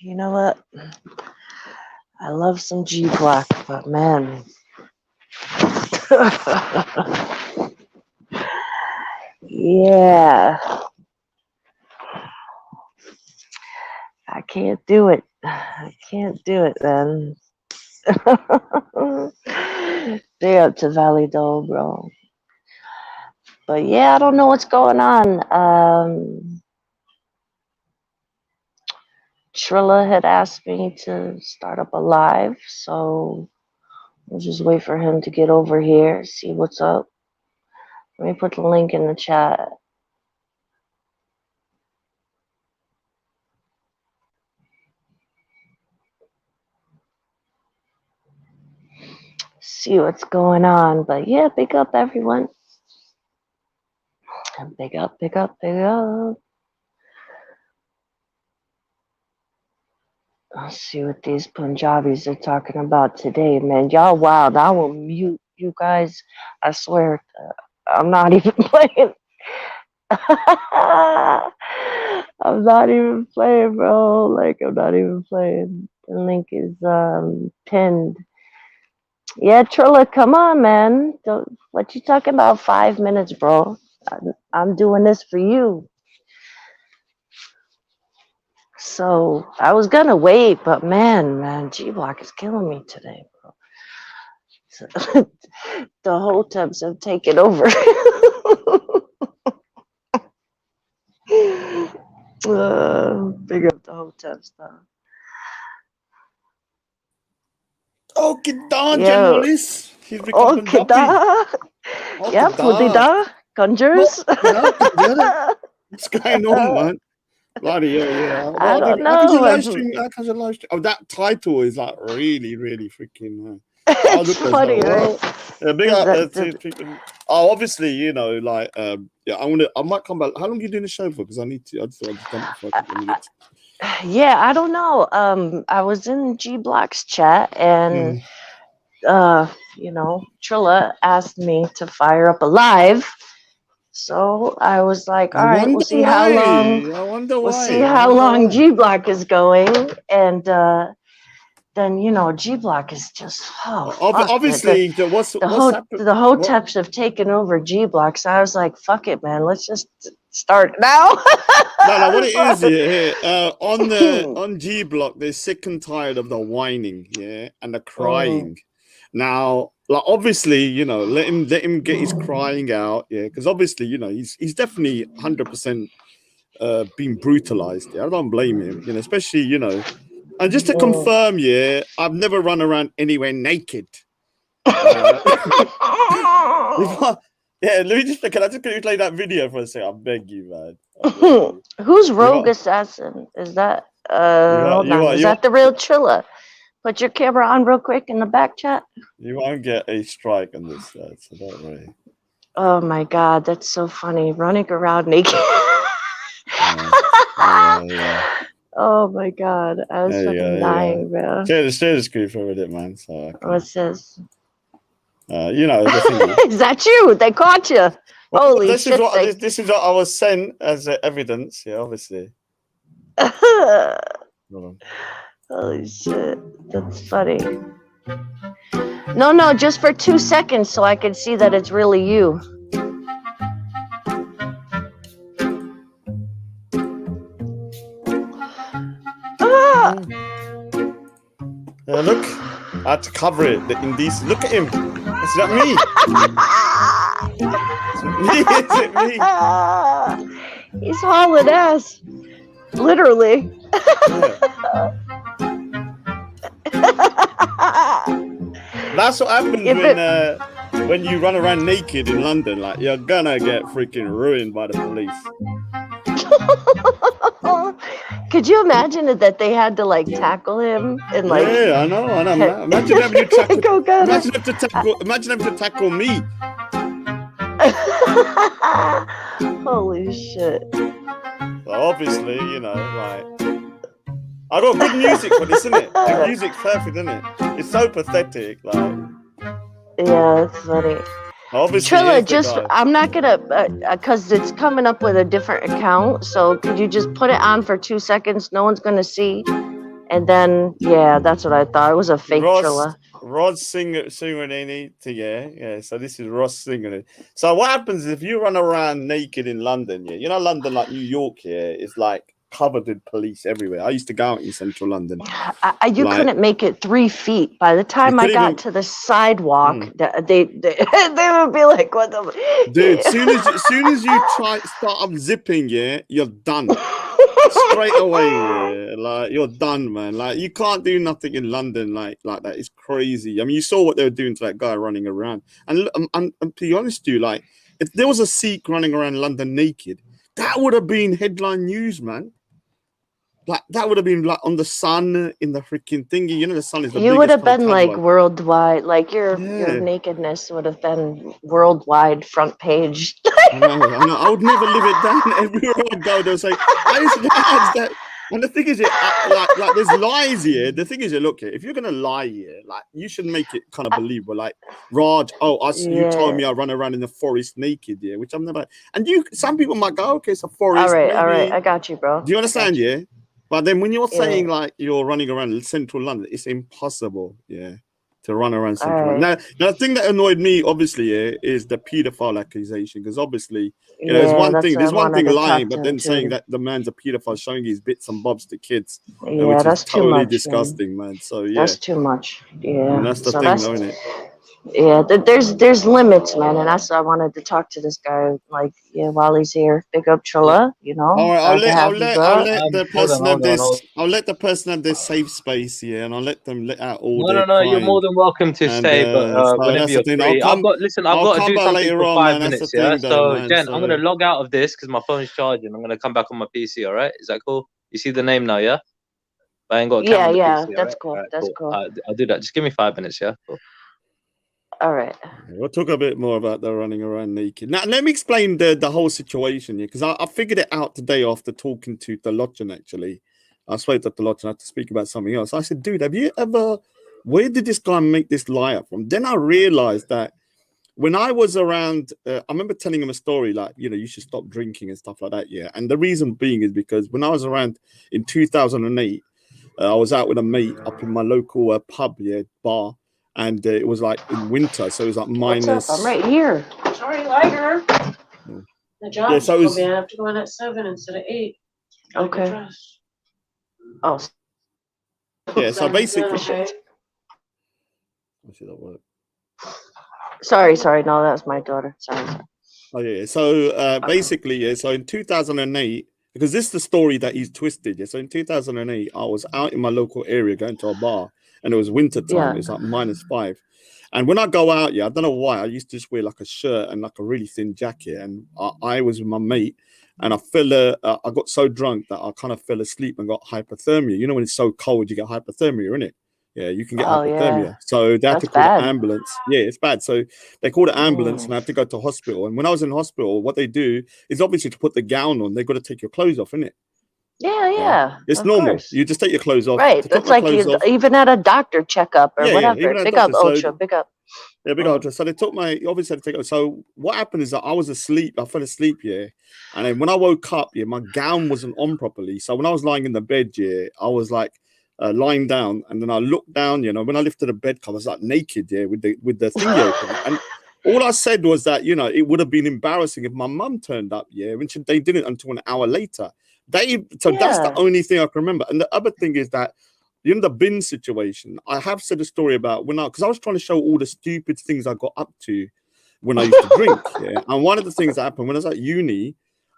You know what? I love some G Block, but man. Yeah. I can't do it. I can't do it, man. Stay up to Valley Dole, bro. But yeah, I don't know what's going on. Trilla had asked me to start up a live, so we'll just wait for him to get over here, see what's up. Let me put the link in the chat. See what's going on. But yeah, big up everyone. Big up, big up, big up. Let's see what these Punjabis are talking about today, man. Y'all wild. I will mute you guys. I swear, I'm not even playing. I'm not even playing, bro. Like, I'm not even playing. The link is pinned. Yeah, Trilla, come on, man. What you talking about? 5 minutes, bro. I'm doing this for you. So I was gonna wait, but man, G Block is killing me today, bro. So, the hoteps have taken over. Big up the hoteps, though. Oh, kita journalist. He's become Punjabi. Yeah, Pudida, conjures. What's going on, man? Bloody hell, yeah. I don't know. How can you live stream? Oh, that title is like really, really freaking. It's funny, right? Yeah, big up to people. Oh, obviously, you know, like, yeah. I might come back. How long are you doing the show for? Because I need to. I just want to jump for a couple of minutes. Yeah, I don't know. I was in G Block's chat, and you know, Trilla asked me to fire up a live. So I was like, all right, we'll see how long. We'll see how long G Block is going, and then you know, G Block is just obviously the hoteps have taken over G Block. So I was like, fuck it, man, let's just start now. No, what it is here on G Block, they're sick and tired of the whining, yeah, and the crying. Now, like, obviously, you know, let him get his crying out, yeah, because obviously, you know, he's definitely 100% being brutalized. Yeah? I don't blame him, you know, especially, you know, and just to confirm, yeah, I've never run around anywhere naked. Yeah, let me just can I just play that video for a second? I beg you, man. Who's Rogue Assassin? Is that hold on? Is that the real Trilla? Put your camera on real quick in the back chat. You won't get a strike on this side, so don't worry. Oh my god, that's so funny. Running around naked. Yeah. Oh my god, I was fucking dying, bro. Share the screen for a minute, man. So what's this? You know, is that you? They caught you. Well, holy this shit! This is what I was sent as evidence. Yeah, obviously. Holy shit, that's funny. No, just for 2 seconds so I can see that it's really you. Look, I had to cover it. The indecent. Look at him. Is that me? Is it me? He's hauling ass. Literally. That's what happens when you run around naked in London. Like, you're gonna get freaking ruined by the police. Could you imagine that they had to like tackle him and like? Yeah, I know. Imagine having to tackle. Imagine having to tackle me. Holy shit! Well, obviously, you know, like, I got good music for this, isn't it? The music's perfect, isn't it? It's so pathetic, like. Yeah, it's funny. Obviously, Trilla, I'm not gonna, cause it's coming up with a different account. So could you just put it on for 2 seconds? No one's gonna see. And then, yeah, that's what I thought. It was a fake Ross Trilla. singing it, yeah. So this is Ross singing it. So what happens if you run around naked in London? Yeah, you know London, like New York, yeah, it's like covered with police everywhere. I used to go out in central London. You Like couldn't make it 3 feet. By the you time I couldn't got even to the sidewalk, mm. they they would be like, "What Dude, soon as you the?" start unzipping, yeah, you're done. Straight away, yeah, like you're done, man. Like you can't do nothing in London like that. It's crazy. I mean, you saw what they were doing to that guy running around, and to be honest, with you, like if there was a Sikh running around London naked, that would have been headline news, man. Like that would have been like on the Sun in the freaking thingy. You know, the Sun is the You would biggest have kind of been like tabloid. worldwide, like your Yeah, nakedness would have been worldwide front page. I know, I know. I would never live it down. Everywhere I go, they'll say, "Why is that?" And the thing is, like there's lies here. The thing is, look here. If you're gonna lie here, like you should make it kind of believable. Like Raj, you told Yeah. me I run around in the forest naked, yeah, which I've never. And some people might go, okay, it's a All forest, right, all right. maybe. I got you, bro. Do you I understand? got you. Yeah. But then when you're Yeah. saying like you're running around central London, it's impossible, yeah, to run around All central London. right. Now the thing that annoyed me, obviously, yeah, is the paedophile accusation. Because obviously, there's Yeah, that's what I there's one wanted thing to lying, talk but to him then saying too. that the man's a pedophile, showing his bits and bobs to kids, Yeah, which is that's too totally much, man. disgusting, man. So yeah, That's too much. and Yeah. that's the So thing, that's though, isn't it? yeah. There's limits, man, and that's why I wanted to talk to this guy. Like, yeah, while he's here, big up Yeah. Trilla. You All know, right, glad to have you, I'll bro. let the Hold on, person have hold on, this. hold on. I'll let the person have this safe space, yeah, and I'll let them let out all No, their no, no. You're crying. more than welcome to And stay, but so whenever that's the you're thing. free, listen. I've I'll got to come do back something later for on, five man. That's the minutes. Yeah. thing, though, So man. Jen, I'm gonna So log out of this because my phone's charging. I'm gonna come back on my PC. All right? Is that cool? You see the name now, yeah? But I ain't got a camera Yeah, on the yeah. PC. All That's right? All cool. right, That's cool. cool. I'll do that. Just give me 5 minutes, yeah. Cool. All right. we'll talk a bit more about the running around naked. Now, let me explain the whole situation here, because I figured it out today after talking to Theologian. Actually, I spoke to Theologian. I had to speak about something else. I said, "Dude, have you ever? Where did this guy make this lie up from?" Then I realized that when I was around, I remember telling him a story like, you should stop drinking and stuff like that. Yeah. And the reason being is because when I was around in 2008, I was out with a mate up in my local pub, yeah, bar. And it was like in winter. So it was like What's up? I'm minus. right here. Sorry, lighter. The job Yeah. So it was. told me I have to go in at 7 instead of 8. Okay. Oh. Yeah. So basically. Okay. Let's see that work. Sorry. No, that was my daughter. Sorry. Oh, yeah. So basically, yeah. So in 2008, because this is the story that he's twisted. Yeah. So in 2008, I was out in my local area going to a bar, and it was winter time. Yeah. It was like -5. And when I go out, yeah, I don't know why, I used to just wear like a shirt and like a really thin jacket. And I was with my mate, and I got so drunk that I kind of fell asleep and got hypothermia. You know, when it's so cold, you get hypothermia, innit? Yeah, you can get Oh, yeah. hypothermia. So they had to That's call the bad. ambulance. Yeah, it's bad. So they called the ambulance, and I Mm. had to go to hospital. And when I was in hospital, what they do is obviously to put the gown on, they've got to take your clothes off, innit? Yeah, Yeah. yeah. It's Of normal. course. You just take your clothes off. Right. To take It's my like clothes off. even at a doctor checkup or Yeah, whatever. even at a Big up, doctor. So Ultra. Big up. yeah, big ultra. So they took my obviously had to take it. So what happened is that I was asleep. I fell asleep, yeah. And then when I woke up, yeah, my gown wasn't on properly. So when I was lying in the bed, yeah, I was like lying down, and then I looked down, when I lifted the bed cover, I was like naked, yeah, with the thingy open. And all I said was that, it would have been embarrassing if my mum turned up, yeah, when they didn't until an hour later. So that's the Yeah. only thing I can remember. And the other thing is that the bin situation, I have said a story about because I was trying to show all the stupid things I got up to when I used to drink. Yeah. And one of the things that happened when I was at uni,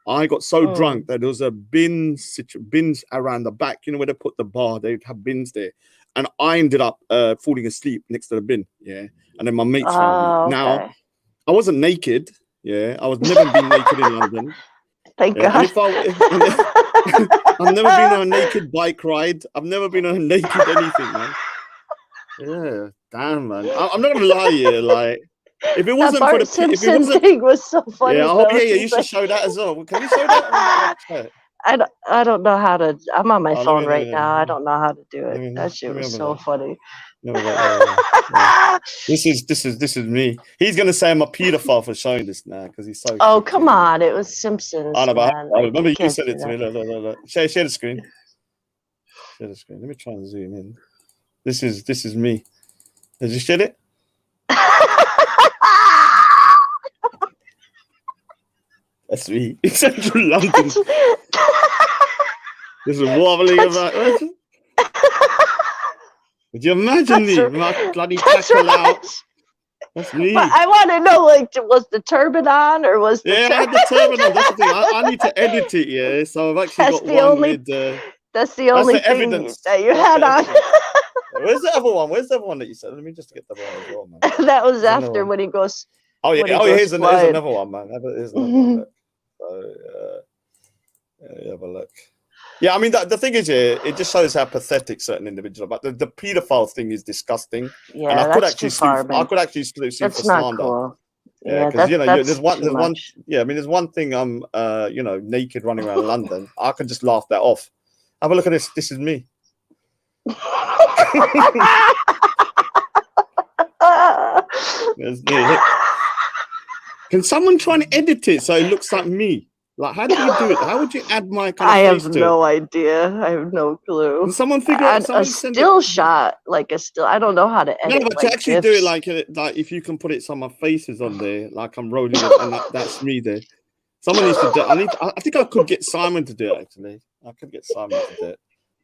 I got so drunk that there was a bins around the back, where they put the bar, they'd have bins there. And I ended up falling asleep next to the bin. Yeah. And then my mates found me. Oh, Now, okay. I wasn't naked. Yeah. I was never been naked in London. Thank Yeah. God. I've never been on a naked bike ride. I've never been on a naked anything, man. Yeah, damn, man. I'm not gonna lie here. Like, if it wasn't for Bart the if it Simpson wasn't, thing was so funny, yeah. though. Yeah. You He's should like, show that as well. Can you show that? I don't know how to. I'm on my Oh, phone right now. I don't know how to do it. That shit let me was have a so look. funny. Yeah. This is me. He's gonna say I'm a pedophile for showing this now because he's so. Oh, come on! It was Simpsons, I know, but man. I Like, remember you can't said do it to that. me. Look. Share the screen. Share the screen. Let me try and zoom in. This is me. Did you share it? That's me. In central London. There's a wobbling about. Would you imagine me? My bloody tackle out. That's me. But I want to know, like, was the turban on or was the I had the turban on. That's the thing. I need to edit it, yeah. So I've actually got one with that's the only thing evidence that you had on. Where's the other one? Where's the other one that you said? Let me just get the one as well, man. That was after when he goes. Oh yeah, here's another one, man. Here's another one. So have a look. Yeah, I mean the thing is, it just shows how pathetic certain individuals are. But the paedophile thing is disgusting. Yeah, and I that's too far, man. I could actually sue for That's not slander. cool. Yeah, because there's one. Yeah, I mean, there's one thing. I'm, naked running around London. I can just laugh that off. Have a look at this. This is me. There's me. Can someone try and edit it so it looks like me? Like, how do you do it? How would you add my kind of I face have to no it? idea. I have no clue. Can someone figure out a still shot, like a still. I don't know how to edit. No, but like to actually GIFs. do it like if you can put some of my faces on there, like I'm rolling it, and that's me there. Someone needs to do it. I think I could get Simon to do it, actually. I could get Simon to do it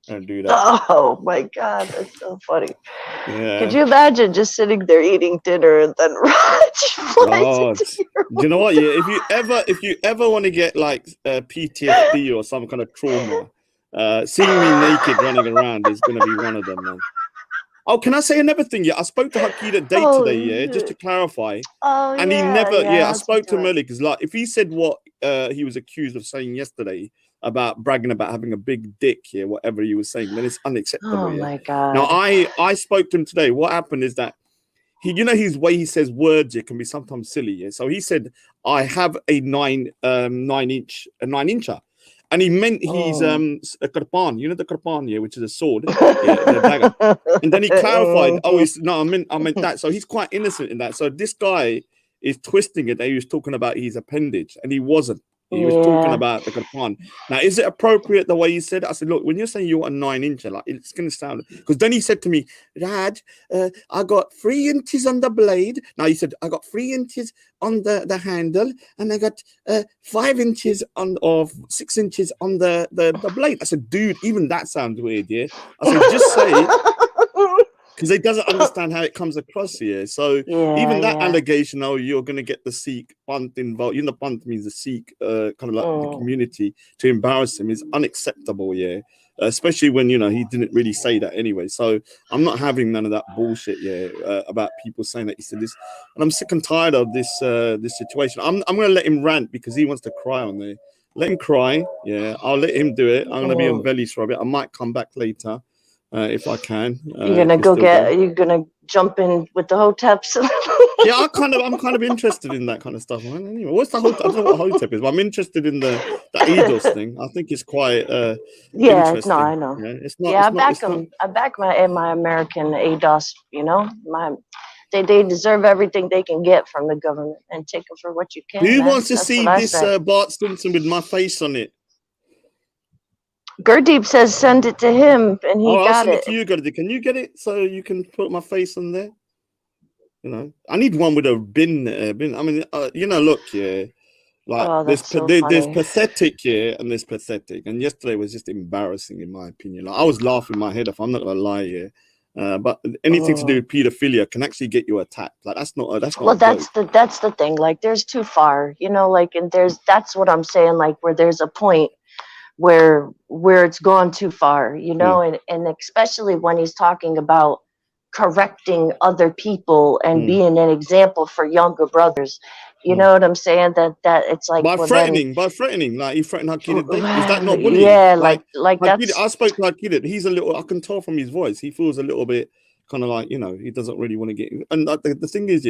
and do that. Oh my god, that's so funny. Yeah. Could you imagine just sitting there eating dinner and then Oh, you know what? Yeah, if you ever want to get like PTSD or some kind of trauma, seeing me naked running around is going to be one of them, man. Oh, can I say another thing? Yeah, I spoke to Hakida Day today, yeah, just to clarify. Oh, and yeah, he never, I spoke to him right. earlier because, like, if he said what he was accused of saying yesterday about bragging about having a big dick here, whatever he was saying, then it's unacceptable. Oh my god. Now, I spoke to him today. What happened is that his way he says words can be sometimes silly. Yeah, so he said, "I have a 9-incher." And he meant he's a kirpan, the kirpan, which is a sword, the dagger. And then he clarified, I meant that. So he's quite innocent in that. So this guy is twisting it that he was talking about his appendage, and he wasn't. He was talking about the kirpan. Now, is it appropriate the way he said it? I said, look, when you're saying you want a 9-incher, like it's going to sound, because then he said to me, Dad, I got 3 inches on the blade. Now he said, I got 3 inches on the handle, and I got 5 inches or 6 inches on the blade. I said, dude, even that sounds weird, yeah? I said, just say it. Because he doesn't understand how it comes across here. So even that allegation, you're going to get the Sikh Pant involved. The Pant means the Sikh, kind of like the community, to embarrass him is unacceptable, especially when, he didn't really say that anyway. So I'm not having none of that bullshit, about people saying that he said this. And I'm sick and tired of this this situation. I'm going to let him rant because he wants to cry on there. Let him cry, I'll let him do it. I'm going to be on Veli's for a bit. I might come back later. If I can, you're gonna you're gonna jump in with the hoteps. I'm kind of interested in that kind of stuff. Man. Anyway, what's the hotep? I don't know what hotep is, but I'm interested in the ADOS thing. I think it's quite interesting. No, I know. It's not. I back my American ADOS. They deserve everything they can get from the government, and take them for what you can. Who wants to see this Bart Simpson with my face on it? Gurdeep says send it to him, and he got I'll send it to you, Gurdeep. Can you get it so you can put my face on there? I need one with a bin. I mean, look, like there's pathetic, and there's pathetic. And yesterday was just embarrassing, in my opinion. Like, I was laughing my head off. I'm not gonna lie, but anything to do with pedophilia can actually get you attacked. Like that's not. Well, that's the thing. Like, there's too far, and that's what I'm saying. Like, where there's a point where it's gone too far, and especially when he's talking about correcting other people and being an example for younger brothers. You know what I'm saying? That it's like by threatening, like you threaten Hakida. Is that not bullying? Yeah, like that's. I spoke to Hakida. He's a little. I can tell from his voice. He feels a little bit kind of like he doesn't really want to get. And the thing is,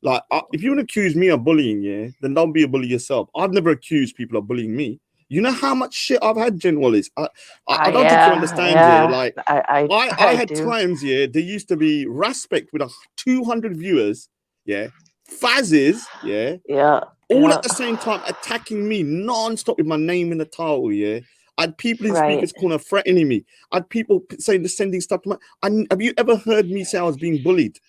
like if you want to accuse me of bullying, then don't be a bully yourself. I've never accused people of bullying me. You know how much shit I've had, Jen Wallace. I don't think you understand. Like I had times, there used to be Respect with 200 viewers, Fazes, all at the same time attacking me non-stop with my name in the title, I had people in Right. speakers corner threatening me. I had people saying, sending stuff to have you ever heard me say I was being bullied?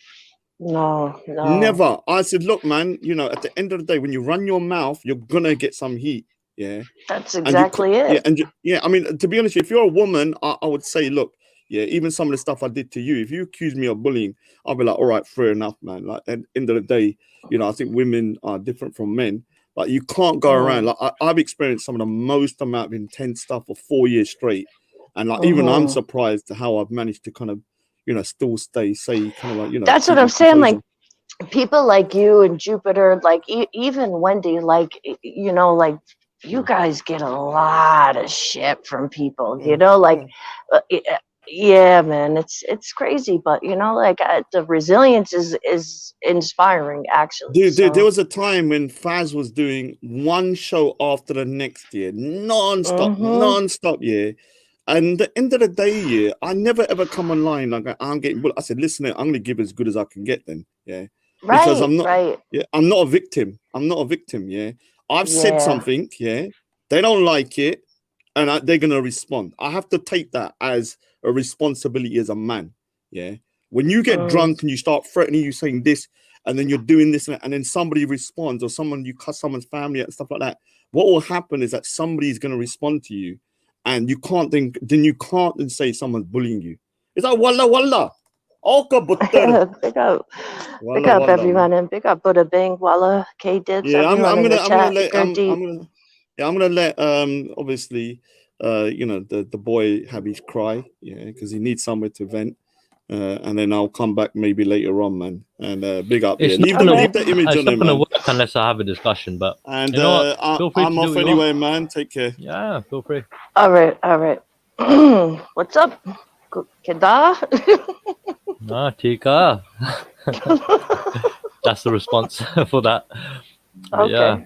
No. Never. I said, look, man, you know, at the end of the day, when you run your mouth, you're gonna get some heat. Yeah. That's And you exactly yeah, it. and yeah, I mean, to be honest, if you're a woman, I would say, look, yeah, even some of the stuff I did to you, if you accuse me of bullying, I'll be like, all right, fair enough, man. Like at the end of the day, you know, I think women are different from men. Like you can't go around. Like I've experienced some of the most amount of intense stuff for 4 years straight, and like even I'm surprised to how I've managed to kind of, you know, still say kind of like, you know, That's what keep I'm my saying. Like, composure. people like you and Jupiter, like even Wendy, like, you know, like you guys get a lot of shit from people, you know, like, yeah, man, it's crazy, but you know, like the resilience is inspiring, actually. Dude, So. there was a time when Faz was doing one show after the next year, non-stop, yeah. And at the end of the day, yeah, I never ever come online like I'm getting bullied. I said, listen, I'm gonna give as good as I can get then, yeah. Because I'm not, yeah, I'm not a victim. I'm not a victim, yeah. I've said something, yeah. They don't like it, and they're gonna respond. I have to take that as a responsibility as a man, yeah. When you get drunk and you start threatening, you saying this, and then you're doing this, and then somebody responds, or someone you cuss someone's family and stuff like that. What will happen is that somebody's going to respond to you, and you can't then say someone's bullying you. It's like walla. Big up everyone, and big up Buddha Bing, Walla, K Dibs, everyone in the chat. I'm gonna let obviously you know the boy have his cry, yeah, because he needs somewhere to vent. And then I'll come back maybe later on, man. And big up, yeah. Leave the image on him, man. Work unless I have a discussion, but and you know what? I'm off anyway, man. Take care. Yeah, feel free. All right. What's up, Keda? Tika. That's the response for that. Okay.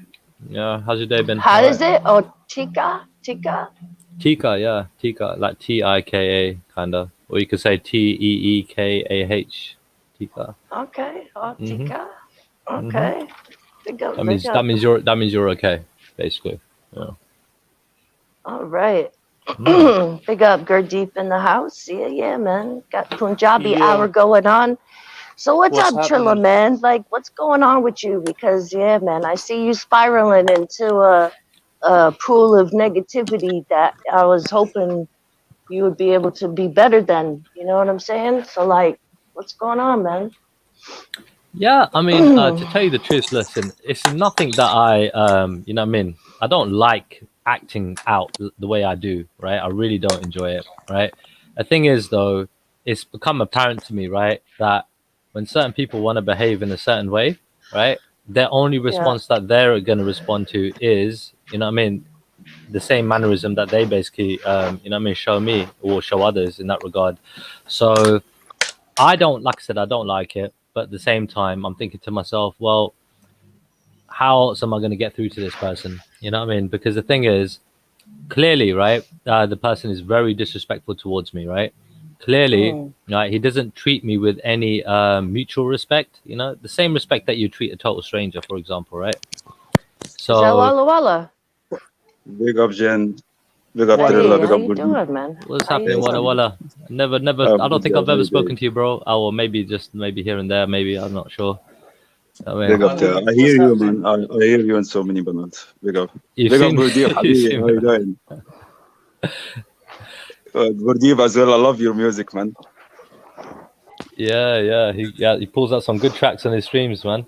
Yeah. How's your day been? How is it? Oh, Tika. Yeah, Tika, like Tika, kind of, or you could say Teekah. Tika. Okay. Oh, Tika. Okay. That means you're okay, basically. Yeah. All right. Big up Gurdeep in the house. Yeah, man. Got Punjabi hour going on. So what's up, Trilla, man? Like, what's going on with you? Because yeah, man, I see you spiraling into a pool of negativity that I was hoping you would be able to be better than. You know what I'm saying? So like, what's going on, man? Yeah, I mean, to tell you the truth, listen, it's nothing that I, you know what I mean? I don't like acting out the way I do, right? I really don't enjoy it, right? The thing is, though, it's become apparent to me, right, that when certain people want to behave in a certain way, right, their only response that they're going to respond to is, you know what I mean, the same mannerism that they basically, you know what I mean, show me or show others in that regard. So I don't, like I said, I don't like it. But at the same time, I'm thinking to myself, well, how else am I going to get through to this person? You know what I mean? Because the thing is, clearly, right, the person is very disrespectful towards me, right? Clearly, right, he doesn't treat me with any mutual respect, you know, the same respect that you treat a total stranger, for example, right? So, is that Walla Walla? Big up, Jen. Big up, Trilla. Big up, how you doing, man? What's happening, Walla? Never. I don't think I've ever spoken to you, bro. Or maybe here and there. Maybe I'm not sure. I mean, big up there. I hear you, man. I hear you in so many bands. Big up. Big up, Gurdeep. How you doing? Gurdeep as well. I love your music, man. Yeah. He pulls out some good tracks on his streams, man.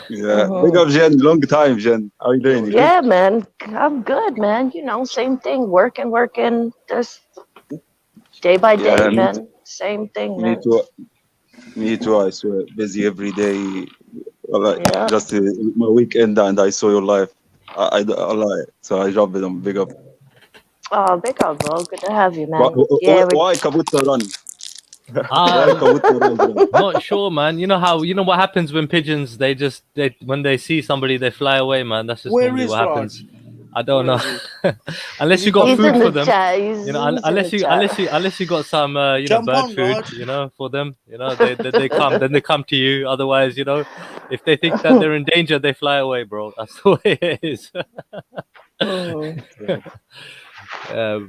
Yeah. Big up, Jen. Long time, Jen. How you doing? Yeah, man. I'm good, man. You know, same thing. Working. Just day by day, man. Same thing, man. Me too. I swear, busy every day. Just my weekend, and I saw your live. I lie, so I dropped it on. Big up. Oh, big up, bro. Good to have you, man. Why Kabuta run? Not sure, man. You know what happens when pigeons when they see somebody they fly away, man. That's just normally what happens. I don't know. Unless you got food for them, you know. Unless you got some bird food, you know, for them. You know, they come, then they come to you. Otherwise, you know, if they think that they're in danger, they fly away, bro. That's the way it is.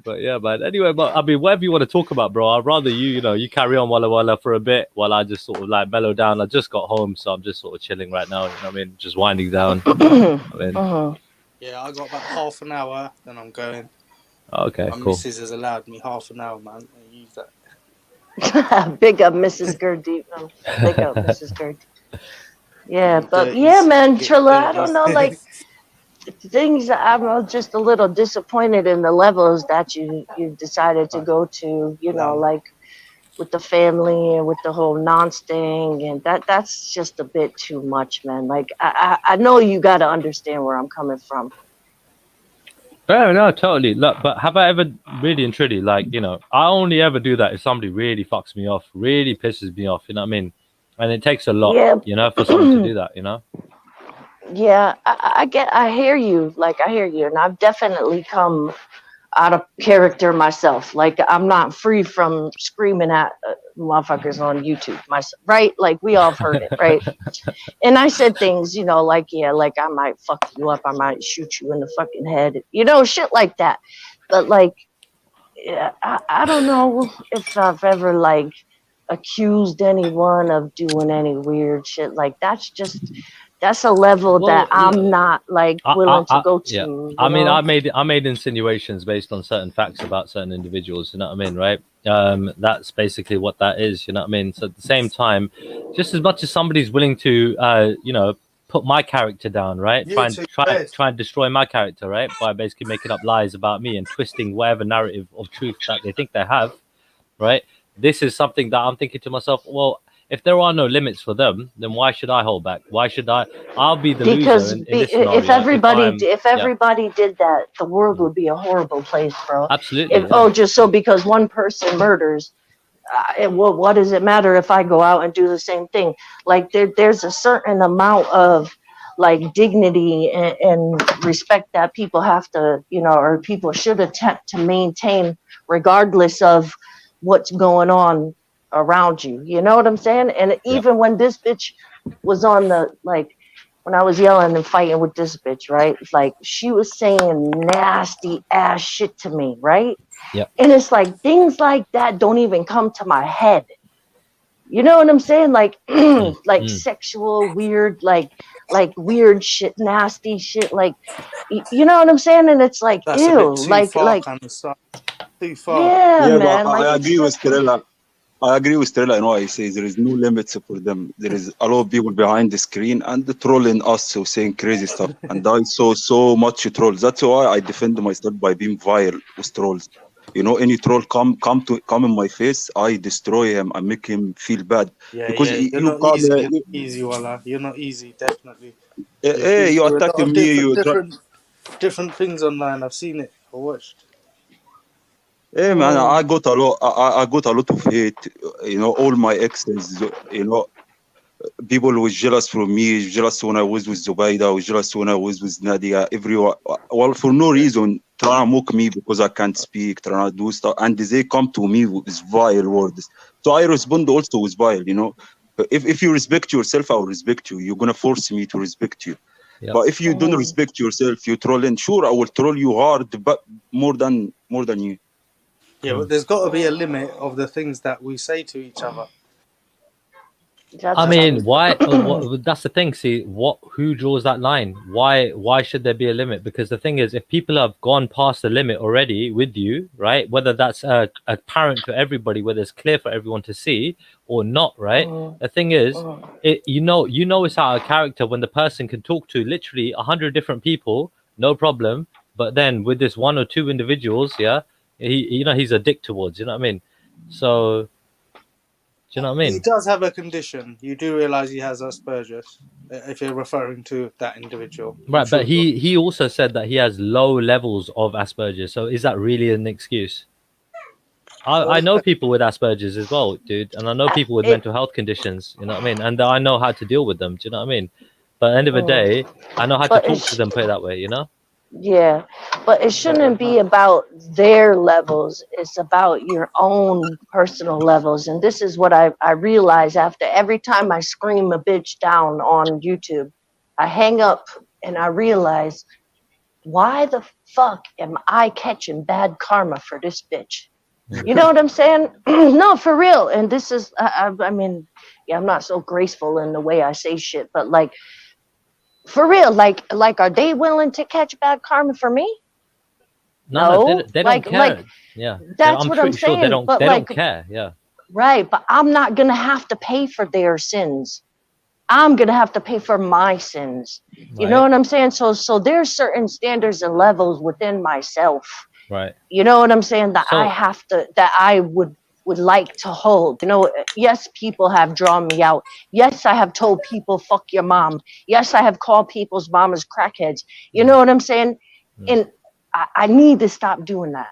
But yeah, man. Anyway, but I mean, whatever you want to talk about, bro. I'd rather you carry on walla for a bit while I just sort of like mellow down. I just got home, so I'm just sort of chilling right now. You know what I mean? Just winding down. I mean, Yeah, I got about half an hour, then I'm going. okay, My cool. missus has allowed me half an hour, man. I use that. Big up, Mrs. Gurdy. Big up, Mrs. Gurdy. Yeah, but Dirties. yeah, man, Get Trilla, I dirty. don't know, like things. I'm just a little disappointed in the levels that you decided to go to. You know, like with the family and with the whole nonce thing, and that's just a bit too much, man. Like I know you got to understand where I'm coming from. Yeah, no, totally. Look, but have I ever really and truly, like, I only ever do that if somebody really fucks me off, really pisses me off, you know what I mean? And it takes a lot, Yeah. for someone to do that, Yeah, I hear you. Like I hear you, and I've definitely come out of character myself. Like I'm not free from screaming at motherfuckers on YouTube myself, right? Like we all have heard it, right? And I said things, like like I might fuck you up, I might shoot you in the fucking head, shit like that. But like, yeah, I don't know if I've ever like accused anyone of doing any weird shit. Like that's a level that I'm not like willing to go to. Yeah. I mean, I made insinuations based on certain facts about certain individuals, you know what I mean, right? That's basically what that is, you know what I mean? So at the same time, just as much as somebody's willing to put my character down, right? Try and destroy my character, right? By basically making up lies about me and twisting whatever narrative of truth that they think they have, right? This is something that I'm thinking to myself, well, if there are no limits for them, then why should I hold back? Why should I? I'll be the loser in this scenario. If everybody did that, the world would be a horrible place, bro. Absolutely. Just so because one person murders, well, what does it matter if I go out and do the same thing? Like there's a certain amount of like dignity and respect that people have to, or people should attempt to maintain regardless of what's going on around you. You know what I'm saying? And even when this bitch was on the, like, when I was yelling and fighting with this bitch, right? Like, she was saying nasty ass shit to me, right? Yeah. And it's like, things like that don't even come to my head. You know what I'm saying? Like, like sexual, weird, like weird shit, nasty shit. Like, you know what I'm saying? And it's like, That's ew, a bit too far, kind of stuff. Too far. Yeah, man. But I agree with Strella. I agree with Strella in what he says. There is no limits for them. There is a lot of people behind the screen and trolling us, so saying crazy stuff. And I saw so much trolls. That's why I defend myself by being vile with trolls. Any troll come in my face, I destroy him. I make him feel bad. Yeah, because you're not easy. You're not easy, Wallah. You're not easy, definitely. You're attacking me. Different things online. I've seen it. I watched. Hey man, I got a lot. I got a lot of hate. All my exes. People was jealous from me. Jealous when I was with Zubaida. Was jealous when I was with Nadia. Everyone, well, for no reason, trying to mock me because I can't speak. Trying to do stuff, and they come to me with vile words. So I respond also with vile. If you respect yourself, I will respect you. You're gonna force me to respect you. Yep. But if you don't respect yourself, you trolling. Sure, I will troll you hard, but more than you. Yeah, but there's got to be a limit of the things that we say to each other. I mean, why? That's the thing. See, who draws that line? Why should there be a limit? Because the thing is, if people have gone past the limit already with you, right? Whether that's apparent to everybody, whether it's clear for everyone to see or not, right? The thing is, you know it's out of character when the person can talk to literally 100 different people, no problem. But then with this one or two individuals, he's a dick towards. You know what I mean? So. Do you know what I mean? He does have a condition. You do realize he has Asperger's, if you're referring to that individual. Right, but he also said that he has low levels of Asperger's. So is that really an excuse? I know people with Asperger's as well, dude, and I know people with mental health conditions. You know what I mean? And I know how to deal with them. Do you know what I mean? But at the end of the day, I know how to talk to them. Put it that way, Yeah, but it shouldn't be about their levels. It's about your own personal levels. And this is what I realize after every time I scream a bitch down on YouTube. I hang up and I realize why the fuck am I catching bad karma for this bitch? You know what I'm saying? No, for real. And this is, I mean, yeah, I'm not so graceful in the way I say shit, but like, for real, like, are they willing to catch bad karma for me? No, No, they don't care. Yeah, that's I'm what I'm pretty sure saying. But they don't like, care. Yeah, right, but I'm not gonna have to pay for their sins. I'm gonna have to pay for my sins. You know right, what I'm saying? So there's certain standards and levels within myself. right. You know what I'm saying? That I So have to, that I would like to hold. You know, yes, people have drawn me out. Yes, I have told people, fuck your mom. Yes, I have called people's mamas crackheads. You know what I'm saying? And I need to stop doing that.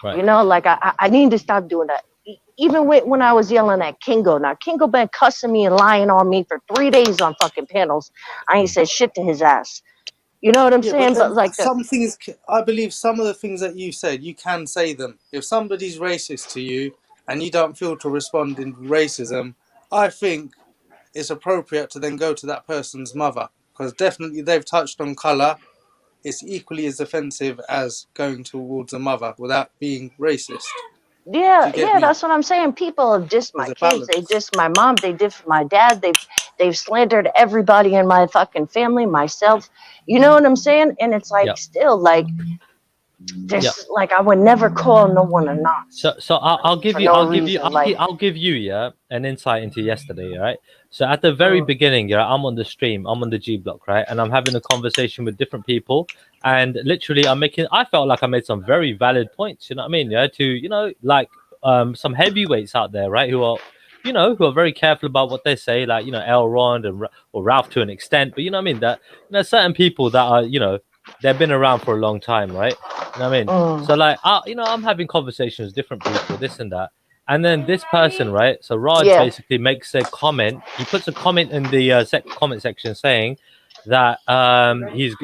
right. You know, like I need to stop doing that. Even when I was yelling at Kingo. Now, Kingo been cussing me and lying on me for 3 days on fucking panels. I ain't said shit to his ass. You know what I'm Yeah, but saying? But then like, some things, I believe some of the things that you said, you can say them. If somebody's racist to you and you don't feel to respond in racism, I think it's appropriate to then go to that person's mother, because definitely they've touched on colour. It's equally as offensive as going towards a mother without being racist. Do yeah, you get yeah, me? that's what I'm saying. People have dissed my There's a kids. They balance. dissed my mom. They dissed my dad. They've slandered everybody in my fucking family, myself. You know what I'm saying? And it's like, Yeah, still like, yeah. there's like, I would never call no one a nonce So I'll give for you no reason. Like, I'll give you yeah an insight into yesterday, right? So at the very mm, beginning, yeah, I'm on the stream, I'm on the G block, right, and I'm having a conversation with different people, and literally I felt like I made some very valid points, you know what I mean? Yeah, to like some heavyweights out there, right, who are who are very careful about what they say, like Elrond or Ralph to an extent, but you know what I mean, that certain people that are they've been around for a long time, right? You know what I mean? So like, I'm having conversations with different people, this and that, and then this person, right? So Raj yeah. basically makes a comment. He puts a comment in the comment section saying that he's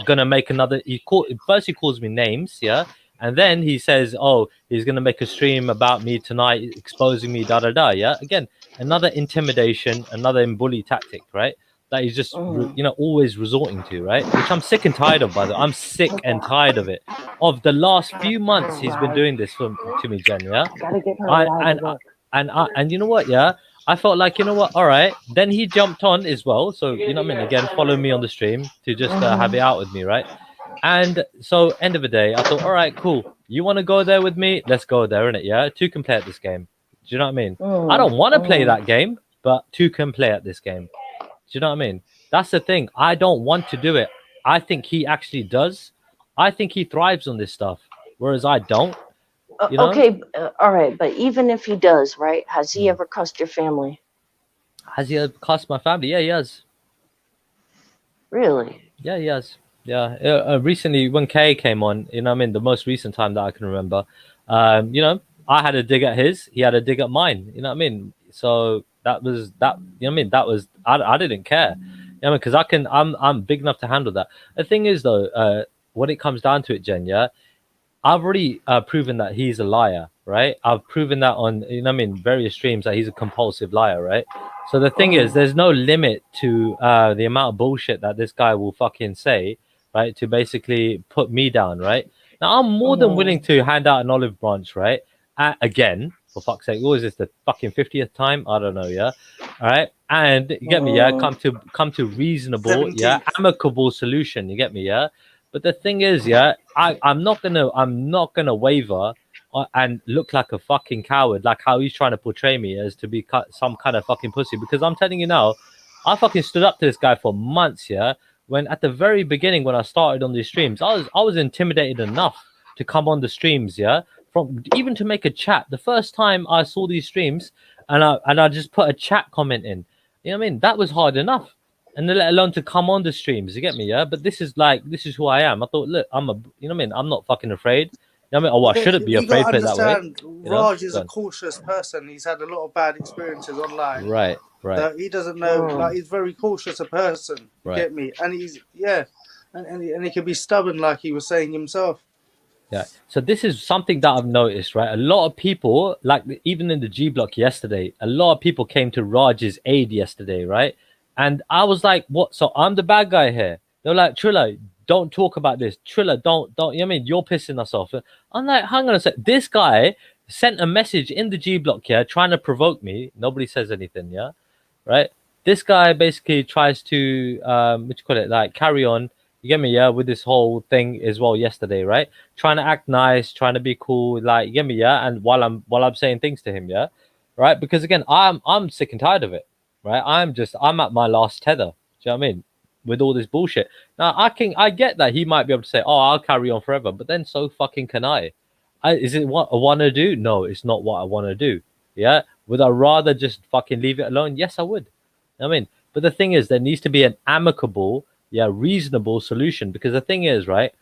gonna make another. First he calls me names, yeah, and then he says, oh, he's gonna make a stream about me tonight, exposing me, da da da, yeah. Again, another intimidation, another bully tactic, right? That he's just always resorting to, right? Which I'm sick and tired of, by the way. I'm sick and tired of it. Of the last few months he's been doing this to me, Jen, yeah. Gotta get her a I ride to work. and you know what, yeah, I felt like, you know what, all right, then he jumped on as well, so you know what I mean, again, follow me on the stream to just have it out with me, right? And so end of the day I thought, all right, cool, you want to go there with me, let's go there, innit? Yeah, two can play at this game. Do you know what I mean? I don't want to play that game, but two can play at this game. Do you know what I mean? That's the thing. I don't want to do it. I think he actually does. I think he thrives on this stuff, whereas I don't. You know? Okay, all right, but even if he does, right? Has he ever cussed your family? Has he cost my family? Yeah, he has. Really? Yeah, he has. Yeah. Recently, when Kay came on, you know what I mean? The most recent time that I can remember, I had a dig at his, he had a dig at mine. You know what I mean? So that was that. You know what I mean? That was I didn't care. You know, because I'm big enough to handle that. The thing is, though, when it comes down to it, Jen, yeah, I've already proven that he's a liar, right? I've proven that on, you know what I mean, various streams that he's a compulsive liar, right? So the thing is, there's no limit to the amount of bullshit that this guy will fucking say, right? To basically put me down, right? Now, I'm more than willing to hand out an olive branch, right? Again, for fuck's sake, what is this, the fucking 50th time? I don't know, yeah? All right? And you get me, yeah? Come to reasonable, yeah? 17th. Amicable solution, you get me, yeah? But the thing is, yeah, I'm not gonna waver and look like a fucking coward, like how he's trying to portray me as to be some kind of fucking pussy. Because I'm telling you now, I fucking stood up to this guy for months, yeah. When at the very beginning, when I started on these streams, I was intimidated enough to come on the streams, yeah, from even to make a chat. The first time I saw these streams, and I just put a chat comment in, you know what I mean? That was hard enough. And then let alone to come on the streams, you get me, yeah? But this is who I am. I thought, look, you know what I mean? I'm not fucking afraid. You know what I mean? Oh, well, I shouldn't be You got afraid, to put it that way. understand, You know? Raj is Go a on. cautious person. He's had a lot of bad experiences online. Right. So he doesn't know, like, he's very cautious a person. You Right. get me? And he's, yeah. And he can be stubborn, like he was saying himself. Yeah. So this is something that I've noticed, right? A lot of people, like even in the G block yesterday, a lot of people came to Raj's aid yesterday, right? And I was like, what? So I'm the bad guy here. They're like, Trilla, don't talk about this. Triller, don't, you know what I mean? You're pissing us off. I'm like, hang on a sec. This guy sent a message in the G block here trying to provoke me. Nobody says anything, yeah? Right? This guy basically tries to, what you call it, like carry on, you get me, yeah, with this whole thing as well yesterday, right? Trying to act nice, trying to be cool, like, you get me, yeah? And while I'm saying things to him, yeah? Right? Because again, I'm sick and tired of it, right? I'm at my last tether. Do you know what I mean? With all this bullshit. Now I get that he might be able to say, "Oh, I'll carry on forever," but then so fucking can I. Is it what I want to do? No, it's not what I want to do. Yeah, would I rather just fucking leave it alone? Yes, I would. I mean, but the thing is, there needs to be an amicable, yeah, reasonable solution. Because the thing is, right?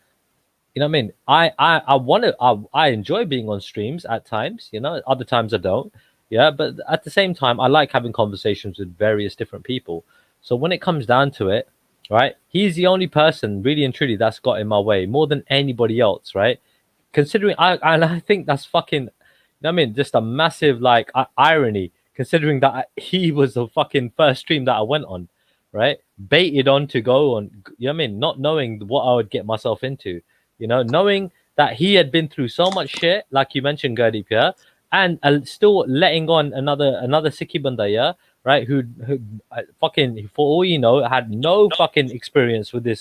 You know what I mean? I want to. I enjoy being on streams at times. You know, other times I don't. Yeah, but at the same time, I like having conversations with various different people. So when it comes down to it, right? He's the only person, really and truly, that's got in my way more than anybody else, right? Considering I think that's fucking, you know what I mean, just a massive like irony. Considering that he was the fucking first stream that I went on, right? Baited on to go on, you know what I mean, not knowing what I would get myself into, you know, knowing that he had been through so much shit, like you mentioned, Gurdeep, yeah, and still letting on another Sikhi banda, yeah, right? Who fucking, for all you know, had no fucking experience with this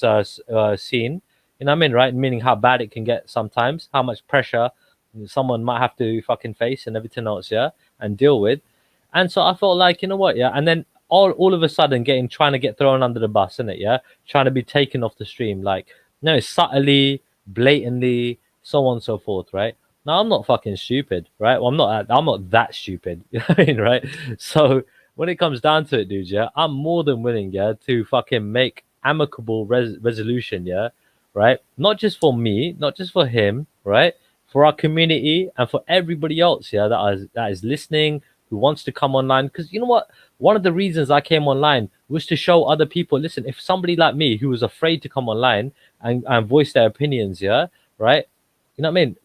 scene. You know what I mean, right? Meaning how bad it can get sometimes, how much pressure someone might have to fucking face and everything else, yeah, and deal with. And so I felt like, you know what, yeah, and then all of a sudden trying to get thrown under the bus, isn't it? Yeah, trying to be taken off the stream, like, no, subtly, blatantly, so on and so forth, right? Now I'm not fucking stupid, right? Well, I'm not that stupid, you know what I mean, right? So when it comes down to it, dude, yeah, I'm more than willing, yeah, to fucking make amicable resolution, yeah, right? Not just for me, not just for him, right? For our community and for everybody else, yeah, that is listening, who wants to come online. Because you know what? One of the reasons I came online was to show other people, listen, if somebody like me who was afraid to come online and voice their opinions, yeah, right? You know what I mean?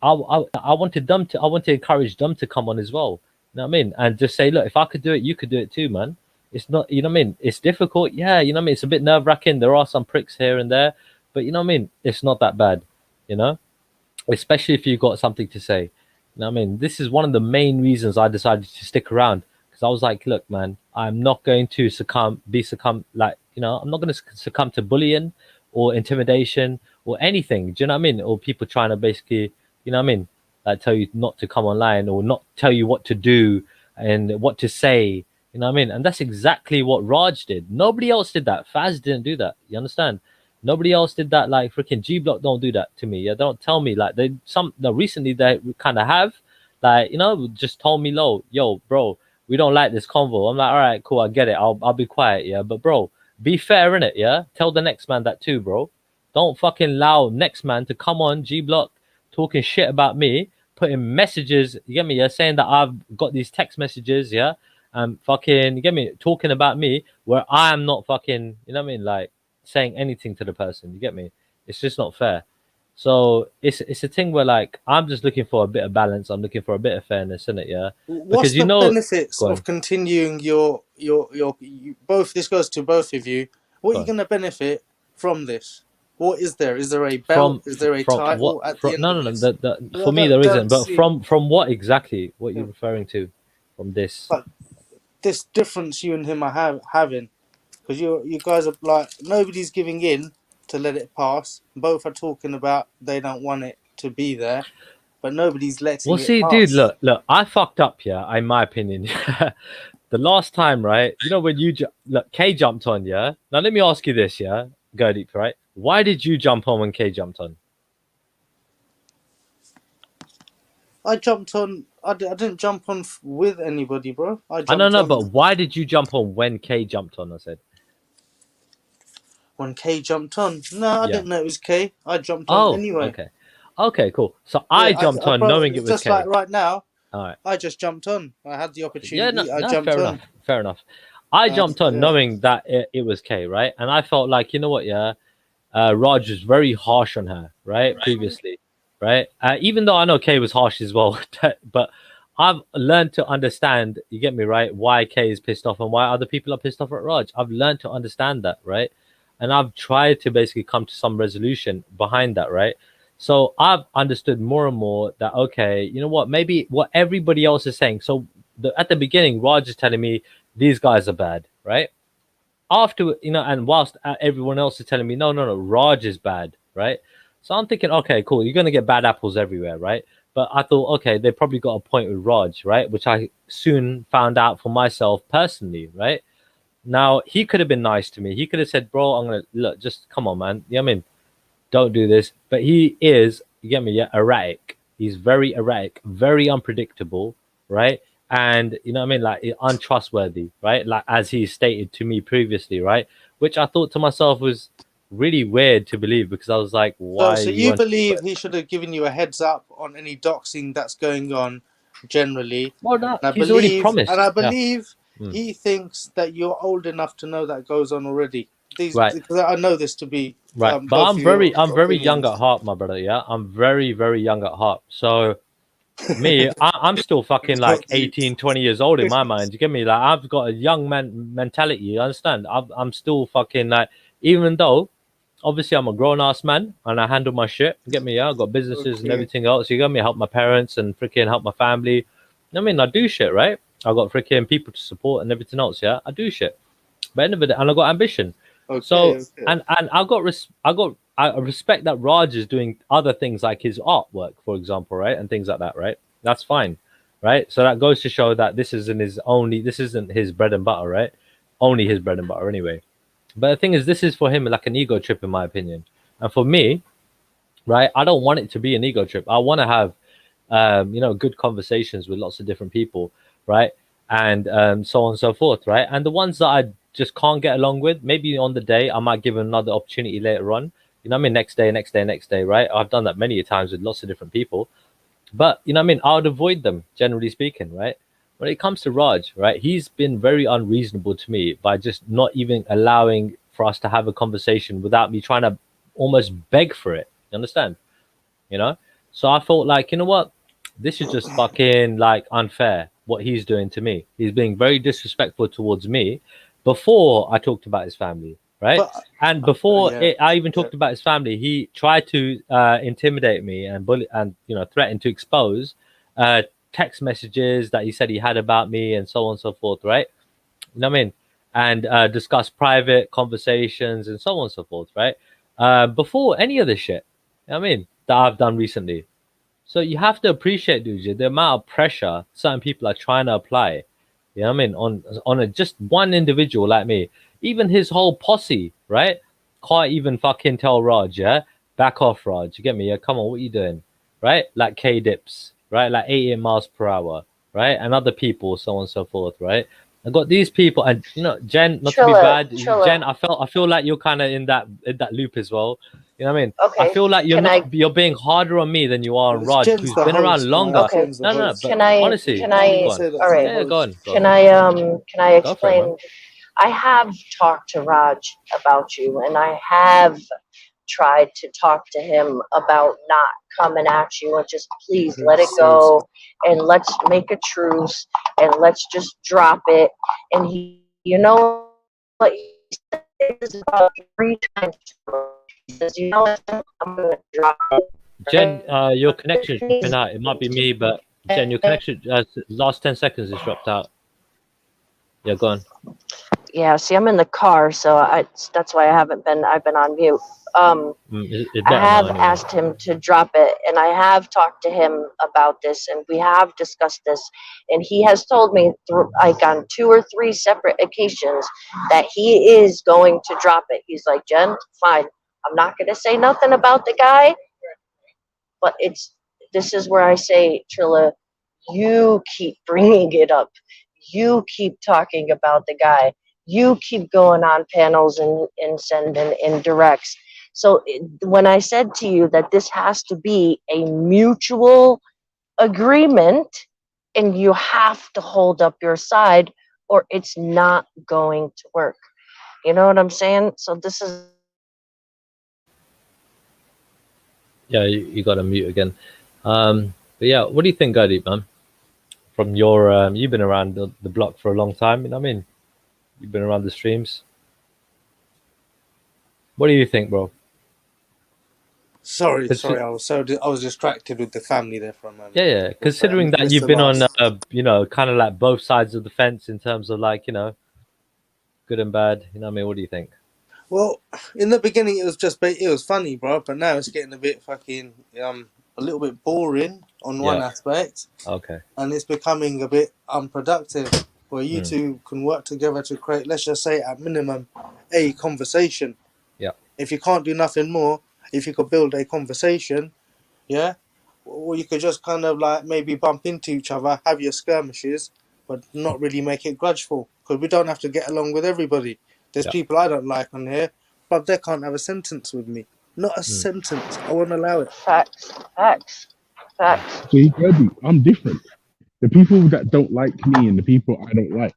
I wanted I want to encourage them to come on as well. You know what I mean? And just say, look, if I could do it, you could do it too, man. It's not, you know what I mean? It's difficult. Yeah, you know what I mean? It's a bit nerve wracking. There are some pricks here and there, but you know what I mean? It's not that bad, you know? Especially if you've got something to say. You know what I mean? This is one of the main reasons I decided to stick around, because I was like, look, man, I'm not going to succumb, like, you know, I'm not going to succumb to bullying or intimidation or anything. Do you know what I mean? Or people trying to basically, you know what I mean, like tell you not to come online or not tell you what to do and what to say. You know what I mean? And that's exactly what Raj did. Nobody else did that. Faz didn't do that. You understand? Nobody else did that. Like freaking G Block don't do that to me. Yeah, don't tell me like recently they kind of have, like, you know, just told me low, yo, bro, we don't like this convo. I'm like, all right, cool, I get it. I'll be quiet, yeah. But bro, be fair in it, yeah. Tell the next man that too, bro. Don't fucking allow next man to come on G Block talking shit about me, putting messages, you get me, yeah, saying that I've got these text messages, yeah, fucking, you get me, talking about me where I am not fucking, you know what I mean, like saying anything to the person, you get me? It's just not fair. So it's a thing where like I'm just looking for a bit of balance. I'm looking for a bit of fairness in it, yeah. What's Because you the know, benefits go on, of continuing your both? This goes to both of you. What are go you on. going to benefit from this? What is there? Is there a belt? From Is there a from what? title at the From, end no, of no, no. this? For I me, there isn't. don't But see. from what exactly? What Yeah. you're referring to? From this? But this difference you and him are having, because you guys are like, nobody's giving in to let it pass. Both are talking about they don't want it to be there, but nobody's Well, letting it see, dude, pass. look, I fucked up, yeah, in my opinion. The last time, right? You know when look, K jumped on, yeah. Now let me ask you this, yeah, go deep, right? Why did you jump on when K jumped on? I jumped on. I didn't jump on with anybody, bro. I I don't jumped know, on but why did you jump on when K jumped on? I said, when K jumped on. No, I yeah. didn't know it was K. I jumped on Oh, anyway. okay, okay, cool. So Yeah, I jumped on bro. knowing it It's was just K. like right now. All right. I just jumped on. I had the Yeah, opportunity. I no, jumped fair on. enough, fair enough. I jumped on Yeah. knowing that it was K, right? And I felt like, you know what, yeah, Raj was very harsh on her, right? Previously, right? Even though I know Kay was harsh as well, but I've learned to understand, you get me, right? Why Kay is pissed off and why other people are pissed off at Raj. I've learned to understand that, right? and I've tried to basically come to some resolution behind that, right? So I've understood more and more that, okay, you know what, maybe what everybody else is saying. So at the beginning, Raj is telling me these guys are bad, right? After, you know, and whilst everyone else is telling me, no, no, no, Raj is bad, right? So I'm thinking, okay, cool, you're going to get bad apples everywhere, right? But I thought, okay, they probably got a point with Raj, right? Which I soon found out for myself personally, right? Now, he could have been nice to me. He could have said, bro, I'm going to, look, just come on, man. You know what I mean? Don't do this. But he is, you get me, yeah, erratic. He's very erratic, very unpredictable, right? And you know what I mean, like untrustworthy, right? Like as he stated to me previously, right? Which I thought to myself was really weird to believe, because I was like, why are So you you on? believe he should have given you a heads up on any doxing that's going on generally? Well, no, And he's already I promised. Yeah. believe Mm. he thinks that you're old enough to know that goes on already. Right. Because I know this to be Right. But both of your I'm very young opinions. at heart, my brother. Yeah. I'm very, very young at heart. So me, I'm still fucking like Got you. 18, 20 years old in my mind. You get me? Like I've got a young man mentality. You understand? I'm still fucking like, even though obviously I'm a grown ass man and I handle my shit. You get me? Yeah, I got businesses and Okay. everything else. You get me? Help my parents and freaking help my family. I mean, I do shit, right? I got freaking people to support and everything else. Yeah, I do shit. But end of the day, and I got ambition. So Okay. and I respect that Raj is doing other things like his artwork, for example, right, and things like that, right? That's fine, right? So that goes to show that this isn't his bread and butter, right? Only his bread and butter, anyway. But the thing is, this is for him like an ego trip, in my opinion, and for me, right? I don't want it to be an ego trip. I want to have, you know, good conversations with lots of different people, right? And so on and so forth, right? And the ones that I just can't get along with, maybe on the day I might give them another opportunity later on. You know what I mean? Next day, right? I've done that many times with lots of different people. But you know what I mean? I would avoid them, generally speaking, right? When it comes to Raj, right? He's been very unreasonable to me by just not even allowing for us to have a conversation without me trying to almost beg for it. You understand? You know? So I thought, like, you know what? This is just fucking like unfair what he's doing to me. He's being very disrespectful towards me before I talked about his family, right? But And before yeah. I even talked about his family, he tried to intimidate me and bully and, you know, threaten to expose text messages that he said he had about me and so on and so forth, right? You know what I mean? And discuss private conversations and so on and so forth, right? Before any of this shit, you know what I mean, that I've done recently. So you have to appreciate, dude, the amount of pressure certain people are trying to apply. You know what I mean? Just one individual like me. Even his whole posse, right? Can't even fucking tell Raj, yeah? Back off, Raj. You get me? Yeah, come on, what you doing? Right? Like K dips, right? Like 88 miles per hour, right? And other people, so on and so forth, right? I got these people, and you know, Jen, not to be bad, Jen, I feel like you're kind of in that loop as well. You know what I mean? Okay. I feel like you're being harder on me than you are on It's Raj, Jen's who's the been around host, man. longer. Okay. Jen's the No, host. but Can I? honestly, Can I? go on. Say that All to the right. Yeah, go on. host. Go on. Can I Go for it, man. explain? I have talked to Raj about you, and I have tried to talk to him about not coming at you and just please let it go and let's make a truce and let's just drop it. And he, you know what he says about 3 times. He says, you know what, I'm gonna drop it. Jen, your connection's dropping out. It might be me, but Jen, your connection last 10 seconds is dropped out. Yeah, go on. Yeah, see, I'm in the car, so that's why I've been on mute. It's I better now, have anyway. asked him to drop it, and I have talked to him about this, and we have discussed this, and he has told me like on 2 or 3 separate occasions that he is going to drop it. He's like, Jen, fine, I'm not going to say nothing about the guy, but this is where I say, Trilla, you keep bringing it up. You keep talking about the guy. You keep going on panels and sending indirects. So when I said to you that this has to be a mutual agreement and you have to hold up your side or it's not going to work. You know what I'm saying? So this is. Yeah, you got to mute again. But yeah, what do you think, Gadi, man? From your, you've been around the block for a long time, you know what I mean? You've been around the streams. What do you think, bro? Sorry, Consi- I was distracted with the family there for a moment. yeah. Considering that you've been on, kind of like both sides of the fence in terms of like, good and bad. You know what I mean? What do you think? Well, in the beginning it was funny, bro, but now it's getting a bit fucking a little bit boring on one Yeah. aspect, Okay. and it's becoming a bit unproductive. Where you two can work together to create, let's just say, at minimum, a conversation. Yeah. If you can't do nothing more, if you could build a conversation, yeah, or you could just kind of like maybe bump into each other, have your skirmishes, but not really make it grudgeful. Because we don't have to get along with everybody. There's Yeah. people I don't like on here, but they can't have a sentence with me. Not a sentence. I won't allow it. Facts. Facts. Facts. See, Eddie, I'm different. The people that don't like me and the people I don't like,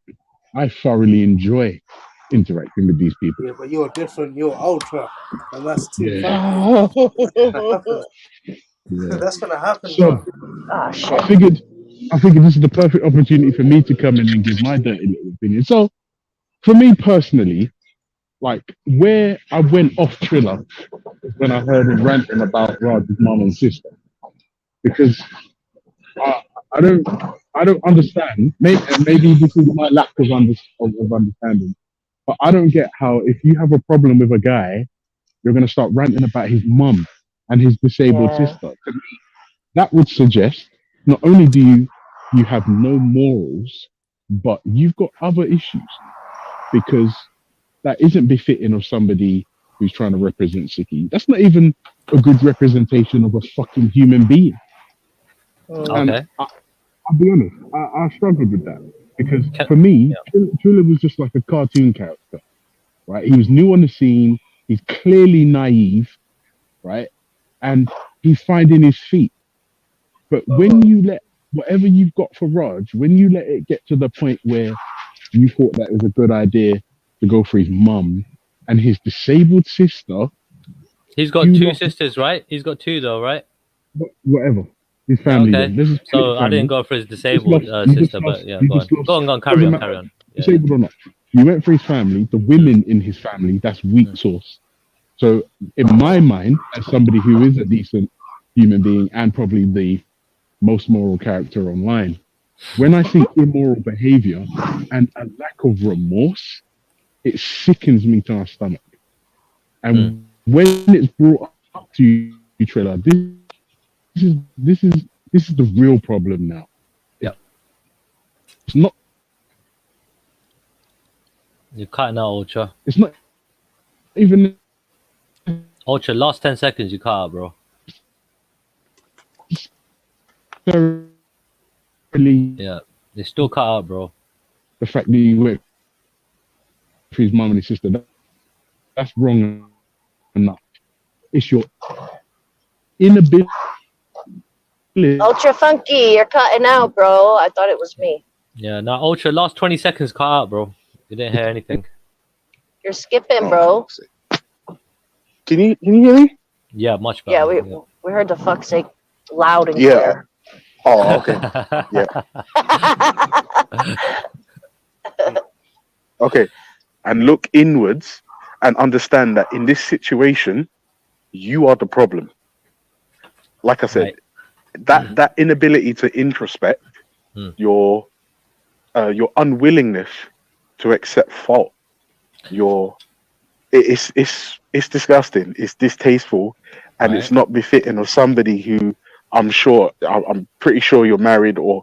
I thoroughly enjoy interacting with these people. Yeah, but you're different. You're ultra, and that's too Yeah. funny. Yeah. That's gonna happen, So bro. Ah, shit. I figured this is the perfect opportunity for me to come in and give my dirty little opinion. So for me personally, like where I went off Triller is when I heard him ranting about Raj's mom and sister. Because I don't understand. Maybe this is my lack of understanding. But I don't get how if you have a problem with a guy, you're gonna start ranting about his mum and his disabled Yeah. sister. To me, that would suggest not only do you have no morals, but you've got other issues because that isn't befitting of somebody who's trying to represent Sikhi. That's not even a good representation of a fucking human being. And Okay. I'll be honest, I struggled with that because Can- for me, Triller was just like a cartoon character, right? He was new on the scene. He's clearly naive, right? And he's finding his feet. But when you let whatever you've got for Raj, when you let it get to the point where you thought that it was a good idea to go for his mum and his disabled sister, He's got You two lot- sisters, right? He's got two though, right? whatever, his family. Okay. Then. This is So I family. didn't go for his You just disabled lost- you just sister, lost- but yeah, you go on. just lost- Go on, carry doesn't on, matter. carry on. Yeah. Disabled or not. You went for his family, the women in his family, that's weak source. So in my mind, as somebody who is a decent human being and probably the most moral character online, when I see immoral behavior and a lack of remorse, it sickens me to my stomach. And when it's brought up to you, Triller, this is the real problem now. Yep. It's not You're cutting out, Ultra. it's not even Ultra, last 10 seconds you cut out, bro. necessarily Yeah. You still cut out, bro. the fact that he went for his mum and his sister. That's wrong enough. It's your inability. Ultra funky, you're cutting out, bro. I thought it was me. Yeah, now Ultra, last 20 seconds cut out, bro. You didn't hear anything. You're skipping, bro. Can you hear me? Yeah, much Yeah, better. we heard the fuck sake loud and Yeah. clear. Oh, okay. Yeah. Okay. And look inwards and understand that in this situation, you are the problem. Like I said, that inability to introspect, your unwillingness to accept fault, it's disgusting, it's distasteful, and it's not befitting of somebody who I'm pretty sure you're married or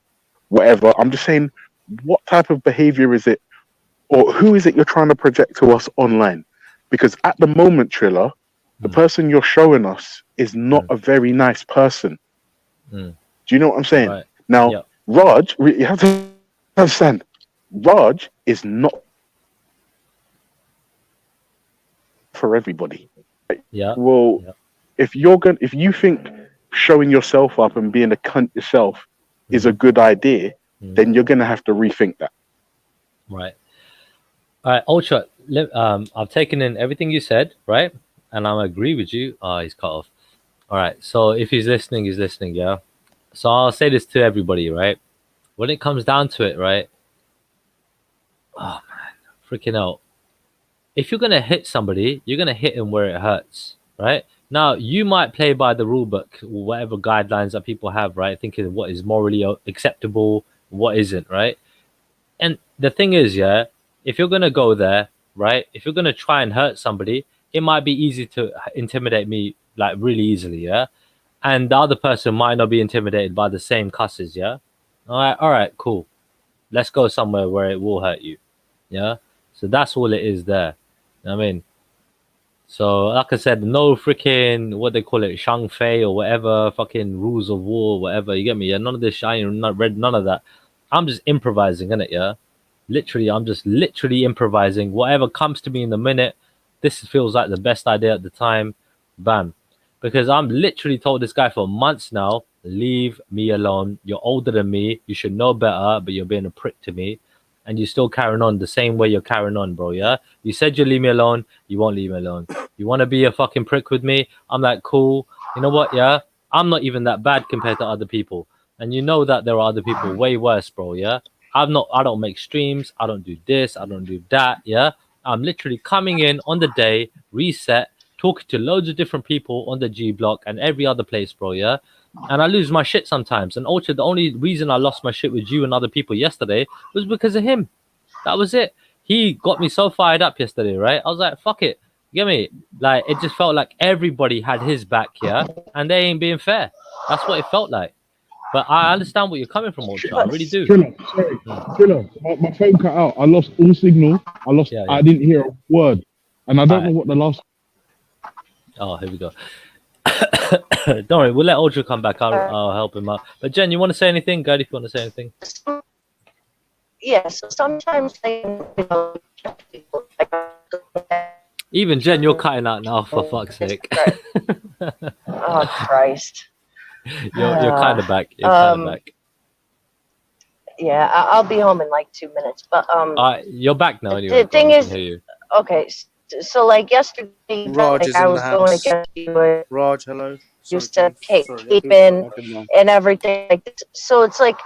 whatever. I'm just saying, what type of behavior is it, or who is it you're trying to project to us online? Because at the moment, Triller, the person you're showing us is not a very nice person. Do you know what I'm saying? Right. Now, Raj, you have to understand, Raj is not for everybody. Yeah. Well, if you think showing yourself up and being a cunt yourself is a good idea, then you're gonna have to rethink that. Right. All right, Ultra. I've taken in everything you said, right? And I agree with you. Oh, he's cut off. All right. So if he's listening, yeah. So I'll say this to everybody, right? When it comes down to it, right? Oh man, freaking out. if you're gonna hit somebody, you're gonna hit them where it hurts, right? Now you might play by the rule book or whatever guidelines that people have, right? Thinking what is morally acceptable, what isn't, right? And the thing is, yeah, if you're gonna go there, right? If you're gonna try and hurt somebody, it might be easy to intimidate me like really easily, yeah. And the other person might not be intimidated by the same cusses, yeah. All right, cool. Let's go somewhere where it will hurt you, yeah. So that's all it is there. I mean, so like I said, no freaking what they call it, Shang Fei or whatever, fucking rules of war, whatever. You get me? Yeah, none of this. I ain't not read none of that. I'm just improvising, innit? Yeah, literally, I'm just literally improvising. Whatever comes to me in the minute. This feels like the best idea at the time. Bam. Because I'm literally told this guy for months now, leave me alone. You're older than me. You should know better, but you're being a prick to me. And you're still carrying on the same way you're carrying on, bro. Yeah. You said you'd leave me alone. You won't leave me alone. You want to be a fucking prick with me? I'm like, cool. You know what? Yeah. I'm not even that bad compared to other people. And you know that there are other people way worse, bro. Yeah. I don't make streams. I don't do this. I don't do that. Yeah. I'm literally coming in on the day, reset, talking to loads of different people on the G block and every other place, bro. Yeah. And I lose my shit sometimes. And Ultra, the only reason I lost my shit with you and other people yesterday was because of him. That was it. He got me so fired up yesterday, right? I was like, fuck it. You get me? Like, it just felt like everybody had his back here, and they ain't being fair. That's what it felt like. But I understand where you're coming from, Ultra. I really do. Triller, my phone cut out. I lost all signal. Yeah. I didn't hear a word. And I don't know what the last... Oh, here we go. Don't worry, we'll let Ultra come back. I'll help him out. But Jen, you want to say anything? Gad, if you want to say anything. Yes, sometimes they, Even Jen, you're cutting out now, for fuck's sake. Oh, Christ. You're kind of back. You're kind of back. Yeah, I'll be home in like 2 minutes. But you're back now anyway. The thing is, hear you. Okay, so like yesterday, Raj like is I in was the going house. against you. Raj, hello. You said keeping and everything like this. So it's like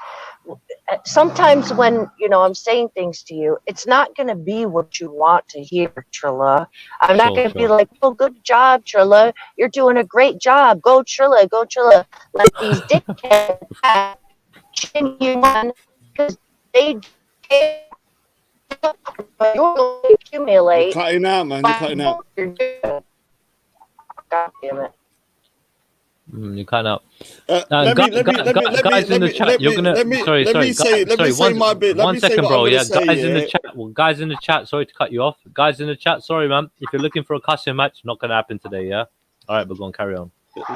sometimes when I'm saying things to you, it's not going to be what you want to hear, Trilla. I'm not going to be like, "Oh, good job, Trilla. You're doing a great job. Go, Trilla. Go, Trilla." Like these dickheads because they accumulate. You're cutting out, man. You're cutting out. God damn it. You can't out. Guys in the chat, you're gonna. Sorry. One second, bro. Yeah, guys in the chat. Well, guys in the chat. Sorry to cut you off. Guys in the chat. Sorry, man. If you're looking for a custom match, not gonna happen today. Yeah. All right, we're gonna carry on.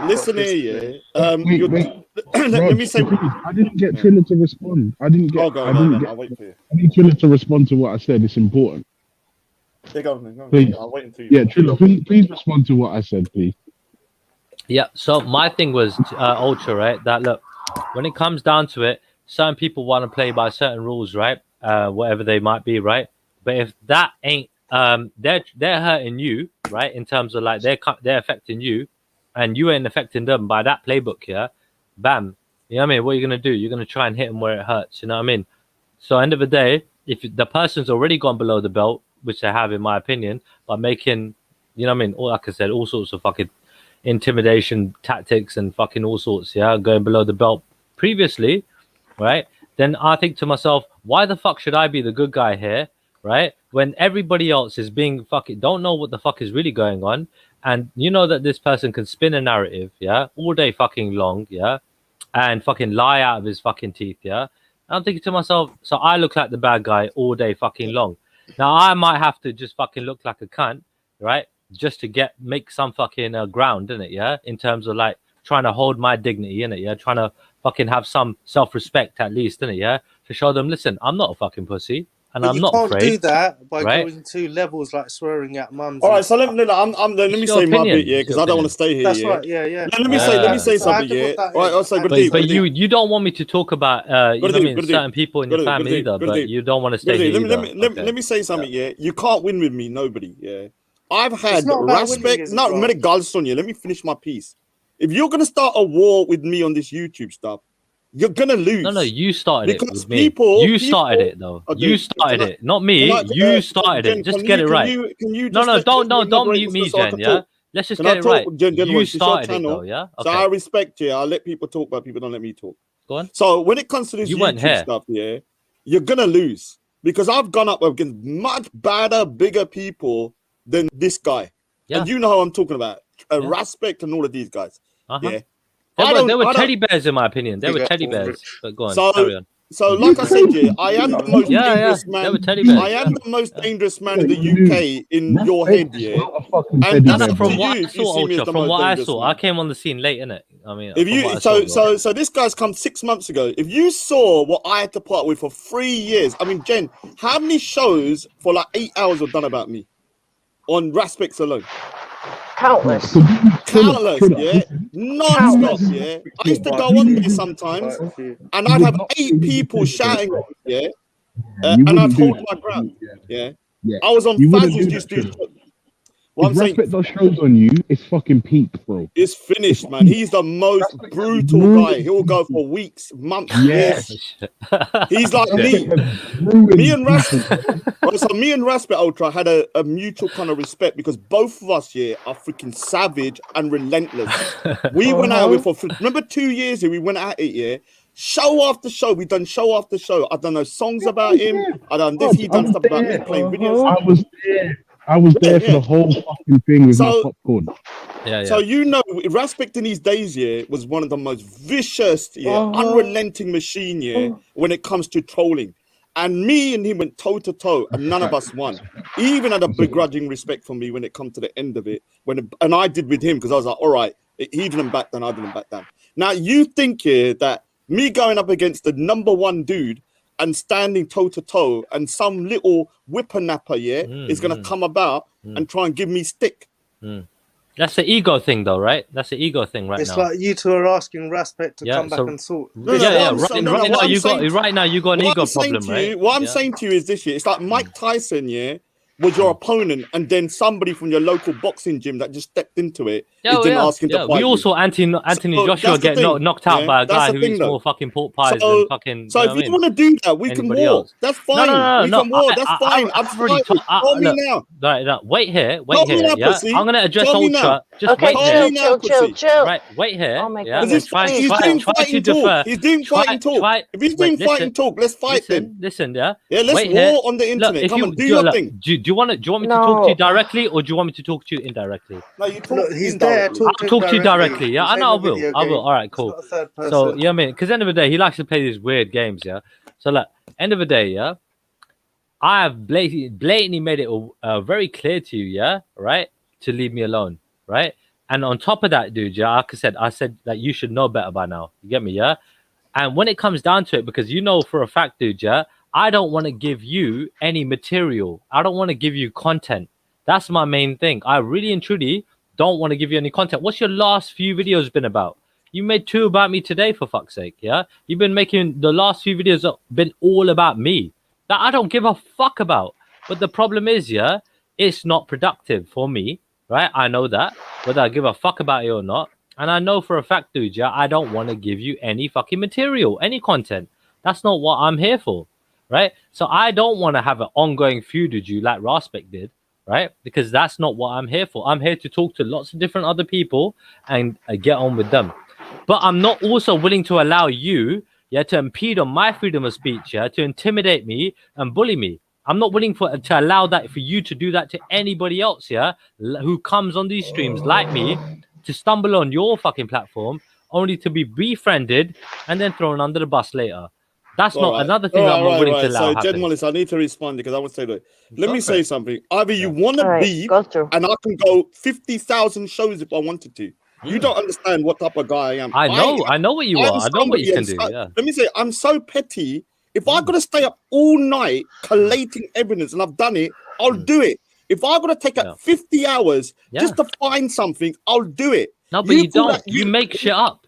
Listen here, yeah. Let me say, I didn't get Triller to respond. I'll wait for you. I need Triller to respond to what I said. It's important. Yeah, go on. Please. I'll wait until you. Yeah, Triller, please respond to what I said, please. Yeah, so my thing was Ultra, right? That look, when it comes down to it, certain people want to play by certain rules, right? Whatever they might be, right? But if that ain't, they're hurting you, right? In terms of like they're affecting you, and you ain't affecting them by that playbook, yeah. Bam, you know what I mean? What are you gonna do? You're gonna try and hit them where it hurts, you know what I mean? So end of the day, if the person's already gone below the belt, which they have, in my opinion, by making, you know what I mean? All like I said, all sorts of fucking intimidation tactics and fucking all sorts, yeah, going below the belt previously, right? Then I think to myself, why the fuck should I be the good guy here, right? When everybody else is being fucking don't know what the fuck is really going on, and you know that this person can spin a narrative, yeah, all day fucking long, yeah, and fucking lie out of his fucking teeth, yeah. I'm thinking to myself, so I look like the bad guy all day fucking long. Now I might have to just fucking look like a cunt, right? Just to make some fucking ground in it, yeah, in terms of like trying to hold my dignity in it, yeah, trying to fucking have some self-respect at least in it, yeah, to show them, listen, I'm not a fucking pussy, and but I'm not afraid. You can't do that by going to levels like swearing at mums. All right, so let me say my bit, yeah, because I don't want to stay here. That's right, yeah. Let me say something, yeah. All right, also, but you don't want me to talk about certain people in your family either, but you don't want to stay here either. Let me say something, yeah. You can't win with me, nobody, yeah. I've had respect. No, let me finish my piece. If you're gonna start a war with me on this YouTube stuff, you're gonna lose. No, you started because it with me. You started it though. You started it, not me. You started it. Just get it right. Can you No, just don't mute me, Jen. Yeah, let's just get it right. You started it though. Yeah. So I respect you. I'll let people talk, but people don't let me talk. Go on. So when it comes to this You weren't YouTube here. stuff, yeah, you're gonna lose because I've gone up against much badder, bigger people than this guy. Yeah. And you know how I'm talking about. Respect and all of these guys. Yeah. They were teddy bears, in my opinion. They were teddy bears. But go on, carry on. So, like I said, yeah, I am the most dangerous man. They were teddy bears, I am the most dangerous man in the UK in your head, yeah. And that's from up to what you I if you saw, see me as Ultra, the from most what I dangerous saw, man. I came on the scene late, innit? I mean, if you so this guy's come 6 months ago. If you saw what I had to part with for 3 years, I mean, Jen, how many shows for like 8 hours were done about me on Raspix alone? Countless, yeah, non-stop, yeah. I used to go on there sometimes, and I'd have 8 people shouting, yeah, and I'd hold my ground, yeah. I was on Faz's just do. What I'm saying, Respect those shows on you, it's fucking peak, bro. It's finished, man. He's the most brutal guy. He'll go for weeks, months, years. He's like me. Me and Raspet Ultra had a mutual kind of respect because both of us here are freaking savage and relentless. We went out with remember 2 years here, we went at it, yeah. Show after show, we done show after show. I done those songs about him. I done this, he done stuff about me playing videos. I was there for the whole fucking thing with my popcorn. So you know, Raspect in these days, yeah, was one of the most vicious, unrelenting machine, yeah, when it comes to trolling. And me and him went toe to toe, and none of us won. He even had a begrudging respect for me when it come to the end of it. And I did with him because I was like, all right, he didn't back down, I didn't back down. Now you think here that me going up against the #1 dude and standing toe to toe, and some little whippersnapper, is gonna come about and try and give me stick. That's the ego thing, though, right? That's the ego thing right now. It's like you two are asking Raspet to come back and sort. Right now you got an ego problem, right? What I'm saying to you is this year, it's like Mike Tyson, was your opponent, and then somebody from your local boxing gym that just stepped into it is then asking to fight we also you. Anthony Joshua get knocked out by a guy who eats more fucking pork pies than fucking. So if you want to do that, we can war. That's fine. We can war. That's fine. I've already told me now. Right, wait here. Yeah, I'm gonna address Ultra. Just wait here. Chill. Right, wait here. Oh my yeah, God. He's doing fighting talk. He's doing fighting talk. If he's doing fighting talk, let's fight then. Listen, yeah. Yeah, let's war on the internet. Come on, do your thing. Do you want me to talk to you directly, or do you want me to talk to you indirectly? No, you talk. He's there. I'll talk to you directly. Yeah, I know I will. All right, cool. So yeah, I mean, because end of the day, he likes to play these weird games. Yeah. So like, end of the day, yeah, I have blatantly made it very clear to you, yeah, right, to leave me alone, right. And on top of that, dude, yeah, like I said that you should know better by now. You get me, yeah. And when it comes down to it, because you know for a fact, dude, yeah, I don't want to give you any material. I don't want to give you content. That's my main thing. I really and truly don't want to give you any content. What's your last few videos been about? You made 2 about me today, for fuck's sake, yeah? You've been making the last few videos been all about me. That I don't give a fuck about. But the problem is, yeah, it's not productive for me, right? I know that, whether I give a fuck about it or not. And I know for a fact, dude, yeah, I don't want to give you any fucking material, any content. That's not what I'm here for, right? So I don't want to have an ongoing feud with you like Raspek did, right? Because that's not what I'm here for. I'm here to talk to lots of different other people and get on with them. But I'm not also willing to allow you, yeah, to impede on my freedom of speech, yeah, to intimidate me and bully me. I'm not willing to allow that for you to do that to anybody else, yeah, who comes on these streams like me, to stumble on your fucking platform only to be befriended and then thrown under the bus later. That's not another thing I'm not willing to allow. So, Jen Wallace, I need to respond because I want to say that. Let me say something. Either you want to beef, and I can go 50,000 shows if I wanted to. You don't understand what type of guy I am. I know what you are. I know what you can do. Yeah. Let me say, I'm so petty. If I got to stay up all night collating evidence, and I've done it, I'll do it. If I got to take up 50 hours just to find something, I'll do it. No, but you don't. You make shit up.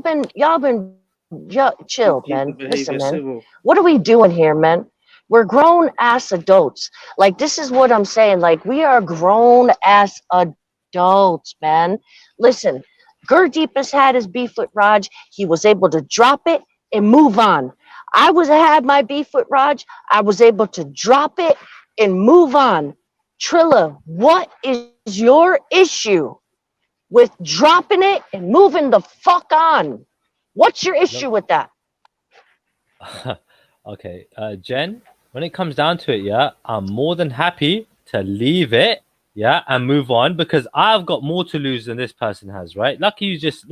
been chill, Keep the man. behavior Listen, man. civil. What are we doing here, man? We're grown ass adults. Like, this is what I'm saying. Like, we are grown ass adults, man. Listen, Gurdeep has had his beef with Raj. He was able to drop it and move on. I had my beef with Raj. I was able to drop it and move on. Trilla, what is your issue with dropping it and moving the fuck on? What's your issue with that? Okay, Jen, when it comes down to it, yeah, I'm more than happy to leave it, yeah, and move on because I've got more to lose than this person has, right? Like he just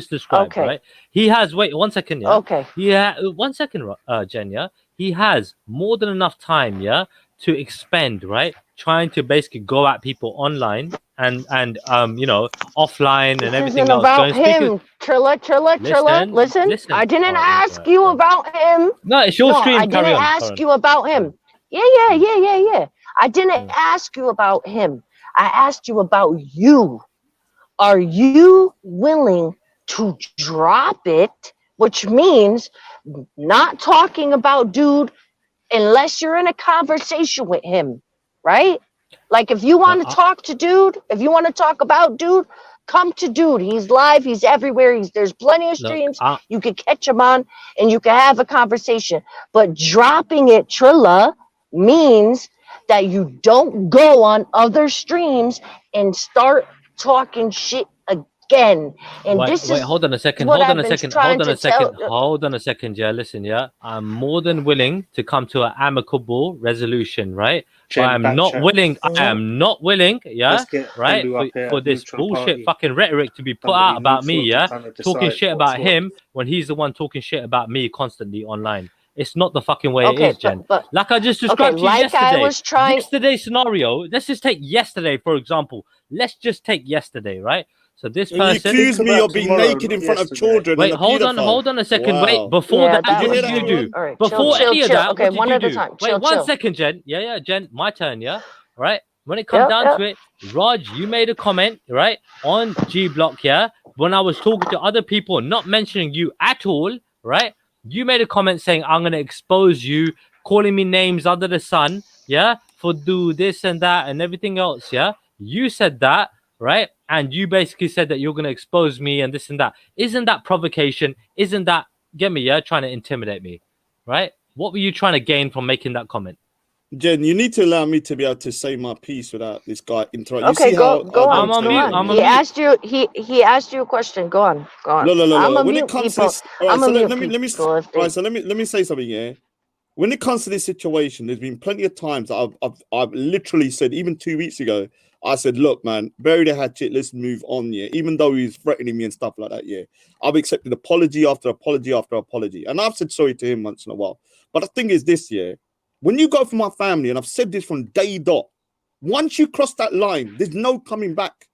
described, Okay. right? He has, wait 1 second, yeah. Okay. Yeah, 1 second, Jen, yeah. He has more than enough time, yeah, to expend, right? Trying to basically go at people online and you know, offline and This everything isn't else. about Going speak. him. Trilla. Listen. I didn't ask you about him. No, it's your No, stream. I Carry didn't on. ask you about him. Yeah. I didn't ask you about him. I asked you about you. Are you willing to drop it? Which means not talking about dude unless you're in a conversation with him, right? Like if you want to talk to dude, if you want to talk about dude, come to dude. He's live, he's everywhere. There's plenty of streams. You can catch him on and you can have a conversation. But dropping it, Trilla, means that you don't go on other streams and start talking shit again. And wait, hold on a second. what Hold I've on a been second. trying Hold on to a second. tell- Hold on a second. Yeah, listen. Yeah, I'm more than willing to come to an amicable resolution, right? But I'm not willing. I am not willing. Yeah, right. For this bullshit fucking rhetoric to be put out about me. Yeah, talking shit about him when he's the one talking shit about me constantly online. It's not the fucking way it is, Jen. But like I just described to you like yesterday. I was trying. Yesterday's scenario. Let's just take yesterday, for example. Let's just take yesterday, right? So this And person you accuse me of being naked in front of children. Wait, and hold on a second. Wow. Wait, before that, that what was did you do? all right, Before chill, any of chill. that, Okay, what did one you at a do? time. Wait, Chill, 1 chill. second, Jen. Yeah, Jen, my turn, yeah? Right? When it comes down to it, Raj, you made a comment, right, on G Block, yeah? When I was talking to other people, not mentioning you at all, right? You made a comment saying, I'm going to expose you, calling me names under the sun, yeah? For do this and that and everything else, yeah? You said that, right? And you basically said that you're going to expose me and this and that. Isn't that provocation? Isn't that, get me, yeah? Trying to intimidate me, right? What were you trying to gain from making that comment? Jen, you need to allow me to be able to say my piece without this guy interrupting. Okay, go on. I'm on He asked you. He asked you a question. Go on. No. I'm When a it comes people. to this, all right, I'm so a mute let me people. so let me say something. Yeah, when it comes to this situation, there's been plenty of times I've literally said, even 2 weeks ago, I said, look, man, bury the hatchet, let's move on. Yeah, even though he's threatening me and stuff like that. Yeah, I've accepted apology after apology after apology, and I've said sorry to him once in a while. But the thing is this, yeah, when you go for my family, and I've said this from day dot, once you cross that line, there's no coming back,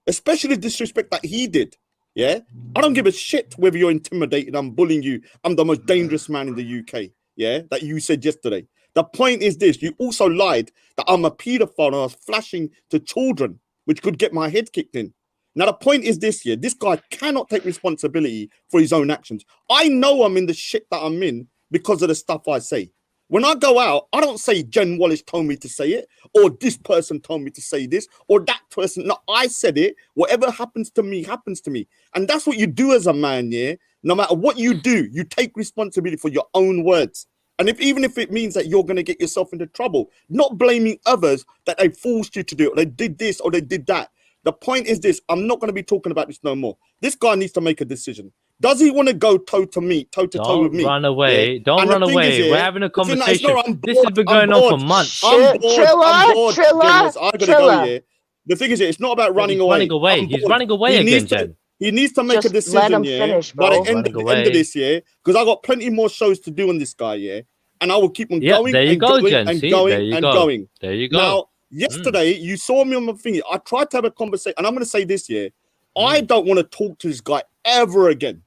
especially the disrespect that he did. Yeah, I don't give a shit whether you're intimidated, I'm bullying you, I'm the most dangerous man in the UK. Yeah, that you said yesterday. The point is this: you also lied that I'm a paedophile and I was flashing to children, which could get my head kicked in. Now, the point is this here: this guy cannot take responsibility for his own actions. I know I'm in the shit that I'm in because of the stuff I say. When I go out, I don't say Jen Wallace told me to say it, or this person told me to say this, or that person. No, I said it. Whatever happens to me, happens to me. And that's what you do as a man, yeah? No matter what you do, you take responsibility for your own words. And even if it means that you're going to get yourself into trouble, not blaming others that they forced you to do it, or they did this, or they did that. The point is this: I'm not going to be talking about this no more. This guy needs to make a decision. Does he want to go toe to toe with me? Don't run away. Yeah. Don't run away. We're having a conversation. This has been going on for months. I'm bored. I gotta go. Yeah. The thing is, it's not about running away. He's running away again, Jen. He needs to make a decision. Let him yeah. finish, By bro. the end of this year, because I got plenty more shows to do on this guy. Yeah, and I will keep on going. There you and go, going Jen. and See? going There you and go. going. There you go. Now, yesterday you saw me on my thing. I tried to have a conversation, and I'm going to say this: yeah, I don't want to talk to this guy ever again.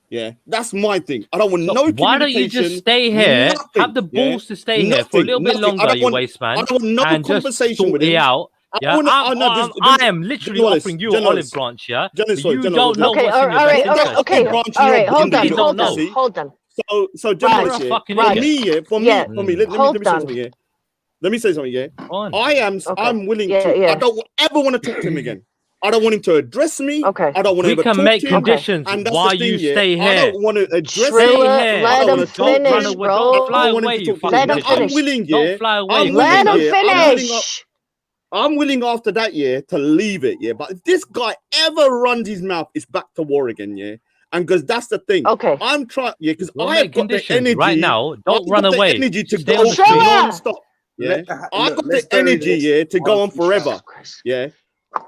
Yeah, that's my thing. I don't want no communication. Why don't you just stay here? Nothing, have the balls to stay here for a little bit longer, you waste man. I don't want no and conversation just with sort it him. out. Yeah, I am literally offering you an olive branch. Yeah, but you don't know what's in your best interest. Okay, hold on. So journalists, for me, let me say something. Yeah, I'm willing to. I don't ever want to talk to him again. I don't want him to address me. Okay. I don't want to We can make conditions while you stay here. I don't want to address him. Let him finish, bro. Don't fly away, you fucking Let him finish. I'm willing, yeah. Don't fly away. Let him finish. I'm willing after that, yeah, to leave it, yeah. But if this guy ever runs his mouth, it's back to war again, yeah. And because that's the thing. Okay. I'm trying, yeah, because I have got the energy right now. Don't run away. Energy to go on non-stop. Yeah, I've got the energy, yeah, to go on forever. Yeah.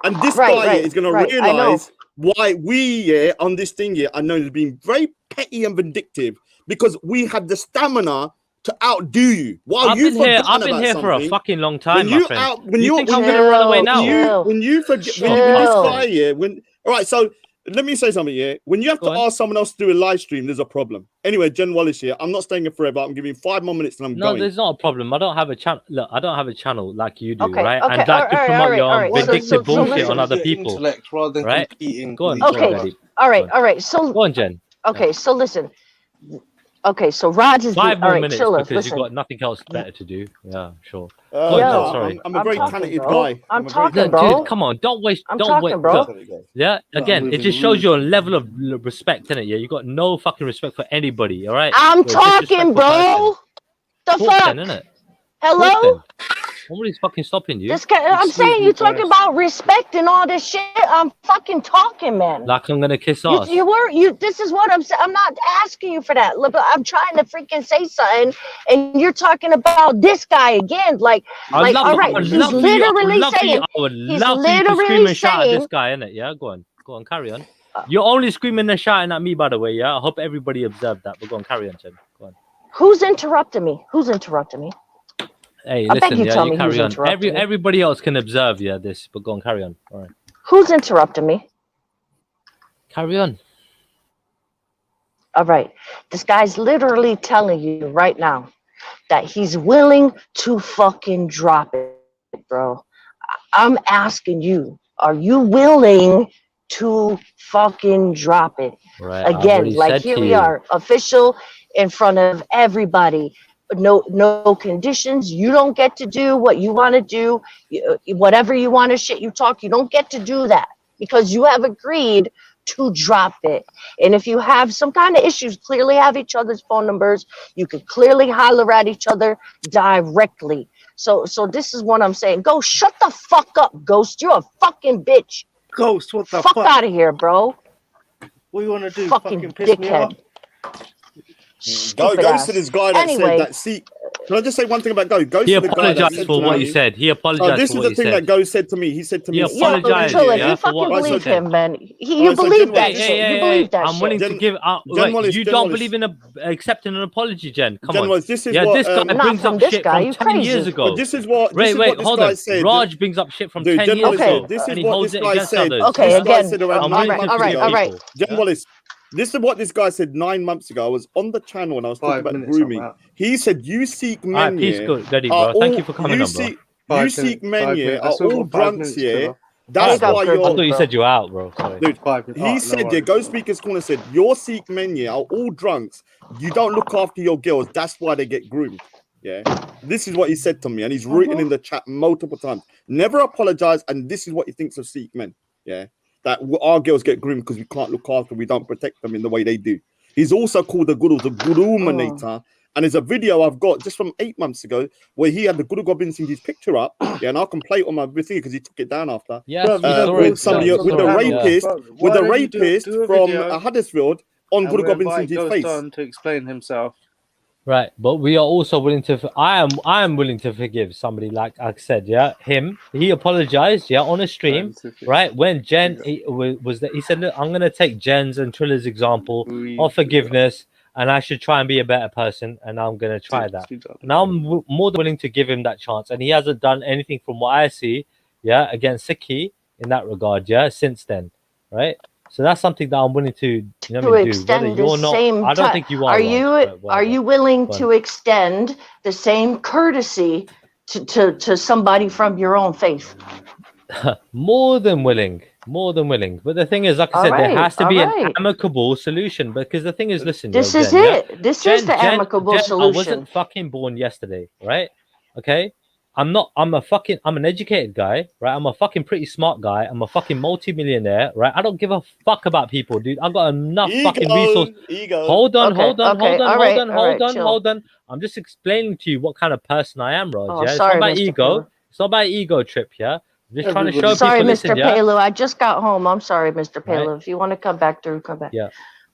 And this guy is going to realize why we, on this thing, I know, is being very petty and vindictive because we had the stamina to outdo you. While I've you've been here. forgotten I've been about here for a something, fucking long time, when my you friend. out, when You you're, think when I'm you, gonna run away now? when you forget, when this guy here, when all right, so let me say something here. When you have to ask someone else to do a live stream, there's a problem. Anyway, Jen Wallace here. I'm not staying here forever. I'm giving 5 more minutes and I'm No, going. there's not a problem. I don't have a channel. Look, I don't have a channel like you do, Okay, right? okay, And like to promote your all right. vindictive So bullshit listen. on other Your people, intellect rather than right? competing Go on, with each go on, other. Daddy. All right, Go on. all right. So Go on, Jen. okay, so listen. Okay, so Raj is 5 all more right. minutes Chilla, because listen. you've got nothing else better to do. Yeah, sure. Go on, Yo, Jen. Sorry. I'm a very talking, talented bro. guy. I'm a very talking, talented bro. Dude, come on, don't wait. I'm Don't wait. talking, bro. Look, yeah, again, it just shows your level of respect, innit? Yeah, you got no fucking respect for anybody. All right. I'm You're a talking, disrespectful bro. The person. Talk fuck? then, innit? Hello? Talk then. Nobody's fucking stopping you. This guy, I'm Excuse saying me, you talking guys. about respect and all this shit. I'm fucking talking, man. Like I'm gonna kiss ass. This is what I'm saying. I'm not asking you for that. Look, I'm trying to freaking say something, and you're talking about this guy again. Like, all right, he's literally saying, I would he's love for you to scream literally and shout at this saying, guy, innit? Yeah, go on, carry on. You're only screaming and shouting at me, by the way. Yeah, I hope everybody observed that. But go on, carry on, Jen. Go on. who's interrupting me? Who's interrupting me? Hey, I beg listen, you yeah, tell you me who's carry on. interrupting me. Everybody else can observe, yeah, this. But go on, carry on. All right, Who's interrupting me? carry on. All right, this guy's literally telling you right now that he's willing to fucking drop it, bro. I'm asking you, are you willing to fucking drop it? Right. I've Again, already like said here to we you. are, official in front of everybody. No conditions. You don't get to do what you want to do. Whatever you want to shit you talk, you don't get to do that because you have agreed to drop it. And if you have some kind of issues, clearly have each other's phone numbers. You could clearly holler at each other directly. So this is what I'm saying. Go shut the fuck up, Ghost. You're a fucking bitch. Ghost, what the fuck fuck? out of here, bro. What you want to do? Fucking Piss me off? dickhead. Stupid Goes ass. to this guy that Anyway, said that. See, can I just say one thing about Goes? Goes He to the guy that apologized said for to what me, he said. He Oh, apologized this for is what the he thing said. that Goes said to me. He said to He me, yo, apologized, Trilla, yeah, you for fucking what he believe said. him, man. You Alright, so believe Jen that Wallace, shit. You believe that I'm shit. willing to give out. Jen Wait, Wallace, you Jen don't Wallace. believe in accepting an apology, Jen? Come Jen on. Wallace, this is Yeah, what this guy Not brings from up this shit guy. from You 10 years crazy. ago. but this is what Wait, this hold guy on. said. Raj brings up shit from Dude, 10 Jen years Wallace, Okay. ago. this is And he what holds this it guy against said. others. Okay, This guy again. said around I'm 9 willing to months forgive ago. people. Jen Wallace, this is what this guy said 9 months ago. I was on the channel and I was talking 5 about minutes I'm grooming. out. He said, "You seek All right, men, peace, yeah, good, Daddy, are bro. Thank you all for coming on, bro. you 5 seek minutes. men, 5 yeah, minutes. I are still all got 5 drunks, minutes, yeah. Trilla. There you That's go, why I Gurgy, thought you're." you bro. said you were out, bro. Sorry. Dude, 5 minutes. he No said, yeah, worries. Go Speaker's Corner said, your Sikh men, yeah, are all drunks. You don't look after your girls. That's why they get groomed. Yeah. This is what he said to me. And he's written in the chat multiple times. Never apologize. And this is what he thinks of Sikh men. Yeah. That our girls get groomed because we can't look after, we don't protect them in the way they do. He's also called the Guru Manator. And there's a video I've got just from 8 months ago where he had the Guru Gobind Singh Ji's picture up. Yeah, and I'll can play it on my thing because he took it down after. Yes, Bro, you don't With post somebody, notes on with the the panel. rapist, Bro, with why the don't you rapist do a from video Huddersfield on and Guru we Gobind Singh invite Ji's Ghost face. on to explain himself? Right, but we are also willing to. I am willing to forgive somebody like I said. Yeah, him. He apologized. Yeah, on a stream. Scientific. Right when Jen was that he said, "Look, I'm gonna take Jen's and Trilla's example of forgiveness, and I should try and be a better person, and I'm gonna try that." Now I'm more than willing to give him that chance, and he hasn't done anything from what I see. Yeah, against Sikhi in that regard. Yeah, since then, right. So that's something that I'm willing to do. Whether Extend the you're not, same I don't think you are. Are Raj, you but are whatever. you willing Go on. to extend the same courtesy to somebody from your own faith? More than willing. But the thing is, like I said, there has to be an amicable solution. Because the thing is, listen, This yo, is Jen, it. yeah? This Jen, is the Jen, amicable Jen, solution. I wasn't fucking born yesterday, right? Okay. I'm an educated guy, right? I'm a fucking pretty smart guy. I'm a fucking multi-millionaire, right? I don't give a fuck about people, dude. I've got enough fucking resources. Hold on. I'm just explaining to you what kind of person I am, Raj. Oh, Yeah, sorry, it's not about Mr. ego. Palu. It's not about ego trip, yeah. I'm just trying to show Sorry, people. Mr. Listen, yeah. Palu. I just got home. I'm sorry, Mr. Palu. Right. If you want to come back through, come back. Yeah.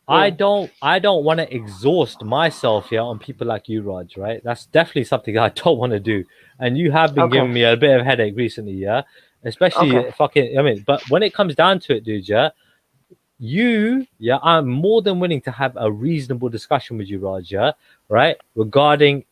I don't want to exhaust myself here on people like you, Raj, right? That's definitely something I don't want to do. And you have been giving me a bit of headache recently, yeah? Especially fucking, I mean, but when it comes down to it, dude, yeah, I'm more than willing to have a reasonable discussion with you, Raj, yeah, right, regarding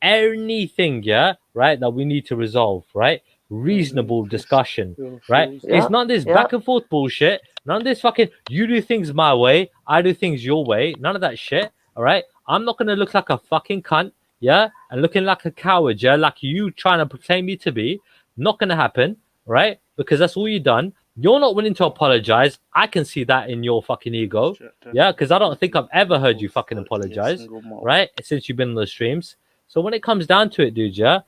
anything, yeah, right, that we need to resolve, right? Reasonable discussion, right? It's Yep. not this Yep. back and forth bullshit. None of this fucking you do things my way, I do things your way. None of that shit. All right. I'm not gonna look like a fucking cunt, yeah, and looking like a coward, yeah, like you trying to proclaim me to be. Not gonna happen, right? Because that's all you done. You're not willing to apologize. I can see that in your fucking ego, yeah, because I don't think I've ever heard you fucking apologize, right? Since you've been on the streams. So when it comes down to it, dude, yeah,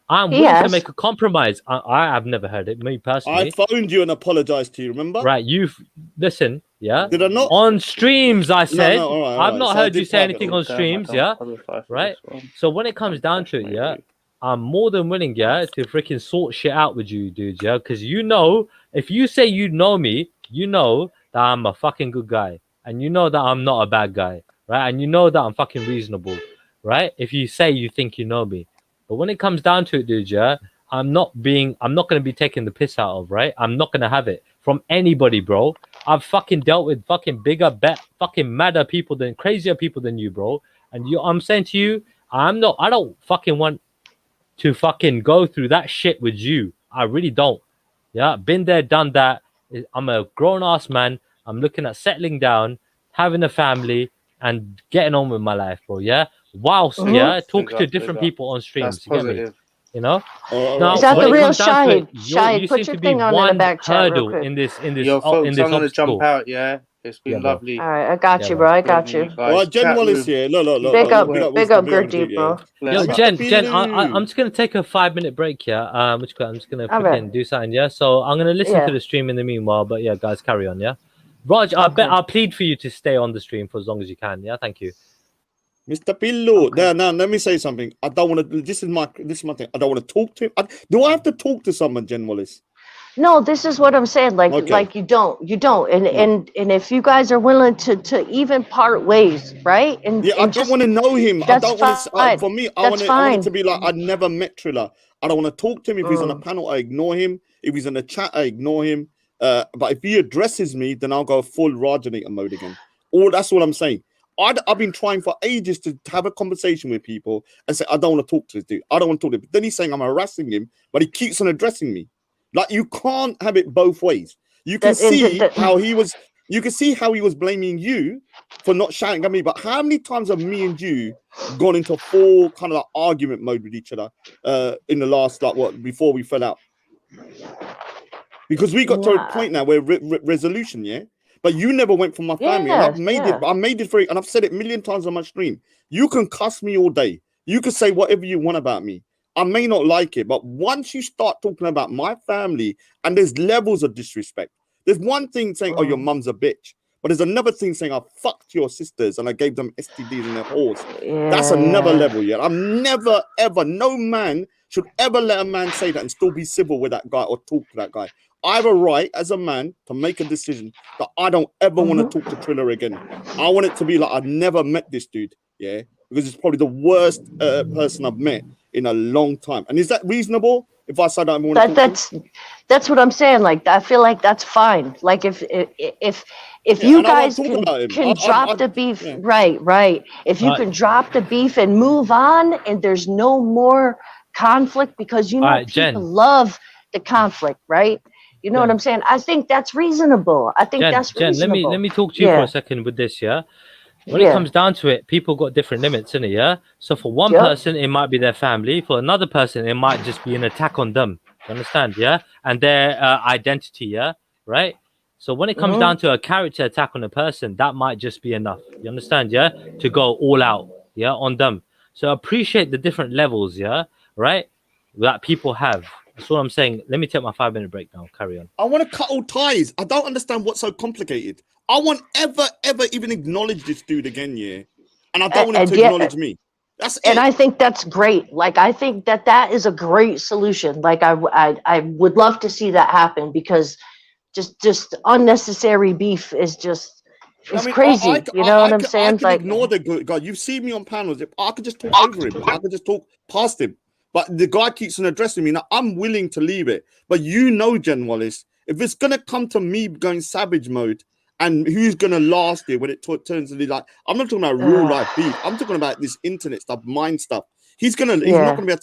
I'm He willing to has. make a compromise. I have never heard it, me I personally. phoned you and apologized to you. Remember? Right, you've listen, yeah. Did I not? On streams, I said No, all right, I've not So I heard you did say privately. anything on streams, yeah. Right. So when it comes down to it, yeah, I'm more than willing, yeah, to freaking sort shit out with you, dude, yeah, because you know, if you say you know me, you know that I'm a fucking good guy, and you know that I'm not a bad guy, right? And you know that I'm fucking reasonable, right? If you say you think you know me, but when it comes down to it, dude, yeah, I'm not going to be taking the piss out of, right? I'm not going to have it from anybody, bro. I've fucking dealt with fucking bigger, fucking madder people than crazier people than you, bro. And I'm saying to you, I don't fucking want to fucking go through that shit with you. I really don't. Yeah, been there, done that. I'm a grown ass man. I'm looking at settling down, having a family, and getting on with my life, bro. Yeah, whilst talking to different people on streams. That's You get me? positive. You know. All Now, Is that when the it real comes down to it, Shahid? you Put seem your to be thing on in the one back chat real hurdle quick. in this Yo, folks, I'm gonna obstacle. jump out. Yeah, it's been bro. lovely. All right, I got Yeah, you, bro. bro. I got Joining you. you All right, guys. Jen Chat Wallace room. here. Look. Big up, Big up, big Wisdom, up, big up, Gurdeep, yeah. bro. Yo, Mr. Jen, Pillu. I'm just gonna take a 5-minute break. Yeah, I'm just gonna All right. freaking do something. Yeah, so I'm gonna listen to Yeah. the stream in the meanwhile. But yeah, guys, carry on. Yeah, Raj, Okay. I'll plead for you to stay on the stream for as long as you can. Yeah, thank you. Mr. Pillu. Okay. Now, let me say something. I don't want to. This is my thing. I don't want to talk to him. Do I have to talk to someone, Jen Wallace? No, this is what I'm saying. Like, Okay. like you don't, and No. and if you guys are willing to even part ways, right? And Yeah, I don't just want to know him. I that's don't want to. fine. For me, I That's want it to fine. be like I never met Triller. I don't want to talk to him. If he's on a Mm. panel, I ignore him. If he's in a chat, I ignore him. But if he addresses me, then I'll go full Rajanator mode again. That's what I'm saying. I've been trying for ages to have a conversation with people and say I don't want to talk to this dude. I don't want to talk to him. But then he's saying I'm harassing him, but he keeps on addressing me. Like you can't have it both ways. You can That is see it. how he was. You can see how he was blaming you for not shouting at me. But how many times have me and you gone into full kind of like argument mode with each other in the last before we fell out? Because we got to a point now where resolution, yeah. But you never went for my family, and I've made it. I made it free, and I've said it a million times on my stream. You can cuss me all day. You can say whatever you want about me. I may not like it, but once you start talking about my family, and there's levels of disrespect. There's one thing saying, "Oh, your mum's a bitch," but there's another thing saying, "I fucked your sisters and I gave them STDs in their halls." That's another level. Yeah, I'm never ever. No man should ever let a man say that and still be civil with that guy or talk to that guy. I have a right as a man to make a decision that I don't ever want to talk to Triller again. I want it to be like I've never met this dude, yeah, because it's probably the worst person I've met in a long time. And is that reasonable? If I said I want to talk to him? That's what I'm saying. Like I feel like that's fine. Like if you guys can drop the beef, right. If you can drop the beef and move on, and there's no more conflict, because you know people Jen. love the conflict, right? You know what I'm saying? I think that's reasonable. I think that's reasonable. Jen, let me talk to you for a second with this, yeah? When it comes down to it, people got different limits, innit, yeah? So for one person, it might be their family. For another person, it might just be an attack on them. You understand, yeah? And their identity, yeah? Right? So when it comes down to a character attack on a person, that might just be enough. You understand, yeah? To go all out, yeah, on them. So appreciate the different levels, yeah? Right? That people have. That's what I'm saying. Let me take my 5-minute break now. Carry on. I want to cut all ties. I don't understand what's so complicated. I won't ever even acknowledge this dude again, yeah? And I don't want him to acknowledge me. That's it. And I think that's great. Like, I think that is a great solution. Like, I would love to see that happen, because just unnecessary beef is just... It's crazy. You know what I'm saying? I can ignore the good guy. You've seen me on panels. I could just talk over him. I could just talk past him. But the guy keeps on addressing me. Now, I'm willing to leave it. But you know, Jen Wallace, if it's going to come to me going savage mode And who's gonna last it when it turns into like, I'm not talking about real life beef. I'm talking about this internet stuff, mind stuff. He's not Yeah. gonna be able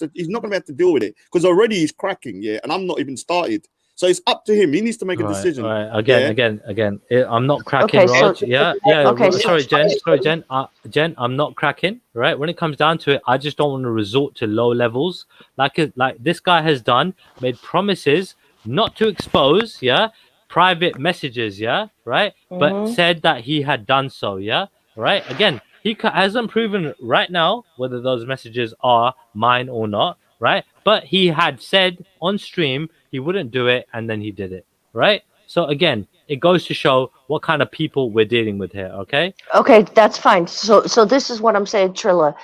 to deal with it because already he's cracking, yeah, and I'm not even started. So it's up to him. He needs to make a decision. Right. Yeah? Again. I'm not cracking, Okay, so Raj. Yeah. okay, so Sorry, Jen. Jen, I'm not cracking. Right. When it comes down to it, I just don't want to resort to low levels like this guy has done. Made promises not to expose. Yeah. Private messages. Yeah. Right. But said that he had done so. Yeah. Right. Again, he hasn't proven right now whether those messages are mine or not. Right. But he had said on stream he wouldn't do it, and then he did it. Right. So again, it goes to show what kind of people we're dealing with here. Okay. Okay, that's fine. So this is what I'm saying, Trilla.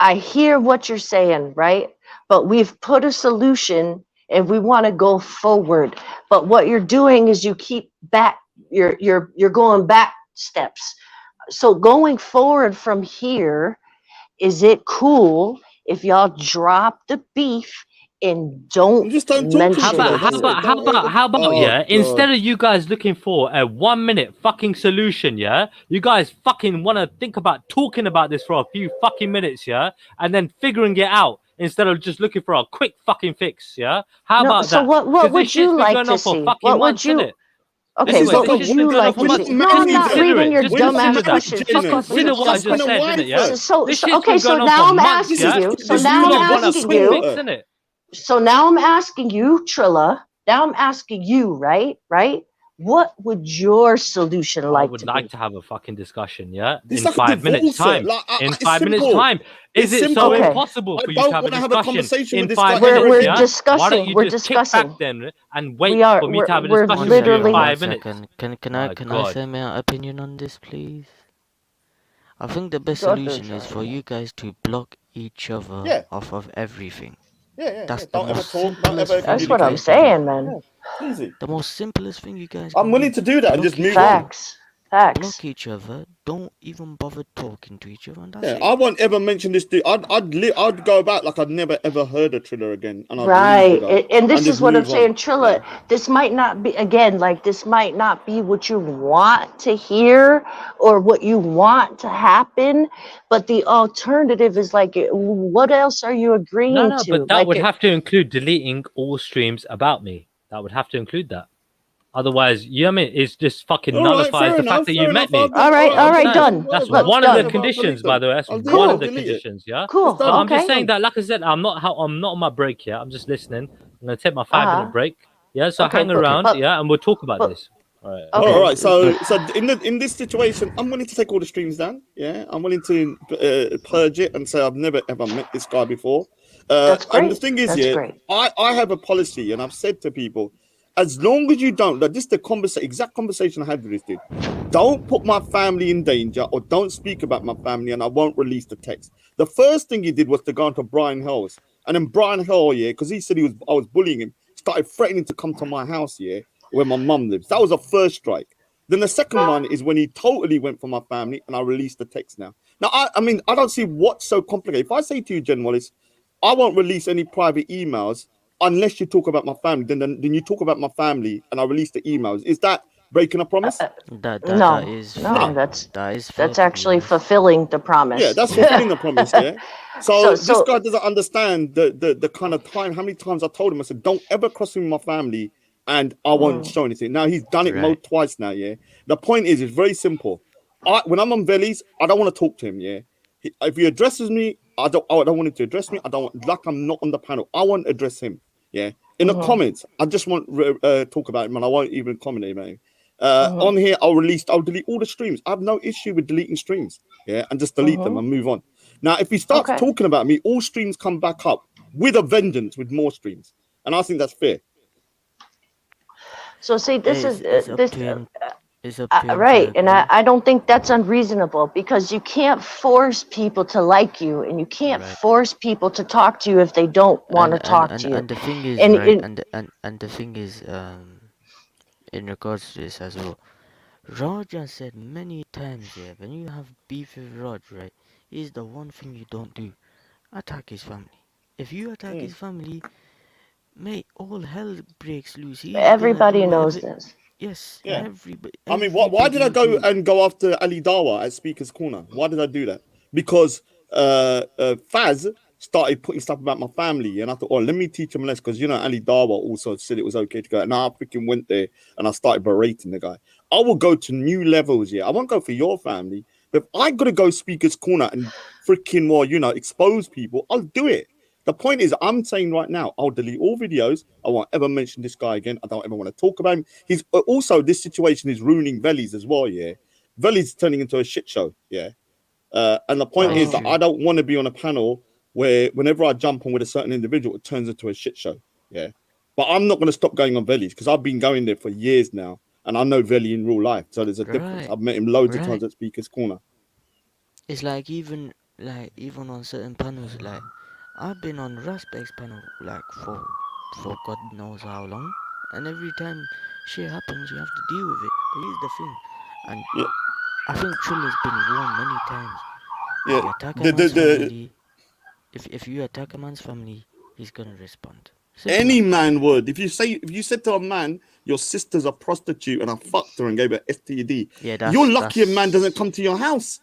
I hear what you're saying, right? But we've put a solution and we want to go forward. But what you're doing is you keep back. You're going back steps. So going forward from here, is it cool if y'all drop the beef and don't Just don't talk to each mention other. it? How about God. instead of you guys looking for a 1 minute fucking solution, yeah, you guys fucking want to think about talking about this for a few fucking minutes, yeah, and then figuring it out instead of just looking for a quick fucking fix, yeah. How No, about so that? what 'Cause this would shit's you been like going to on for see? fucking What would months, you? innit? Okay, Anyway, what this would shit's been you going on like for to we're months. see? not No, Just I'm married not either. consider reading it. your Just We're dumbass consider that. questions. Just Jenna. Fuck off with consider your what I dumb just said, wife. innit? Yeah. This shit's okay, been so going on for now I'm months, asking This is yeah. you. So this And is you now I'm lot not want one a asking quick you. fix, quarter. innit? So now I'm asking you, Trilla. Now I'm asking you, right? Right? What would your solution I like would to like be? to have a fucking discussion, yeah, It's in like a 5 minutes divorcer. time. Like In it's 5 minutes simple. time, It's is it so simple. Okay, impossible I for you to don't have a want to have a discussion conversation with in this guy five ever minutes? we're Yeah, again. why don't discussing. you We're just kick back discussing. then and We wait are. for me to have a We're discussion with you in literally. One 5 minutes? second. My Can I God. say my opinion on this, please? I think the best Go to solution is for you guys to block each other Yeah, off of everything. yeah. That's the Don't ever most talk. Don't simplest ever thing That's you what I'm guys communicate. can do. saying, man. Yeah, it's easy. The most simplest thing you guys I'm can willing do. to do that and just Block move each on. other. Facts. Facts. Block each other. Don't even bother talking to each other, and that's Yeah, it. I won't ever mention this. I'd go back like I'd never ever heard of Triller again, and I'd leave Right. with her And and this is just what I'm move on. saying, Yeah. Trilla. This might not be, again, like, this might not be what you want to hear or what you want to happen. But the alternative is like, what else are you agreeing No, to? but that Like, would have to include deleting all streams about me. That would have to include that. Otherwise, you know what I mean? It just fucking All right, nullifies fair the fact enough. that you Fair met enough. me. all You right, understand? done. That's Look, one of the done. Whatever. I'll delete conditions, by them. the way. That's I'll do it. one I'll of the delete it. conditions, yeah. Cool. It's So done. I'm just Okay. saying that, like I said, I'm not on my break here. I'm just listening. I'm gonna take my 5 minute Uh-huh. break. Yeah, so Okay, hang around, but, yeah, and we'll talk about but, this. All right. All okay. right. So in this situation, I'm willing to take all the streams down. Yeah, I'm willing to purge it and say I've never ever met this guy before. That's And the great. thing is, That's yeah, great. I have a policy, and I've said to people, as long as you don't, like this, the exact conversation I had with this dude. Don't put my family in danger, or don't speak about my family, and I won't release the text. The first thing he did was to go onto Brian Hill's, and then Brian Hill, yeah, because he said I was bullying him, started threatening to come to my house, yeah, where my mum lives. That was a first strike. Then the second one is when he totally went for my family, and I released the text now. Now, I mean, I don't see what's so complicated. If I say to you, Jen Wallace, I won't release any private emails unless you talk about my family. Then you talk about my family, and I release the emails. Is that breaking a promise? That No, is no, fair. No. That is fair, that's to be actually honest. fulfilling the Yeah, promise. that's Yeah. fulfilling the promise. Yeah. So, So this guy doesn't understand the kind of time. How many times I told him? I said, "Don't ever cross me with my family, and I won't mm, show anything." Now he's done it Right. twice now. Yeah. The point is, it's very simple. When I'm on Vellies, I don't want to talk to him. Yeah. If he addresses me, I don't want him to address me. I don't want, like I'm not on the panel. I want to address him. Yeah. In the mhm, comments, I just want talk about him, and I won't even comment about him. mhm, On here, I'll delete all the streams. I have no issue with deleting streams. Yeah, and just delete them mhm. and move on. Now, if he starts Okay. talking about me, all streams come back up with a vengeance, with more streams, and I think that's fair. So see, this is It's up this. to him. It's up to him to Right, and agree. I don't think that's unreasonable because you can't force people to like you, and you can't Right. force people to talk to you if they don't want to talk to you. And the thing is, And right, it, and the thing is, in regards to this as well, Raj has said many times, yeah, when you have beef with Raj, right, is the one thing you don't do. Attack his family. If you attack his family, mate, all hell breaks loose. He's gonna do everybody knows whatever. this. Yes, Yeah. I mean, why did I go after Ali Dawa at Speaker's Corner? Why did I do that? Because Faz started putting stuff about my family, and I thought, oh, let me teach him a lesson, because Ali Dawa also said it was okay to go. And I freaking went there and I started berating the guy. I will go to new levels. Yeah, I won't go for your family, but if I gotta go Speaker's Corner and freaking expose people, I'll do it. The point is, I'm saying right now, I'll delete all videos. I won't ever mention this guy again. I don't ever want to talk about him. He's also, this situation is ruining Veli's as well. Yeah, Veli's turning into a shit show. Yeah, and the point is that I don't want to be on a panel where whenever I jump on with a certain individual, it turns into a shit show. Yeah, but I'm not going to stop going on Veli's, because I've been going there for years now, and I know Veli in real life. So there's a difference. I've met him loads of times at Speaker's Corner. It's like even on certain panels, like I've been on Raspberry's panel like for God knows how long, and every time shit happens, you have to deal with it. But here's the thing, and I think Trilla's been warned many times. If you attack a man's family, if you attack a man's family, he's gonna respond. Simple Any as that. man would. If you said to a man, your sister's a prostitute and I fucked her and gave her STD, you're lucky a man doesn't come to your house.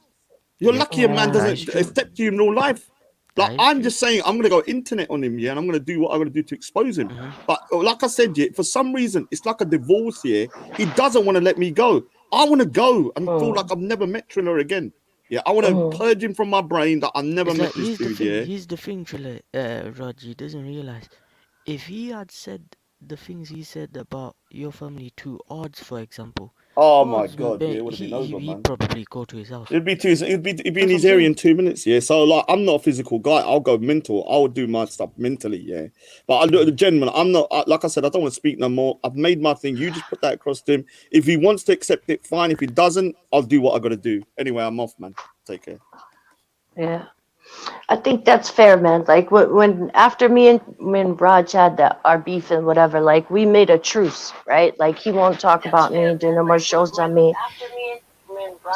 You're lucky a man doesn't accept you in real life. Like, I'm just saying, I'm gonna go internet on him, yeah, and I'm gonna do what I'm gonna do to expose him. But like I said, yeah, for some reason, it's like a divorce here. He doesn't want to let me go. I want to go and feel like I've never met Triller again. Yeah, I want to purge him from my brain that I never met this dude. Yeah, here's the thing, Triller. Roger doesn't realize, if he had said the things he said about your family to odds, for example. Oh my god, yeah, it would have been over, man. He'd probably go to his house. It'd be in his area in 2 minutes, yeah. So like, I'm not a physical guy. I'll go mental. I'll do my stuff mentally, yeah. But I do the gentleman. I'm not. Like I said, I don't want to speak no more. I've made my thing. You just put that across to him. If he wants to accept it, fine. If he doesn't, I'll do what I got to do. Anyway, I'm off, man. Take care. Yeah. I think that's fair, man. Like when after me and Raj had our beef and whatever, like we made a truce, right? Like he won't talk about me, do no more shows on me.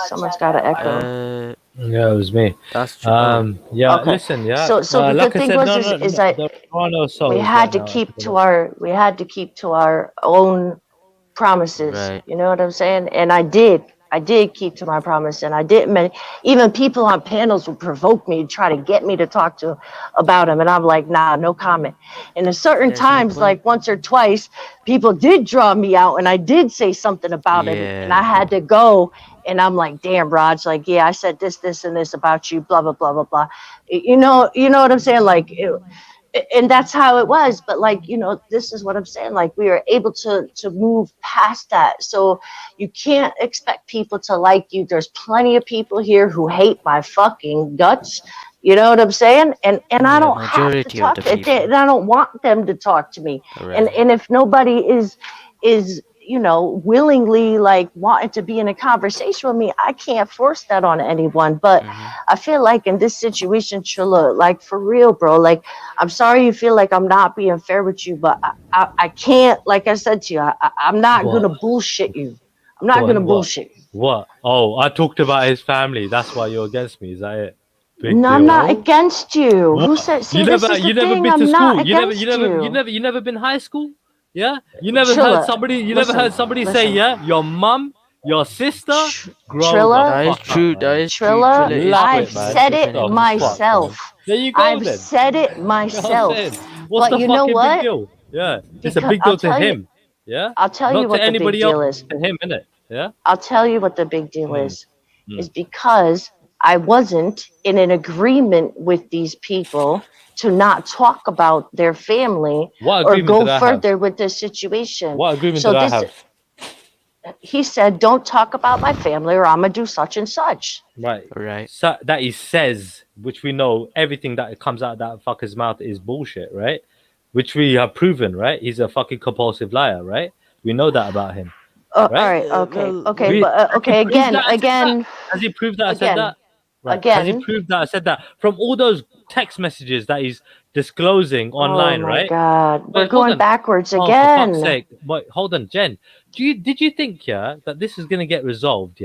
Someone's got to echo. Yeah, it was me. That's true. Yeah, okay. Listen, yeah. So like the thing I said, was is that we had to keep to our own promises. Right. You know what I'm saying? And I did keep to my promise, and I didn't. Even people on panels would provoke me, try to get me to talk to about him, and I'm like, nah, no comment. And at certain times, like once or twice, people did draw me out, and I did say something about him, and I had to go. And I'm like, damn, Raj, like, yeah, I said this, and this about you, blah, blah, blah, blah, blah. You know what I'm saying? Like, and that's how it was. But like, this is what I'm saying. Like, we are able to move past that. So you can't expect people to like you. There's plenty of people here who hate my fucking guts. You know what I'm saying? And I don't have to talk to them. And I don't want them to talk to me. Right. And if nobody is willingly like wanting to be in a conversation with me, I can't force that on anyone. But I feel like in this situation, Chilla, like for real, bro, like I'm sorry you feel like I'm not being fair with you, but I can't, like I said to you, I'm not going to bullshit you. I'm not going to bullshit you. What? Oh, I talked about his family. That's why you're against me. Is that it? No, I'm not against you. What? Who said? See, this is the thing. I'm not against you. You never been high school? Yeah, you never heard somebody. You never heard somebody say, "Yeah, your mum, your sister." Trilla, that is true. That is true. Trilla, I've said it myself. There you go. I've said it myself. What's but the you know fucking what? big deal? Yeah, it's a big deal to him. Yeah, I'll tell you what the big deal is. To him, innit? Yeah. I'll tell you what the big deal is because I wasn't in an agreement with these people to not talk about their family or go further with the situation. What agreement did I have? He said, don't talk about my family or I'm going to do such and such. Right. So that he says, which we know everything that comes out of that fucker's mouth is bullshit, right? Which we have proven, right? He's a fucking compulsive liar, right? We know that about him. Right? All right, okay. Again. Has he proved that I said that? Right. Again, has he proved that I said that from all those text messages that he's disclosing online, right? Oh my God, we're going backwards again. For fuck's sake! Wait, hold on, Jen. Did you think that this is gonna get resolved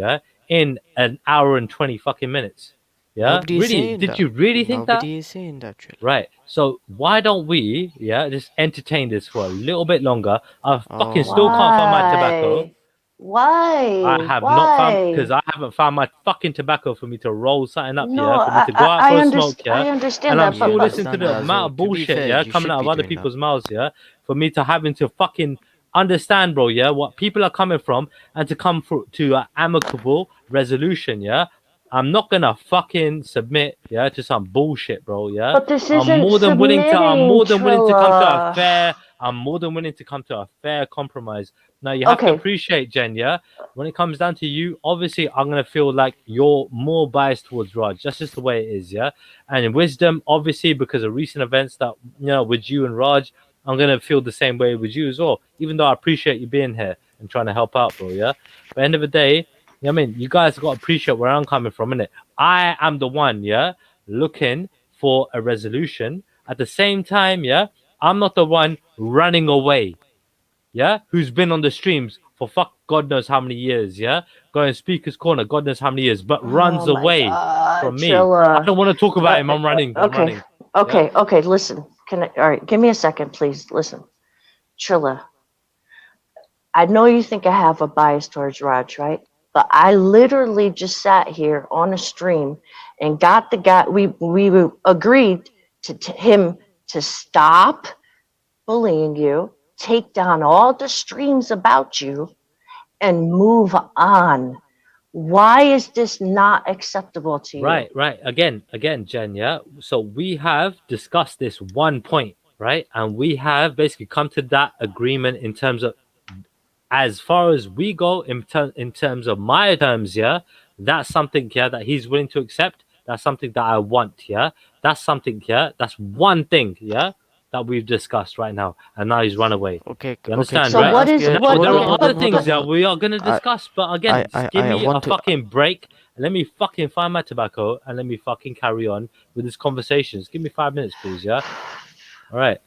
in an hour and 20 fucking minutes? Yeah, really? Did you really think that? Nobody is saying that. Really. Right. So why don't we just entertain this for a little bit longer? I fucking still can't find my tobacco. Why? I have not found, because I haven't found my fucking tobacco for me to roll something up No, here, for me to go out for a smoke I here, understand and I'm that, Yeah, I still but listening to understand the that as well. amount of To be bullshit, fair, yeah, you coming should out of be other doing that. people's mouths, yeah, for me to having to fucking understand, bro, yeah, what people are coming from, and to come to an amicable resolution, yeah. I'm not gonna fucking submit, yeah, to some bullshit, bro, yeah. but this I'm isn't more than willing to. I'm submitting, more than willing to come to a Trilla. fair. I'm more than willing to come to a fair compromise. Now you have to Okay, appreciate, Jen, yeah. When it comes down to you, obviously I'm gonna feel like you're more biased towards Raj. That's just the way it is, yeah. And in wisdom, obviously, because of recent events that with you and Raj, I'm gonna feel the same way with you as well. Even though I appreciate you being here and trying to help out, bro, yeah. But end of the day, I mean, you guys got to appreciate where I'm coming from, innit? I am the one, yeah, looking for a resolution. At the same time, yeah, I'm not the one running away, yeah, who's been on the streams for fuck God knows how many years, yeah, going speaker's corner, God knows how many years, but oh runs my away God, from me. I Trilla. don't want to talk about him. I'm running. I'm Okay, running. Yeah. okay. Listen, all right? Give me a second, please. Listen, Trilla. I know you think I have a bias towards Raj, right? But I literally just sat here on a stream and got the guy. We agreed to him to stop bullying you, take down all the streams about you, and move on. Why is this not acceptable to you? Right. Again, Jen, yeah. So we have discussed this one point, right? And we have basically come to that agreement in terms of, as far as we go, in terms of my terms, yeah, that's something, yeah, that he's willing to accept. That's something that I want, yeah. That's something, yeah. That's one thing, yeah, that we've discussed right now, and now he's run away. Okay, You okay. understand, Can So I right? what ask is you? Now what? there Hold on, are hold other on, hold things on. that we are gonna I, discuss, but again, just give me a want to. fucking break. Let me fucking find my tobacco and let me fucking carry on with this conversation. Just give me 5 minutes, please, yeah. All right.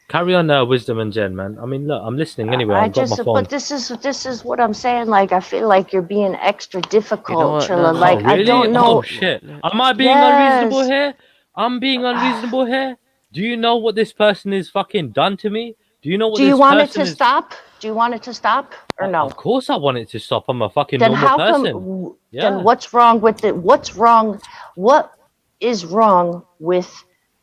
Carry on, wisdom and Jen, man. I mean, look, I'm listening anyway. I I've got my just, phone. but this is what I'm saying. Like, I feel like you're being extra You know difficult, what? No, Trilla. no, Oh, no. Like, I really? don't Oh, know. shit. Let, Am I being unreasonable Yes. here? I'm being unreasonable here? Do you know what this person is fucking done to me? Do you know what Do you this want it person to is? stop? Do you want it to stop or no? Of course I want it to stop. I'm a fucking Then normal how person. come? Then Yeah. what's wrong with it? What's wrong? What is wrong with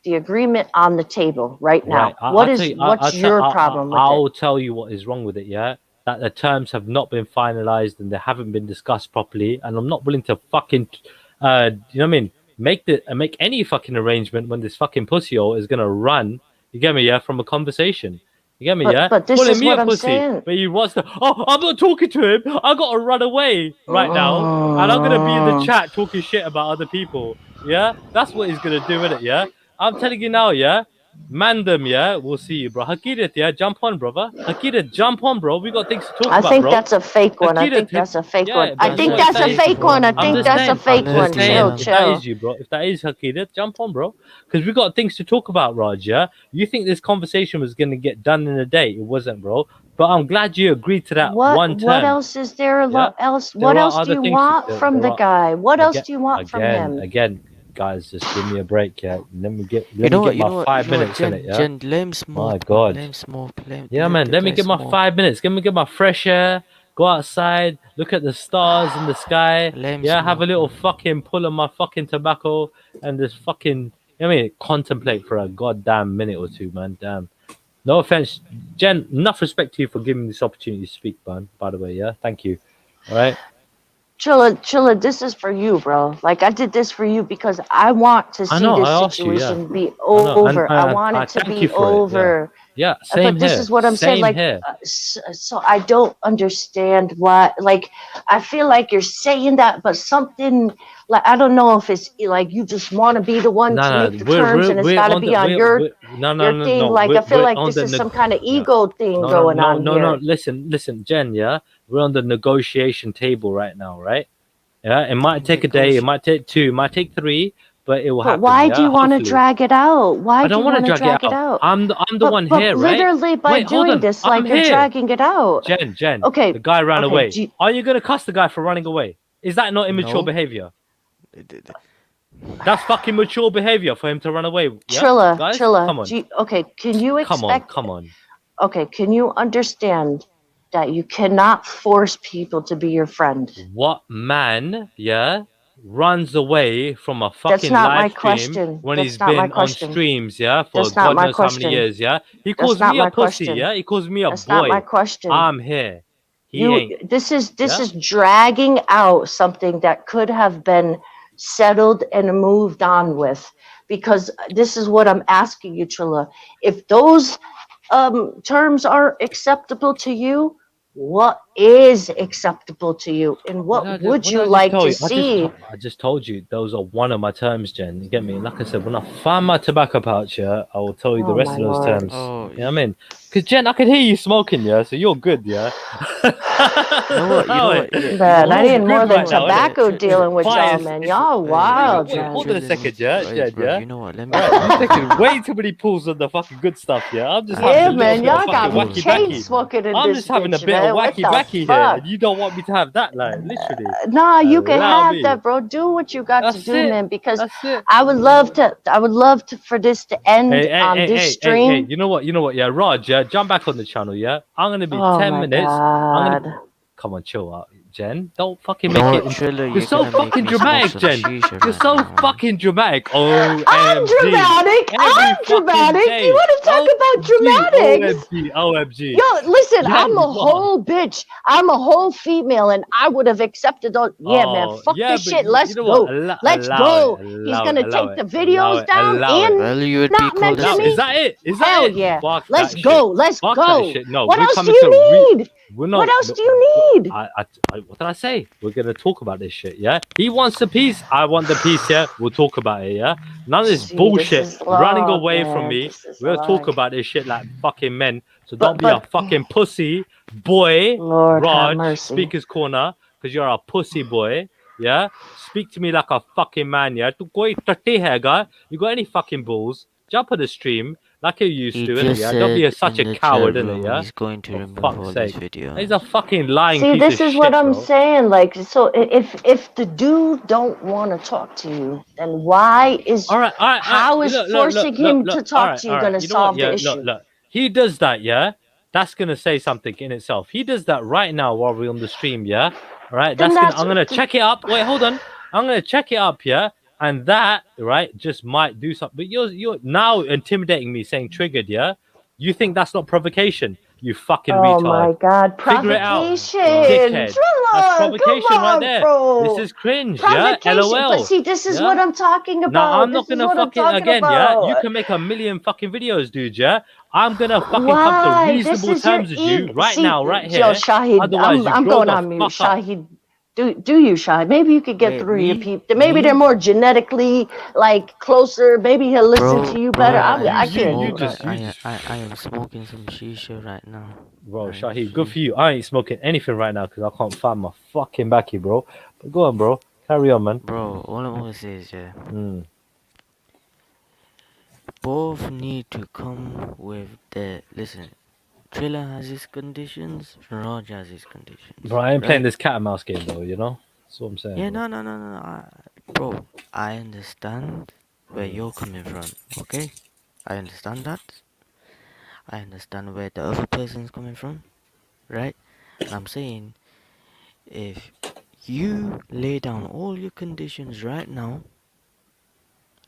the agreement on the table right Right. now? What I'll tell is? you. What's your problem with it? I'll tell you what is wrong with it. Yeah, that the terms have not been finalized and they haven't been discussed properly, and I'm not willing to fucking, you know what I mean? Make any fucking arrangement when this fucking pussy hole is gonna run. You get me? Yeah, from a conversation. You get me? Yeah, But this calling is me what a I'm pussy, saying. but he wants to. Oh, I'm not talking to him. I gotta run away right now, and I'm gonna be in the Oh. chat talking shit about other people. Yeah, that's what he's gonna do with it. Yeah, I'm telling you now. Yeah. Mandem, yeah, we'll see you, bro. Hakirat, yeah, jump on, brother. Hakirat, jump on, bro. We got things to talk I about, think bro. that's a fake one. I think that's a fake one. Yeah, I but you That's know think a what? If that's that a is, fake fake one. I I'm think one. just that's a saying, I'm fake just one. Bloody Chill, saying, hell. if that chill. is you, bro, if that is Hakirat, jump on, bro. Because we got things to talk about, Raj. Yeah, you think this conversation was gonna get done in a day? It wasn't, bro. But I'm glad you agreed to that one What term. else is there? Yeah, Else? What there are else do other you things. want from There the are guy? What else again, do you want from him? guys. Just give me a break, yeah. You Let me know what? get You my know what? You five know what? minutes in it, Jen, yeah. Jen, let him smoke, My man. God. Let him smoke. Yeah, Let man. the Let me guy get my smoke. 5 minutes. Let me get my fresh air. Go outside. Look at the stars in the sky. Let him Yeah, have a smoke, little man. fucking pull on my fucking tobacco and just fucking, you know what I mean, contemplate for a goddamn minute or two, man. Damn. No offense, Jen. Enough respect to you for giving me this opportunity to speak, man. By the way, yeah. Thank you. All right. Chilla, this is for you, bro. Like, I did this for you because I want to I see know. this I asked you. Yeah. situation be I know. And over. I want I it to thank you be for it. Yeah. over. Yeah. Same But this here. is what I'm saying. Same Like, here. so I don't understand why. Like, I feel like you're saying that, but something like I don't know if it's like you just want to be the one to No, make no, the terms, and it's we're got to on be the on we're no no your no thing. no Like, I feel we're like on this the is some kind of no ego thing going on no. here. Listen, Jen. Yeah, we're on the negotiation table right now, right? Yeah, it might take a day, it Negotiate. might take two, it might take three, but it will But happen. why do Yeah, you want to hopefully. drag it out? I Why do don't you want to want to drag it drag it out. out? I'm the one But here, right? literally by Wait, hold doing on. this, I'm like you're here. dragging it out. Jen, Okay, the guy ran okay. away. Are you gonna cuss the guy for running away? Is that not immature No. behavior? That's fucking mature behavior for him to run away. Yeah, guys, Trilla. come on, Okay, can you expect? come on. Okay, can you understand that you cannot force people to be your friend. What man, yeah, runs away from a That's fucking not my live stream question. when That's he's not my been on question. streams, yeah, for That's not God my knows how many question. years, yeah? He That's calls not me a my pussy, question. yeah? He calls me a That's not my boy. question. I'm here. He You ain't, this is yeah? dragging out something that could have been settled and moved on with, because this is what I'm asking you, Trilla. If those terms are acceptable to you, what is acceptable to you, and what would What did you I just like tell to you? see? I just told you those are one of my terms, Jen. You get me? Like I said, when I find my tobacco pouch, yeah, I will tell you the Oh rest my of those lord. terms. Oh, You know what I mean? Because Jen, I can hear you smoking, yeah, so you're good, yeah. you know what? You know Oh, what? Yeah, you know Man, I what? you're need more good than right now, innit? tobacco dealing with y'all, Bias. man. Y'all Hey, wild, Wait, man. hold on a Trilla second, needs, yeah, hey, Jen, bro. yeah. You know what? Let me All right, tell you're you taking something. way too many pulls on the fucking good stuff, yeah. I'm just having Yeah, a little man, bit of y'all got fucking me wacky chain backy. smoking in I'm this just having a bitch, bit of man. What wacky the backy here, fuck? and you don't want me to have that, like, literally. Nah, you can Allow have me. that, bro. Do what you got to That's do, it. man, because That's it. I would love to for this to end Hey, hey, on hey, this hey, hey, hey, stream. you know what? You know what? Yeah, Raj, yeah, jump back on the channel, yeah? I'm gonna be Oh 10 my minutes. I'm gonna god. come on, chill out, Jen. Don't fucking make No, it Trilla, You're you're so gonna make fucking me smoke dramatic, some Jen. shisha You're right so now, man. fucking dramatic. I'm OMG. dramatic. Every I'm fucking dramatic. You day. want to talk about OMG, dramatics? OMG, OMG. Yo, listen, Yeah, I'm you a are. whole bitch. I'm a whole female, and I would have accepted all. Yeah, man, Oh, fuck yeah, this but shit. you Let's know what? go. Let's go. He's Allow it, gonna allow take it, the allow videos it, down allow it. and Well, you would be not called a Now, mention is me. that simp. it? Is that Hell it? yeah. Fuck Let's that shit. go. Let's Fuck that go. shit. No, What we're else do coming to a you need? we're What not. else No, do you need? what did I say? We're gonna talk about this shit. Yeah, he wants the peace. I want the peace. Yeah, we'll talk about it. Yeah, none of this See, this bullshit is running love, away from man. me. This is We'll talk love. about this shit like fucking men. So don't But be a but fucking pussy boy, Lord have Raj. mercy. Speaker's corner, because you're a pussy boy. Yeah, speak to me like a fucking man. Yeah, tu koi tate hai ga? You got any fucking balls? Jump on the stream like you used He to, innit? just Yeah, don't be said such in a the chat coward, innit? room Yeah, he's going to for remove fuck's all his sake. He's a videos. fucking lying See, piece of this is what shit, I'm bro. saying. Like, so if the dude don't want to talk to you, then why is All right. how is forcing him to talk to you All right. gonna You know what? solve the Yeah, issue? look. He does that, yeah. That's gonna say something in itself. He does that right now while we're on the stream, yeah. All right. Then That's gonna. that's I'm gonna check it up. Wait, hold on. I'm gonna check it up, yeah. And that, right, just might do something. But you're now intimidating me, saying triggered, yeah. You think that's not provocation? You fucking oh retard. my god, Figure it out, Oh God. provocation. dickhead. That's Trilla, come provocation right on, there. This bro. is cringe, yeah. Provocation. But LOL, see, this is what yeah. I'm talking Now about. I'm not This is gonna what I'm fucking talking again, yeah. You about. can make a million fucking videos, dude, yeah. I'm gonna fucking come to Why? This reasonable is your terms with you ego. right See, now, right Joe here. Shahid, Otherwise, you I'm grow going the on mute. fuck up. Shahid, do you, Shahid? Maybe you could get Wait, through to your me? people. Maybe they're Me? more genetically like closer. Maybe he'll listen to you better. Bro, Nah, I am I can't you do smoke. that. I am smoking some shisha right now. bro, Right, Shahid, good see? for you. I ain't smoking anything right now because I can't find my fucking backy, bro. But go on, bro. Carry on, man. Bro, all I'm gonna say is, yeah, Mm. both need to come with the. Listen, Triller has his conditions, Raj has his conditions, Bro, I ain't playing right? this cat and mouse game though. You know. That's what I'm saying, Yeah, bro. no. Bro, I understand where you're coming from, okay? I understand that. I understand where the other person's coming from, right? And I'm saying, if you lay down all your conditions right now,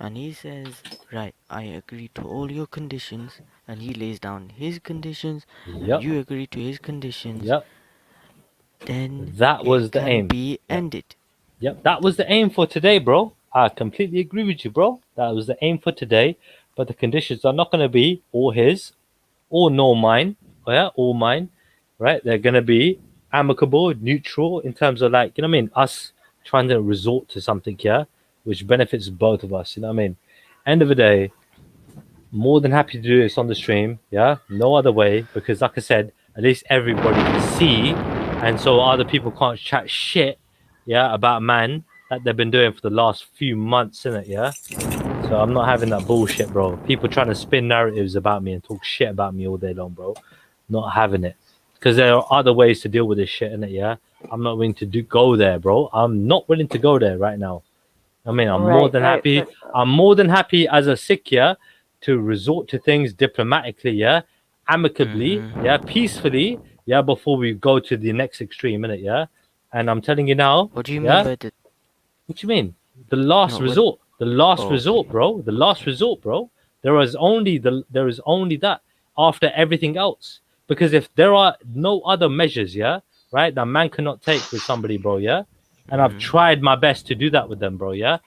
and he says, right, I agree to all your conditions, and he lays down his conditions, and Yep. you agree to his conditions, Yep. then That it was the can aim. be Yep. ended. Yep, that was the aim for today, bro. I completely agree with you, bro. That was the aim for today. But the conditions are not going to be all his or nor mine. Yeah, all mine, right? They're going to be amicable, neutral in terms of like, you know what I mean? Us trying to resort to something here, which benefits both of us. You know what I mean? End of the day, more than happy to do this on the stream. Yeah, no other way because, like I said, at least everybody can see, and so other people can't chat shit. Yeah, about man that they've been doing for the last few months, innit? Yeah. So I'm not having that bullshit, bro. People trying to spin narratives about me and talk shit about me all day long, bro. Not having it. Because there are other ways to deal with this shit, innit? Yeah. I'm not willing to go there, bro. I'm not willing to go there right now. I mean, I'm more Right, than right. happy. But I'm more than happy as a Sikh, yeah, to resort to things diplomatically, yeah, amicably, yeah, Mm-hmm. peacefully, yeah, before we go to the next extreme, innit, yeah? And I'm telling you now, What do you yeah? mean by the What you mean? The last no? What? resort. The last Oh, resort, okay. bro. The last resort, bro. There is only that after everything else. Because if there are no other measures, yeah, right, that man cannot take with somebody, bro, yeah. And I've Mm, tried my best to do that with them, bro, yeah.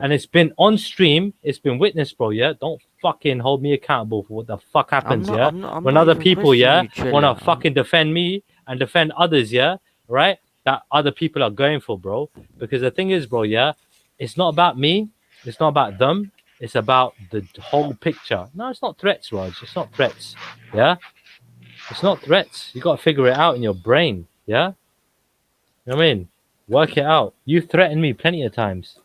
And mm. it's been on stream, it's been witnessed, bro, yeah. Don't fucking hold me accountable for what the fuck I'm happens, not. yeah. I'm not. I'm When not other even people, questioning yeah, you, wanna Trilla. fucking defend me and defend others, yeah, right? That other people are going for, bro. Because the thing is, bro, yeah, it's not about me, it's not about them, it's about the whole picture. No, it's not threats, Raj. It's not threats. Yeah? It's not threats. You gotta figure it out in your brain, yeah? You know what I mean? Work it out. You threatened me plenty of times.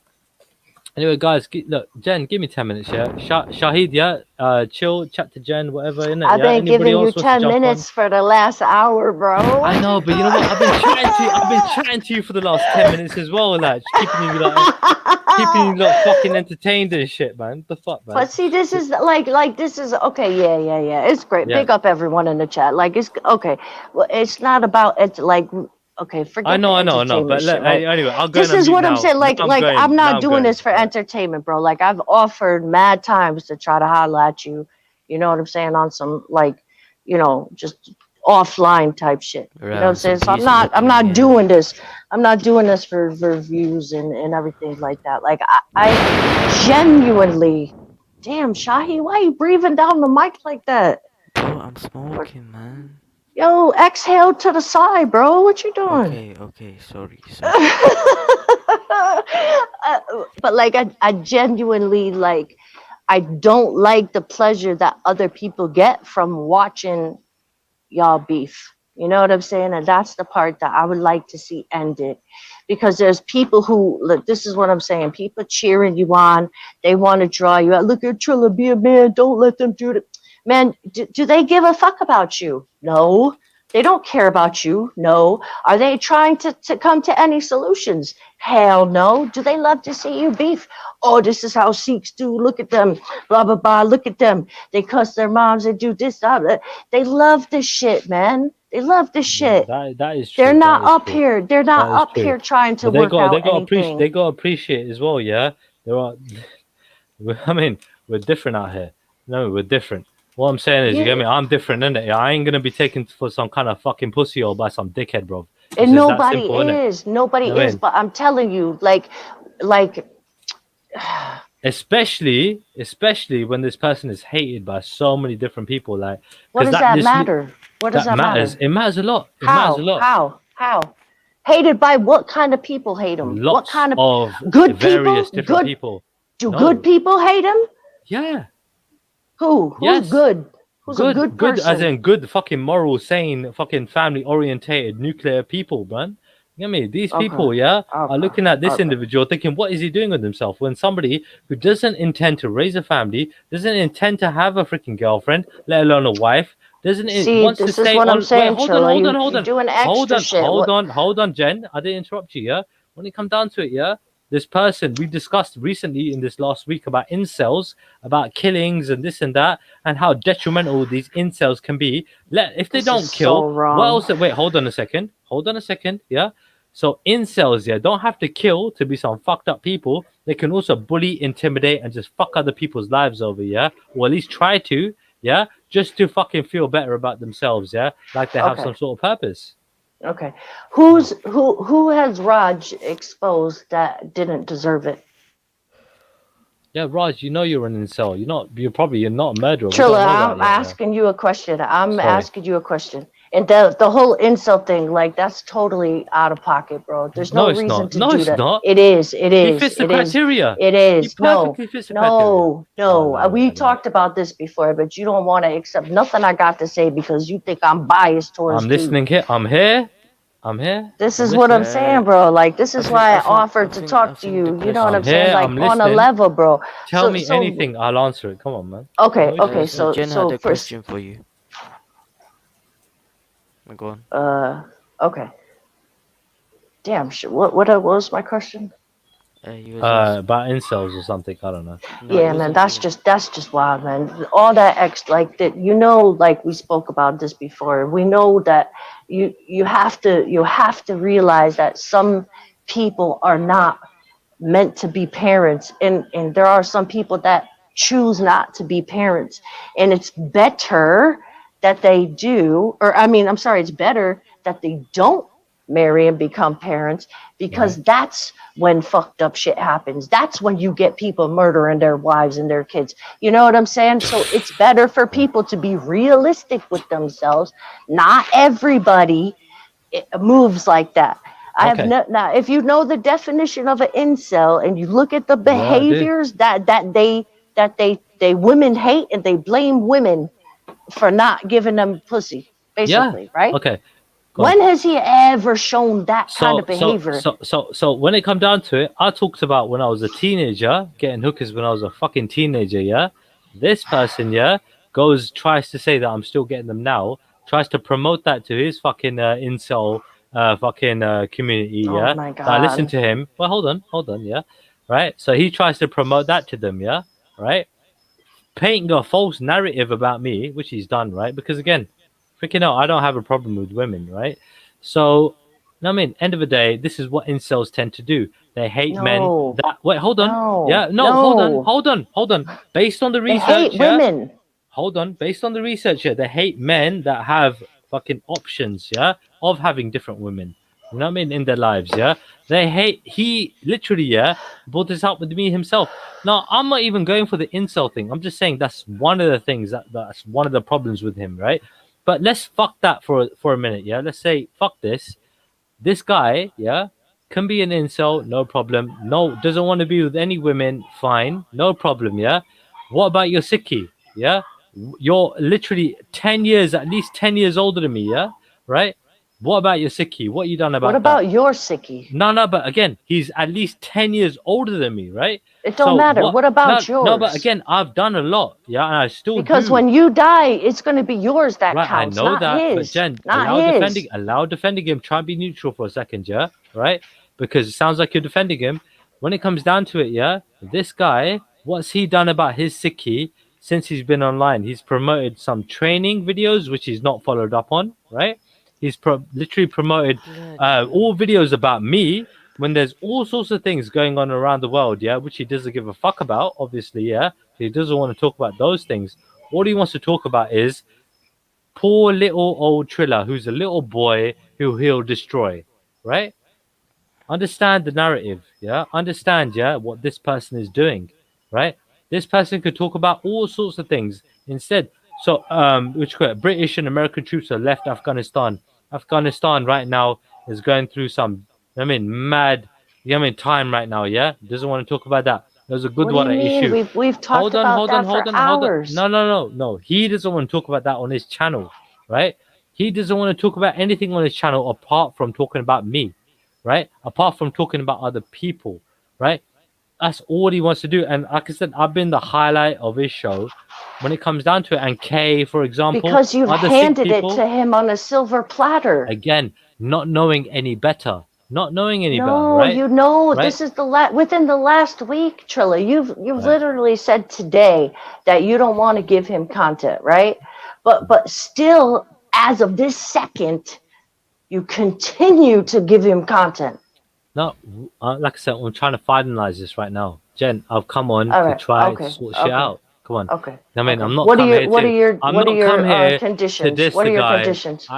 Anyway, guys, look, Jen, give me 10 minutes, yeah? Shahid, yeah? Chill, chat to Jen, whatever, innit, I've yeah? been Anybody giving you else wants to 10 jump on? minutes for the last hour, bro. I know, but you know what? I've been chatting to you for the last 10 minutes as well, like, keeping you lot fucking entertained and shit, man. What the fuck, man? But see, this is like this is okay. Yeah. It's great. Yeah. Big up everyone in the chat. Like it's okay. Well, it's not about it. Like okay, I forget the know, entertainment but shit, right? anyway, I'll go This on is mute what I'm now. saying. I'm Now not I'm doing going. this for Right. entertainment, bro. Like I've offered mad times to try to holler at you. You know what I'm saying? On some like, just offline type shit. You know what I'm Right. saying? Some So I'm peacemaking. not Yeah. doing this. I'm not doing this for views and everything like that. Like I genuinely, damn Shahi, why you breathing down the mic like that? Bro, I'm smoking, man. Yo, exhale to the side, bro. What you doing? Okay. Okay. Sorry. uh, Sorry. but like I genuinely like I don't like the pleasure that other people get from watching y'all beef. You know what I'm saying? And that's the part that I would like to see ended. Because there's people who, look, this is what I'm saying, people cheering you on. They want to draw you out. Look at Trilla, be a man. Don't let them do it. Man, do they give a fuck about you? No. They don't care about you. No. Are they trying to come to any solutions? Hell no. Do they love to see you beef? Oh, this is how Sikhs do. Look at them. Blah, blah, blah. Look at them. They cuss their moms. They do this, that. They love this shit, man. They love this shit. That is They're true. not That is up true. here. They're not That is up true. here trying to But work out anything. they got to appreciate as well. Yeah, there are. I mean, we're different out here. No, we're different. What I'm saying is, you get Yeah. me? I'm different, innit? I ain't gonna be taken for some kind of fucking pussy or by some dickhead, bro. It's And just that nobody simple, innit? is. Nobody You know what I is. mean? But I'm telling you, like, Especially when this person is hated by so many different people, like, what because does that matter? What does that that matters. matter? It matters a lot. It matters a How? lot. How? Hated by what kind of people hate him? What Lots kind of of good people? various different Good. people. Do good No, people hate him? yeah, Who? Who's yes, good? Who's a good good as person? in good, fucking moral, sane, fucking family orientated, nuclear people, man. You know what I mean? These Okay. people, yeah, are Okay. looking at this Okay. individual thinking, what is he doing with himself? When somebody who doesn't intend to raise a family, doesn't intend to have a freaking girlfriend, let alone a wife, See, wants to this is stay what I'm on. Wait, saying, Chilla. You doing extra shit. What? hold on, Jen. I didn't interrupt you, yeah. When it comes down to it, yeah, this person we discussed recently in this last week about incels, about killings and this and that, and how detrimental these incels can be. If they This is don't so kill, what wrong. else? Wait, hold on a second. Yeah. So incels, yeah, don't have to kill to be some fucked up people. They can also bully, intimidate, and just fuck other people's lives over, yeah, or at least try to, yeah, just to fucking feel better about themselves, yeah, like they have Okay. some sort of purpose. Okay. Who has Raj exposed that didn't deserve it? Yeah, Raj, you know you're an incel. You're not a murderer. We don't Trilla, know that I'm yet. Yeah. asking you a question. I'm Sorry. asking you a question. And the whole incel thing, like that's totally out of pocket, bro. There's No, no it's reason not. to No, do it's that. not. It is. It He is. fits the It is. criteria. It He is. perfectly fits the criteria. No. Lie. We talked about this before, but you don't want to accept nothing I got to say because you think I'm biased towards I'm you. listening here. I'm here. This I'm is what I'm listening. saying, bro. Like this I is think. why I I think. I offered to think. I talk to think the you. You know what I'm I'm question. saying? here. Like I'm on a listening. level, bro. Tell me anything. I'll answer it. Come on, man. Okay, No okay. issues. So Jen had a First, question for you. Go on. okay. Damn. What was my question? He was also About incels or something. I don't know. no, it Yeah, man, wasn't even. that's just wild, man. All that like that, like we spoke about this before. We know that you have to realize that some people are not meant to be parents, and there are some people that choose not to be parents, and it's better that they do, or I mean, I'm sorry, it's better that they don't marry and become parents, Right. because that's when fucked up shit happens. That's when you get people murdering their wives and their kids. You know what I'm saying? So it's better for Yeah. people to be realistic with themselves. Not everybody moves like that. I have Okay. no, now, if you know the definition of an incel and you look at the Yeah, I do. behaviors that they women hate, and they blame women for not giving them pussy, Yeah. basically, right? Okay. Go on. When has he ever shown that kind of behavior? So when it come down to it, I talked about when I was a teenager, getting hookers when I was a fucking teenager, yeah? This person, yeah, tries to say that I'm still getting them now, tries to promote that to his fucking incel fucking community, Oh yeah? my That I listen god. to him. Well, hold on, yeah? Right? So he tries to promote that to them, yeah? Right? Painting a false narrative about me, which he's done, right? Because again, freaking hell, I don't have a problem with women, right? So, I mean, end of the day, this is what incels tend to do. They hate men No. that. Wait, hold on. No. Yeah, no, No. hold on. Based on the They hate research, yeah, women. hold on. Based on the research here, they hate men that have fucking options, yeah, of having different women. You know what I mean? In their lives, yeah. They hate. He literally, yeah, brought this up with me himself. Now, I'm not even going for the incel thing. I'm just saying that's one of the things that's one of the problems with him, right? But let's fuck that for a minute, yeah. Let's say fuck this. This guy, yeah, can be an incel, no problem. No, doesn't want to be with any women, fine, no problem, yeah. What about your sickie, yeah? You're literally 10 years, at least 10 years older than me, yeah, right? What about your sickie? What you done What about that? about your sickie? No, but again, he's at least 10 years older than me, right? It don't So matter. what? What No, about no, but yours? again, I've done a lot, yeah, and I still Because do. when you die, it's going to be yours that Right, I counts, know not that, but his. Jen, Not his. allow defending him. Try and be neutral for a second, yeah, right? Because it sounds like you're defending him. When it comes down to it, yeah, this guy, what's he done about his sickie since he's been online? He's promoted some training videos which he's not followed up on, right? He's literally promoted Bloody hell. all videos about me when there's all sorts of things going on around the world, yeah, which he doesn't give a fuck about, obviously, yeah. He doesn't want to talk about those things. All he wants to talk about is poor little old Triller, who's a little boy who he'll destroy, right? Understand the narrative, yeah? Understand, yeah, what this person is doing, right? This person could talk about all sorts of things instead. So, British and American troops have left Afghanistan. Afghanistan right now is going through some, mad, time right now, yeah? Doesn't want to talk about that. There's a good What do you water mean? issue. We've talked about that for Hold on. hours. No. He doesn't want to talk about that on his channel, right? He doesn't want to talk about anything on his channel apart from talking about me, right? Apart from talking about other people, right? That's all he wants to do. And like I said, I've been the highlight of his show when it comes down to it. And Kay, for example, Because you've other sick handed it people, to him on a silver platter. again, not knowing any better, No, right? you know, Right? this is within the last week, Trilla. You've Right. literally said today that you don't want to give him content, right? But still, as of this second, you continue to give him content. No, like I said, I'm trying to finalize this right now. Jen, I've come on All to right. try to Okay. sort shit Okay. out. Come on. Okay. I'm Okay. not What are come your here what are to. your I'm what are not come your here to conditions? diss What the are your guy. conditions?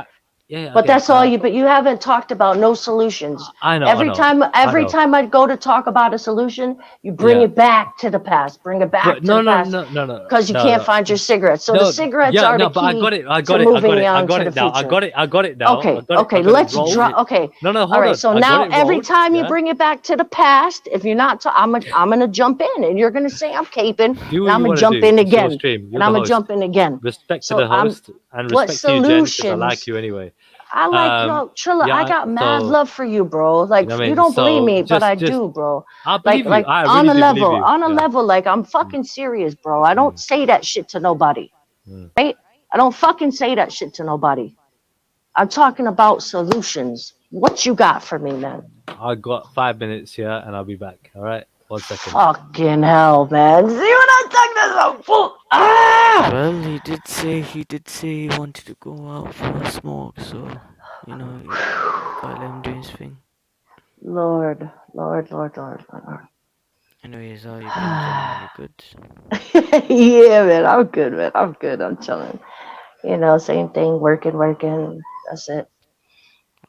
Yeah, But again, that's all you. But you haven't talked about no solutions. I know, Every time, I every know. time I go to talk about a solution, you bring Yeah, it back to the past. Bring it back but to the past no, because you can't find your cigarettes. So the no. cigarettes Yeah, are the no, but I key got it. I to got it. I got moving it. I on got to the it now. future. I got it now. Okay, I okay, got it let's rolled. drop. Okay, No, all hold right. on. So I got now it every rolled. time you Yeah. bring it back to the past, if you're not, I'm gonna jump in, and you're gonna say I'm caping, Do and what I'm you gonna want to jump do. in It's your again, stream. You're and the I'm gonna host. jump in again. Respect to So the host and what respect to you, Jen, because I like solutions? you anyway. I like, yo, Trilla, I Yeah. got mad So love for you, bro. you Like, know what I you mean. don't believe So me, but I just do, bro. I Like, believe you. like I on really a do believe level, you. on a Yeah. level, like I'm Mm, fucking serious, bro. I don't mm, say that shit to nobody, mm. right? I don't fucking say that shit to nobody. I'm talking about solutions. What you got for me, man? I got 5 minutes here, and I'll be back. All right, 1 second. Fucking hell, man. See what I'm talking about? Fool. Ah! Well, he did say he wanted to go out for a smoke, so you know, you gotta let him do his thing. Lord, Lord, Lord, Lord, Lord. Anyways, how you been, Jen? You good? Yeah, man. I'm good, man. I'm good. I'm chilling. You know, same thing. Working. That's it.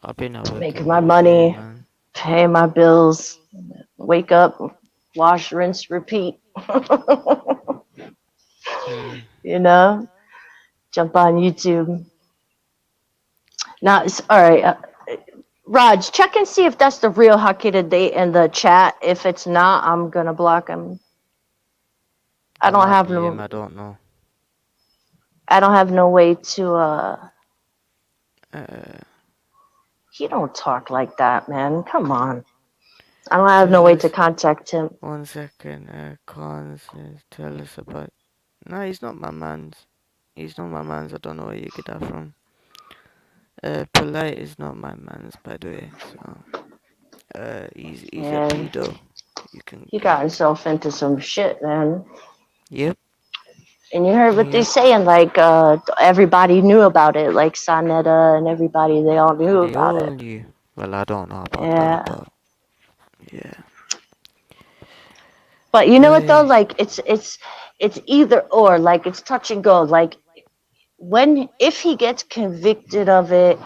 I've been at work Making my all day, money, man. pay my bills, wake up, wash, rinse, repeat. Hmm. You know, jump on YouTube. Now, it's all right. Raj, check and see if that's the real Hakita date in the chat. If it's not, I'm gonna block him. I That don't might have be him. no. I don't know. I don't have no way to. Uh, He don't talk like that, man. Come on. I don't have no tell way to us. contact him. 1 second. Khan says, tell us about. No, he's not my man's. He's not my man's. I don't know where you get that from. Polite is not my man's, by the way. So, he's a And pedo. You can. he got himself into some shit, man. Yep. And you heard what they Yep. saying, like everybody knew about it, like Sanetta and everybody, they all knew They about all it. knew. Well, I don't know about that, Yeah. but yeah. But you know what though? Hey. Like it's either or, like it's touch and go. Like when if he gets convicted of it,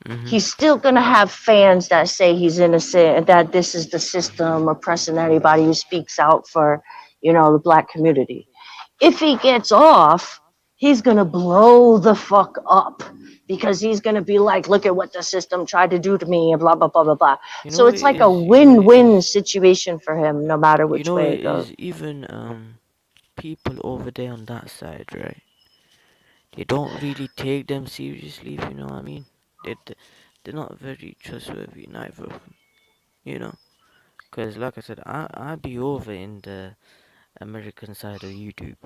Mhm. he's still gonna have fans that say he's innocent and that this is the system oppressing anybody who speaks out for, you know, the black community. If he gets off, he's gonna blow the fuck up because he's gonna be like, look at what the system tried to do to me and blah blah blah blah blah. You know So what it's it like a is. You know what it win-win is. situation for him, no matter You which know what way it it goes. is. Even people over there on that side, right? They don't really take them seriously, if you know what I mean. They're not very trustworthy, neither of them. You know, because like I said, I be over in the American side of YouTube.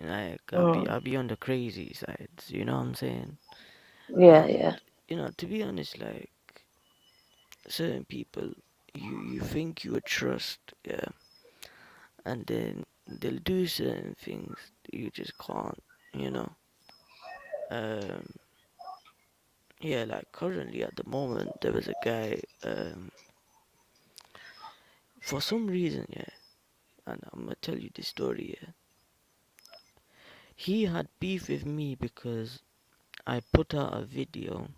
Like Mm. I be on the crazy sides. You know what I'm saying? Yeah, And yeah. you know, to be honest, like certain people, you think you would trust, yeah, and then they'll do certain things that you just can't. You know. Um, yeah, like currently at the moment, there was a guy. For some reason, yeah, and I'm gonna tell you this story. Yeah, he had beef with me because I put out a video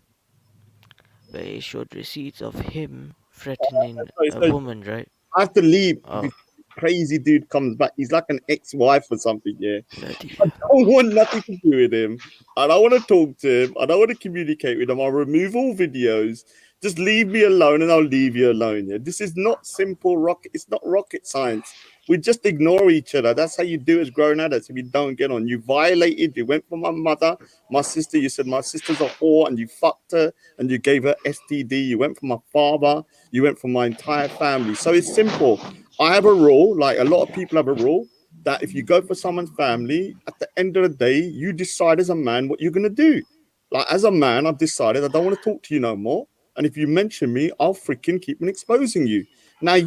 where it showed receipts of him threatening Sorry, a so woman, right? I have to leave Oh, before this crazy dude comes back. He's like an ex-wife or something, yeah. bloody I hell. don't want nothing to do with him. I don't want to talk to him. I don't want to communicate with him. I'll remove all videos. Just leave me alone and I'll leave you alone. Yeah. This is not simple rocket. It's not rocket science. We just ignore each other. That's how you do as grown adults if you don't get on. You violated. You went for my mother, my sister. You said my sister's a whore and you fucked her and you gave her STD. You went for my father. You went for my entire family. So it's simple. I have a rule, like a lot of people have a rule that if you go for someone's family, at the end of the day, you decide as a man what you're gonna do. Like as a man, I've decided I don't want to talk to you no more. And if you mention me, I'll freaking keep on exposing you. Now,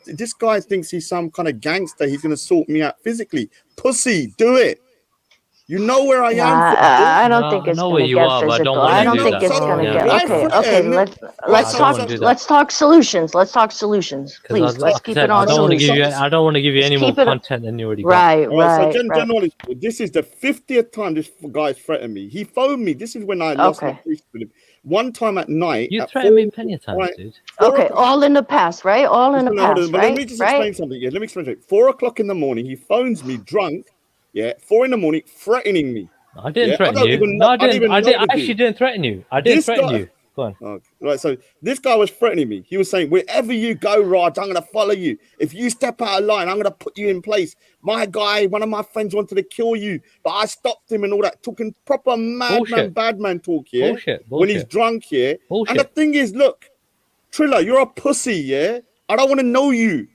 this guy thinks he's some kind of gangster. He's gonna sort me out physically. Pussy, do it. You know where I Nah, am, football. I No, don't think I it's know where gonna you get are, but I don't physical. want I to You don't do know, think that. it's so gonna Yeah, get why okay. Okay, threaten? Right, let's I don't so want talk. to do that Let's talk solutions. Let's talk solutions, because, please. so Let's like I keep it said, I on don't want to give you. solutions. I don't want to give you Let's any more keep it content than you already got. right, all right, so right, right. generally, this is the 50th time this guy's threatened me. He phoned me. This is when I lost my Okay, patience with him. One time at night You at threatened four, me plenty of times, right, dude. 4 okay. o'clock. All in the past, right? All in the Hold on, past, but let right? me just Right? explain something. Yeah, let me explain something. 4 o'clock in the morning, he phones me drunk. Yeah, 4 in the morning, threatening me. I didn't Yeah, I threaten don't you. even No, know. I I don't didn't. even know I the actually dude. didn't threaten you. I didn't This threaten guy. you. Go on. Okay. Right, so this guy was threatening me. He was saying, "Wherever you go, Raj, I'm gonna follow you. If you step out of line, I'm gonna put you in place." My guy, one of my friends wanted to kill you, but I stopped him and all that, talking proper madman, Bullshit. badman talk, yeah. Bullshit. When he's Bullshit. drunk, yeah. And the Bullshit. thing is, look, Triller, you're a pussy, yeah. I don't want to know you.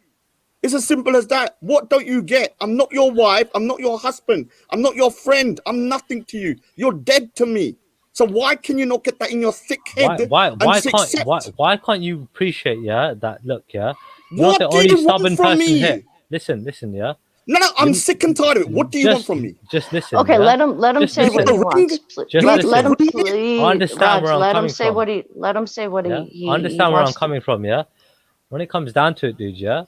It's as simple as that. What don't you get? I'm not your wife. I'm not your husband. I'm not your friend. I'm nothing to you. You're dead to me. So why can you not get that in your thick head Why and just accept? why can't you appreciate that look, yeah? You're What not the do only you want stubborn from person here. me? Listen, yeah. No, I'm You- sick and tired of it. What do you want from me? Just listen. Okay, yeah? let him Just say You what want he a ring? wants. Just You want Let him ring? please, I understand Raj. where I'm Let him coming say from. what he. Let him say what Yeah, he I understand where I'm wants to. coming from. Yeah, when it comes down to it, dude. Yeah,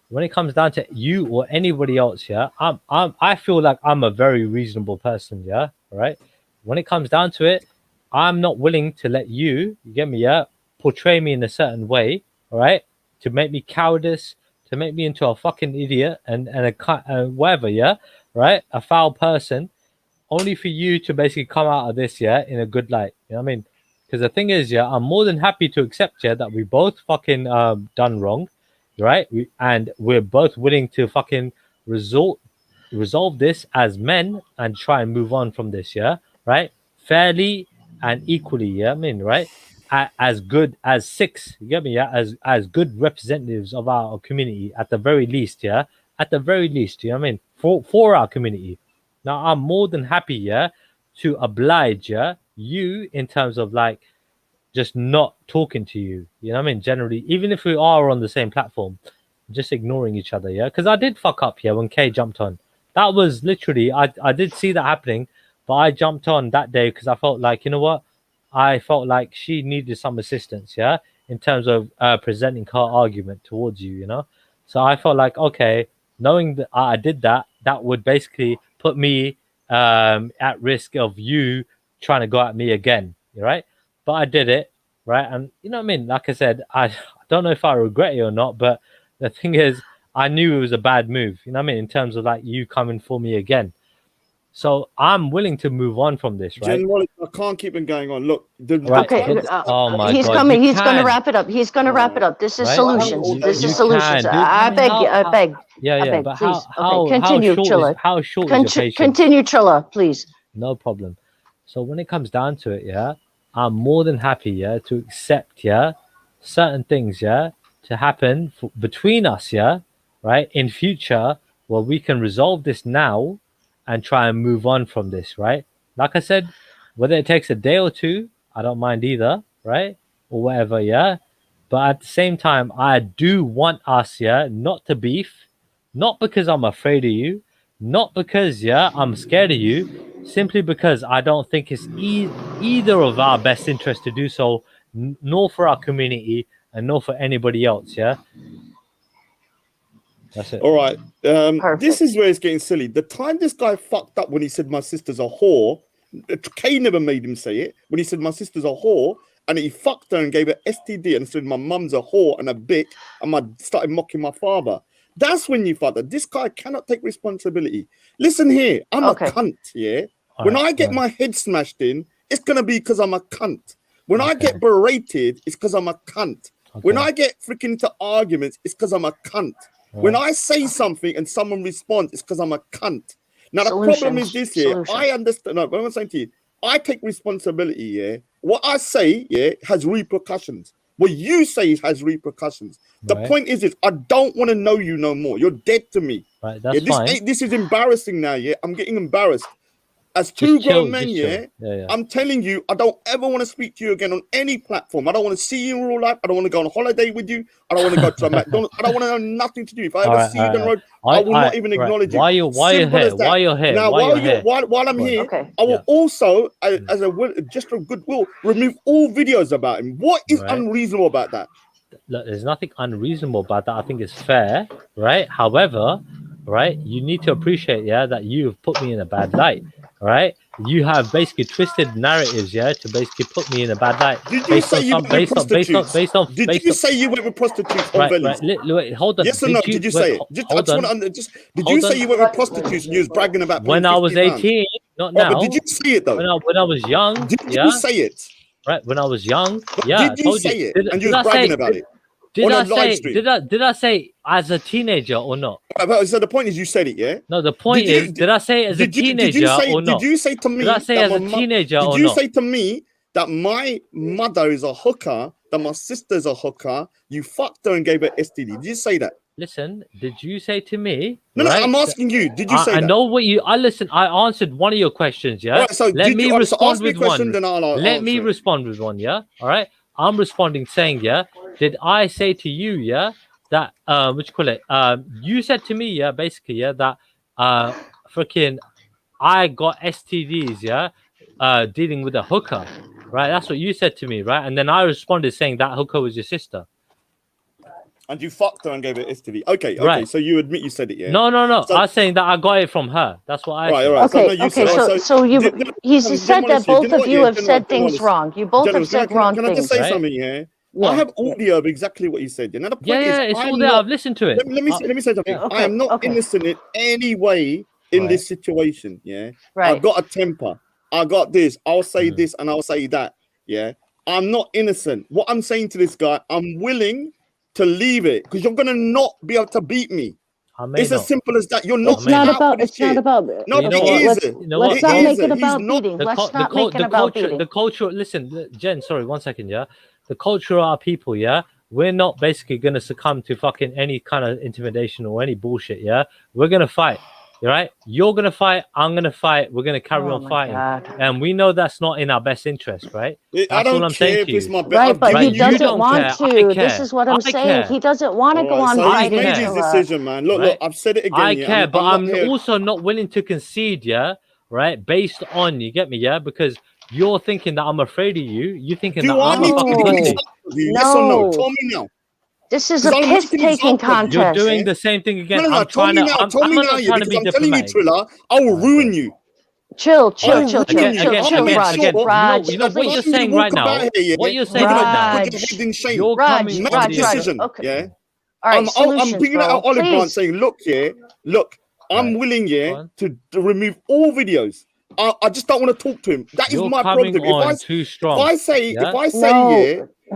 when it comes down to you or anybody else, yeah, I feel like I'm a very reasonable person. Yeah, right. When it comes down to it, I'm not willing to let you get me, yeah, portray me in a certain way, all right, to make me cowardice, to make me into a fucking idiot and whatever, yeah, right, a foul person, only for you to basically come out of this, yeah, in a good light. You know what I mean? Because the thing is, yeah, I'm more than happy to accept, yeah, that we both fucking done wrong, right? And we're both willing to fucking resolve this as men and try and move on from this, yeah, right? Fairly and equally, yeah, I mean, right? As good as six, you get me, yeah, as good representatives of our community at the very least, yeah, at the very least, you know what I mean, for our community. Now, I'm more than happy, yeah, to oblige, yeah, you in terms of like just not talking to you. You know what I mean? Generally, even if we are on the same platform, just ignoring each other, yeah. Because I did fuck up, yeah, when Kay jumped on. That was literally I did see that happening, but I jumped on that day because I felt like, you know what, I felt like she needed some assistance, yeah, in terms of presenting her argument towards you, you know. So I felt like, okay, knowing that I did that, that would basically put me at risk of you trying to go at me again, right? But I did it, right? And you know what I mean? Like I said, I don't know if I regret it or not, but the thing is, I knew it was a bad move, you know what I mean? In terms of like you coming for me again. So I'm willing to move on from this, right? Gen Wallet, I can't keep on going on. Look, the Right. Okay, time. Oh my he's God, coming. you He's going to can, wrap it up. He's going to wrap it up. This is right? solutions. This You is solutions. can, dude. I I mean, beg you. I beg. yeah, I yeah. beg. But Please. Okay, continue, Trilla. how short is your patience? Continue, Trilla, please. No problem. So when it comes down to it, yeah, I'm more than happy, yeah, to accept, yeah, certain things, yeah, to happen between us, yeah, right, in future, where we can resolve this now and try and move on from this, right? Like I said, whether it takes a day or two, I don't mind either, right, or whatever, yeah. But at the same time, I do want us, yeah, not to beef, not because I'm afraid of you, not because, yeah, I'm scared of you, simply because I don't think it's either of our best interest to do so, nor for our community and nor for anybody else. Yeah, that's it. All right. This Perfect. is where it's getting silly. The time this guy fucked up when he said my sister's a whore, Kay never made him say it. When he said my sister's a whore, and he fucked her and gave her STD and said my mum's a whore and a bitch, and started mocking my father. That's when you fucked up. This guy cannot take responsibility. Listen here, I'm a Okay. cunt, yeah? All When right, I get go on. my head smashed in, it's gonna be because I'm a cunt. When I Okay. get berated, it's because I'm a cunt. When Okay. I get freaking into arguments, it's because I'm a cunt. When Right. I say something and someone responds, it's because I'm a cunt. Now the problem is this here. I understand. No, but I'm saying to you, I take responsibility. Yeah, what I say, yeah, has repercussions. What you say has repercussions. The Right. point is, I don't want to know you no more. You're dead to me. Right, Yeah, that's fine. this is embarrassing now. Yeah, I'm getting embarrassed. As two Just chill. grown men, Just yeah, chill. Yeah. I'm telling you, I don't ever want to speak to you again on any platform. I don't want to see you in real life. I don't want to go on holiday with you. I don't want to go to a McDonald's. I don't want to know nothing to do. If I ever see you down the road, I will not even acknowledge you. Why you're Simple here? as that. Why you're here? Now, Why you're here? while I'm Go on. here, Okay. I will Yeah. also, as a gesture of goodwill, remove all videos about him. What is Right. unreasonable about that? Look, there's nothing unreasonable about that. I think it's fair, right? However, right, you need to appreciate, yeah, that you've put me in a bad light, right? You have basically twisted narratives, yeah, to basically put me in a bad light. Did you say you went with prostitutes? Did you say you went with prostitutes on Vellies? Wait, hold on. Yes or no? Did you say it? I just want to did you say you went with prostitutes and you was bragging about paying When I was £50? 18, not Oh, now. but did you say it though? When I was young, Did yeah. you say it? Right, when I was young, But yeah. did I you told say you. it? And you was bragging about it on a live stream. Did I say as a teenager or not? So the point is, you said it, yeah. No, the point is, did I say as a teenager or not? Did you say to me? Did I say as a teenager or not? Did you say to me that my mother is a hooker, that my sister's a hooker? You fucked her and gave her STD. Did you say that? listen, did you say to me? No, right? I'm asking you. Did you say I that? know what you. Listen. I answered one of your questions. Yeah. All right, so Let me respond ask me a with question, one. then I'll Let me answer it. respond with one. Yeah. All right. I'm responding, saying, yeah. Did I say to you, yeah, that what you call it? You said to me, yeah, basically, yeah, that freaking I got STDs, yeah, dealing with a hooker, right? That's what you said to me, right? And then I responded saying that hooker was your sister. And you fucked her and gave it STD. Okay, Right. So you admit you said it, yeah? No. So, I was saying that I got it from her. That's what I said. Right. Okay, So, no, you okay. said, So you he's said that both of you have said things wrong. You both have said wrong can I just things. say right? something here? Yeah. I have audio of exactly what you said. And the point is, It's all I'm there. not. I've listened to it. Let me say something. Yeah. I am not Okay. innocent in any way in Right. this situation. Yeah. Right. I've got a temper. I got this. I'll say this and I'll say that. Yeah. I'm not innocent. What I'm saying to this guy, I'm willing to leave it because you're gonna not be able to beat me. It's as simple as that. You're not. It's not about. It's not about. No, You know it what? is. Let's not make it about beating. Let's not make it about beating. The culture. Listen, Jen. Sorry, 1 second. Yeah, the culture of our people. Yeah, we're not basically gonna succumb to fucking any kind of intimidation or any bullshit. Yeah, we're gonna fight. Right? You're gonna fight. I'm gonna fight. We're gonna carry on fighting, and we know that's not in our best interest, right? That's all I'm saying to you. Right, but he doesn't want to. This is what I'm saying. He doesn't want to go on fighting. He's made his decision, man. Look, I've said it again. I care, but I'm also not willing to concede, yeah, right? Based on, you get me, yeah? Because you're thinking that I'm afraid of you. You're thinking that I'm a fucking pussy. Yes or no? Tell me now. This is a piss-taking contest. You're doing the same thing again. No, tell me now, yeah, because I'm telling you, Triller, I will ruin you. Chill, Raj. You know what you're saying right now. What you're saying right now. You're coming Make a decision. Okay. Yeah. All right. I'm picking out Olive Branch saying, look, I'm willing, to remove all videos. I just don't want to talk to him. That is my problem.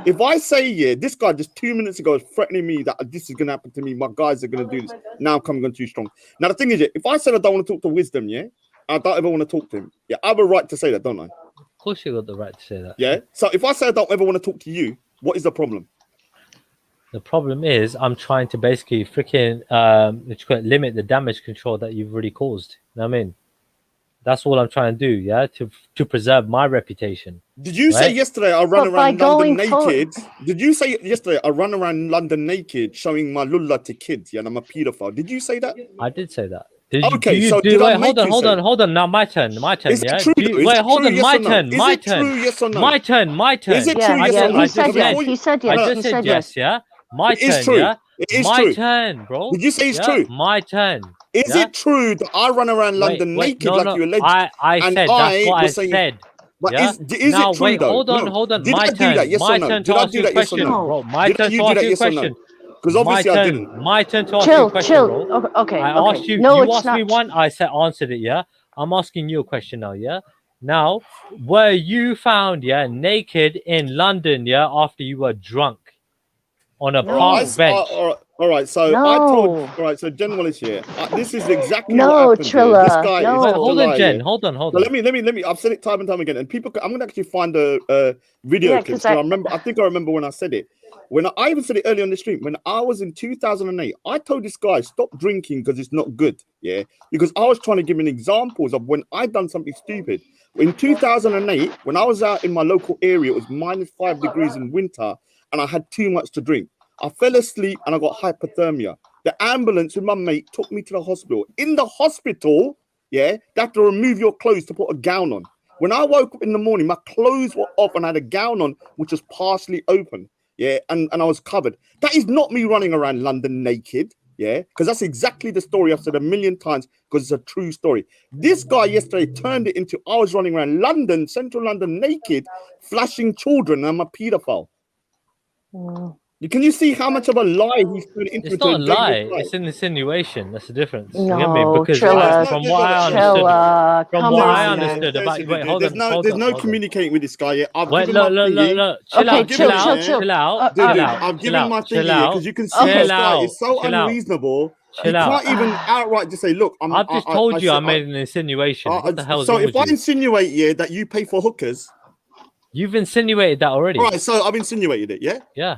If I say, this guy just 2 minutes ago was threatening me that this is gonna happen to me, my guys are gonna do this. Now I'm coming on too strong. Now the thing is, if I said I don't want to talk to Wisdom, I don't ever want to talk to him. Yeah, I have a right to say that, don't I? Of course you got the right to say that. Yeah. So if I say I don't ever want to talk to you, what is the problem? The problem is I'm trying to basically freaking limit the damage control that you've already caused. You know what I mean? That's all I'm trying to do, yeah, to preserve my reputation. Did you say yesterday I run around London naked? Did you say yesterday I run around London naked showing my lulla to kids? Yeah, and I'm a paedophile. Did you say that? I did say that. Wait, hold on. Now my turn. Is yeah. it true? Wait, hold on. My turn. Is it true? Yes or no? My turn. Is it true? Yes or no? He said yes. I just said yes. Yeah. My turn. It is true. Yeah. It is my true. turn, bro. Did you say it's true? My turn. Is it true that I run around London naked like you alleged? I said that's what I said. But yeah? is it true though? Hold on. Did I do that? Yes or no? Did I do that? Yes or no? Bro, my turn to ask you a question. Because obviously I didn't. My turn to ask you a question, bro. Okay. I asked you. No, you asked me one. I answered it. Yeah. I'm asking you a question now. Yeah. Now, were you found naked in London after you were drunk on a park bench? All right, so no. I told. All right, so Jen Wallace here. This is exactly what happened. Trilla. This guy no. is hold on, Jen. Hold on. So let me. I've said it time and time again, and people. I'm gonna actually find a video clip. I remember. I think I remember when I said it. When I even said it earlier on the stream, when I was in 2008, I told this guy stop drinking because it's not good. Yeah, because I was trying to give him examples of when I done something stupid. In 2008, when I was out in my local area, it was -5 degrees in winter, and I had too much to drink. I fell asleep and I got hypothermia. The ambulance with my mate took me to the hospital. In the hospital, they have to remove your clothes to put a gown on. When I woke up in the morning, my clothes were off and I had a gown on, which was partially open. And I was covered. That is not me running around London naked. Because that's exactly the story I've said a million times because it's a true story. This guy yesterday turned it into I was running around London, central London naked, flashing children, and I'm a paedophile. Can you see how much of a lie he's turned it into? It's not a lie. It's an insinuation. That's the difference. No, you get me? Because from what I understood, there's no communicating with this guy yet. Look. Chill out. I've given my thing here because you can see this guy is so unreasonable. He can't even outright just say, "Look, I've just told you I made an insinuation." What the hell is wrong with you? So if I insinuate that you pay for hookers, you've insinuated that already. All right, so I've insinuated it, yeah. Yeah.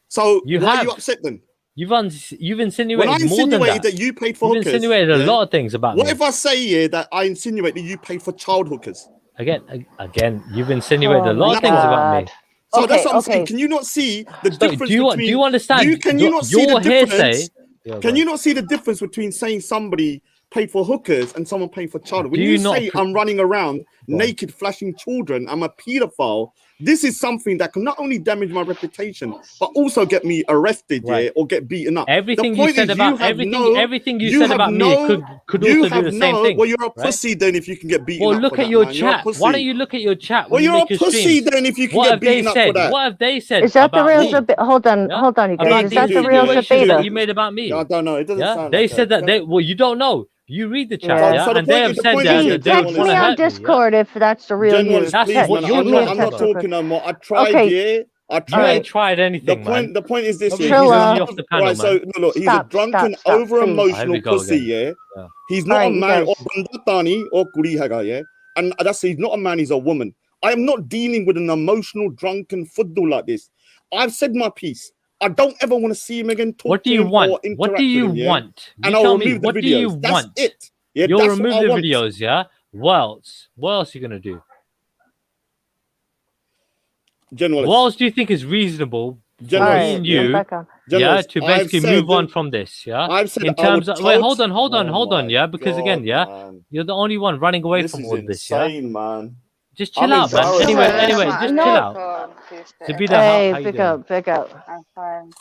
So why are you upset then? You've When I insinuated more than insinuated that. that you paid for You've hookers, insinuated a yeah? lot of things about What me. if I say that I insinuate that you paid for child hookers? Again, you've insinuated a Oh lot my of things about me. God. So Okay, that's what I'm saying. okay. Can you not see the So difference do you between understand? Can you not see the your difference? hearsay? Yeah, go Can on. you not see the difference between saying somebody paid for hookers and someone paying for child? When Do you you not say I'm running around Go on. naked, flashing children, I'm a paedophile. This is something that can not only damage my reputation, but also get me arrested, Right. yeah, or get beaten up. Everything the you point said is, about you have everything you said have about me could you also do have the same thing. Well, you're a right? pussy then if you can get beaten Well, up look for at that, your man. You're a chat. Why pussy. don't you look at your chat Well, when you you're a make your pussy streams? then if you can What get have they beaten up for said? that. What have they said Is that the about real me? Hold on, Yeah? hold on, you guys. About Is the that the real insinuations that Zabeda? you made about me? Yeah, I don't know. It doesn't Yeah, sound they like said that. Well, you don't know. You read the chat, Yeah. yeah, So the and they point have is, the said point that is, Hey, they would text want me to on hurt me. Yeah? Discord if that's the real you. Generals, That's please, what man. you're I'm Shoot me a not. I'm not text real quick. talking no more. I tried, Okay. yeah. I All tried. You ain't tried anything, man. The point is this, Nobody yeah. Trilla. me off the panel, right. man. So look, he's a Stop, drunken, stop, over please. Here emotional we go pussy, again. yeah. Yeah. He's All not right, a you man guys. or bandatani or kuri haga, yeah. And that's he's not a man. He's a woman. I am not dealing with an emotional, drunken football like this. I've said my piece. I don't ever want to see him again, talk What do to you him, want? or interact What do you with him, yeah. want? You And I'll tell me. remove the What do you videos. That's want? it. Yeah, You'll that's remove what I the want. videos, yeah. What else? What else are you gonna do? Generalist. What else do you think is reasonable for me Generalist, and yeah. you? back on. Yeah, Generalist, to I've basically said- move on from this. Yeah. I've said In I would terms of wait, hold tot- on, Oh my yeah, because again, God, yeah, man. you're the only one running away This from is all this. Yeah. insane, man. Just chill I'm out, man. embarrassed. Anyway, man. just No. chill out. Zabida, Hey, how you pick doing? up, pick up. I'm fine.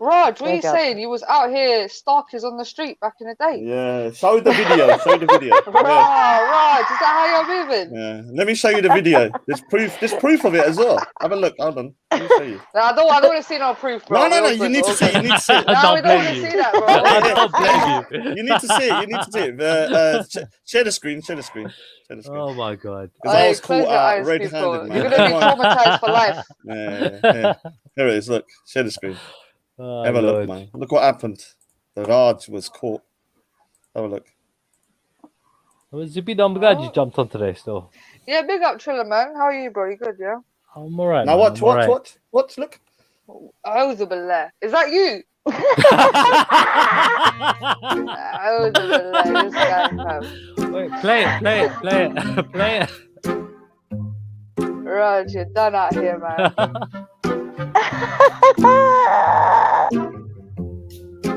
Raj, what are you Pick up. saying? You was out here stalkers on the street back in the day. Yeah, show the video. Show the video. Rah, Yeah, Raj, is that how you're moving? yeah. Let me show you the video. There's proof. There's proof of it as well. Have a look. Hold on. Let me show you. No, I don't want to see no proof, bro. No. We're all You good, need we're to all see. good. You need to see it. No, I we don't don't blame want to you. see that, bro. I don't blame you. You need to see it. You need to see it. Share the screen. Share the screen. Share the screen. Oh my god. Because I Hey, was close caught your eyes, red-handed, people. man. You're gonna be Come on. traumatized for life. Yeah. Here it is. Look. Share the screen. Oh, Have a look, Lord. man. Look what happened. The Raj was caught. Have a look. Zabida, I'm glad you jumped on today. Still, Yeah, big up, Triller, man. How are you, bro? You good, yeah? I'm alright. Now watch. Look. A'udhu billah. Is that you? A'udhu billah. This guy, fam. Wait, play it. Raj, you're done out here, man.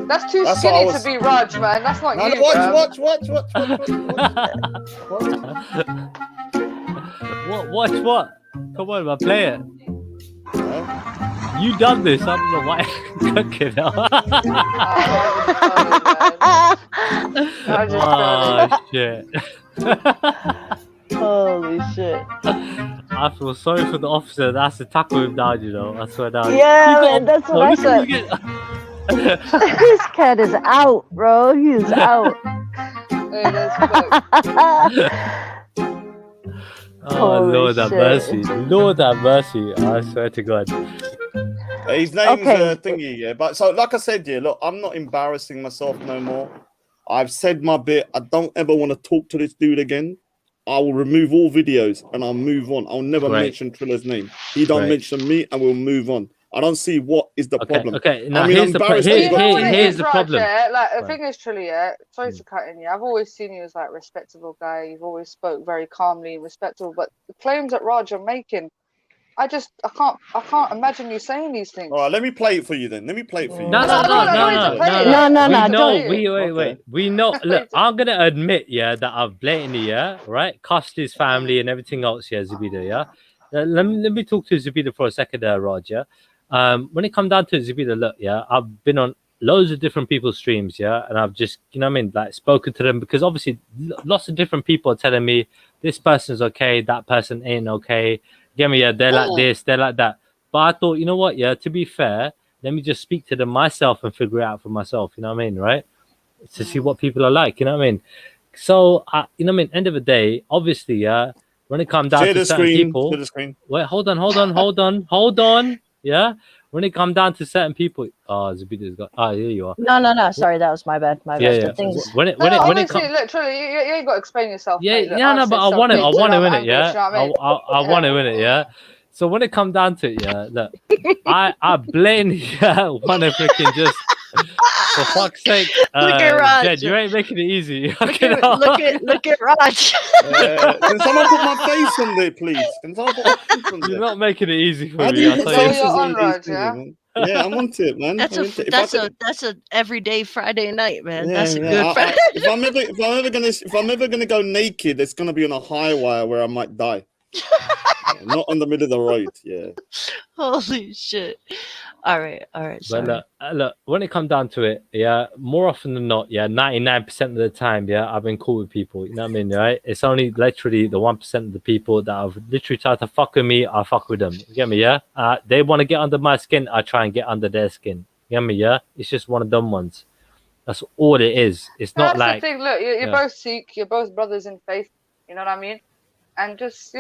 That's too That's what I skinny was- to be Raj, man. That's not No, you, no, watch. bro. What? Come on, man, play it. Huh? You done this. I don't know why. Cooking. I just shit. Holy shit. I feel sorry for the officer that has to tackle him down, you know. I swear down. Yeah, man, that's what I said. This cat is out, bro. He is out. Hey, that's fucked. Oh, Holy Lord have shit. mercy. Lord have mercy. I swear to God. His name's Okay. Thingy, yeah. But so, like I said, yeah. Look, I'm not embarrassing myself no more. I've said my bit. I don't ever want to talk to this dude again. I will remove all videos and I'll move on. I'll never Great. mention Triller's name. He don't Great. mention me, and we'll move on. I don't see what is the problem. Okay. Now I mean, here's the embarrassed But that you you know got what it here's is, the Raj, problem. yeah? Like, the Right. thing is, truly, yeah, sorry to cut in you. I've always seen you as, like, respectable guy. You've always spoke very calmly and respectful. But the claims that Raj are making, I can't imagine you saying these things. All right, let me play it for you then. Let me play it for you. No. I don't need to play it. No, We don't. know. Wait. We know. Look, I'm gonna admit, yeah, that I've blatantly, yeah, right, cussed his family and everything else, yeah, Zabida, yeah. Let me talk to Zabida for a second, Raj, yeah. When it comes down to Zabida, look, yeah, I've been on loads of different people's streams, yeah, and I've just, you know what I mean, like spoken to them because obviously lots of different people are telling me this person's okay, that person ain't okay. Get me, yeah, they're like this, they're like that. But I thought, you know what, yeah, to be fair, let me just speak to them myself and figure it out for myself, you know what I mean, right? To see what people are like, you know what I mean? So, you know what I mean, end of the day, obviously, yeah, when it comes down Share to the certain screen. people, Share the screen. wait, hold on, yeah? When it comes down to certain people, Zabida's got, here you are. No. Sorry, that was my bad. My bad. Yeah. The things. When it Honestly, comes, look, truly, you ain't got to explain yourself. yeah, mate. Look, yeah, I've no, said but I some want it. things I want to without win it. anguish, Yeah, you know what I mean? I want to win it. Yeah. So when it comes down to it, yeah, look, I blatantly want to freaking just For fuck's sake, Look at Raj. Jed, you ain't making it easy. Look at Raj. Can someone put my face on there, please? Can someone put my face on You're there? not making it easy for How do me. you I'll put tell So you. faces you're on on, these Raj, things, yeah? man? Yeah, I'm onto it, man. That's I'm a into it. If I could- that's a everyday Friday night, man. yeah, That's a yeah. good Friday. If I'm ever gonna go naked, it's gonna be on a high wire where I might die. Yeah, not on the middle of the road. Yeah. Holy shit. All right. But Sorry. look, when it comes down to it, yeah, more often than not, yeah, 99% of the time, yeah, I've been cool with people. You know what I mean, right? It's only literally the 1% of the people that have literally tried to fuck with me, I fuck with them. You get me, yeah? They want to get under my skin, I try and get under their skin. You get me, yeah? It's just one of them ones. That's all it is. It's not That's like the thing. Look, you're yeah. both Sikh. You're both brothers in faith. You know what I mean? And just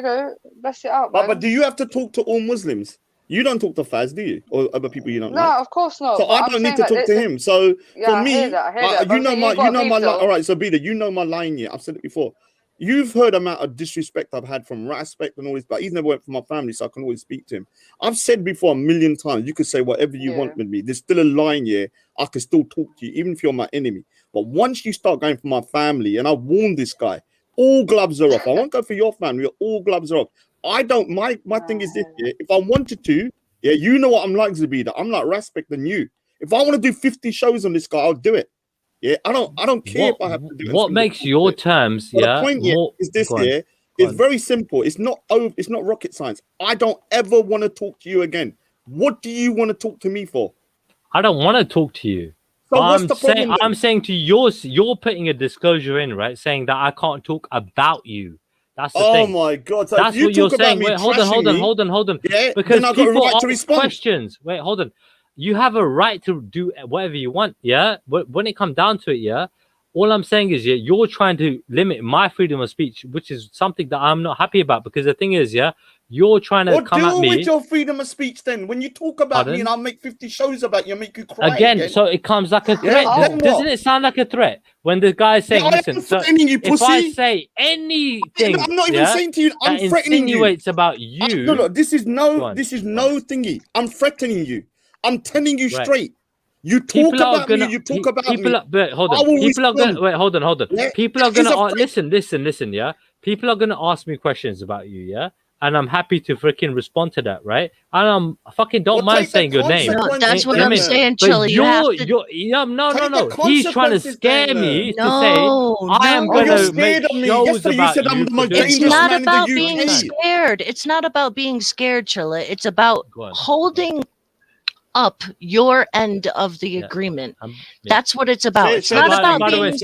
best it out, But man. do you have to talk to all Muslims? You don't talk to Faz, do you? Or other people you don't No, like? of course not. So but I I'm don't need saying to that talk to him. So Yeah, for I me, hear that. I hear that. But you I'm know saying my, you've got beef, line. though. All right, so Bida, you know my line here. I've said it before. You've heard the amount of disrespect I've had from respect and all this, but he's never went for my family, so I can always speak to him. I've said before a million times, you could say whatever you want with me. There's still a line here. I can still talk to you, even if you're my enemy. But once you start going for my family, and I warned this guy, all gloves are off. I won't go for your family. All gloves are off. I don't. My thing is this. Yeah, if I wanted to, yeah, you know what I'm like, Zabida. I'm like respect than you. If I want to do 50 shows on this guy, I'll do it. Yeah, I don't care if I have to do it. What makes your terms, But yeah? the point here is this Go on, here. It's very simple. It's not rocket science. I don't ever want to talk to you again. What do you want to talk to me for? I don't want to talk to you. So what's the problem? I'm saying to you, you're putting a disclosure in, right? Saying that I can't talk about you. That's the thing. Oh my God! So that's if you what you're talk about saying. me, Wait, hold on. Yeah, because then I've got a people right to ask respond. questions. Wait, hold on. You have a right to do whatever you want. Yeah, but when it comes down to it, yeah. All I'm saying is, yeah, you're trying to limit my freedom of speech, which is something that I'm not happy about. Because the thing is, yeah, you're trying to come at me with your freedom of speech. Then when you talk about me, and I'll make 50 shows about you, make you cry again. So it comes like a threat. Doesn't it sound like a threat when the guy's saying, "Listen, so if I say anything, I'm not even saying to you, I'm that threatening you. insinuates about you." No, this is no thingy. I'm threatening you. I'm telling you straight. You talk about me. You talk about me. Hold on. People are gonna wait. Hold on. Yeah, people are gonna listen. Yeah. People are gonna ask me questions about you. Yeah. And I'm happy to freaking respond to that, right? And I fucking don't mind saying your name. No, that's what I'm saying, but Chili. no. He's trying to scare me to say I am gonna make shows about you. It's not about being scared. It's not about being scared, Chilla. It's about holding up your end of the agreement. That's what it's about. It's not about by the way, being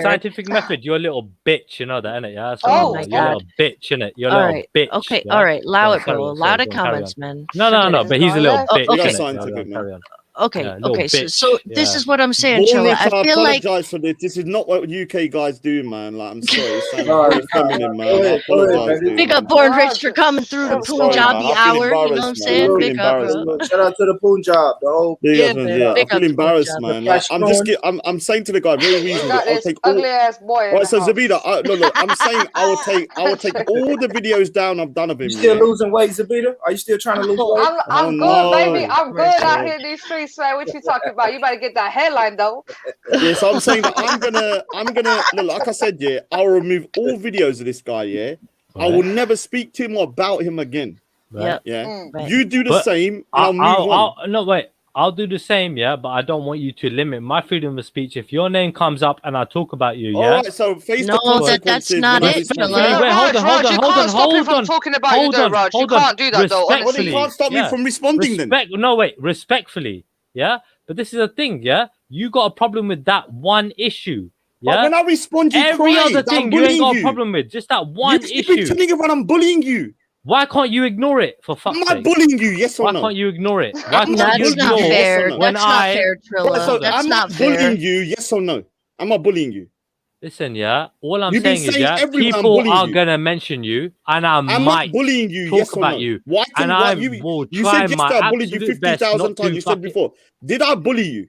scientific method. You're a little bitch, you know that, innit? Yeah. Oh my God. You're a little bitch, innit? You're a little bitch. Okay, yeah? all right. Allow it, bro. Carry Allow the on, comments, man. No. But he's a little bitch. Okay. Carry on. Okay, Yeah, okay. So this is what I'm saying, Chilla. Chilla. I feel like for this. This is not what UK guys do, man. Like, I'm sorry, it sounds very feminine, man. I apologize. Big up Born Rich for coming through the Punjabi hour. You know what I'm saying? Big up, bro. Shout out to the Punjab. The whole I feel embarrassed, man. Like, I'm saying to the guy very reasonably. I'll take ugly ass boy. Right, so Zabida, look, I'm saying I will take all the videos down I've done of him. You still losing weight, Zabida? Are you still trying to lose weight? I'm good, baby. I'm good out here in these streets, man. What you talking about? You better get that headline though. Yeah, so I'm saying that I'm gonna look, like I said, yeah, I'll remove all videos of this guy, yeah. I will never speak to him or about him again. Right. Yeah. You do the same, and I'll do the same, yeah, but I don't want you to limit my freedom of speech. If your name comes up and I talk about you, yeah. All right, so face the consequences. That's not it. Hold on. Talking about you, though, Raj. You can't do that, though. Well, you can't stop me from responding then. No, wait, respectfully, yeah. But this is the thing, yeah. You got a problem with that one issue, yeah. But when I respond, you every cry. other thing you ain't got a problem with. Just that one issue. You're telling everyone I'm bullying you. Why can't you ignore it? For fuck's sake. Am I bullying you? Yes or no? Why can't you ignore it? Why can't That's you not ignore fair. when That's not fair, Trilla. That's not fair. Bullying you? Yes or no? Am I bullying you? Listen, yeah. All I'm You've been saying is, saying yeah, everyone people bullying are you. gonna mention you, and I Am might I bullying you? talk Yes or about no? you, Why and I will you try said my yesterday I bullied you absolute best 50,000 not times. to You said before. Did I bully you?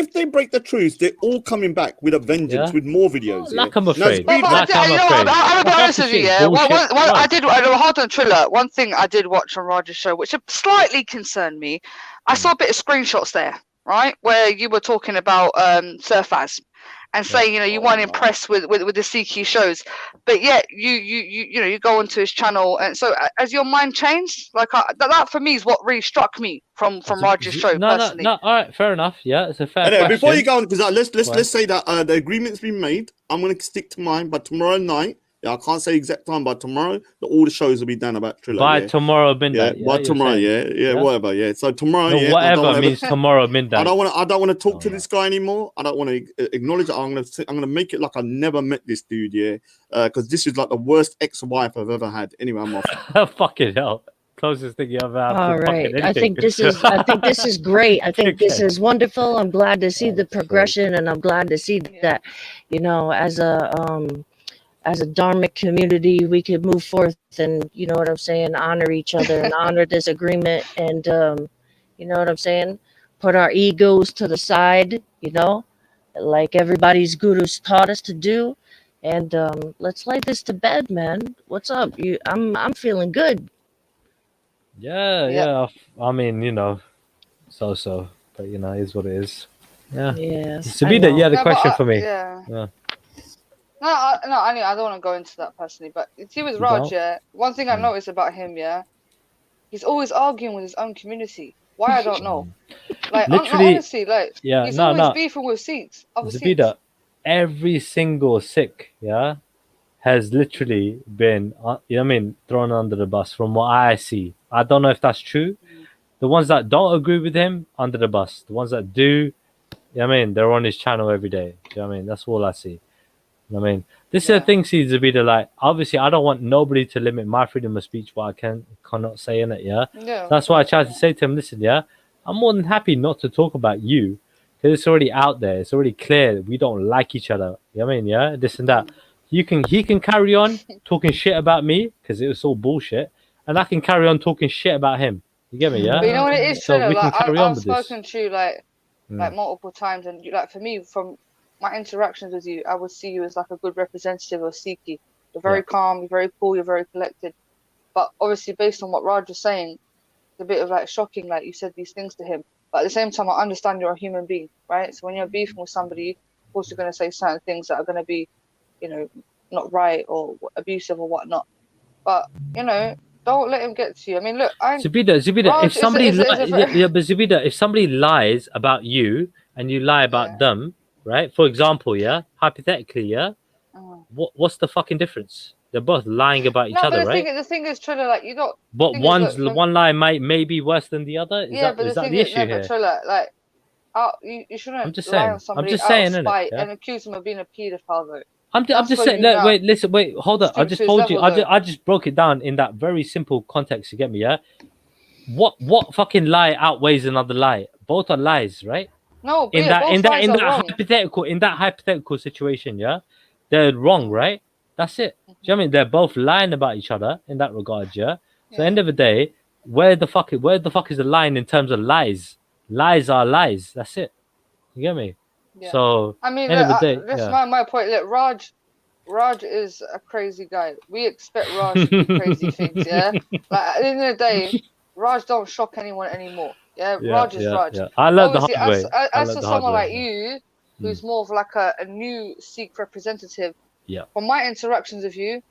if they break the truce, they're all coming back with a vengeance, Yeah. with more videos. Like Yeah? I'm Now, it's afraid. been But Like I'm you know, afraid. I'm gonna be honest with you. Yeah, Bullshit. I did. Hold on, Triller. One thing I did watch on Roger's show, which slightly concerned me. I saw a bit of screenshots there. right? Where you were talking about Surfaz and saying, you know, you weren't impressed with the Siki shows, but yet you go onto his channel, and so has your mind changed? Like that for me is what really struck me from Raj's show personally. No. All right, fair enough. Yeah, it's a fair Anyway, question. before you go on, because let's say that the agreement's been made. I'm going to stick to mine. But tomorrow night, I can't say exact time, but tomorrow all the shows will be done about Triller. By tomorrow midnight. Yeah, by tomorrow. Yeah, whatever. Yeah, so tomorrow. No, whatever means tomorrow midnight. I don't want to talk to this guy anymore. I don't want to acknowledge it. I'm gonna make it like I never met this dude. Yeah, because this is like the worst ex-wife I've ever had. Anyway, I'm off. Fucking hell. Closest thing you ever have. All to right. fucking I think this is great. I think this is wonderful. I'm glad to see the progression, and I'm glad to see that, you know, as a dharmic community, we could move forth and, you know what I'm saying, honor each other and honor this agreement, and you know what I'm saying, put our egos to the side, you know, like everybody's gurus taught us to do, and let's lay this to bed, man. What's up? I'm feeling good. Yeah. I mean, you know, so, but you know, it is what it is. Yeah. Sabida, you had a question for me. Yeah. No, I don't want to go into that personally, but see with Raj, one thing I noticed about him, he's always arguing with his own community. Why, I don't know. Like, honestly, like, he's always beefing with Sikhs. Zabida, every single Sikh, has literally been, you know what I mean, thrown under the bus from what I see. I don't know if that's true. The ones that don't agree with him, under the bus. The ones that do, you know what I mean, they're on his channel every day. Do you know what I mean? That's all I see. You know what I mean? This is the thing, see, Zabida, like, obviously, I don't want nobody to limit my freedom of speech, what I cannot say in it, That's why I tried to say to him, listen, I'm more than happy not to talk about you, because it's already out there. It's already clear we don't like each other. You know what I mean? This and that. He can carry on talking shit about me, because it was all bullshit, and I can carry on talking shit about him. You get me, But you know what it is, so true. we Like, can carry on with this. I've spoken to you like multiple times, and like for me, from my interactions with you, I would see you as like a good representative of Sikhi. You're very calm, you're very cool, you're very collected. But obviously, based on what Raj was saying, it's a bit of like shocking. Like, you said these things to him, but at the same time, I understand you're a human being, right? So when you're beefing with somebody, of course, you're going to say certain things that are going to be, you know, not right or abusive or whatnot. But you know, don't let him get to you. I mean, look, Zabida, if somebody but Zabida, if somebody lies about you and you lie about them, right? For example, hypothetically, what's the fucking difference? They're both lying about each other, right? The thing is, Triller, like, you don't. But one lie may be worse than the other. Is that the issue here? Triller, like, you shouldn't I'm just lie saying. on somebody I'm just out saying, of spite and accuse them of being a paedophile, though. I'm just saying. Look, wait, hold on. I just told you. I just broke it down in that very simple context. You get me? Yeah. What fucking lie outweighs another lie? Both are lies, right? No, in that hypothetical situation, they're wrong, right? That's it. Do you know what I mean? They're both lying about each other in that regard, So at the end of the day, where the fuck is the line in terms of lies? Lies are lies. That's it. You get me? Yeah. So I mean, end of the day, that's my point. Look, Raj is a crazy guy. We expect Raj to do crazy things, Like, at the end of the day, Raj don't shock anyone anymore. Raj is Raj. I learned the hard way. As for someone like you, who's more of like a new Sikh representative, from my interactions with you,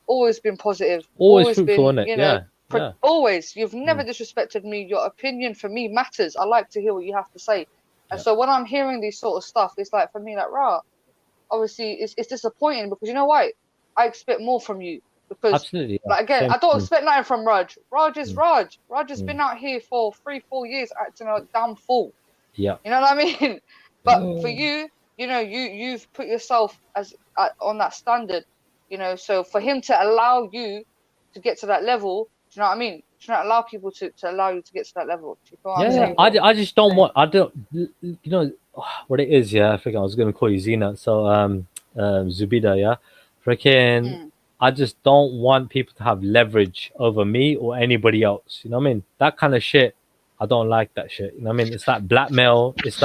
always been positive. Always fruitful, innit? You know, always. You've never disrespected me. Your opinion for me matters. I like to hear what you have to say. And so when I'm hearing these sort of stuff, it's like, for me, like, obviously it's disappointing, because you know what? I expect more from you. Because, absolutely, like, again, I don't expect nothing from Raj. Raj is Raj. Raj has been out here for 3-4 years acting a damn fool. Yeah. You know what I mean? But for you, you know, you've put yourself as on that standard, you know, so for him to allow you to get to that level, do you know what I mean? Do not allow people to allow you to get to that level. Do you know what I'm saying? I just don't want, you know what it is, I think I was going to call you Zina, so Zubida, freaking, I just don't want people to have leverage over me or anybody else, you know what I mean? That kind of shit, I don't like that shit, you know what I mean? It's like blackmail, it's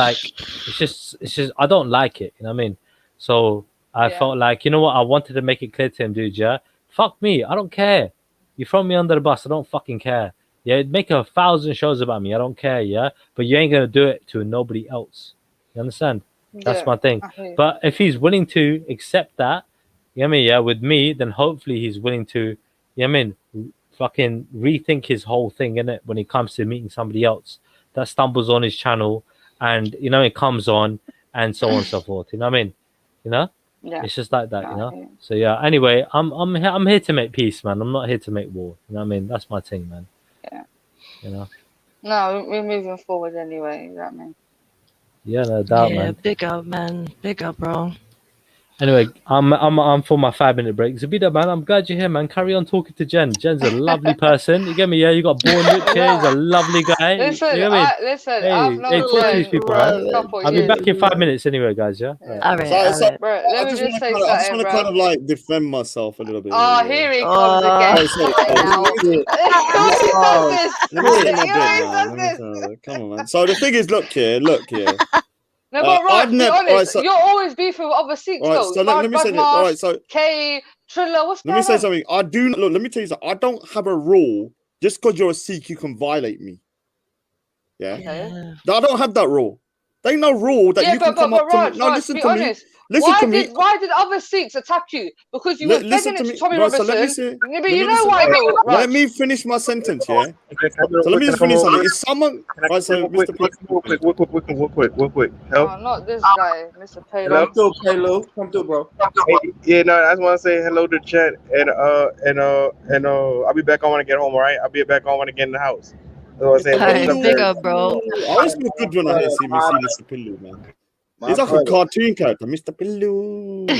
just, I don't like it, you know what I mean? So I felt like, you know what, I wanted to make it clear to him, dude, fuck me, I don't care. You throw me under the bus, I don't fucking care. Yeah, make 1,000 shows about me. I don't care. Yeah, but you ain't gonna do it to nobody else. You understand? That's Yeah. my thing. Okay. But if he's willing to accept that, you know what I mean, yeah, with me, then hopefully he's willing to, you know what I mean, fucking rethink his whole thing, innit, when it comes to meeting somebody else that stumbles on his channel and, you know, it comes on and so on and so forth. You know what I mean? You know? Yeah. It's just like that, you No, know? okay. So yeah, anyway, I'm here to make peace, man. I'm not here to make war. You know what I mean? That's my thing, man. Yeah. You know? No, we're moving forward anyway. You know what I mean? Yeah, no doubt, Yeah, man. big up, man. Big up, bro. Anyway, I'm for my 5 minute break. Zabida, man, I'm glad you're here, man. Carry on talking to Jen. Jen's a lovely person. You get me? Yeah, you got Born Rich here. He's a lovely guy. Listen, You get me? listen. Hey, I've hey, known talk to these Jen people, for man. a couple I'll be years. back in 5 minutes anyway, guys. Yeah. Yeah. All right, So, all so right. Bro, I let me just just want say to, I just something, want to bro. kind of like defend myself a little bit. Oh, here he comes again. Oh, sorry. Right now. Shit. He always does Oh, this. Let me say shit. my He bit, always man. does this. Come on, man. So the thing is, look here. No, but I've Raj, be never. All right, honest. so You're always beefing with other Sikhs, all right, though. so let Raj me say this. All Badmarsh, right, so K, Triller, what's let me going say on? something. I do look. Let me tell you something. I don't have a rule just because you're a Sikh, you can violate me. Yeah. Okay. I don't have that rule. There ain't no rule that Yeah, you can but come up to me. Raj, No, Raj, listen be to me. honest. Listen to me. Why did other Sikhs attack you? Because you was Listen begging to it to me. Tommy Right, so let me Robinson. say. But Let you me know listen. why though, Let Raj? me finish my sentence, yeah? Okay, can I So let me just come finish over? something. Is someone Can I right? So real quick, Mr. P, real quick. Hello? Oh, not this guy, Mr. Hello? Come Paylo. through, Paylo. Come through, bro. Hey, yeah, no, I just want to say hello to chat and I'll be back on when I get home, all right? I'll be back on when I get in the house. So I was Mr. saying, All what's right, up, big guys? up, bro. Pillu. I always feel good when I hear see My, Mr. Pillu, man. my He's like a brother. cartoon character, Mr. Pillu.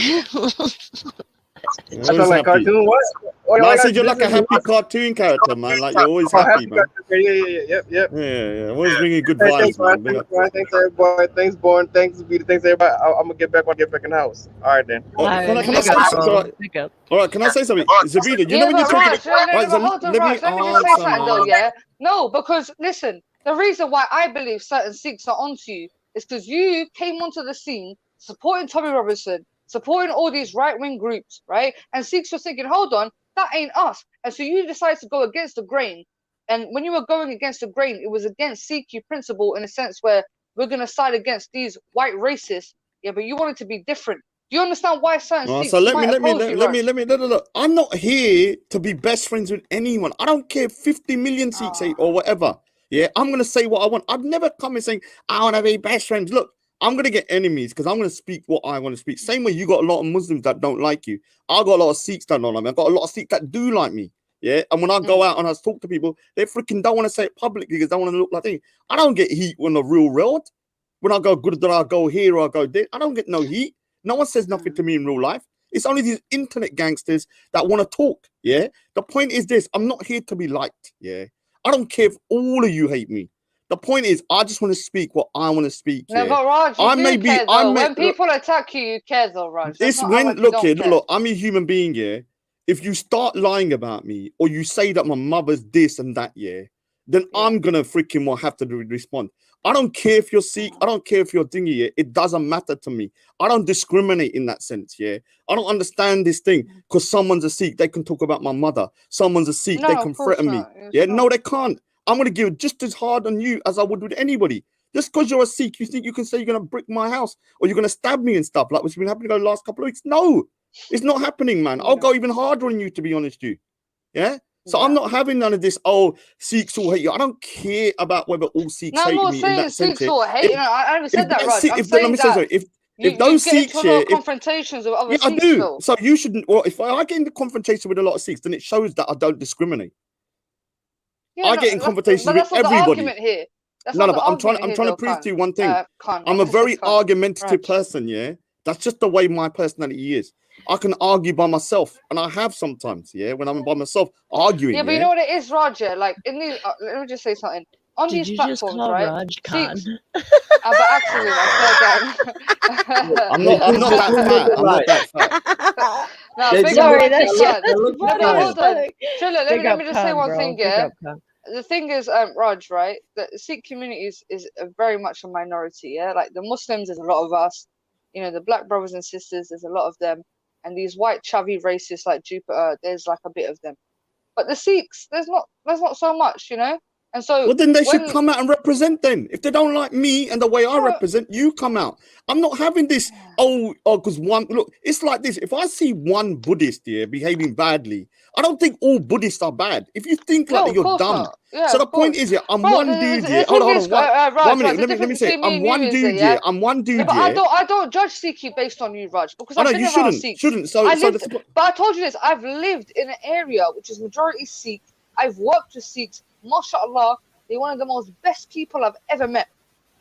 I'm I sound always like happy. cartoon, what? Oh, No, y'all I got said you're this like a is happy cartoon character, man. Like you're always happy, happy man. cartoon. Yep. Yeah. Always bringing good Hey, vibes, thanks, man. Brian. Big up. Thanks, everybody. Thanks, Born. Thanks, Vita. Thanks, everybody. I'm gonna get back when I get back in the house. All right, then. All Can right, I big say up, something? bro. Big up. All right, can I say something? Zabida, you know Yeah, when you're but talking. Raj, no, All right, but so hold on, let me Raj. Let me just say answer, something though, man. yeah? No, because listen, the reason why I believe certain Sikhs are onto you is because you came onto the scene supporting Tommy Robinson, supporting all these right-wing groups, right? And Sikhs were thinking, hold on, that ain't us. And so you decided to go against the grain. And when you were going against the grain, it was against Sikh principle in a sense where we're going to side against these white racists. Yeah, but you wanted to be different. Do you understand why certain So Sikhs might oppose you, Raj? look. I'm not here to be best friends with anyone. I don't care if 50 million Sikhs say or whatever. Yeah, I'm gonna say what I want. I've never come and saying I want to be best friends. Look, I'm gonna get enemies because I'm gonna speak what I want to speak. Same way you got a lot of Muslims that don't like you. I got a lot of Sikhs that don't like me. I got a lot of Sikhs that do like me. Yeah, and when I go out and I talk to people, they freaking don't want to say it publicly because they want to look like they. I don't get heat when the real world. When I go good, I go here or I go there. I don't get no heat. No one says nothing to me in real life. It's only these internet gangsters that want to talk. Yeah. The point is this: I'm not here to be liked. Yeah. I don't care if all of you hate me. The point is, I just want to speak what I want to speak. No, Yeah. but Raj, you I may do be. care I though. may. When people attack you, you care though, Raj. Let's It's not act when like you look don't here. care. Look, I'm a human being. Yeah. If you start lying about me or you say that my mother's this and that, yeah, then I'm gonna freaking have to respond. I don't care if you're Sikh. I don't care if you're dingy. Yeah? It doesn't matter to me. I don't discriminate in that sense. Yeah, I don't understand this thing because someone's a Sikh, they can talk about my mother. Someone's a Sikh, they No, can of course threaten me. not. It's Yeah, not. no, they can't. I'm gonna give just as hard on you as I would with anybody. Just because you're a Sikh, you think you can say you're gonna brick my house or you're gonna stab me and stuff like what's been happening the last couple of weeks? No, it's not happening, man. I'll go even harder on you, to be honest with you. Yeah. So I'm not having none of this. Oh, Sikhs all hate you. I don't care about whether all Sikhs No, I'm hate not me in saying that sense. Sikhs Here. all hate. I never said that, Raj. I'm Let me saying say that something. If you those get into Sikhs a lot of here, confrontations with other yeah, I Sikhs do. though. So you shouldn't. Well, if I get into confrontation with a lot of Sikhs, then it shows that I don't discriminate. Yeah, I no, get in confrontations but with that's not the everybody. argument here. That's No, not no, the but I'm trying. argument I'm here, trying to though, prove to Khan. you one thing. Khan. I'm I a just said very Khan. argumentative Raj. person. Yeah, that's just the way my personality is. I can argue by myself, and I have sometimes. Yeah, when I'm by myself arguing. Yeah, but you know what it is, Roger? Like in these, let me just say something. On Did these you just platforms, call right? Raj Khan? Sikhs, by accident, I swear down. I'm not that fat. I'm not that fat. No, They big do up Sorry, look, that Raj's shit look, Khan. they was look No, funny but nice. as hold on. fuck. Trilla, Big let up me just say Khan, one bro. thing, Big yeah? up Khan. The thing is, Raj, right? The Sikh community is very much a minority, yeah? Like the Muslims, there's a lot of us. You know, the black brothers and sisters, there's a lot of them. And these white chavvy racists like Jupiter, there's like a bit of them. But the Sikhs, there's not so much, you know. And so well, then they should come out and represent. Then, if they don't like me and the way I represent, you come out. I'm not having this. Because one look, it's like this. If I see one Buddhist here behaving badly, I don't think all Buddhists are bad. If you think like that, you're dumb. Yeah, so the point is, I'm one dude here. Hold on, 1 minute. Let me say, I'm one dude here. I'm one dude but here. I don't judge Sikhi based on you, Raj, because I've been you around Sikhs. shouldn't. But I told you this. I've lived in an area which is majority Sikh. I've worked with Sikhs. MashaAllah, they're one of the most best people I've ever met,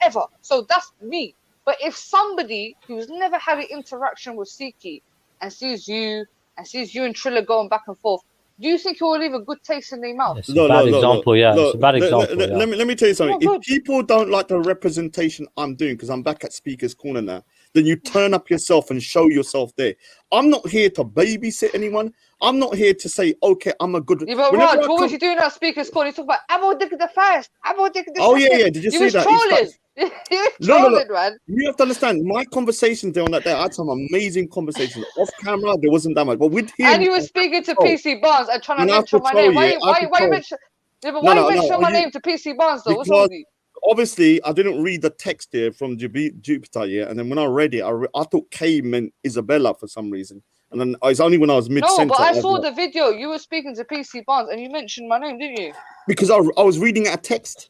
ever. So that's me. But if somebody who's never had an interaction with Sikhi and sees you and Triller going back and forth, do you think it will leave a good taste in their mouth? It's a bad example, yeah. It's a bad example. Let me tell you something. If people don't like the representation I'm doing, because I'm back at Speaker's Corner now, then you turn up yourself and show yourself there. I'm not here to babysit anyone. I'm not here to say, okay, I'm a good. Yeah, but Raj, what was you doing at Speaker's Corner? You talk about Abu Dik the first, Abu Dik the second. Oh yeah. Did you see that? Trolling. Trolling, man. You have to understand, my conversations there on that day, I had some amazing conversations. Off camera, there wasn't that much. But with him... And you were speaking to PC Barnes and trying to mention my name. Why you mention my name to PC Barnes, though? What's wrong with you? Obviously, I didn't read the text here from Jupiter, yeah? And then when I read it, I thought K meant Isabella for some reason. And then it's only when I was mid-sentence... No, but I saw the video. You were speaking to PC Barnes and you mentioned my name, didn't you? Because I was reading a text.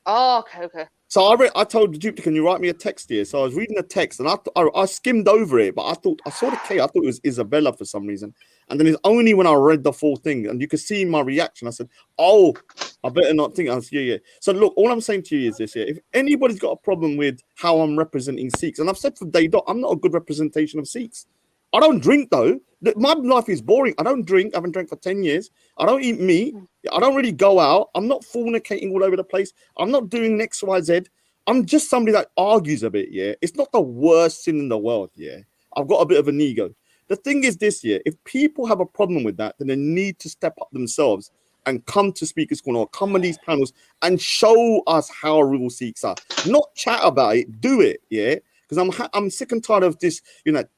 Oh, okay. So I told Jupiter, can you write me a text here? So I was reading the text and I skimmed over it, but I saw the K. I thought it was Isabella for some reason. And then it's only when I read the full thing and you could see my reaction. I said, oh, I better not think. I said, yeah. So look, all I'm saying to you is this here. If anybody's got a problem with how I'm representing Sikhs, and I've said from day dot, I'm not a good representation of Sikhs. I don't drink though. My life is boring. I don't drink. I haven't drank for 10 years. I don't eat meat. I don't really go out. I'm not fornicating all over the place. I'm not doing X, Y, Z. I'm just somebody that argues a bit, yeah. It's not the worst sin in the world, yeah. I've got a bit of an ego. The thing is this, yeah, if people have a problem with that, then they need to step up themselves and come to Speaker's Corner or come on these panels and show us how real Sikhs are. Not chat about it, do it, yeah. Because I'm sick and tired of this,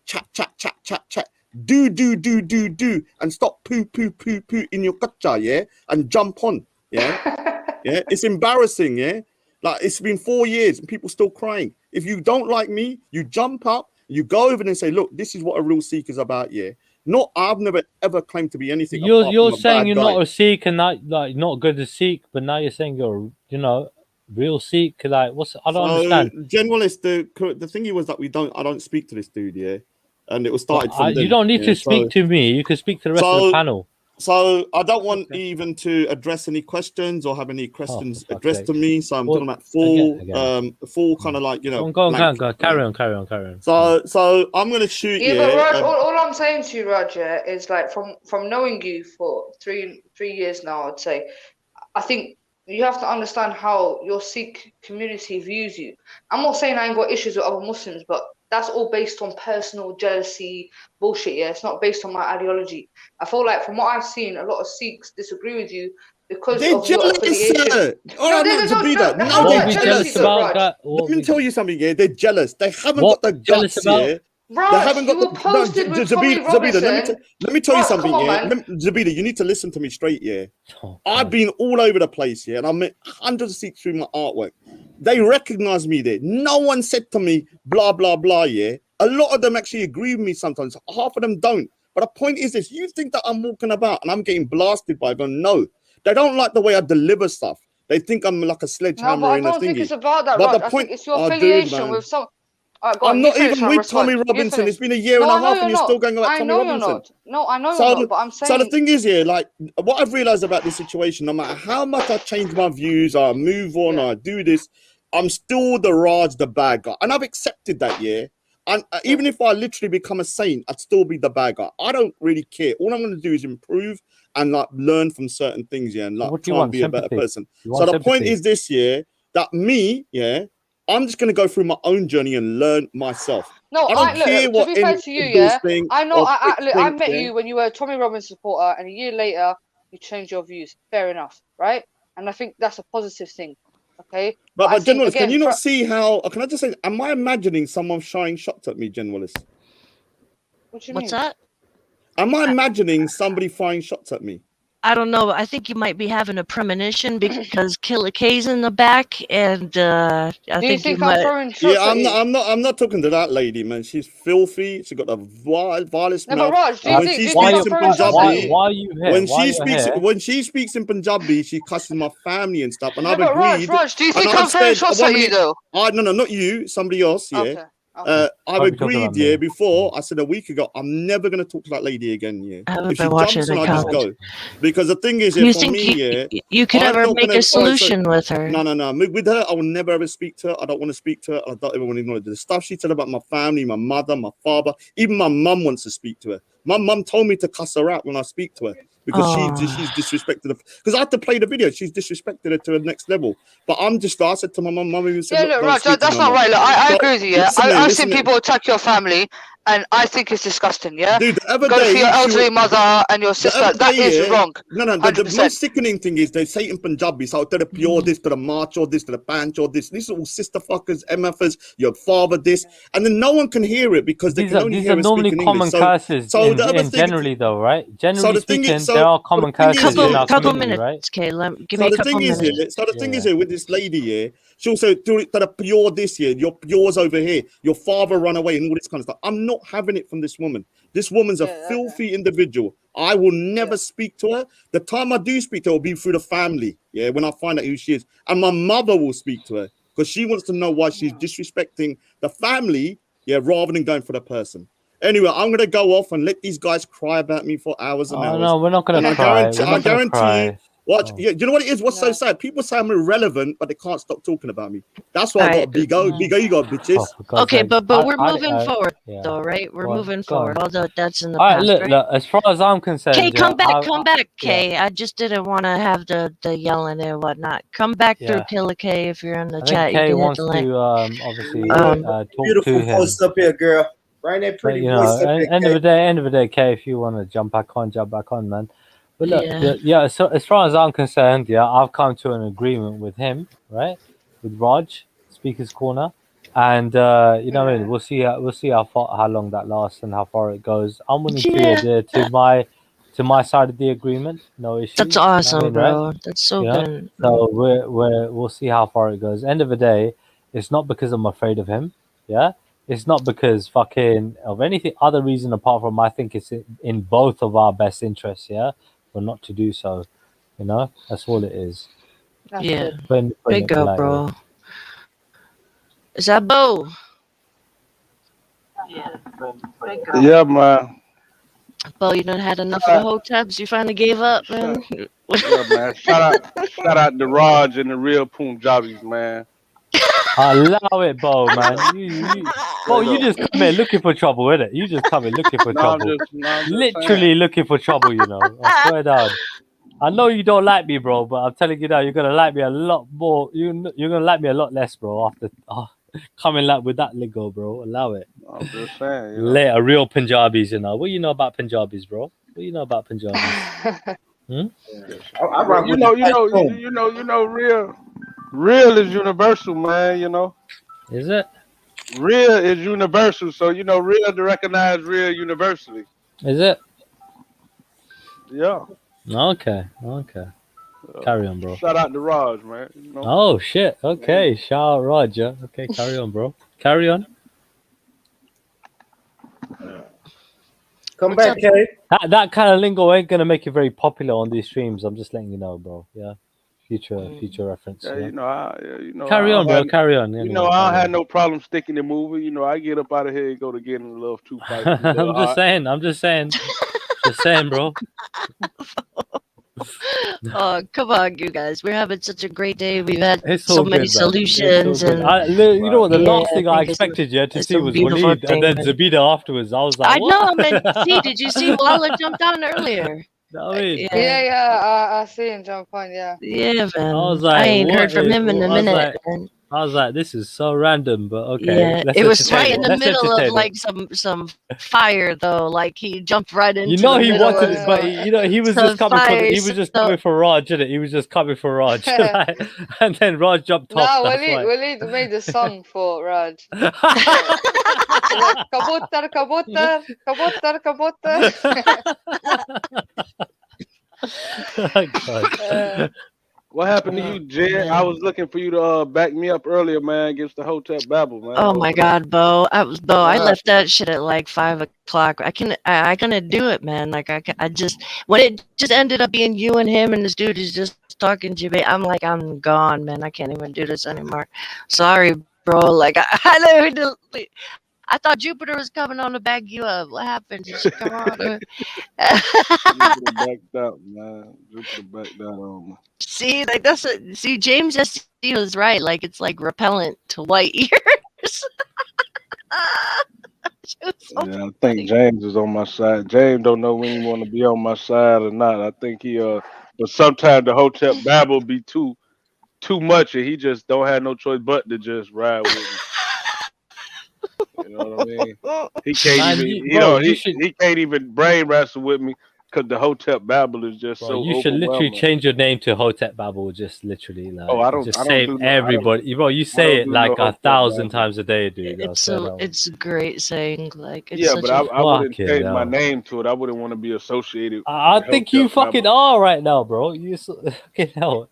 chat. Do, and stop poo in your kacha, yeah, and jump on, yeah. Yeah, it's embarrassing, yeah. Like, it's been 4 years and people still crying. If you don't like me, you jump up, you go over there and say, look, this is what a real Sikh is about, yeah. I've never ever claimed to be anything. You're saying you're not a Sikh and not good as Sikh, but now you're saying you're, real Sikh. Like, I don't understand. Generalist, the thingy was that I don't speak to this dude, yeah. And it was started from you don't need to speak to me. You can speak to the rest of the panel. So I don't want even to address any questions or have any questions addressed to me. So I'm talking about full kind of like, Go on. Carry on. So I'm going to shoot you. Yeah, but Raj, all I'm saying to you, Roger, is like from knowing you for three years now, I'd say, I think you have to understand how your Sikh community views you. I'm not saying I ain't got issues with other Muslims, but that's all based on personal jealousy bullshit, yeah? It's not based on my ideology. I feel like from what I've seen, a lot of Sikhs disagree with you because of your affiliation. They're jealous about that. Let me tell you something, yeah? They're jealous. They haven't got the guts, yeah? Raj, they haven't got the posted with Zabida, let me tell you something, yeah? Zabida, you need to listen to me straight, yeah? I've been all over the place, yeah? And I met hundreds of Sikhs through my artwork. They recognize me there. No one said to me, blah, blah, blah, yeah? A lot of them actually agree with me sometimes. Half of them don't. But the point is this, you think that I'm walking about and I'm getting blasted by them? No. They don't like the way I deliver stuff. They think I'm like a sledgehammer in a thingy. I don't think it's about that, Raj. I think it's your affiliation with some... I'm not even with Tommy Robinson. It's been a year and a half and you're still going about Tommy Robinson. No, I know you're not, but I'm saying... So the thing is here, like, what I've realized about this situation, no matter how much I change my views, I move on, I do this, I'm still the Raj, the bad guy. And I've accepted that, yeah? And even if I literally become a saint, I'd still be the bad guy. I don't really care. All I'm going to do is improve and like learn from certain things, yeah, and like try and be a better person. So the point is this, yeah, that me, yeah, I'm just going to go through my own journey and learn myself. No, I don't care what to be fair to you, yeah. I know. I met you when you were a Tommy Robinson supporter, and a year later you changed your views. Fair enough, right? And I think that's a positive thing. Okay. But Generalist, can you not see how? Can I just say? Am I imagining someone firing shots at me, Generalist? What do you mean? What's that? Am I imagining somebody firing shots at me? I don't know. I think you might be having a premonition because Killer K's in the back, and I Do you think you think I'm might. throwing Yeah, shots at I'm not. you? I'm not talking to that lady, man. She's filthy. She got the vilest No, but mouth. Raj, do And you when think she Why I'm speaks you in throwing shots at you? why are you here? Why you're here? when she speaks in Punjabi, she cusses my family and stuff. And No, I've but agreed. Raj, do you And think I've I'm throwing said, shots one at you minute. though? No, not you. Somebody else. Yeah. Okay. Okay. I've Hope you're talking about agreed, me. yeah, before. I said a week ago, I'm never going to talk to that lady again, yeah. I haven't If she been watching jumps the in, I'll just comments. go. Because the thing is, Do yeah, you for think me, yeah, you could I'm ever not make going a to. All right, so, solution with her? no. With her, I will never ever speak to her. I don't want to speak to her. I don't ever want to know the stuff she said about my family, my mother, my father. Even my mum wants to speak to her. My mum told me to cuss her out when I speak to her because she's disrespected her. Because I had to play the video. She's disrespected her to the next level. But I said to my mum even said, Yeah, look, look, don't Raj, speak to that's me no not more. right. Look, I So, agree with you. Yeah, listen, man, I've listen, seen man. people attack your family, and I think it's disgusting. Yeah, Dude, the other go for your day, elderly mother and your the sister. other That day, is yeah. wrong. No, the 100%. most sickening thing is they say in Punjabi, so to the pure this, to the march or this, to the panch or this. These are all sister fuckers, MFers, your father this. And then no one can hear it because they can only These hear are it normally speaking common English. curses So the other in thing, generally though, right? so Generally the thing is, speaking, there are so common the thing is, curses in our Couple community, right? minutes, okay. Give so me a the couple thing is minutes. here, thing is here with this lady here, she'll say do it to the pure this year, your pure's over here, your father run away and all this kind of stuff. I'm not having it from this woman. This woman's a filthy individual. I will never speak to her. The time I do speak to her will be through the family. Yeah, when I find out who she is. And my mother will speak to her because she wants to know why she's disrespecting the family, yeah, rather than going for the person. Anyway, I'm gonna go off and let these guys cry about me for hours and Oh hours. no, we're not gonna And cry. We're I not gonna guarantee you, cry. watch. Oh. Yeah, you know what it is? What's so sad? People say I'm irrelevant, but they can't stop talking about me. That's why I All got a right. big ego, bitches. Oh, for God's Okay, sake. but we're moving I forward yeah. though, right? We're Go on, moving go on. forward. All that's in the All right, past, look, right? look, as far as I'm concerned, Kay, come back, yeah. Kay. I just didn't want to have the yelling and whatnot. Come back through, Yeah. Killer K. If you're in the I think chat, you Kay can hit wants the link. to obviously talk Beautiful to him. voice up here, girl. Bring that But pretty you voice know, up here, end Kay. of the day, Kay, if you want to jump back on, man. But look, Yeah. so as far as I'm concerned, yeah, I've come to an agreement with him, right? With Raj, Speaker's Corner, and you know, what I mean, we'll see how long that lasts and how far it goes. I'm willing to adhere to my side of the agreement, no issues. That's awesome, I mean, bro. right? That's so You know? good. So we'll see how far it goes. End of the day, it's not because I'm afraid of him, yeah. It's not because fucking of anything other reason apart from I think it's in both of our best interests, yeah, for not to do so. You know, that's all it is. That's Yeah. good. Putting Big it up, politely. bro. Is that Bo? Yeah, man. Bo, you done had enough of the hoteps? You finally gave up, man? Yeah, man. Shout out to Raj and the real Punjabis, man. Allow it, Bo, man. Bo, you just come here looking for trouble, innit? You just come here looking for trouble. I'm just Literally saying. looking for trouble, you know. I swear down. I know you don't like me, bro, but I'm telling you now, you're gonna like me a lot more. You're gonna like me a lot less, bro. After coming like with that lingo, bro. Allow it. I'm just saying. You know? Later, real Punjabis, you know. What you know about Punjabis, bro? What you know about Punjabis? I rock with real is universal, man. You know. Is it? Real is universal, so you know, real to recognize real universally. Is it? Yeah. Okay. Carry on, bro. Shout out to Raj, man. You know? Oh shit. Okay. Shout out Roger. Okay, carry on, bro. Carry on. Come back, Kay. That kind of lingo ain't gonna make you very popular on these streams. I'm just letting you know, bro. Yeah. Future reference. Yeah, Yeah. you know. Carry on, bro. Carry on. You know, I don't have no problem sticking and moving. You know, I get up out of here and go to get in a little two fight. I'm just saying. Just saying, bro. Oh, come on, you guys. We're having such a great day. We've had It's so all many good, man. solutions. It's all And good. You know what? The last thing I think expected to it's see a was beautiful Waleed thing, and then man. Zabida afterwards. I was like, I know, what? man. See, did you see Walla jumped on earlier? I mean, I see him jump on. Yeah. Yeah, man. I was like, I ain't heard what from is- him in a I was minute. like- man. I was like, this is so random, but okay. Yeah, let's it was right entertain in it. the Let's middle of entertain it. like some fire though. Like he jumped right into. You know the he middle wanted of it, but some- you know he was some just coming for fire, he was just coming for Raj, didn't it? He was just coming for Raj, like, and then Raj jumped No, off. That's why. Waleed made a song for Raj. Like, Kabutar. God. What happened to you, Jed? I was looking for you to back me up earlier, man, against the Hotep Babel, man. Oh my God, Bo! I What left happened? that shit at like 5 o'clock. I gonna do it, man. Like I just when it just ended up being you and him and this dude is just talking Jibbe. I'm like, I'm gone, man. I can't even do this anymore. Sorry, bro. Like I thought Jupiter was coming on to back you up. What happened? Did she come on? Jupiter backed out, man. Jupiter backed out on me. See, like see, James S. was right. Like it's like repellent to white ears. So Yeah, I think James is on my side. James don't know when he want to be on my side or not. I think he but sometimes the Hotep Babel be too much, and he just don't have no choice but to just ride with me. You know what I mean? He can't Man, even, bro, you he should, can't even brain wrestle with me because the Hotep Babel is just bro, so you should literally overwhelming. change your name to Hotep Babel. Just literally, Oh, like, just I don't save do no, everybody. Bro, you I say don't it do no like Hotep 1,000 Babel. times a day, dude. I swear that one. it's a great saying. Like it's Yeah, such but a I wouldn't Fucking change my hell. name to it. I wouldn't want to be associated I with think you Hotep fucking Babel. are right now, bro. You fucking hell.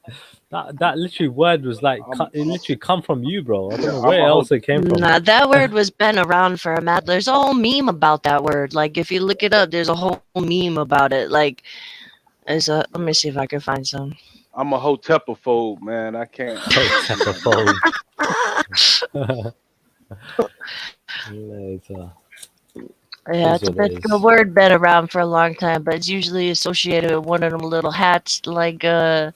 That literally word was like it literally come from you, bro. I don't know where else it came from. Nah, that word was been around for a mad. There's a whole meme about that word. Like if you look it up, there's a whole meme about it. Like let me see if I can find some. I'm a Hotepophobe, man. I can't. Hotepophobe. Later. Yeah, it's a word been around for a long time, but it's usually associated with one of them little hats like the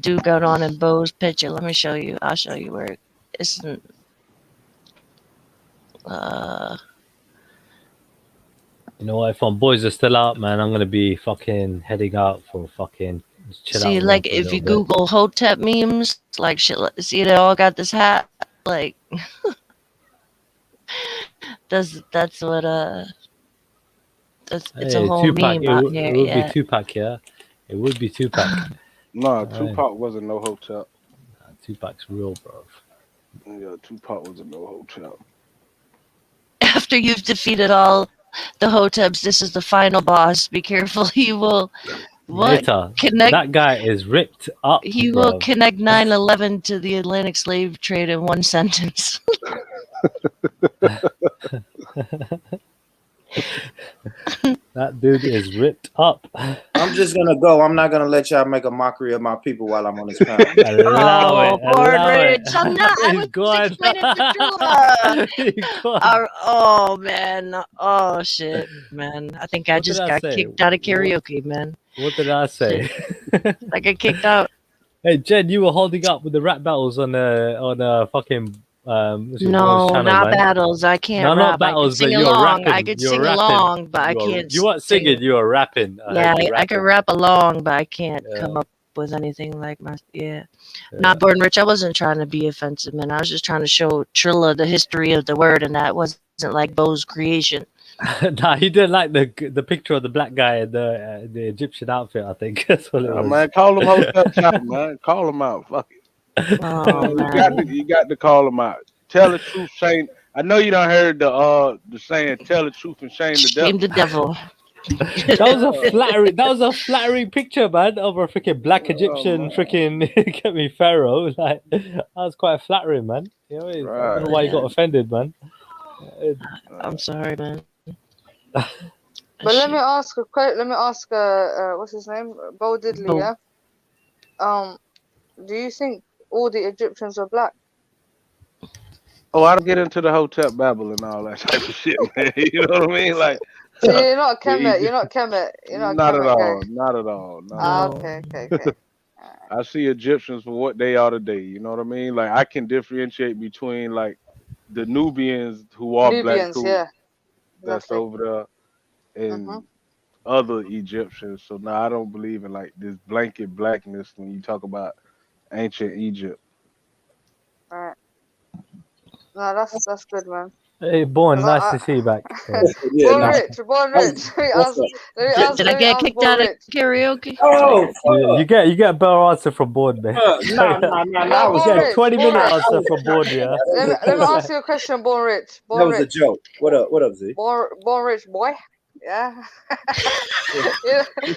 dude got on in Bo's picture. Let me show you. I'll show you where it isn't. You know what? If my boys are still out, man, I'm gonna be fucking heading out for fucking chill See, out. like if you Google Hotep memes, like shit. See, they all got this hat. Like that's what it's a whole Tupac, meme out here. it would Yeah. be Tupac, yeah. It would be Tupac. No, Tupac wasn't no Hotep. Tupac's real, bro. Yeah, Tupac wasn't no Hotep. After you've defeated all the Hoteps, this is the final boss. Be careful, he will Later, connect. that guy is ripped up. He bro. will connect 9/11 to the Atlantic slave trade in one sentence. That dude is ripped up. I'm just gonna go. I'm not gonna let y'all make a mockery of my people while I'm on this panel. Allow it. I'm not. I was gone. explaining to oh man. Oh shit, man. I think I just got kicked out of karaoke, man. What did I say? I got kicked out. Hey Jen, you were holding up with the rap battles on fucking no, channel, not man. battles. I can't no, rap. Not battles, I can sing but along. rapping. I could You're sing rapping. along, but I can't. You weren't singing. You were rapping. I can rap along, but I can't come up with anything like my Not Born Rich. I wasn't trying to be offensive, man. I was just trying to show Trilla the history of the word, and that wasn't like Bo's creation. Nah, he didn't like the picture of the black guy in the Egyptian outfit. I think that's what it was. Man, call him Hotep out, man. Call him out. Fuck it. Oh, you got to call him out. Tell the truth, shame. I know you done heard the saying, "Tell the truth and shame the devil." Shame the devil. That was a flattering picture, man, of a freaking black Egyptian freaking get me pharaoh. Like that was quite flattering, man. You know, I don't know why you got offended, man. I'm sorry, man. But let me ask what's his name? Bo Diddley, yeah? Do you think all the Egyptians are black? Oh, I don't get into the Hotep Babel and all that type of shit, man. You know what I mean? Like, so you're not a Kemet. You're not Kemet. You're not at Kemet all. guy. Not at all. Okay. I see Egyptians for what they are today. You know what I mean? Like, I can differentiate between like the Nubians who are black, too. Yeah. That's Exactly. over there, and other Egyptians. So now I don't believe in like this blanket blackness when you talk about ancient Egypt. All right. No, that's good, man. Hey, Born, nice to see you back. Born Rich. Did I get kicked out of karaoke? Oh, you get a better answer from Born, man. No. You get a 20-minute answer from Born, yeah. Let me ask you a question, Born Rich. That was a joke. What up, Z? Born Rich, boy. Yeah.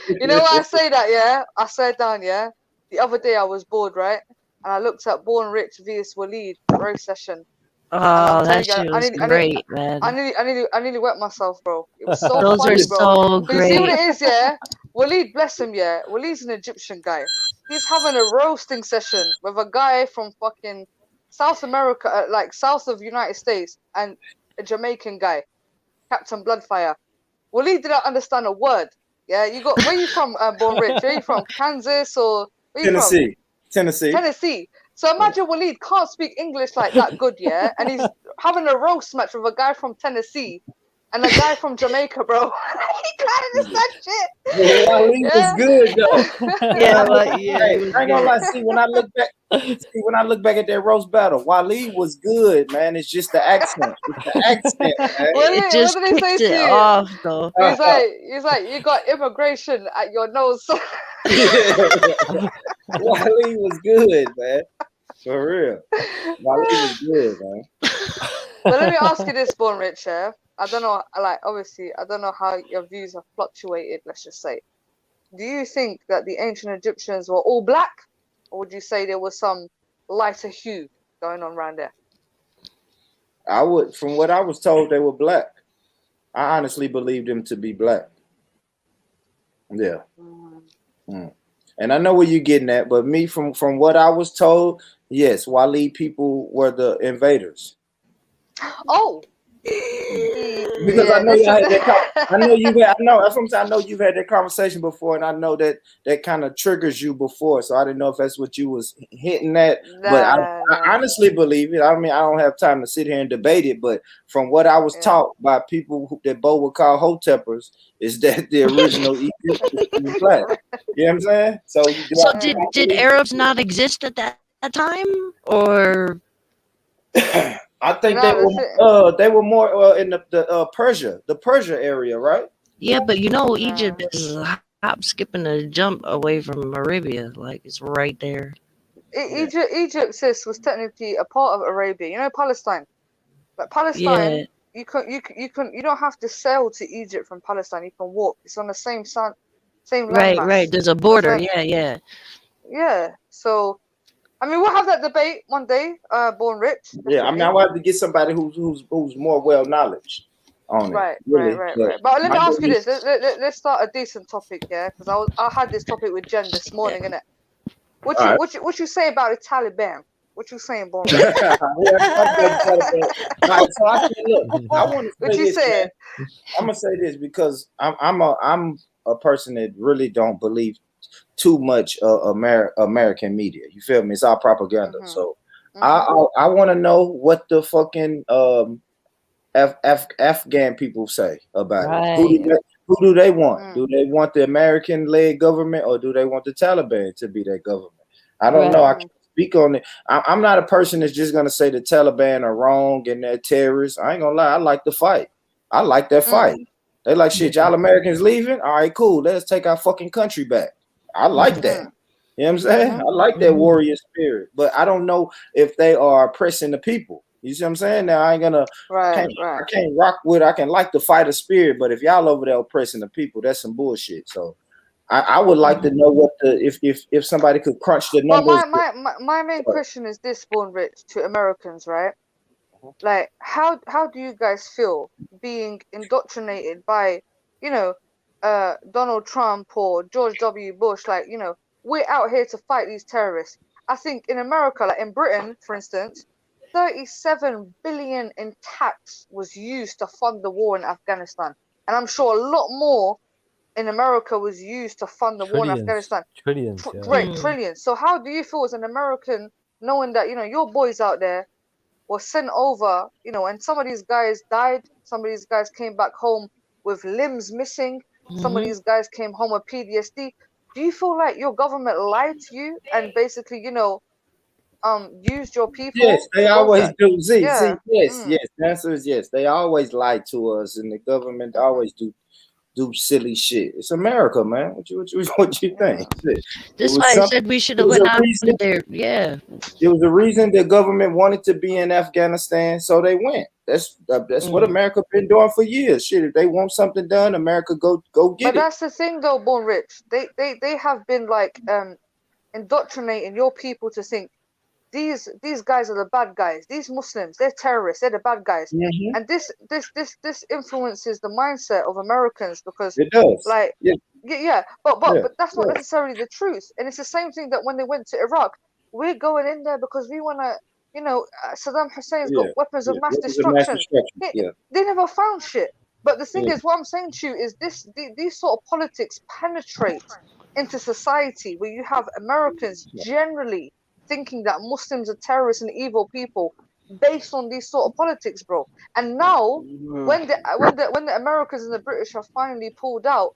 You know why I say that, yeah? I sat down, yeah? The other day I was bored, right? And I looked at Born Rich vs. Waleed roast session. And I'm Oh, that telling you, shit was great, man. I nearly wet myself, bro. It was so Those are funny, bro. so But you see what great. it is, yeah? Waleed, bless him, yeah? Waleed's an Egyptian guy. He's having a roasting session with a guy from fucking South America, like south of United States, and a Jamaican guy, Captain Bloodfire. Waleed didn't understand a word. Yeah, you got where you from, Born Rich? Where you from? Kansas or where you from? Tennessee. So imagine Waleed can't speak English like that good, yeah, and he's having a roast match with a guy from Tennessee and a guy from Jamaica, bro. He can't understand shit. Yeah, Waleed was good though. Yeah, but yeah, Hey, it was I ain't gonna good. lie. See, when I look back at that roast battle, Waleed was good, man. It's just the accent. It's the accent, man. What It did just they say kicked to it you? off, though. He's like, you got immigration at your nose. Waleed was good, man. For real. Waleed was good, man. But let me ask you this, Born Rich, yeah? I don't know, like, obviously, I don't know how your views have fluctuated, let's just say. Do you think that the ancient Egyptians were all black? Or would you say there was some lighter hue going on around there? From what I was told, they were black. I honestly believed them to be black. Yeah. And I know where you're getting at, but me, from what I was told, yes, Waleed people were the invaders. Oh, because yeah, I know y'all had that. I know you. I know that's what I'm saying. I know you've had that conversation before, and I know that kind of triggers you before. So I didn't know if that's what you was hitting at. But I honestly believe it. I mean, I don't have time to sit here and debate it. But from what I was taught by people that Bo would call Hotepers, is that the original Egypt was black. You know what I'm saying? So did Arabs not exist at that time, or? I think they were more in the Persia area, right? Yeah, but Egypt is a hop, skipping a jump away from Arabia. Like, it's right there. Egypt, sis, was technically a part of Arabia. You know, Palestine. Like Palestine, you don't have to sail to Egypt from Palestine. You can walk. It's on the same landmass. Right. There's a border. Yeah. Yeah. So, I mean, we'll have that debate one day. Born Rich. Definitely. Yeah, I mean, I want to get somebody who's more well knowledge on it. Right. But let me ask you this. Let's start a decent topic, yeah? Because I had this topic with Jen this morning, innit? What you say about the Taliban? What you saying, Born Rich? Right, so I want to say what you saying? I'm gonna say this because I'm a person that really don't believe too much American media. You feel me? It's all propaganda. So I want to know what the fucking Afghan people say about it. Who do they want? Do they want the American-led government, or do they want the Taliban to be their government? I don't know. I can't speak on it. I'm not a person that's just gonna say the Taliban are wrong and they're terrorists. I ain't gonna lie. I like the fight. I like that fight. They like, shit, y'all Americans leaving? All right, cool. Let's take our fucking country back. I like that. You know what I'm saying? I like that warrior spirit. But I don't know if they are oppressing the people. You see what I'm saying? Now I ain't gonna I can't rock with. I can like the fighter spirit, but if y'all over there oppressing the people, that's some bullshit. So I would like to know what if somebody could crunch the numbers. But my main question is this, Born Rich, to Americans, right? Like, how do you guys feel being indoctrinated by, Donald Trump or George W. Bush? Like, we're out here to fight these terrorists. I think in America, like in Britain, for instance, 37 billion in tax was used to fund the war in Afghanistan, and I'm sure a lot more in America was used to fund the war in Afghanistan. Trillions. Trillions. So how do you feel as an American knowing that your boys out there were sent over, and some of these guys died, some of these guys came back home with limbs missing, some of these guys came home with PTSD. Do you feel like your government lied to you and basically, used your people? Yes, they always do. Yes. The answer is yes. They always lie to us, and the government always do do silly shit. It's America, man. What you think? Shit. It That's was why I something. said we should It have was went a out reason. there. Yeah. There was a reason the government wanted to be in Afghanistan, so they went. That's what America been doing for years. Shit, if they want something done, America go get But it. that's the thing, though, Born Rich. They have been like indoctrinating your people to think these guys are the bad guys. These Muslims, they're terrorists. They're the bad guys. Mm-hmm. And this influences the mindset of Americans because, It does. like, Yeah. yeah, but Yeah. that's not necessarily the truth. And it's the same thing that when they went to Iraq, we're going in there because we want to, Saddam Hussein's got Yeah. weapons of Yeah. mass Weapons of mass destruction. destruction. Yeah. They never found shit. But the thing Yeah. is, what I'm saying to you is these sort of politics penetrate into society where you have Americans generally thinking that Muslims are terrorists and evil people based on these sort of politics, bro. And now, when the Americans and the British have finally pulled out,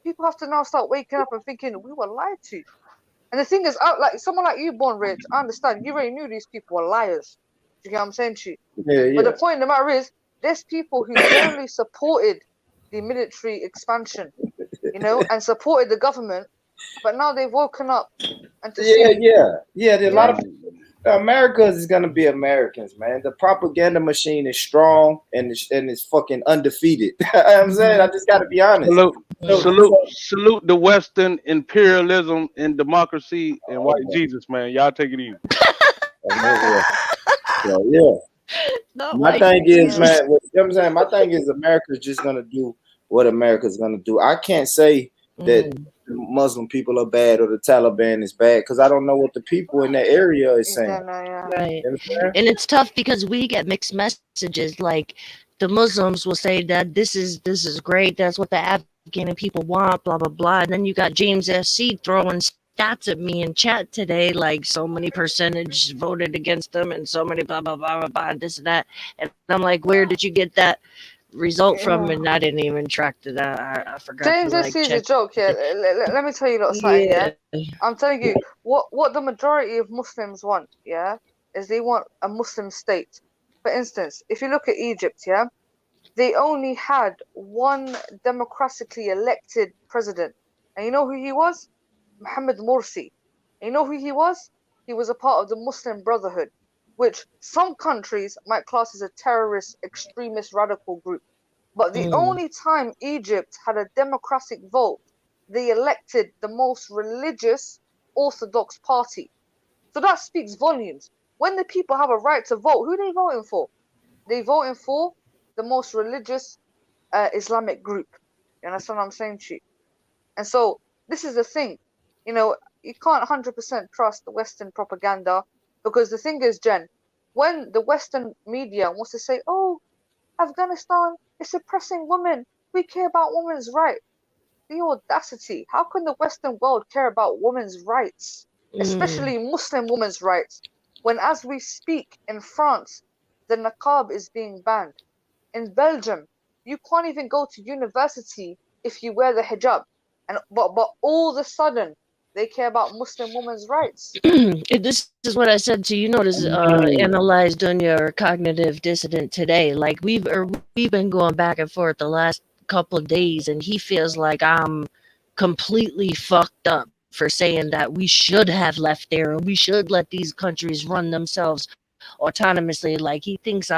people have to now start waking up and thinking we were lied to. And the thing is, like someone like you, Born Rich, I understand you already knew these people were liars. Do you get what I'm saying to you? Yeah. But the point of the matter is, there's people who generally supported the military expansion, and supported the government, but now they've woken up and to see. Yeah. There's a lot of America is gonna be Americans, man. The propaganda machine is strong and it's fucking undefeated. I'm saying, I just gotta be honest. Salute the Western imperialism and democracy and white Jesus, man. Y'all take it easy. So, yeah. My thing is, man, what I'm saying, my thing is America's just gonna do what America's gonna do. I can't say that Muslim people are bad or the Taliban is bad because I don't know what the people in that area is saying. Right. And it's tough because we get mixed messages. Like the Muslims will say that this is great. That's what the Afghan people want, blah, blah, blah. And then you got James SC throwing stats at me in chat today, like so many percentage voted against them and so many blah, blah, blah, blah, blah, this and that. And I'm like, where did you get that result from? And I didn't even track to that. I forgot James to SC is a joke, yeah. Let me tell you something, yeah. I'm telling you, what the majority of Muslims want, yeah, is they want a Muslim state. For instance, if you look at Egypt, yeah, they only had one democratically elected president. And you know who he was? Mohammed Morsi. And you know who he was? He was a part of the Muslim Brotherhood, which some countries might class as a terrorist, extremist, radical group. But the only time Egypt had a democratic vote, they elected the most religious Orthodox party. So that speaks volumes. When the people have a right to vote, who are they voting for? They voting for the most religious Islamic group. You understand what I'm saying to you? And so this is the thing. You can't 100% trust the Western propaganda because the thing is, Jen, when the Western media wants to say, oh, Afghanistan is suppressing women, we care about women's rights. The audacity. How can the Western world care about women's rights, especially Muslim women's rights, when as we speak in France, the niqab is being banned. In Belgium, you can't even go to university if you wear the hijab. But all of a sudden, they care about Muslim women's rights. This is what I said to you. Notice, analyzed on your cognitive dissident today. Like we've been going back and forth the last couple of days, and he feels like I'm completely fucked up for saying that we should have left there and we should let these countries run themselves autonomously. Like he thinks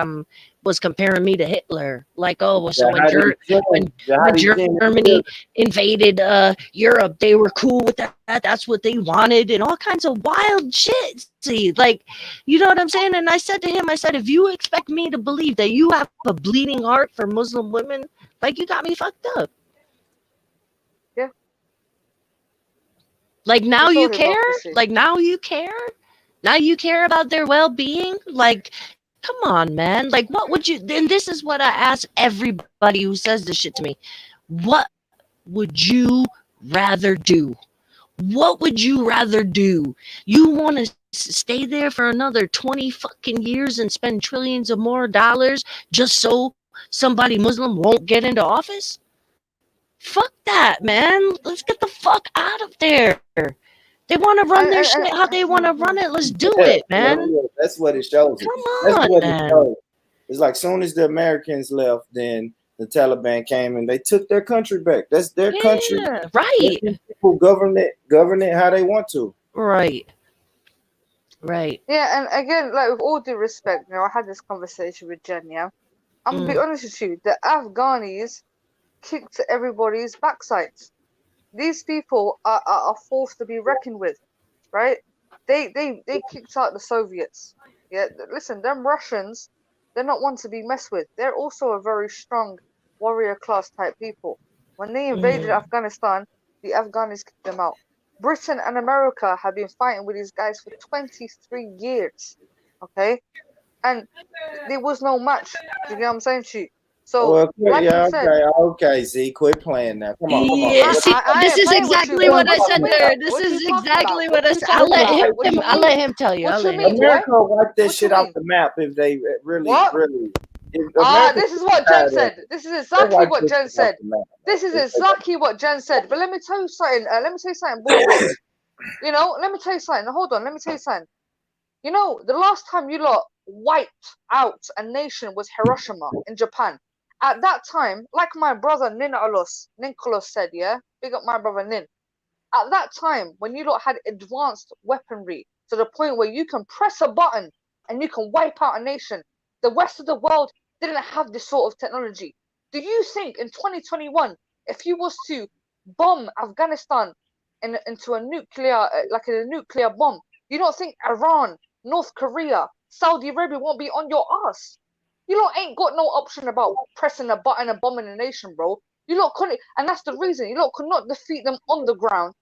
was comparing me to Hitler. Like, oh, well, so when Germany invaded Europe, they were cool with that. That's what they wanted, and all kinds of wild shit. See, like, you know what I'm saying? And I said to him, I said, if you expect me to believe that you have a bleeding heart for Muslim women, like, you got me fucked up. Yeah. Like now you care? Like now you care? Now you care about their well-being? Like, come on, man. Like, what would you... And this is what I ask everybody who says this shit to me. What would you rather do? What would you rather do? You want to stay there for another 20 fucking years and spend trillions of more dollars just so somebody Muslim won't get into office? Fuck that, man. Let's get the fuck out of there. They want to run their shit how they want to run it. Let's do it, man. That's what it shows. Come on, It shows. It's like soon as the Americans left, then the Taliban came and they took their country back. That's their country. Right. People govern it how they want to. Right. Yeah, and again, like with all due respect, I had this conversation with Jen. Yeah, I'm gonna be honest with you. The Afghanis kicked everybody's backsides. These people are forced to be reckoned with, right? They kicked out the Soviets. Yeah, listen, them Russians, they're not one to be messed with. They're also a very strong warrior class type people. When they invaded Afghanistan, the Afghanis kicked them out. Britain and America have been fighting with these guys for 23 years, okay? And there was no match. Do you get what I'm saying to you? So, okay, Z, quit playing now. Come on. Yeah, see, this is exactly what I said there. This is exactly what I said. I'll let him tell you. What you mean, America wipe this shit off the map if they really. This is what Jen said. This is exactly what Jen said. This is exactly what Jen said. But let me tell you something. Bull Rich. Let me tell you something. Hold on. Let me tell you something. The last time you lot wiped out a nation was Hiroshima in Japan. At that time, like my brother Ninkolos said, yeah, big up my brother Nin. At that time, when you lot had advanced weaponry to the point where you can press a button and you can wipe out a nation, the rest of the world didn't have this sort of technology. Do you think in 2021, if you was to bomb Afghanistan into a nuclear, like a nuclear bomb, you don't think Iran, North Korea, Saudi Arabia won't be on your ass? You lot ain't got no option about pressing a button and bombing a nation, bro. You lot couldn't, and that's the reason. You lot could not defeat them on the ground.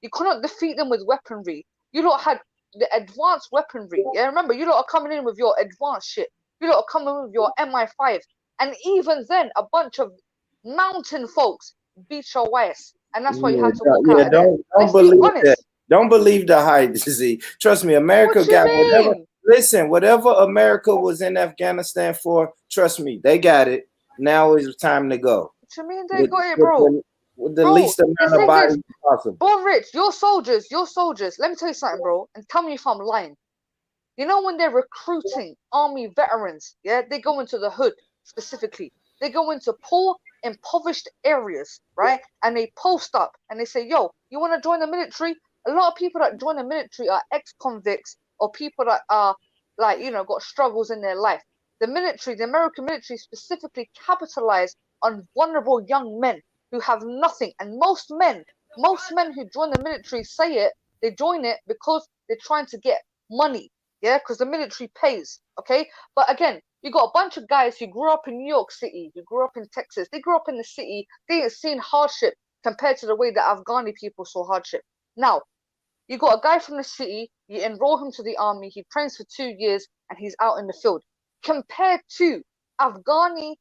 You could not defeat them with weaponry. You lot had the advanced weaponry. Yeah, remember, you lot are coming in with your advanced shit. You lot are coming in with your MI5. And even then, a bunch of mountain folks beat your ass. And that's why you had to walk out of there. Don't believe that. Don't believe the hype, Z. Trust me, America got whatever. Listen, whatever America was in Afghanistan for, trust me, they got it. Now is the time to go. What you mean they got it, bro? With the least amount of bodies possible. Born Rich, your soldiers. Let me tell you something, bro, and tell me if I'm lying. You know when they're recruiting army veterans, yeah, they go into the hood specifically. They go into poor, impoverished areas, right? And they post up and they say, yo, you want to join the military? A lot of people that join the military are ex-convicts or people that are got struggles in their life. The military, the American military specifically capitalize on vulnerable young men who have nothing. And most men who join the military they join it because they're trying to get money. Yeah, because the military pays. Okay. But again, you got a bunch of guys who grew up in New York City, who grew up in Texas, they grew up in the city, they ain't seen hardship compared to the way the Afghani people saw hardship. Now, you got a guy from the city, you enroll him to the army, he trains for 2 years, and he's out in the field. Compared to Afghani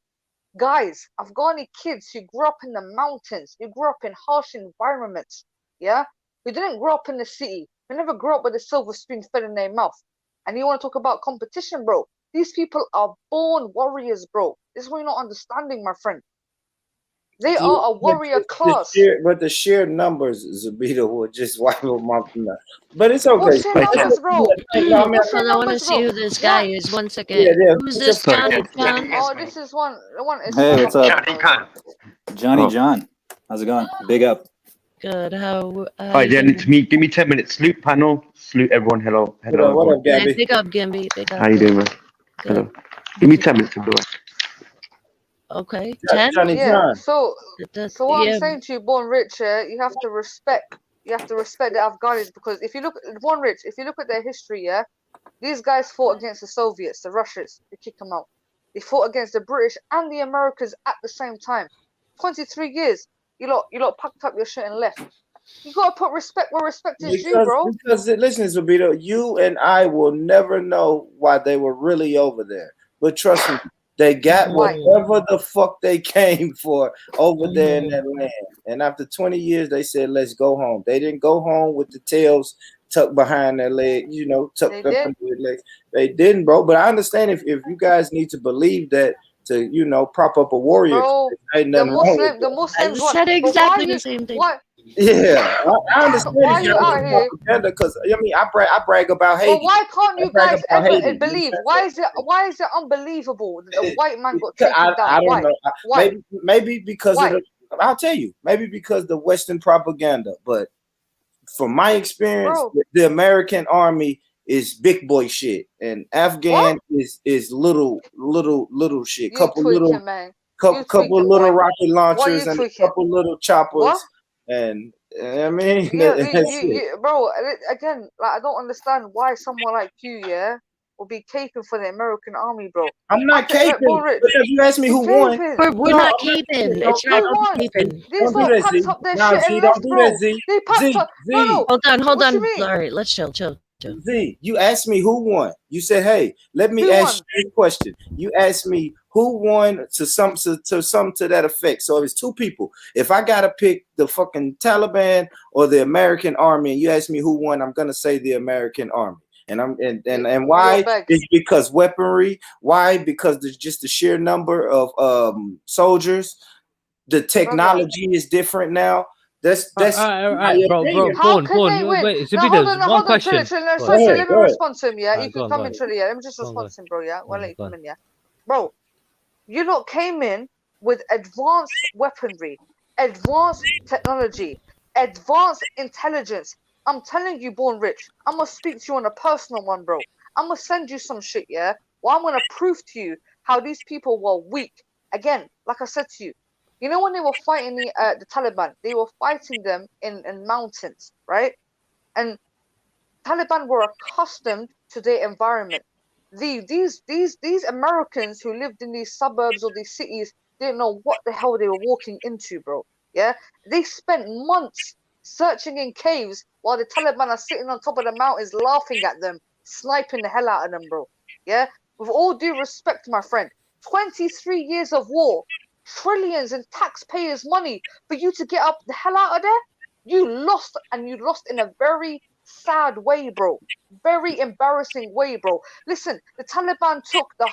guys, Afghani kids who grew up in the mountains, who grew up in harsh environments, yeah, who didn't grow up in the city, who never grew up with a silver spoon fed in their mouth. And you want to talk about competition, bro? These people are born warriors, bro. This is what you're not understanding, my friend. They are a warrior class. But the sheer numbers, Zabita, will just wipe them off. But it's okay. What's your numbers, bro? I want to see who this guy is. 1 second. Yeah. Who's this guy? Oh, this is one. Hey, what's up? Johnny John. How's it going? Big up. Good. How Hi, Jen. It's me. Give me 10 minutes. Salute panel. Salute everyone. Hello. What up, Gabby? Big up, Gimby. Big up. How you doing, man? Good. Hello. Give me 10 minutes to do it. Okay. 10? Yeah. So what I'm saying to you, Born Rich, you have to respect the Afghanis, because if you look at Born Rich, if you look at their history, yeah, these guys fought against the Soviets, the Russians, they kicked them out. They fought against the British and the Americans at the same time. 23 years. You lot packed up your shit and left. You gotta put respect where respect is due, bro. Because listen, Zabita, you and I will never know why they were really over there. But trust me, they got whatever the fuck they came for over there in that land. And after 20 years, they said, let's go home. They didn't go home with the tails tucked behind their leg, tucked up under their legs. They didn't, bro. But I understand if you guys need to believe that to, prop up a warrior. Bro, ain't nothing wrong with the Muslims said exactly the same thing. Yeah, I understand Why are it's you out American here? propaganda because I mean I brag about Haiti. But why can't I you brag guys about ever Haiti. believe? Why is it unbelievable that the white man got I taken down? don't Why? know. Why? Maybe because of Why? the. I'll tell you. Maybe because the Western propaganda. But from my experience, Bro. the American army is big boy shit, and Afghan What? is little shit. You tweaking, man. You Couple tweaking, little boy. rocket Why launchers you and a tweaking? couple little What? choppers, and I mean that's it. Bro. Again, like I don't understand why someone like you, yeah, will be caping for the American army, bro. I'm not Like, caping Rich, because you asked me you're who won. caping. We're No, not I'm not keeping. caping. It's not Who about won? keeping. These Don't do lot that, packed Z. up their Now, shit Z, and don't left, do that, bro. Z. They packed Z, up. No. Hold on, hold What you on. mean? All right, let's chill. Z, you asked me who won. You said, "Hey, let me Who ask won? you a question." You asked me who won to some to that effect. So it's two people. If I gotta pick the fucking Taliban or the American army, and you ask me who won, I'm gonna say the American army. And and You're why? beg. It's because weaponry. Why? Because there's just the sheer number of soldiers. The Brother. technology is different now. That's All my right, bro. opinion. How can they Born. win? Wait, Now hold Zabidas, on, one Trilla, question. Trilla. Go Sorry, ahead. Trilla, Go ahead, let me go ahead. respond to him, yeah? All You right, go can on, go come in, on. Trilla, yeah? Let me just Go on, go respond on. to him, bro, yeah? Go We'll on, let you go come on. in, yeah? Bro, you lot came in with advanced weaponry, advanced technology, advanced intelligence. I'm telling you, Born Rich, I'm gonna speak to you on a personal one, bro. I'm gonna send you some shit, yeah? Well, I'm gonna prove to you how these people were weak. Again, like I said to you, you know when they were fighting the Taliban, they were fighting them in mountains, right? And Taliban were accustomed to their environment. These Americans who lived in these suburbs or these cities didn't know what the hell they were walking into, bro. Yeah, they spent months searching in caves while the Taliban are sitting on top of the mountains, laughing at them, sniping the hell out of them, bro. Yeah, with all due respect, my friend, 23 years of war, trillions in taxpayers' money for you to get up the hell out of there. You lost, and you lost in a very sad way, bro. Very embarrassing way, bro. Listen, the Taliban took the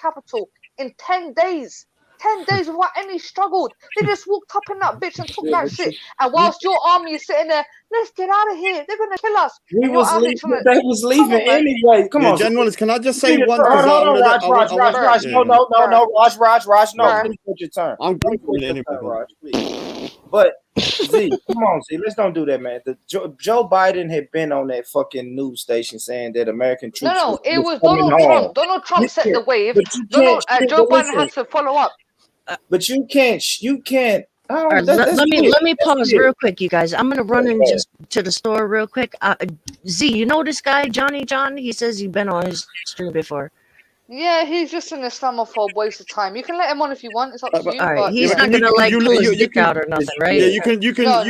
capital in 10 days. 10 days without any struggle. They just walked up in that bitch and took Yeah, that but shit. And whilst your army is sitting there, let's get out of here. They're gonna kill us. we And you're was out here leaving. trying to They was come leaving on, man. anyway. Come Yeah, on, generals, can I just say hold one? Because on, Raj, yeah, no, Bruh. finish with your turn. I'm Let me going for finish it your anyway. turn, Raj, please. But Z, come on, Z, let's don't do that, man. Joe Biden had been on that fucking news station saying that American troops No, it was was coming Donald home. Trump. Donald Trump set Yeah, the wave. but you can't. Joe But Biden listen, has to follow up. but you can't. You can't. All Oh, right, that's let it. me That's pause it. real quick, you guys. I'm gonna run in Yeah. just to the store real quick. Z, you know this guy, Johnny John? He says he's been on his stream before. Yeah, he's just an Islamophobe waste of time. You can let him on if you want. It's up to But you. All right, But he's yeah, yeah. but not gonna like pull his dick can out or nothing, right? yeah, Yeah. you can let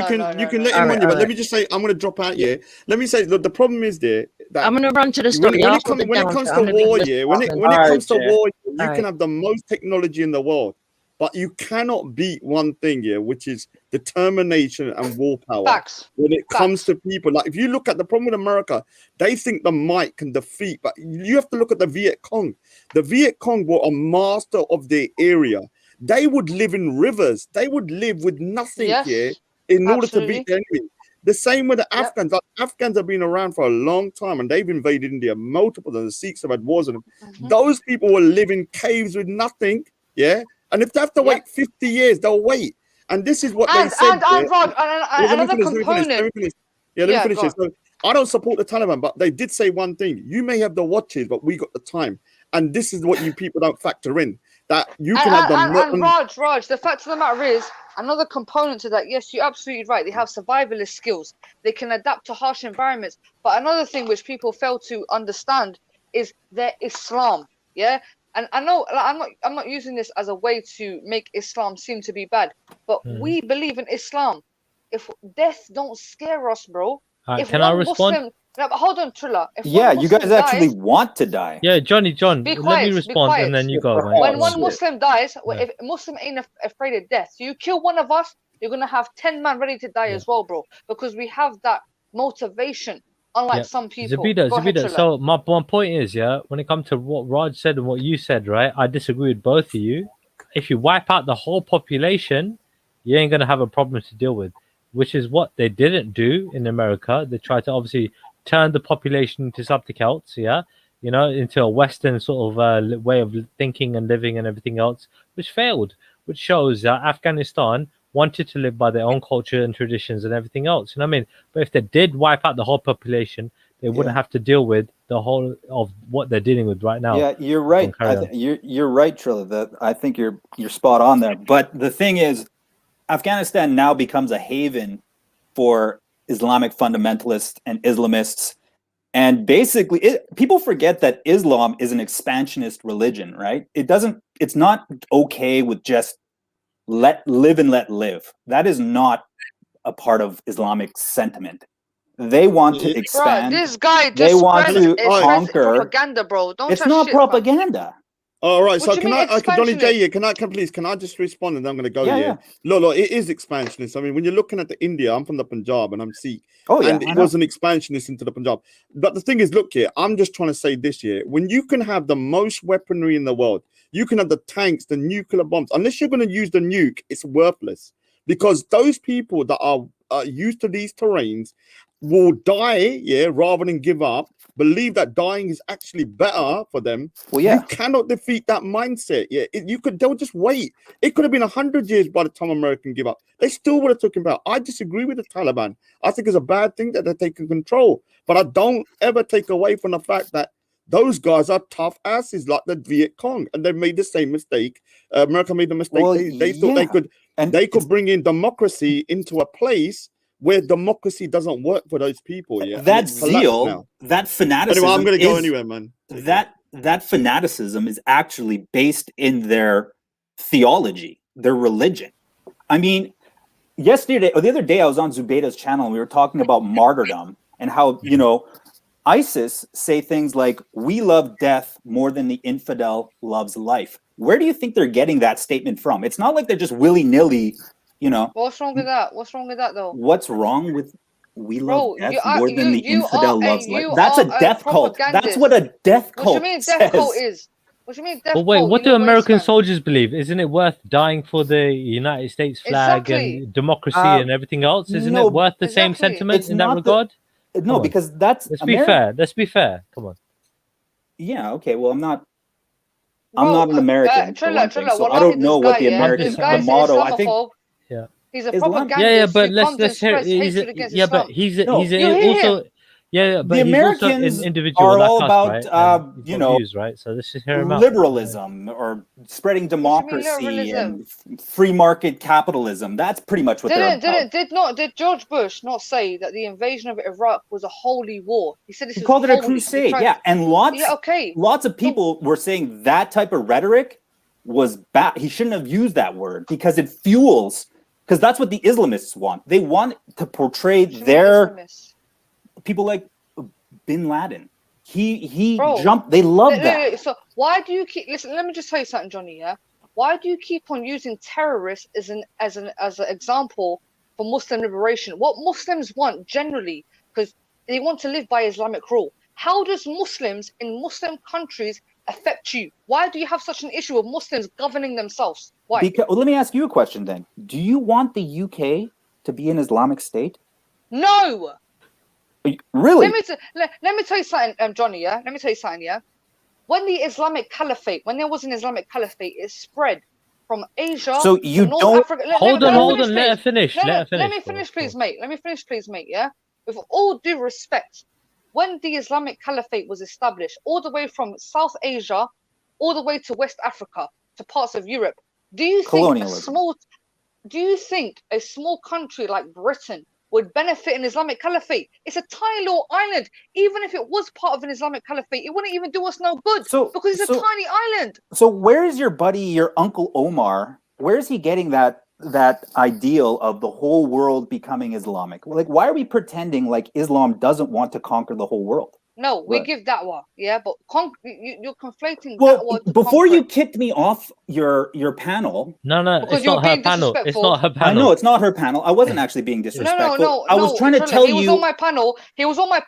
All him right, on you. all But let right. me just say, I'm gonna drop out. Yeah, let me say, look, the problem is there that I'm gonna run to the store. when Y'all it hold comes it down. to I'm gonna be war, listening. yeah, when All it right, comes to Jen. war, you All can right. have the most technology in the world, but you cannot beat one thing, yeah, which is determination and willpower. Facts. When it comes Facts. to people, like if you look at the problem with America, they think the might can defeat, but you have to look at the Viet Cong. The Viet Cong were a master of their area. They would live in rivers. They would live with nothing here Yes. in order to beat Absolutely. the enemy. The same with the Yep. Afghans. Like, Afghans have been around for a long time and they've invaded India multiple, and the Sikhs have had wars on them. Mm-hmm. Those people will live in caves with nothing, yeah? And if they have to wait 50 years, they'll wait. And this is what they said. And Rod, Let me another finish. component. Yeah, let me Yeah, finish go this. on. So I don't support the Taliban, but they did say one thing. You may have the watches, but we got the time. And this is what you people don't factor in. That you can have the And modern... Raj, the fact of the matter is, another component to that, yes, you're absolutely right. They have survivalist skills. They can adapt to harsh environments. But another thing which people fail to understand is their Islam. Yeah? And I know, like, I'm not using this as a way to make Islam seem to be bad, but we believe in Islam. If death don't scare us, bro. If Can I one respond? Muslim, no, but hold on, Trilla. If Yeah, one you Muslim guys actually dies, want to die. Yeah, Johnny John, be let me quiet, be respond and quiet. then you go, man. When Go one on. Muslim dies, Yeah. if a Muslim ain't afraid of death, so you kill one of us, you're gonna have 10 men ready to die as well, bro. Because we have that motivation, unlike some people. Go ahead, Zabida. Trilla. So my point is, yeah, when it comes to what Raj said and what you said, right, I disagree with both of you. If you wipe out the whole population, you ain't gonna have a problem to deal with. Which is what they didn't do in America. They tried to obviously turn the population into something else, into a Western sort of way of thinking and living and everything else, which failed. Which shows that Afghanistan wanted to live by their own culture and traditions and everything else. You know what I mean? But if they did wipe out the whole population, they wouldn't have to deal with the whole of what they're dealing with right now. Yeah, you're right. You're right, Trilla. I think you're spot on there. But the thing is, Afghanistan now becomes a haven for Islamic fundamentalists and Islamists. And basically, people forget that Islam is an expansionist religion, right? It's not okay with just let live and let live. That is not a part of Islamic sentiment. They want to expand. Bro, this guy just they want to conquer. Propaganda, bro. Don't it's not propaganda. All right, what so can Johnny J, can I just respond and I'm going to go here? Look, it is expansionist. I mean, when you're looking at the India, I'm from the Punjab and I'm Sikh. And it was an expansionist into the Punjab. But the thing is, look here, I'm just trying to say this here. When you can have the most weaponry in the world, you can have the tanks, the nuclear bombs. Unless you're going to use the nuke, it's worthless. Because those people that are used to these terrains will die, rather than give up. Believe that dying is actually better for them. You cannot defeat that mindset. They'll just wait. It could have been 100 years by the time America give up. They still would have taken power. I disagree with the Taliban. I think it's a bad thing that they're taking control. But I don't ever take away from the fact that those guys are tough asses like the Viet Cong, and they made the same mistake. America made the mistake. They thought they could bring in democracy into a place where democracy doesn't work for those people. That zeal, that fanaticism. Anyway, I'm going to go anywhere, man. That fanaticism is actually based in their theology, their religion. I mean, the other day, I was on Zubaydah's channel and we were talking about martyrdom and how, ISIS say things like, we love death more than the infidel loves life. Where do you think they're getting that statement from? It's not like they're just willy-nilly, What's wrong with that? What's wrong with that, though? What's wrong with we love death more than the infidel loves life? That's a death cult. That's what a death cult What do you mean death cult is? What do you mean death cult? But wait, what do American soldiers believe? Isn't it worth dying for the United States flag and democracy and everything else? Isn't it worth the same sentiment in that regard? No, because that's... Let's be fair. Let's be fair. Come on. Yeah, okay, well, I'm not an American, so I don't know what the American motto. I think... He's a propagandist. But let's hear. But he's also. But the Americans he's also an individual are all like about, right? Views, right? So let's just hear him out. Liberalism or spreading democracy and free market capitalism. That's pretty much what they're about. Did George Bush not say that the invasion of Iraq was a holy war? He said he called it a crusade. And lots of people were saying that type of rhetoric was bad. He shouldn't have used that word because it fuels. Because that's what the Islamists want. They want to portray their people like Bin Laden. He jumped. They love that. So why do you keep? Listen, let me just tell you something, Johnny. Yeah, why do you keep on using terrorists as an example for Muslim liberation? What Muslims want generally, because they want to live by Islamic rule. How does Muslims in Muslim countries affect you? Why do you have such an issue of Muslims governing themselves? Why? Let me ask you a question then. Do you want the UK to be an Islamic state? No. Really? Let me tell you something, Johnny. Yeah. Let me tell you something. Yeah. When the Islamic Caliphate, when there was an Islamic Caliphate, it spread from Asia. So you to North don't Africa. Hold on. Let her finish. Let me finish, please, mate. Let me finish, please, mate. Yeah. With all due respect, when the Islamic Caliphate was established, all the way from South Asia, all the way to West Africa, to parts of Europe, do you think a small country like Britain would benefit an Islamic Caliphate? It's a tiny little island. Even if it was part of an Islamic Caliphate, it wouldn't even do us no good because it's a tiny island. So where is your buddy, your Uncle Omar? Where is he getting that ideal of the whole world becoming Islamic? Like, why are we pretending like Islam doesn't want to conquer the whole world? No, we give da'wah, but you're conflating da'wah. Before you kicked me off your panel, no, it's not her panel. It's not her panel. I know it's not her panel. I wasn't actually being disrespectful. No. I was trying to tell you. He was on my panel. He was on my.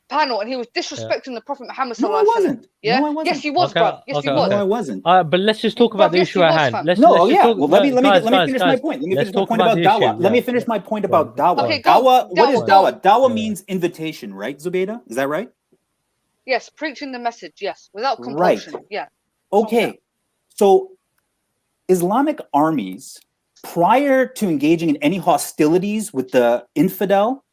panel and he was disrespecting the Prophet Muhammad No, I sallallahu alaihi wasallam. wasn't. Yeah. No, I wasn't. Yes, you was, Okay, bro. Yes, okay, you was. No, okay. I wasn't. But let's just talk about the Yes, issue you at was, hand. fam. Let's No, just yeah. talk. Well, let me Guys, finish my point. Let me let's finish my talk point about about the issue. dawa. Let me Yeah. finish my point Go on, about dawa. Okay, go. Dawa. What is dawa? Dawa Yeah. means invitation, right, Zubaida? Is that right? Yes, preaching the message. Yes, without Right. compulsion. Yeah. Okay. So Islamic armies, prior to engaging in any hostilities with the infidel,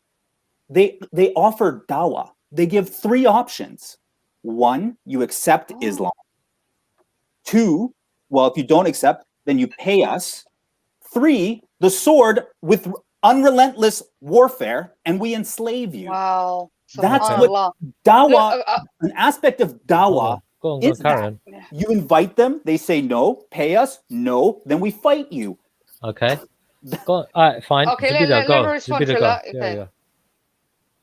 they offer dawah. They give 3 options. 1, you accept Islam. 2, well, if you don't accept, then you pay us. 3, the sword with unrelentless warfare, and we enslave you. Wow. That's what dawah, an aspect of dawah Go on, is Karen. that. You invite them, they say no, pay us, no, then we fight you. Okay. Go on. All right, fine. Okay, Zubida, let me respond, Zubida, Trilla. go. Okay. Yeah.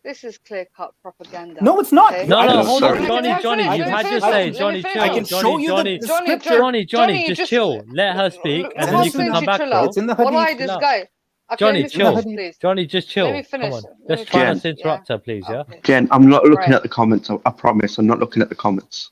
This is clear-cut propaganda. No, it's not. Okay? No, I can hold show on, you- Johnny, Let you've me had your finish, say. let me Johnny, finish. chill. I can show you Johnny, the scripture. Johnny, just chill. Let her speak, and then you can come back, bro. It's in the Wallahi, hadith. this guy. Okay, Johnny, let me finish, chill. please. Johnny, just chill. Let me finish. Come on. Let me Let's try not finish, to interrupt her, please, yeah? Jen, I'm not looking Right. at the comments. I promise. I'm not looking at the comments.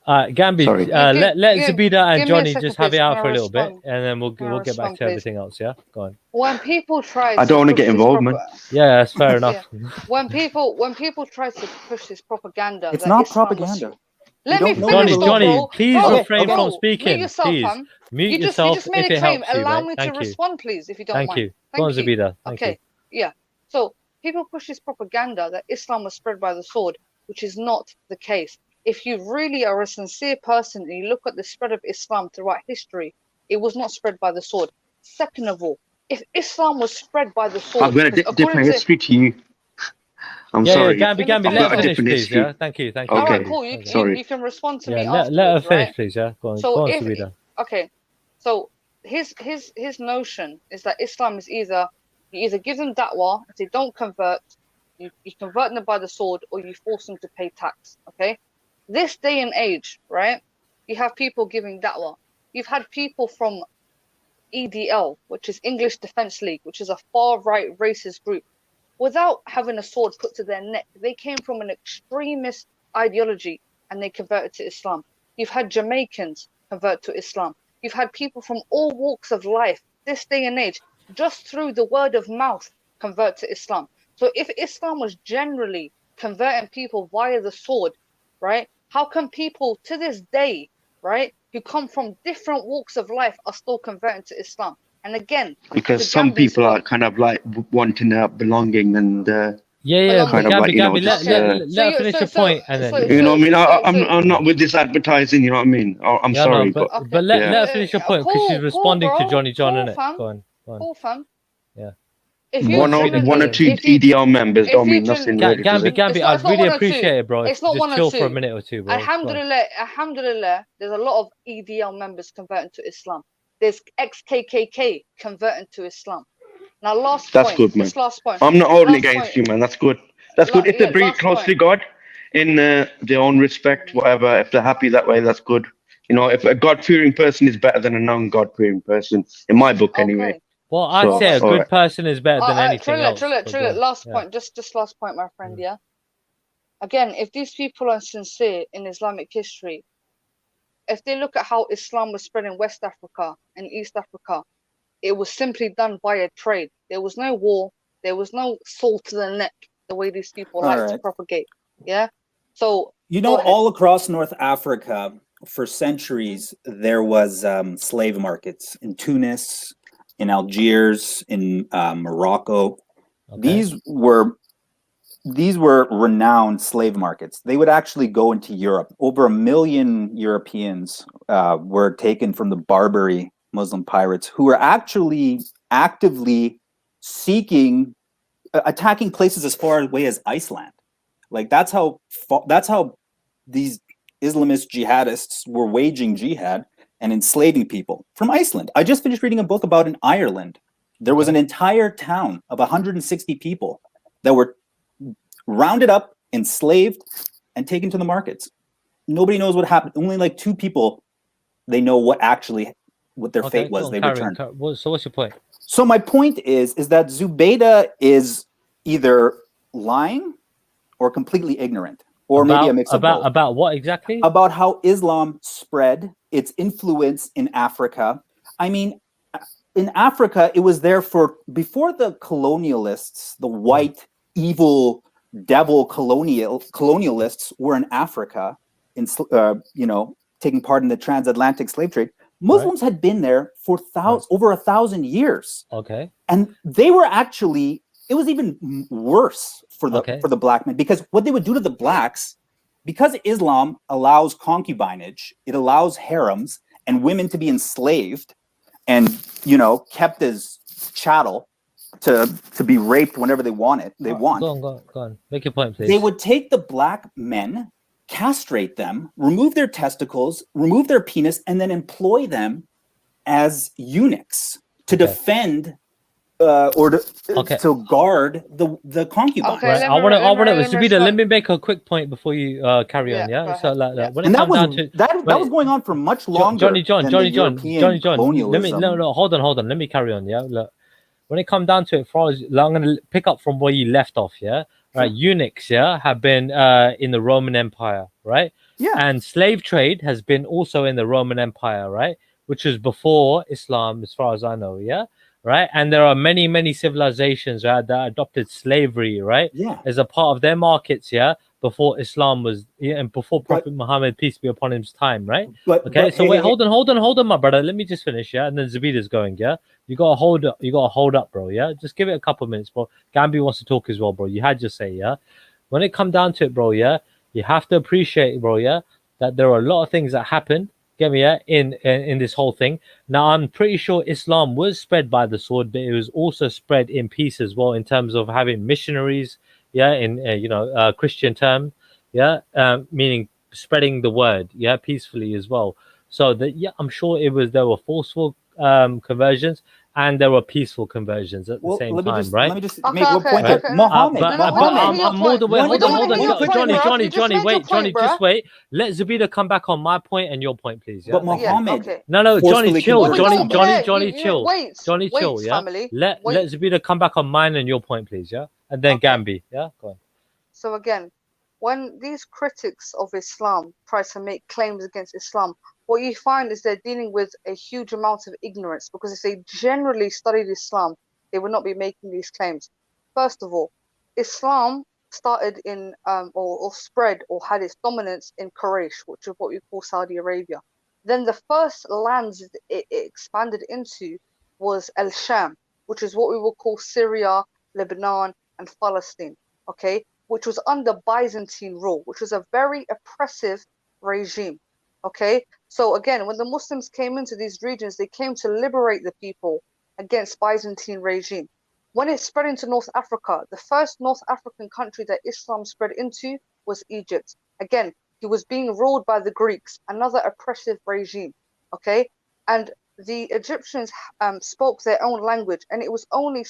Gambi, Sorry. let Zubida and give me a Johnny second, just have please. it out Can I for a little bit, respond? and then we'll Can I get back respond, to please? everything else, yeah? Go on. When people try I don't want to get push this involved, man. Yeah, that's fair enough. when people try to push this propaganda, It's that not Islam propaganda. was. Let me don't know finish, though, Johnny, bro. please Bro, refrain bro, from speaking. Mute yourself, Please fam. mute You yourself just made if a it claim. helps you, Allow right? me Thank to you. respond, please, if you don't Thank mind. you. Go on, Thank you. Zubida. Thank you. Okay, yeah. So people push this propaganda that Islam was spread by the sword, which is not the case. If you really are a sincere person and you look at the spread of Islam throughout history, it was not spread by the sword. Second of all, if Islam was spread by the sword, I've got a different history to you. I'm sorry. Gambi, I've let got her a finish, different please. history. Yeah, thank you. Okay. All right, cool. Sorry. You can respond to Yeah, me let her afterwards, finish, right? please. Yeah, go on, So if Zubida. okay, so his notion is that Islam is you either give them da'wah, if they don't convert, you convert them by the sword, or you force them to pay tax. Okay, this day and age, right? You have people giving da'wah. You've had people from EDL, which is English Defence League, which is a far-right racist group, without having a sword put to their neck. They came from an extremist ideology and they converted to Islam. You've had Jamaicans convert to Islam. You've had people from all walks of life, this day and age, just through the word of mouth, convert to Islam. So if Islam was generally converting people via the sword, right, how come people to this day, right, who come from different walks of life are still converting to Islam? And again, because some people are kind of like wanting belonging and Yeah, kind of Gambi, like, you know, Gambi, just let her finish the point, and then you know what I mean. I'm not with this advertising. You know what I mean. I'm yeah, sorry, no, but let her finish your point because she's responding to Johnny John, cool, innit? fam. Go on. Cool, fam. Yeah. If you one or two EDL members don't mean nothing, really, does it? Gambi, I'd really appreciate it, bro. It's not Just one or chill two. for a minute or two, bro. Alhamdulillah, there's a lot of EDL members converting to Islam. There's ex-KKK converting to Islam. Now, That's good, man. This last point. I'm not holding against you, man. That's good. That's good. If they bring it close to God in their own respect, whatever, if they're happy that way, that's good. You know, if a God-fearing person is better than a non-God-fearing person, in my book, anyway. Well, I'd say a good person is better than anything else. Trilla, last point. Just last point, my friend, yeah? Again, if these people are sincere in Islamic history, if they look at how Islam was spread in West Africa and East Africa, it was simply done by a trade. There was no war. There was no sword to the neck, the way these people like to propagate. Yeah? So, you know, all across North Africa, for centuries, there was slave markets in Tunis, in Algiers, in Morocco. Okay. These were renowned slave markets. They would actually go into Europe. Over 1 million Europeans were taken from the Barbary Muslim pirates, who were actually actively attacking places as far away as Iceland. Like that's how these Islamist jihadists were waging jihad and enslaving people from Iceland. I just finished reading a book about in Ireland. There was an entire town of 160 people that were rounded up, enslaved, and taken to the markets. Nobody knows what happened. Only like 2 people, they know what their fate was. They returned. So what's your point? So my point is that Zubaydah is either lying or completely ignorant, or maybe a mix of both. About what exactly? About how Islam spread its influence in Africa. I mean, in Africa, it was there before the colonialists, the white, evil, devil colonialists were in Africa, taking part in the transatlantic slave trade. Muslims had been there for over 1,000 years. Okay. And they were actually, it was even worse for the black men, because what they would do to the blacks, because Islam allows concubinage, it allows harems and women to be enslaved and, kept as chattel to be raped whenever they want. Go on. Make your point, please. They would take the black men, castrate them, remove their testicles, remove their penis, and then employ them as eunuchs to defend or to guard the concubines. Okay, I want to, Zabida, let me make a quick point before you carry on. Yeah. So when it comes down to that was going on for much longer. Johnny John. Hold on. Let me carry on. Yeah. Look, when it comes down to it, I'm going to pick up from where you left off. Yeah. Right. Eunuchs, have been in the Roman Empire, right? Yeah. And slave trade has been also in the Roman Empire, right? Which is before Islam, as far as I know. Yeah. Right, and there are many civilizations, right, that adopted slavery, right, as a part of their markets, before Islam was, and before Prophet Muhammad, peace be upon him's time, right? Wait, hold on, my brother. Let me just finish, and then Zabida's going, You gotta hold up, bro, Just give it a couple minutes, bro. Gambi wants to talk as well, bro. You had your say, When it come down to it, bro, you have to appreciate, bro, that there are a lot of things that happen. Get me, in this whole thing. Now, I'm pretty sure Islam was spread by the sword, but it was also spread in peace as well, in terms of having missionaries, in Christian term, meaning spreading the word, peacefully as well. So that I'm sure there were forceful conversions and there were peaceful conversions at the same time, right? Let me just make one point. Right? Muhammad, I'm more than hold on, Johnny, wait, Johnny, just wait. Let Zabida come back on my point and your point, please. But Muhammad, no, Johnny, chill, Johnny, chill, Johnny, chill, Let Zabida come back on mine and your point, please, and then Gambi, go on. So again, when these critics of Islam try to make claims against Islam, what you find is they're dealing with a huge amount of ignorance, because if they generally studied Islam, they would not be making these claims. First of all, Islam started in or spread or had its dominance in Quraysh, which is what we call Saudi Arabia. Then the first lands it expanded into was Al-Sham, which is what we will call Syria, Lebanon, and Palestine, which was under Byzantine rule, which was a very oppressive regime. So again, when the Muslims came into these regions, they came to liberate the people against Byzantine regime. When it spread into North Africa, the first North African country that Islam spread into was Egypt. Again, he was being ruled by the Greeks, another oppressive regime. And the Egyptians spoke their own language, and it was only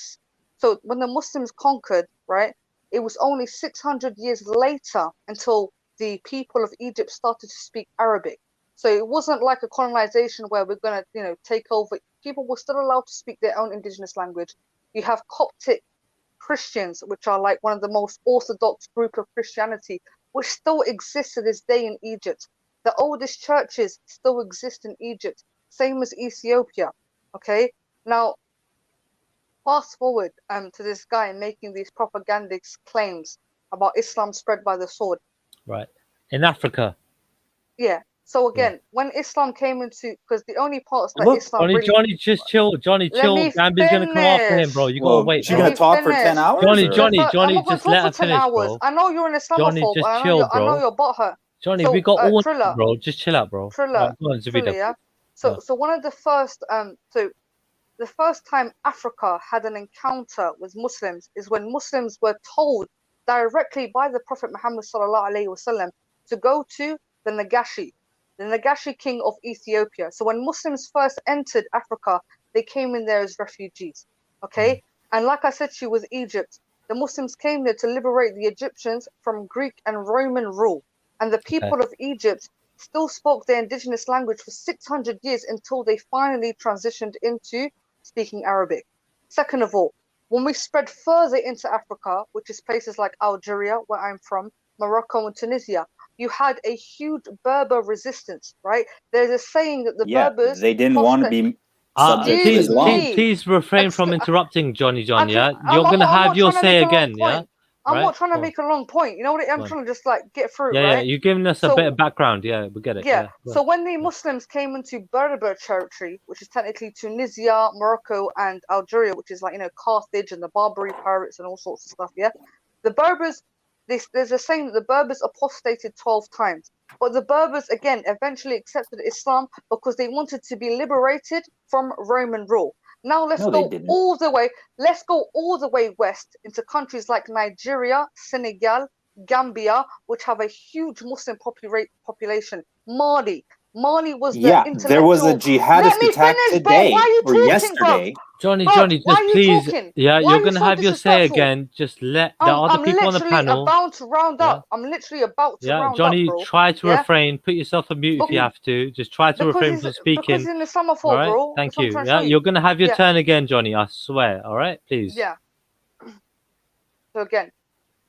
so when the Muslims conquered, right? It was only 600 years later until the people of Egypt started to speak Arabic. So it wasn't like a colonization where we're going to, take over. People were still allowed to speak their own indigenous language. You have Coptic Christians, which are like one of the most orthodox group of Christianity, which still exists to this day in Egypt. The oldest churches still exist in Egypt, same as Ethiopia. Now, fast forward to this guy making these propagandic claims about Islam spread by the sword. Right. In Africa. Yeah. So again, when Islam came into, because the only parts that Islam Johnny, just chill. Johnny, chill. Gambi's gonna come after him, bro. You gotta wait. She's gonna talk for 10 hours. Johnny, just let her finish, bro. I know you're an Islamophobe. Johnny, just chill, bro. I know you're butthurt. Johnny, we got all, bro. Just chill out, bro. Trilla, yeah. So one of the first, the first time Africa had an encounter with Muslims is when Muslims were told directly by the Prophet Muhammad sallallahu alaihi wasallam to go to the Nagashi king of Ethiopia. So when Muslims first entered Africa, they came in there as refugees. And like I said to you with Egypt, the Muslims came there to liberate the Egyptians from Greek and Roman rule. And the people of Egypt still spoke their indigenous language for 600 years until they finally transitioned into speaking Arabic. Second of all, When we spread further into Africa, which is places like Algeria, where I'm from, Morocco and Tunisia, you had a huge Berber resistance, right? There's a saying that the Berbers they didn't want to be subject to excuse Islam. me. Please refrain from interrupting Johnny John, yeah? You're I'm going to have not your trying to say make a long again, yeah? point. I'm not trying to make a long point. You know what? I'm trying to just like get through, Yeah, right? you're giving us a bit of background. Yeah, we get it. Yeah. So when the Muslims came into Berber territory, which is technically Tunisia, Morocco, and Algeria, which is like, you know, Carthage and the Barbary pirates and all sorts of stuff, yeah? The Berbers, there's a saying that the Berbers apostated 12 times. But the Berbers, again, eventually accepted Islam because they wanted to be liberated from Roman rule. Now let's go all the way. Let's go all the way west into countries like Nigeria, Senegal, Gambia, which have a huge Muslim population. Mali was the intellectual. There was a jihadist Let me attack finish, today bro. Why are you or talking, yesterday. bro? Johnny, Bro, Johnny, why just are you please, talking? yeah, Why you're are going to so have your say disrespectful? again. Just let the other I'm people on the literally panel. about to round up. I'm literally about to round Johnny, up, bro. try to refrain. Put yourself on mute if you have to. Just try to refrain from speaking. Because he's an Islamophobe, All right, bro. thank That's what I'm you. trying to Yeah, show you. you're going to have your Yeah. turn again, Johnny. I swear. All right, please. Yeah. So again,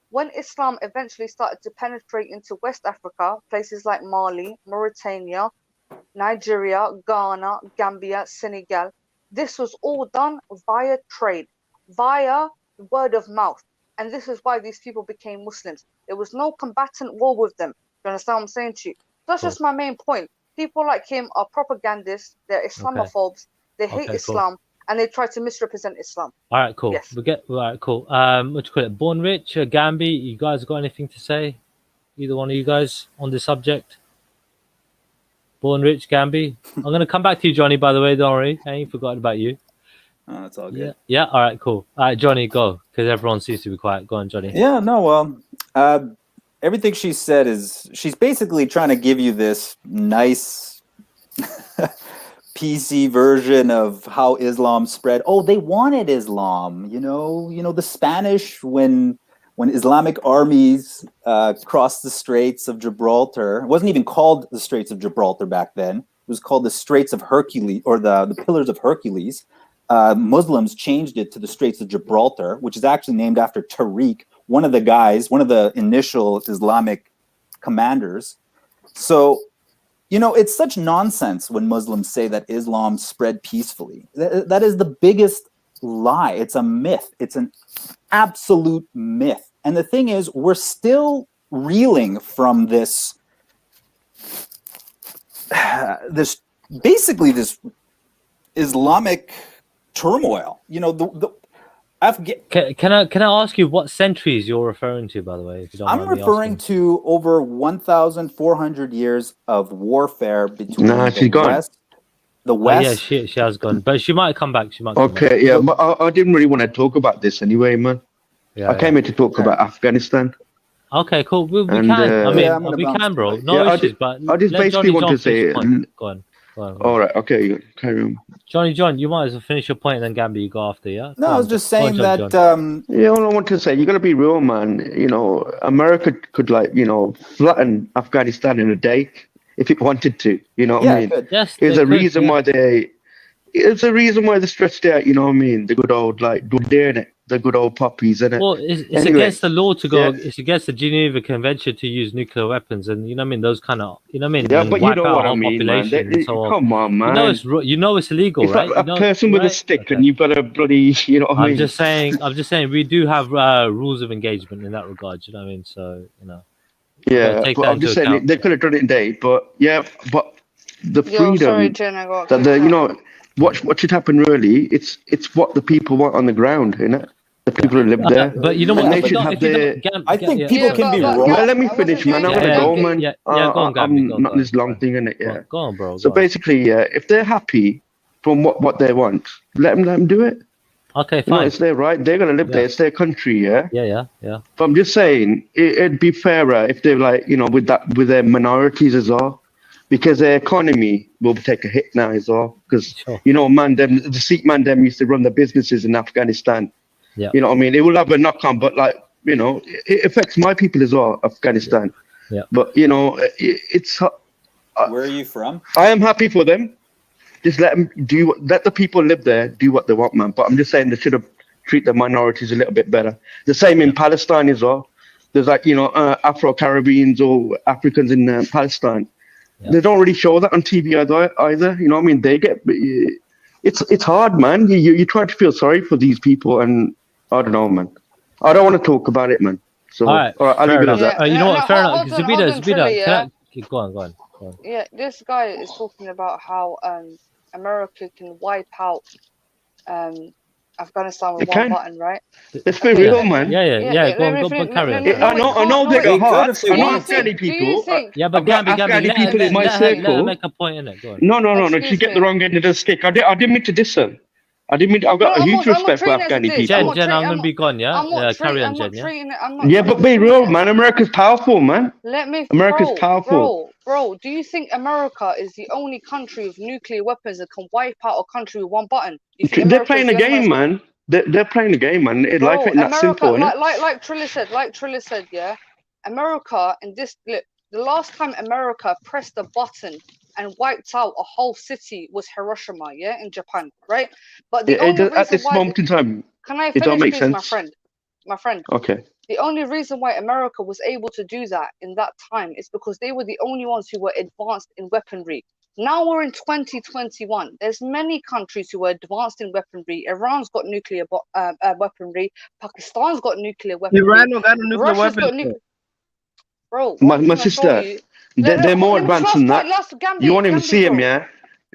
when Islam eventually started to penetrate into West Africa, places like Mali, Mauritania, Nigeria, Ghana, Gambia, Senegal, this was all done via trade, via word of mouth. And this is why these people became Muslims. There was no combatant war with them. You understand what I'm saying to you? That's just my main point. People like him are propagandists, they're Islamophobes, they hate Islam, and they try to misrepresent Islam. All right, cool. Yes. All right, cool. What do you call it? Born Rich, Gambi, you guys got anything to say? Either one of you guys on this subject? Born Rich, Gambi. I'm gonna come back to you, Johnny. By the way, don't worry, I ain't forgotten about you. Oh, that's all good. Yeah. All right, cool. All right, Johnny, go, because everyone seems to be quiet. Go on, Johnny. Yeah, no, well, everything she said is she's basically trying to give you this nice PC version of how Islam spread. Oh, they wanted Islam, you know, the Spanish when Islamic armies crossed the Straits of Gibraltar. It wasn't even called the Straits of Gibraltar back then. It was called the Straits of Hercules, or the Pillars of Hercules. Muslims changed it to the Straits of Gibraltar, which is actually named after Tariq, one of the initial Islamic commanders. So, you know, it's such nonsense when Muslims say that Islam spread peacefully. That is the biggest lie. It's a myth. It's an absolute myth. And the thing is, we're still reeling from this Islamic turmoil. You know, Can I ask you what centuries you're referring to, by the way? If you don't I'm mind me referring asking? to over 1,400 years of warfare between she's gone. the West. Yeah, she has gone, but she might come back. Okay, yeah, but I didn't really want to talk about this anyway, man. I came here to talk about Afghanistan. Okay, cool. We can. We can, bro. No issues. But I just basically want to say. Go on. All right. Okay. Carry on. Johnny John, you might as well finish your point, and then Gambi, you go after. Yeah. No, I was just saying that. Yeah, all I want to say, you got to be real, man. You know, America could flatten Afghanistan in a day if it wanted to. You know what I mean? Yes. There's a reason why they. It's a reason why they're stressed out. You know what I mean? The good old doing it. The good old puppies, isn't it? Well, it's against the law to go. It's against the Geneva Convention to use nuclear weapons, and you know what I mean. Those kind of, you know what I mean. Yeah, but you wipe know out what I whole mean, man. population. Come on, man. You know it's illegal, it's right? Like a person with a stick, and you've got a bloody. You know what I mean? I'm just saying. We do have rules of engagement in that regard. You know what I mean? So you know. Yeah, but I'm just saying they could have done it in a day, but the freedom. Sorry, Jen, I got that what should happen really? It's what the people want on the ground, innit? The people who live there. But you know what? They should have their. I think people can be wrong. Well, let me finish, man. I'm gonna go, man. Yeah, go on, I'm not this long thing, innit? Yeah. Go on, bro. So basically, if they're happy from what they want, let them do it. Okay, fine. It's their right. They're gonna live there. It's their country, yeah. Yeah. But I'm just saying, it'd be fairer if they're with their minorities as well, because their economy will take a hit now as well. Because the Sikh man them used to run the businesses in Afghanistan. Yeah. You know what I mean? It will have a knock on, but it affects my people as well, Afghanistan. Yeah. But it's. Where are you from? I am happy for them. Just let the people live there do what they want, man. But I'm just saying they should have treat the minorities a little bit better. The same in Palestine as well. There's like, Afro-Caribbeans or Africans in Palestine. They don't really show that on TV either. You know what I mean? They get, it's hard, man. You try to feel sorry for these people, and I don't know, man. I don't want to talk about it, man. So, all right, I'll leave it as that. You know what? Fair enough. Hold on, Trilly, yeah? Go on. Yeah, this guy is talking about how America can wipe out Afghanistan with one button, right? Let's be real, man. Yeah. Go on, carry on. I know they got hearts. I know Afghani people. Yeah, but Afghani people in my circle. Let her make a point in it. Go on. No. She get the wrong end of the stick. I didn't mean to diss her. I didn't mean. I've got a huge respect for Afghani people. Jen, I'm gonna be gone. Yeah. Carry on, Jen. Yeah, but be real, man. America's powerful, man. America's powerful. Bro, do you think America is the only country with nuclear weapons that can wipe out a country with one button? They're playing a game, man. They're playing a game, man. Life ain't that simple, innit? Like Trilla said, yeah. America and this, look, the last time America pressed a button and wiped out a whole city was Hiroshima, yeah, in Japan, right? But the only reason at this moment in time, can I it don't finish, make please, sense. my friend? Okay. The only reason why America was able to do that in that time is because they were the only ones who were advanced in weaponry. Now we're in 2021. There's many countries who are advanced in weaponry. Iran's got nuclear weaponry. Pakistan's got nuclear weaponry. Iran got a nuclear Russia's weapon. got Bro, my sister, they're more advanced than that. You won't even see them, yeah?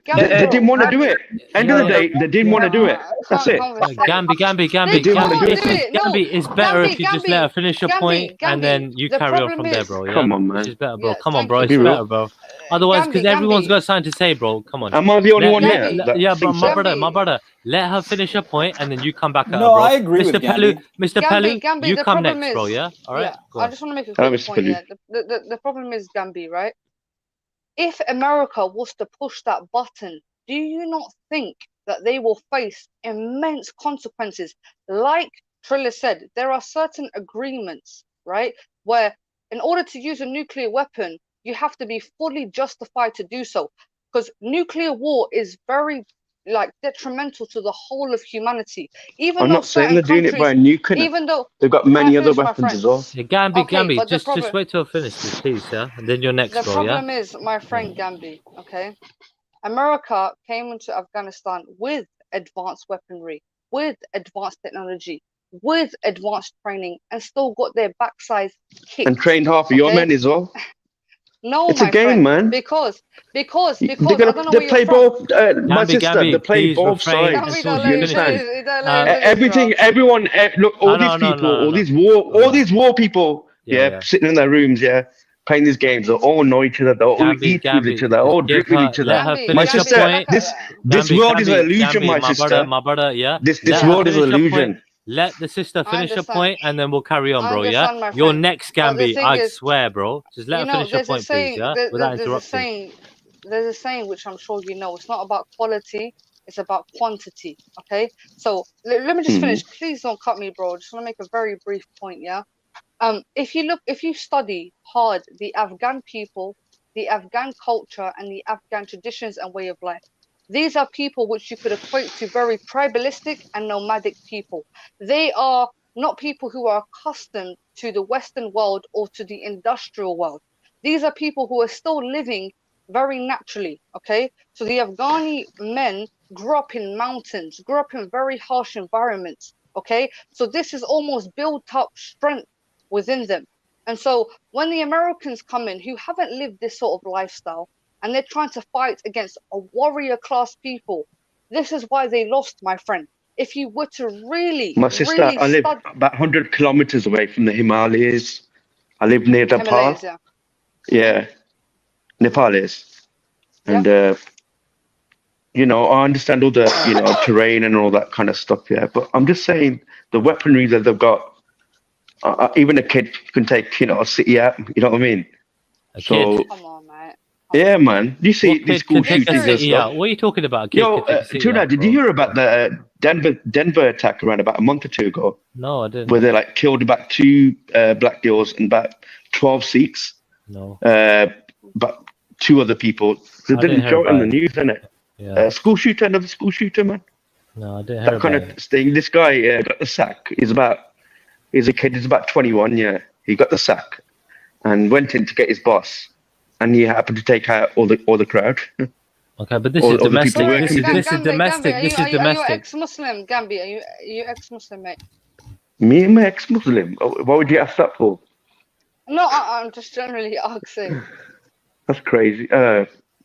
They didn't want to do it. End of the day, they didn't want to do it. That's it. Gambi, it's better if you just let her finish your point and then you carry on from there, bro. Yeah? Come on, man. It's better, bro. Come on, bro. It's better, bro. Otherwise, because everyone's got something to say, bro. Come on. Am I the only one here? Yeah, but my brother, let her finish her point and then you come back at her, No, bro. I agree with Gambi. Mr. Pelu, Gambi, you the come problem next, is- bro, yeah? All right? I just want to make a quick point here. The problem is, Gambi, right? If America was to push that button, do you not think that they will face immense consequences? Like Trilla said, there are certain agreements, right, where in order to use a nuclear weapon, you have to be fully justified to do so. Because nuclear war is very detrimental to the whole of humanity. Even I'm though not saying they're doing it by nuclear. even though They've got many other weapons as well. Yeah, Gambi, but the just problem- wait till I finish this, please, yeah? And then you're next, The bro, yeah? problem is, my friend Gambi, okay? America came into Afghanistan with advanced weaponry, with advanced technology, with advanced training, and still got their backside kicked. And trained half of your men as well. No, it's a game, friend, man. Because they I don't know where play you're from. both. My sister, they play both sides. You understand? Everyone, look, all these people, all these war people, sitting in their rooms, playing these games. They all know each other. They all eat with each other. All drink with each other. My sister, this world is an illusion, my sister. My brother, yeah. This world is an illusion. Let the sister finish her point, and then we'll carry on, bro. understand, Yeah, my you're friend. next, But the Gambi. thing I is, swear, bro. Just let her finish her point, please. Yeah, without interrupting. There's a saying which I'm sure you know. It's not about quality; it's about quantity. Okay, so let me just finish. Please don't cut me, bro. Just want to make a very brief point. Yeah. If you study hard the Afghan people, the Afghan culture, and the Afghan traditions and way of life, these are people which you could equate to very tribalistic and nomadic people. They are not people who are accustomed to the Western world or to the industrial world. These are people who are still living very naturally, okay? So the Afghani men grew up in mountains, grew up in very harsh environments, okay? So this is almost built up strength within them. And so when the Americans come in who haven't lived this sort of lifestyle, and they're trying to fight against a warrior class people, this is why they lost, my friend. If you were to really, my sister, I live about 100 kilometers away from the Himalayas. I live near Nepal. Yeah, Nepal is. And, I understand all the, terrain and all that kind of stuff, but I'm just saying the weaponry that they've got, even a kid can take, a city out, you know what I mean? Kid? Come on, mate. Yeah, man. You see these school shootings and stuff. What are you talking about? Tuna, did you hear about the Denver attack around about a month or two ago? No, I didn't. Where they killed about 2 black girls and about 12 Sikhs. No. But 2 other people. They didn't show it in the news, innit? Yeah. Another school shooter, man. No, I didn't hear That kind about of it. thing. This guy got the sack. He's a kid. He's about 21. Yeah, he got the sack and went in to get his boss, and he happened to take out all the crowd. Okay, but this all, is all the people domestic. working with him. This is domestic. Gambi, This is are you domestic. ex-Muslim, Gambi? Are you ex-Muslim, mate? Me and my ex-Muslim. What would you ask that for? No, I'm just generally asking. That's crazy.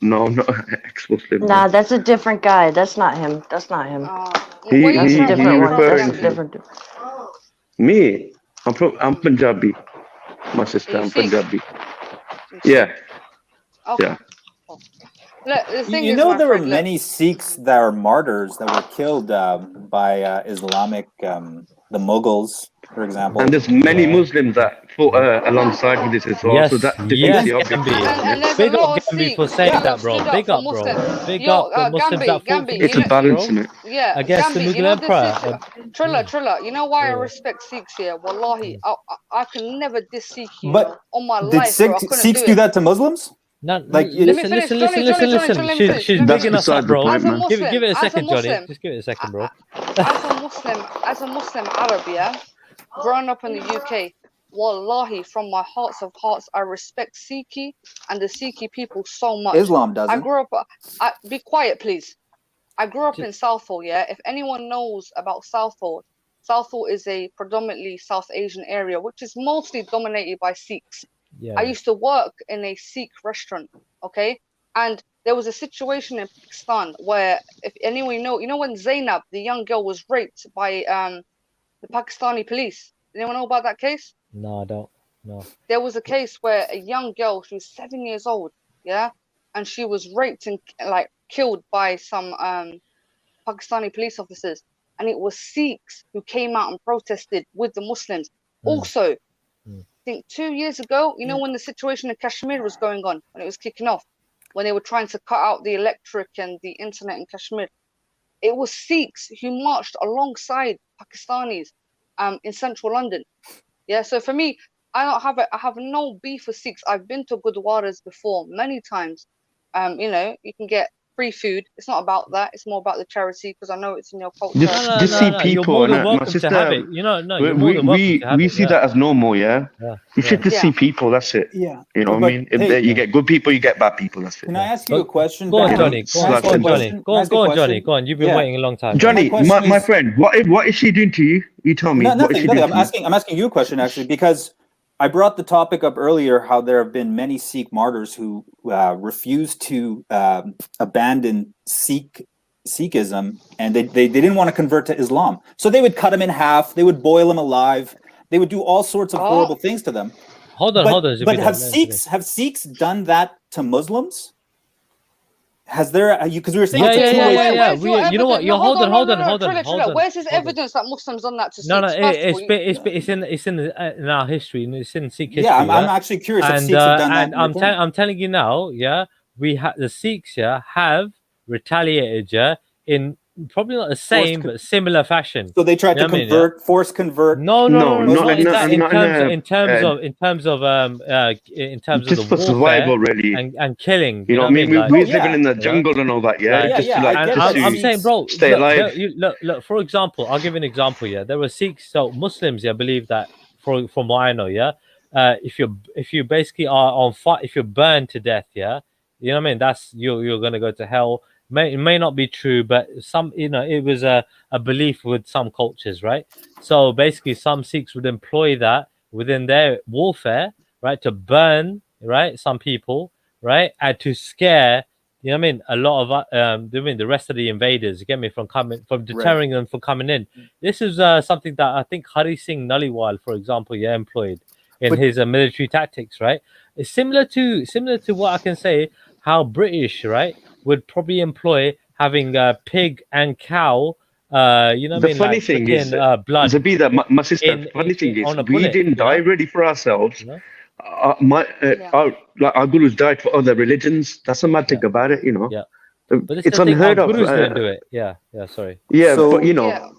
No, I'm not ex-Muslim. Nah, that's a different guy. That's not him. That's not him. Where you That's a from? Where different you one. from, That's a Gambi? different. Me, I'm Punjabi. My sister, Are you I'm Sikh? Punjabi. Yeah, Okay. yeah. Look, the thing You is, know, my there were friend. Look, many Sikhs that are martyrs that were killed by Islamic, the Mughals, for example. And there's many Muslims that fought alongside with this as well. Yes, so that defeats yes, the object. Gambi. and there's Big a up lot of Gambi for Sikhs saying who that, have bro. stood up Big for up, bro. Muslims. Big Yo, up the Muslims that fought for Gambi, the It's a Sikhs, balance, bro. isn't it? Yeah, Against the Gambi, Mughal this is Emperor. Trilla. You know why I respect Sikhs here? Wallahi, I can never diss Sikh, But on my did life, bro. I couldn't Sikhs do do it. that to Muslims? No, Like, Let me finish, Johnny. Let me finish. She's Let me That's bigging finish. us up, beside the bro. point, As a man. Muslim, Give it a as a second, Johnny. Muslim, Just give it a second, bro. as a Muslim Arab, yeah, growing up in the UK, wallahi, from my hearts of hearts, I respect Sikhi and the Sikhi people so much. Islam I doesn't. grew up. Be quiet, please. I grew up in Southall, yeah. If anyone knows about Southall is a predominantly South Asian area, which is mostly dominated by Sikhs. Yeah. I used to work in a Sikh restaurant, okay? And there was a situation in Pakistan where, if anyone you know when Zainab, the young girl, was raped by the Pakistani police. Anyone know about that case? No, I don't. No. There was a case where a young girl, she was 7 years old, yeah, and she was raped and like killed by some Pakistani police officers, and it was Sikhs who came out and protested with the Muslims. Also, I think 2 years ago, you know, when the situation in Kashmir was going on, when it was kicking off, when they were trying to cut out the electric and the internet in Kashmir, it was Sikhs who marched alongside Pakistanis in central London. Yeah, so for me, I have no beef with Sikhs. I've been to Gurdwaras before many times. You know, you can get free food. It's not about that. It's more about the charity, because I know it's in your culture. Just see people, You're more than my welcome sister. to have it. You know, no, you're more than welcome to have we it. see that as normal, yeah. You should just see people. That's it. Yeah. You know what I mean? If you get good people, you get bad people. That's it. Can I ask you a question? Go on, Dan? Johnny. Go on, Johnny. Go on, Johnny. Go on. You've been waiting a long time. Johnny, my friend, what is she doing to you? You tell me. Nothing. I'm asking you a question, actually, because I brought the topic up earlier, how there have been many Sikh martyrs who refused to abandon Sikhism, and they didn't want to convert to Islam. So they would cut them in half, they would boil them alive, they would do all sorts of horrible things to them. Hold on. But have Sikhs done that to Muslims? Has there? Because we were saying yeah. You know what? You're hold on. Where's his evidence that Muslims done that to Sikhs? No, it's in our history, and it's in Sikh history. Yeah, I'm actually curious if Sikhs have done that. And I'm telling you now, yeah, the Sikhs, yeah, have retaliated, yeah, in probably not the same but similar fashion. So they tried to convert, force convert. No, in terms of just the for survival, really, and killing. You know what I mean? We're living in the jungle and all that, yeah. I'm saying, bro, stay alive. Look. For example, I'll give you an example. Yeah, there were Sikhs, so Muslims, yeah, believe that. From what I know, yeah, if you basically are on fire, if you're burned to death, yeah, you know what I mean. That's you're gonna go to hell. It may not be true, but it was a belief with some cultures, right? So basically, some Sikhs would employ that within their warfare, right, to burn, right, some people, right, and to scare, you know what I mean, a lot of the rest of the invaders, you get me, from deterring them from coming in. This is something that I think Hari Singh Naliwal, for example, employed in his military tactics, right? It's similar to what I can say how British, right, would probably employ having pig and cow. You know what I mean? The funny thing is, blood. Zabida, my sister. The funny thing is, we didn't die ready for ourselves. You know? Our gurus died for other religions. That's the mad thing about it, you know. Yeah. But it's unheard of. Gurus didn't do it. Yeah. Sorry. Yeah, but you know.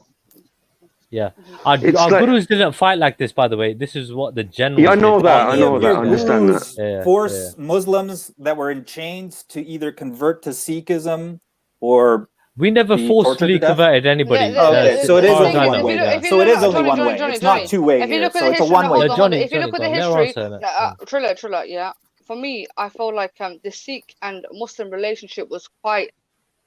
Yeah. Our gurus didn't fight like this, by the way. This is what the generals I know did. that. I understand that. Force Muslims that were in chains to either convert to Sikhism or We never Be tortured forcibly to death? converted anybody. Okay, so it is Far as only I one know, way. yeah. So it is only Johnny, one Johnny, way. Johnny, It's not Johnny. two-way If you here. look at So the it's a history, no, one-way. hold on, hold on. Johnny, If you look at the let her history, answer that. Trilla, yeah. For me, I feel like the Sikh and Muslim relationship was quite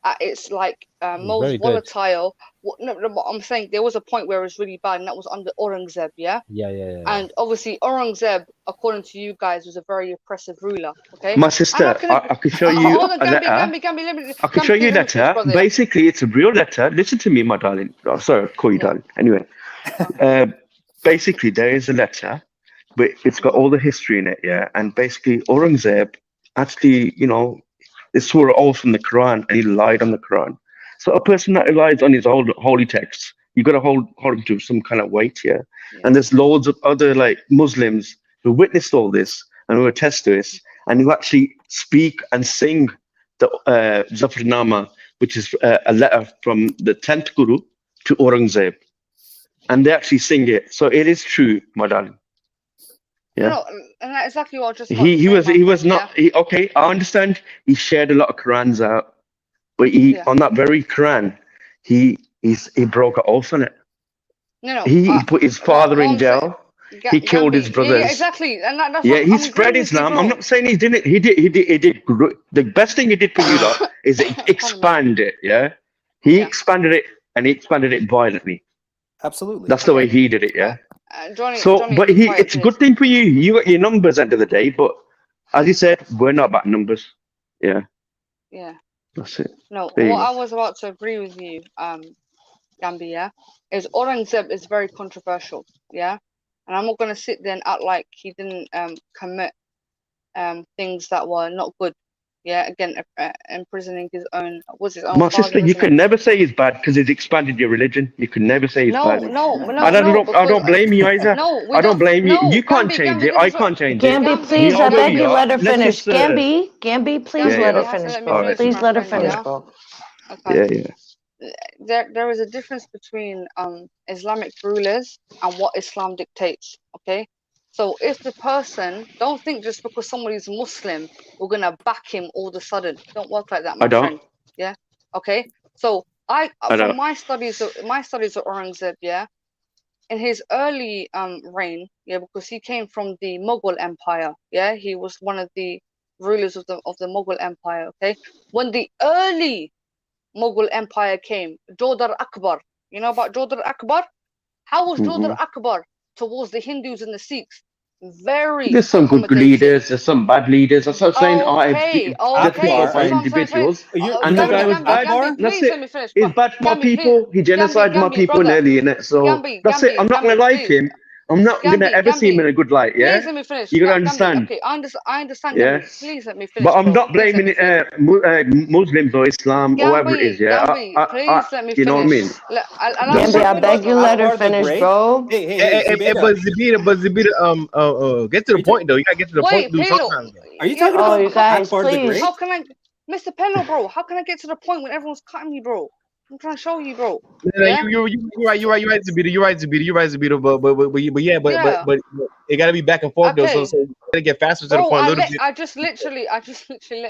at its like most Very good. volatile. No, but I'm saying there was a point where it was really bad, and that was under Aurangzeb, yeah. Yeah. And obviously, Aurangzeb, according to you guys, was a very oppressive ruler. Okay. My sister, I could show you Hold on, a letter. Gambi, let me. I could show you a let me finish, letter. brother. Basically, it's a real letter. Listen to me, my darling. Oh, sorry, I'll call you darling. Anyway, basically, there is a letter, but it's got all the history in it, yeah. And basically, Aurangzeb actually, they swore an oath from the Quran, and he lied on the Quran. So a person that relies on his holy texts, you got to hold him to some kind of weight, yeah. And there's loads of other like Muslims who witnessed all this and who attest to this, and who actually speak and sing the Zafarnama, which is a letter from the 10th Guru to Aurangzeb, and they actually sing it. So it is true, my darling. Yeah. No, and that's exactly what I just. He was not. Okay, I understand. He shared a lot of Qurans out, but on that very Quran, he broke an oath on it. No, he put his father in jail. He killed his brothers. Yeah, exactly, and that's yeah, what he I'm spread agreeing with you, Islam. bro. I'm not saying he didn't. He did. The best thing he did for you lot is expand it. Yeah, he expanded it, and he expanded it violently. Absolutely. That's the way he did it. Yeah. Johnny, But it's a good thing for you. You got your numbers end of the day. But as you said, we're not about numbers. Yeah. Yeah. That's it. No, There you what go. I was about to agree with you, Gambi, yeah, is Aurangzeb is very controversial, yeah, and I'm not gonna sit there and act like he didn't commit things that were not good, yeah. Again, imprisoning his own My sister, father, you isn't can it? never say he's bad because he's expanded your religion. You can never say he's bad. No, I don't blame you either. No, we I don't blame you. No, You can't Gambi, change Gambi, it. this I is what. can't change it. Gambi, Gambi, please, We I are where beg we you, are. let her Let's finish. just. Gambi, please let her you have to finish, let me bro. finish, Please my let her friend, finish, yeah. bro. Okay. Yeah. There is a difference between Islamic rulers and what Islam dictates. Okay, so if the person, don't think just because somebody's Muslim we're gonna back him all of a sudden. Don't work like that, I my don't. friend. Yeah. Okay. So I from don't. my studies of Aurangzeb, yeah, in his early reign, yeah, because he came from the Mughal Empire. Yeah, he was one of the rulers of the Mughal Empire. Okay, when the early Mughal Empire came, Jodhar Akbar. You know about Jodhar Akbar? How was Jodhar Akbar towards the Hindus and the Sikhs? Very There's some good accommodating. leaders. There's some bad leaders. That's what I'm saying. Okay, Difficult that's for what I'm saying. individuals. And the guy was bad. Gambi, That's please it. let me finish. He's bad for my Gambi, people. He genocided my people brother. nearly in it. So that's it. I'm not gonna like please. him. I'm not gonna ever see him in a good light. Yeah. Please let me finish. You gotta Gambi, understand. okay, I understand. Yeah. Gambi, please let me finish. But I'm bro. not Please let blaming me finish. Muslims or Islam or whatever it is. Yeah. Gambi, please let me finish. You know what I mean? Gambi, I beg you, let her finish, bro. But Zabita, get to the point though. You gotta get to the point, dude. Sometimes. Are you talking Oh, about you guys, Akbar the please. Great? How can I, Mr. Pello, bro? How can I get to the point when everyone's cutting me, bro? I'm trying to show you, bro. Yeah? You're right, Zabita. You're right, Zabita. But it gotta be back and forth though. So you gotta get faster to the point a little bit. I just literally let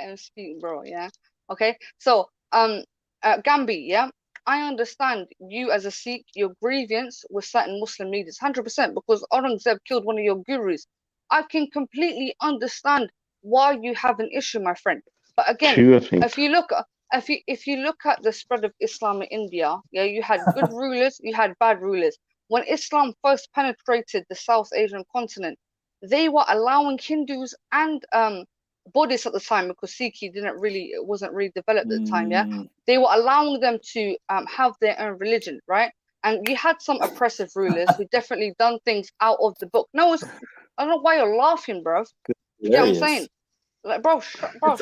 him speak, bro. Yeah. Okay. So Gambi, yeah. I understand you as a Sikh, your grievance with certain Muslim leaders, 100%, because Aurangzeb killed one of your gurus. I can completely understand why you have an issue, my friend. But again, if you look at the spread of Islam in India, yeah, you had good rulers, you had bad rulers. When Islam first penetrated the South Asian continent, they were allowing Hindus and Buddhists at the time, because Sikhi wasn't really developed at the time. Yeah, they were allowing them to have their own religion, right? And you had some oppressive rulers who definitely done things out of the book. No, I don't know why you're laughing, bro. You get what I'm saying? Like, bro,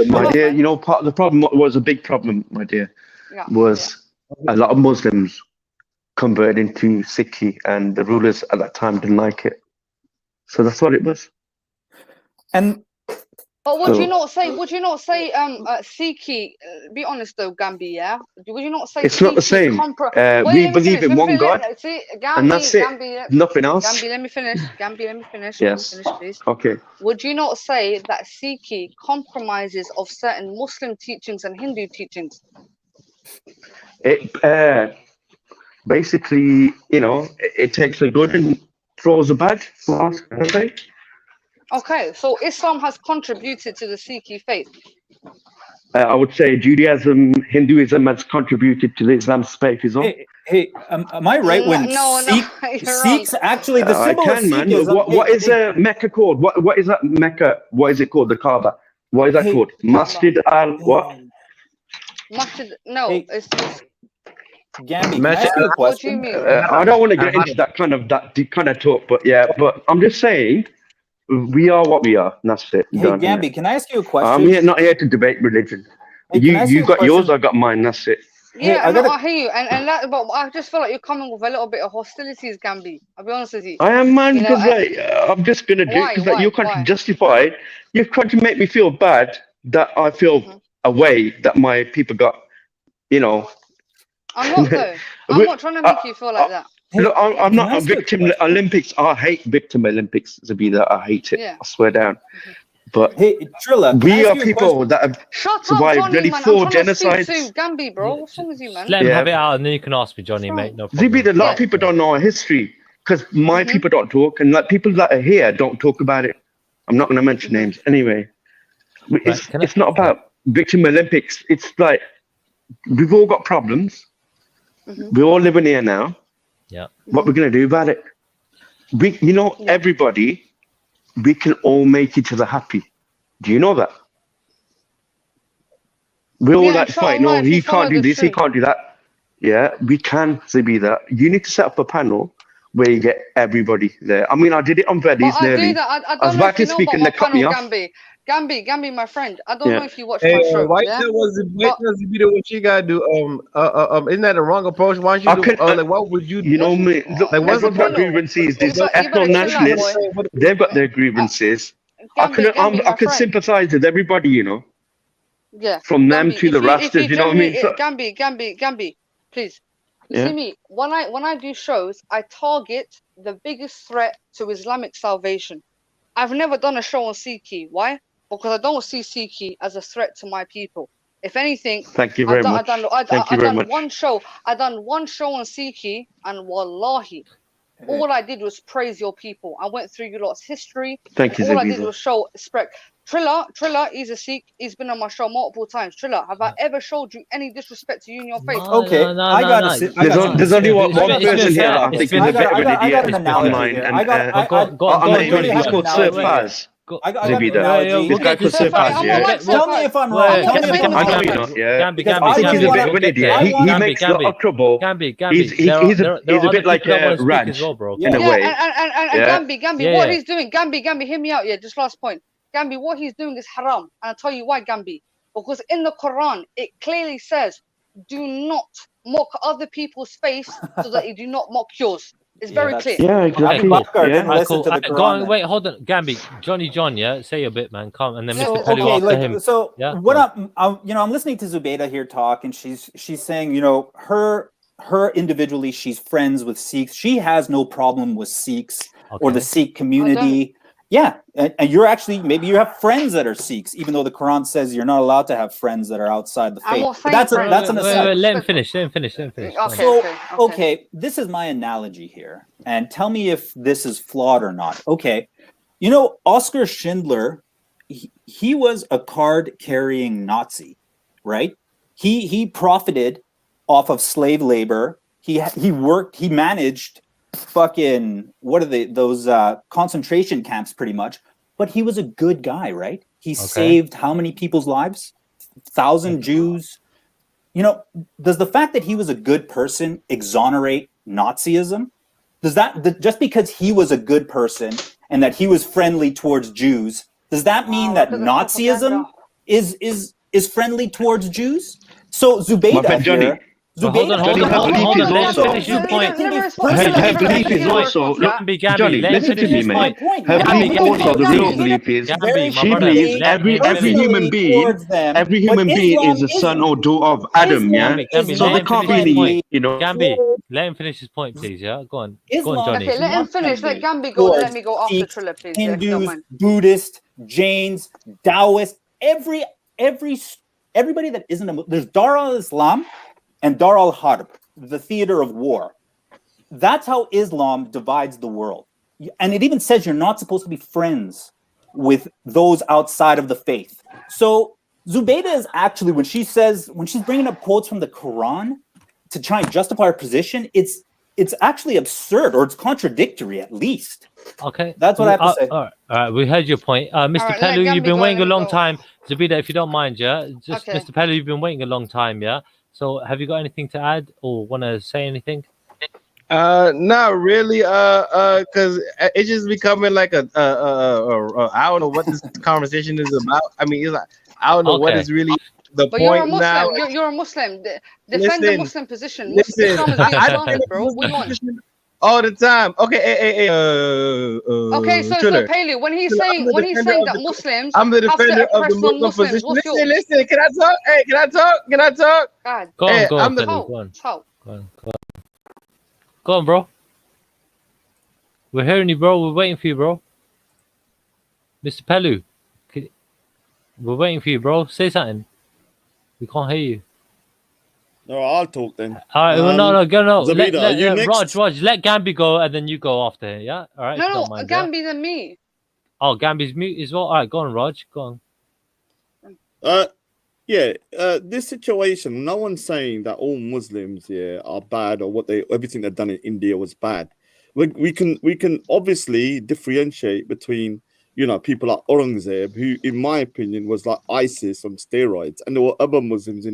my dear, you know, part of the problem was a big problem, my dear, was a lot of Muslims converted into Sikhi, and the rulers at that time didn't like it. So that's what it was. And but would you not say Sikhi? Be honest though, Gambi. Yeah, would you not say it's not the same? We believe in one God, and that's it. Nothing else. Gambi, let me finish. Gambi, let me finish. Yes. Let me finish, please. Okay. Would you not say that Sikhi compromises of certain Muslim teachings and Hindu teachings? It basically, it takes a good and throws a bad. Okay. Okay, so Islam has contributed to the Sikh faith. I would say Judaism, Hinduism has contributed to the Islam faith as well. Hey, am I right when No, you're wrong. Sikhs actually the I symbol of can, man. Sikhism? What is Mecca called? What is that Mecca? What is it called? The Kaaba. What is that called? Masjid al what? Masjid. No, it's Gambi, can I ask you a question? What do you mean? I don't want to get into that kind of talk, but yeah. But I'm just saying, we are what we are. And that's it. Hey, Done, Gambi, yeah. can I ask you a question? I'm not here to debate religion. Hey, you got yours, I got mine. That's it. Yeah, I hear you, and that, but I just feel like you're coming with a little bit of hostilities, Gambi. I'll be honest with you. I am, man, because I'm just gonna do it because you're trying to justify. You're trying to make me feel bad that I feel a way that my people got. I'm not though. I'm not trying to make you feel like that. Look, I'm not a victim Olympics. I hate victim Olympics. Zabida, I hate it. I swear down. But hey, Trilla, we are people that have survived nearly 4 genocides. Gambi, bro. What's wrong with you, man? Let him have it out, and then you can ask me, Johnny, mate. No problem. Zabida, a lot of people don't know our history because my people don't talk, and like people that are here don't talk about it. I'm not going to mention names anyway. It's not about victim Olympics. It's like we've all got problems. We're all living here now. Yeah. What we're going to do about it? Everybody, we can all make each other happy. Do you know that? We're all like fight. No, he can't do this. He can't do that. Yeah, we can be that. You need to set up a panel where you get everybody there. I mean, I did it on Veddies nearly. I was about to speak and they cut me off. Gambi, my friend. I don't know if you watched my show. Why does it be what you gotta do? Isn't that the wrong approach? Why don't you do? What would you do? You know me. Look, everyone's got grievances. These ethno-nationalists, they've got their grievances. I can sympathize with everybody, Yeah. From them to the Rastas, you know what I mean? Gambi, please. You see me, when I do shows, I target the biggest threat to Islamic salvation. I've never done a show on Sikhi. Why? Because I don't see Sikhi as a threat to my people. If anything, thank you very much. I've done one show on Sikhi, and wallahi, all I did was praise your people. I went through your lot's history. Thank you, all I did was show spread. Trilla, he's a Sikh. He's been on my show multiple times. Trilla, have I ever showed you any disrespect to you in your face? Okay, I got to. There's only one person here. I think he's a bit of an idiot online. I mean, he's called Sir Faz. This guy called Sir Faz. Tell me if I'm wrong. I know you're not. Yeah. I think he's a bit of an idiot. He makes a lot of trouble. He's a bit like Raj in a way. And Gambi, what he's doing, Gambi, hear me out. Yeah, just last point. Gambi, what he's doing is haram. And I'll tell you why, Gambi. Because in the Quran, it clearly says, do not mock other people's faith so that you do not mock yours. It's very clear. Yeah, exactly. Wait, hold on. Gambi, Johnny John, yeah? Say a bit, man. Come, and then Mr. Okay, after him. So what I'm listening to Zubaida here talk, and she's saying, her individually, she's friends with Sikhs. She has no problem with Sikhs or the Sikh community. Yeah, and you're actually, maybe you have friends that are Sikhs, even though the Quran says you're not allowed to have friends that are outside the faith. But that's an aside. Let him finish. Okay, this is my analogy here, and tell me if this is flawed or not. Okay, Oskar Schindler, he was a card-carrying Nazi, right? He profited off of slave labor. He managed fucking those concentration camps pretty much, but he was a good guy, right? He saved how many people's lives? 1,000 Jews. Does the fact that he was a good person exonerate Nazism? Does that just because he was a good person and that he was friendly towards Jews, does that mean that Nazism is friendly towards Jews? So Zubaida here. Hold on. Let him finish his point. Her belief is also, Johnny, listen to me, man. Her belief also, the real belief is, she believes every human being is a son or daughter of Adam, yeah? So there can't be any, Gambi, let him finish his point, please, yeah? Go on, Johnny. Okay, let him finish. Let Gambi go, and let me go after Trilla, please. Hindus, Buddhists, Jains, Taoists, everybody that isn't there's Dar al-Islam, and Dar al-Harb, the theater of war. That's how Islam divides the world. And it even says you're not supposed to be friends with those outside of the faith. So Zubaydah is actually, when she's bringing up quotes from the Quran to try and justify her position, it's actually absurd, or it's contradictory at least. Okay. That's what I have to say. All right, we heard your point. Mr. right, Pelu, you've been waiting a long time. Zubaydah, if you don't mind, yeah? Just Okay. Mr. Pelu, you've been waiting a long time, yeah? So have you got anything to add or want to say anything? Not really. Because it's just becoming like I don't know what this conversation is about. I mean, it's like I don't know what is really the but point you're a now. Muslim. You're a Muslim. Defend the Muslim position. Listen, Islam is being slandered, bro. What do you want? All the time. Okay, Okay, so Paley, when he's saying that Muslims I'm the have to defender of oppress the Muslim non-Muslims, position. what's your... Listen. Can I talk? Hey, can I talk? God. Go on, Hey, go on, I'm the- Pelu, go on. How? Go on, bro. We're hearing you, bro. We're waiting for you, bro. Mr. Pelu, we're waiting for you, bro. Say something. We can't hear you. No, I'll talk then. All right, no. Zubaydah, are you next? Raj, let Gambi go, and then you go after. Yeah, all right. No, don't mind, yeah? Gambi's and me. Oh, Gambi's mute as well. All right, go on, Raj. Go on. This situation, no one's saying that all Muslims are bad or everything they've done in India was bad. We can obviously differentiate between people like Aurangzeb, who in my opinion was like ISIS on steroids, and there were other Muslims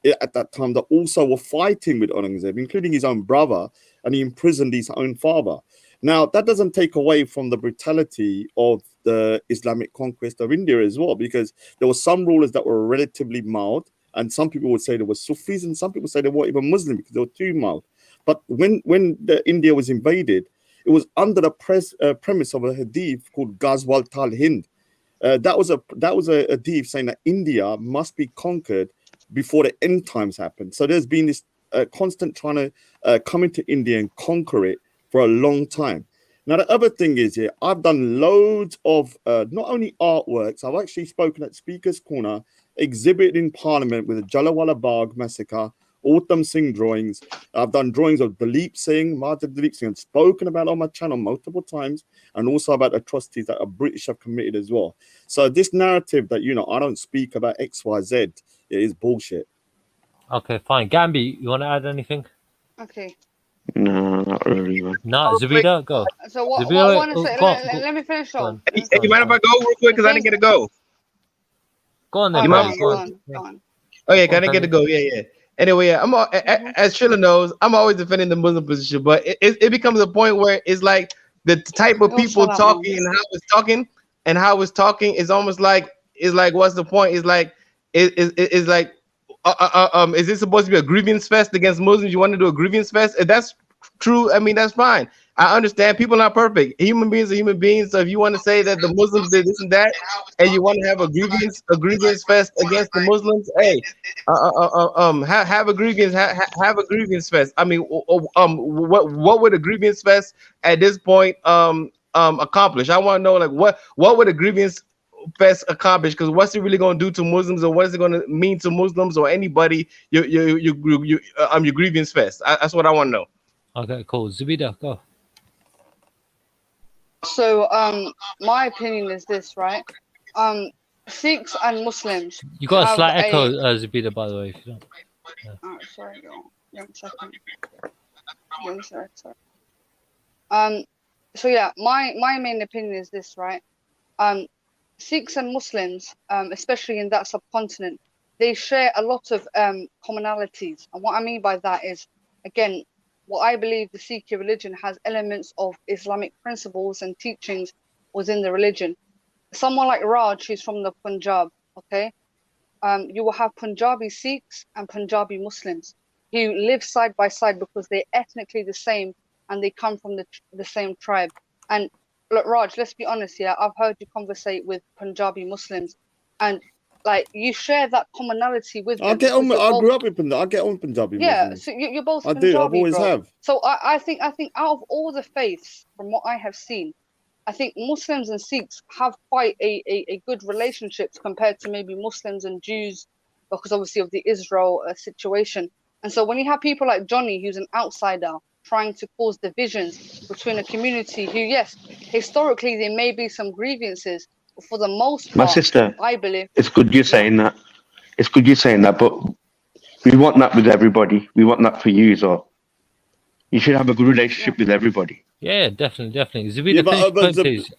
at that time that also were fighting with Aurangzeb, including his own brother, and he imprisoned his own father. Now, that doesn't take away from the brutality of the Islamic conquest of India as well, because there were some rulers that were relatively mild, and some people would say they were Sufis, and some people say they weren't even Muslim because they were too mild. But when India was invaded, it was under the premise of a hadith called Ghazwat al-Hind. That was a hadith saying that India must be conquered before the end times happen. So there's been this constant trying to come into India and conquer it for a long time. Now, the other thing is I've done loads of not only artworks, I've actually spoken at Speaker's Corner, exhibited in Parliament with the Jallianwala Bagh massacre, Autumn Singh drawings. I've done drawings of Dalip Singh, Martyr Dalip Singh, and spoken about on my channel multiple times, and also about atrocities that a British have committed as well. So this narrative that, I don't speak about XYZ, it is bullshit. Okay, fine. Gambi, you want to add anything? Okay. No, not really, man. No, Zubaydah, go. So what Zubaydah, I want to say, let me finish off. Hey, you mind if I go real quick because I didn't get to go? Go on then, You mind? Go on. Oh yeah, I didn't get to go. Yeah. Anyway, I'm as Trilla knows, I'm always defending the Muslim position, but it becomes a point where it's like the type of people talking and how it's talking is almost like what's the point? Is like is like is this supposed to be a grievance fest against Muslims? You want to do a grievance fest? If that's true, I mean that's fine. I understand people are not perfect. Human beings are human beings. So if you want to say that the Muslims did this and that, and you want to have a grievance fest against the Muslims, hey, have a grievance fest. I mean, what would a grievance fest at this point accomplish? I want to know like what would a grievance fest accomplish? Because what's it really going to do to Muslims, or what is it going to mean to Muslims or anybody? Your grievance fest. That's what I want to know. Okay, cool. Zubaydah, go. So, my opinion is this, right? Sikhs and Muslims. You got a slight echo, Zubaydah, by the way. If you don't. Yeah. Oh, sorry, 1 second. So yeah, my main opinion is this, right? Sikhs and Muslims, especially in that subcontinent, they share a lot of commonalities, and what I mean by that is, again, what I believe the Sikh religion has elements of Islamic principles and teachings within the religion. Someone like Raj, who's from the Punjab, okay? You will have Punjabi Sikhs and Punjabi Muslims who live side by side because they're ethnically the same and they come from the same tribe. And look, Raj, let's be honest, yeah, I've heard you conversate with Punjabi Muslims, and like you share that commonality with them. I grew up in Punjabi. I get on Punjabi. Yeah, Muslims. so you're both I Punjabi, do. I've always bro. have. So I think out of all the faiths, from what I have seen, I think Muslims and Sikhs have quite a good relationships compared to maybe Muslims and Jews, because obviously of the Israel situation. And so when you have people like Johnny, who's an outsider, trying to cause divisions between a community who, yes, historically there may be some grievances, but for the most My part, sister, I believe it's good you're saying that. It's good you're saying that, but we want that with everybody. We want that for you, so you should have a good relationship with everybody. Yeah, definitely. Zabida, Yeah, finish your but point, please.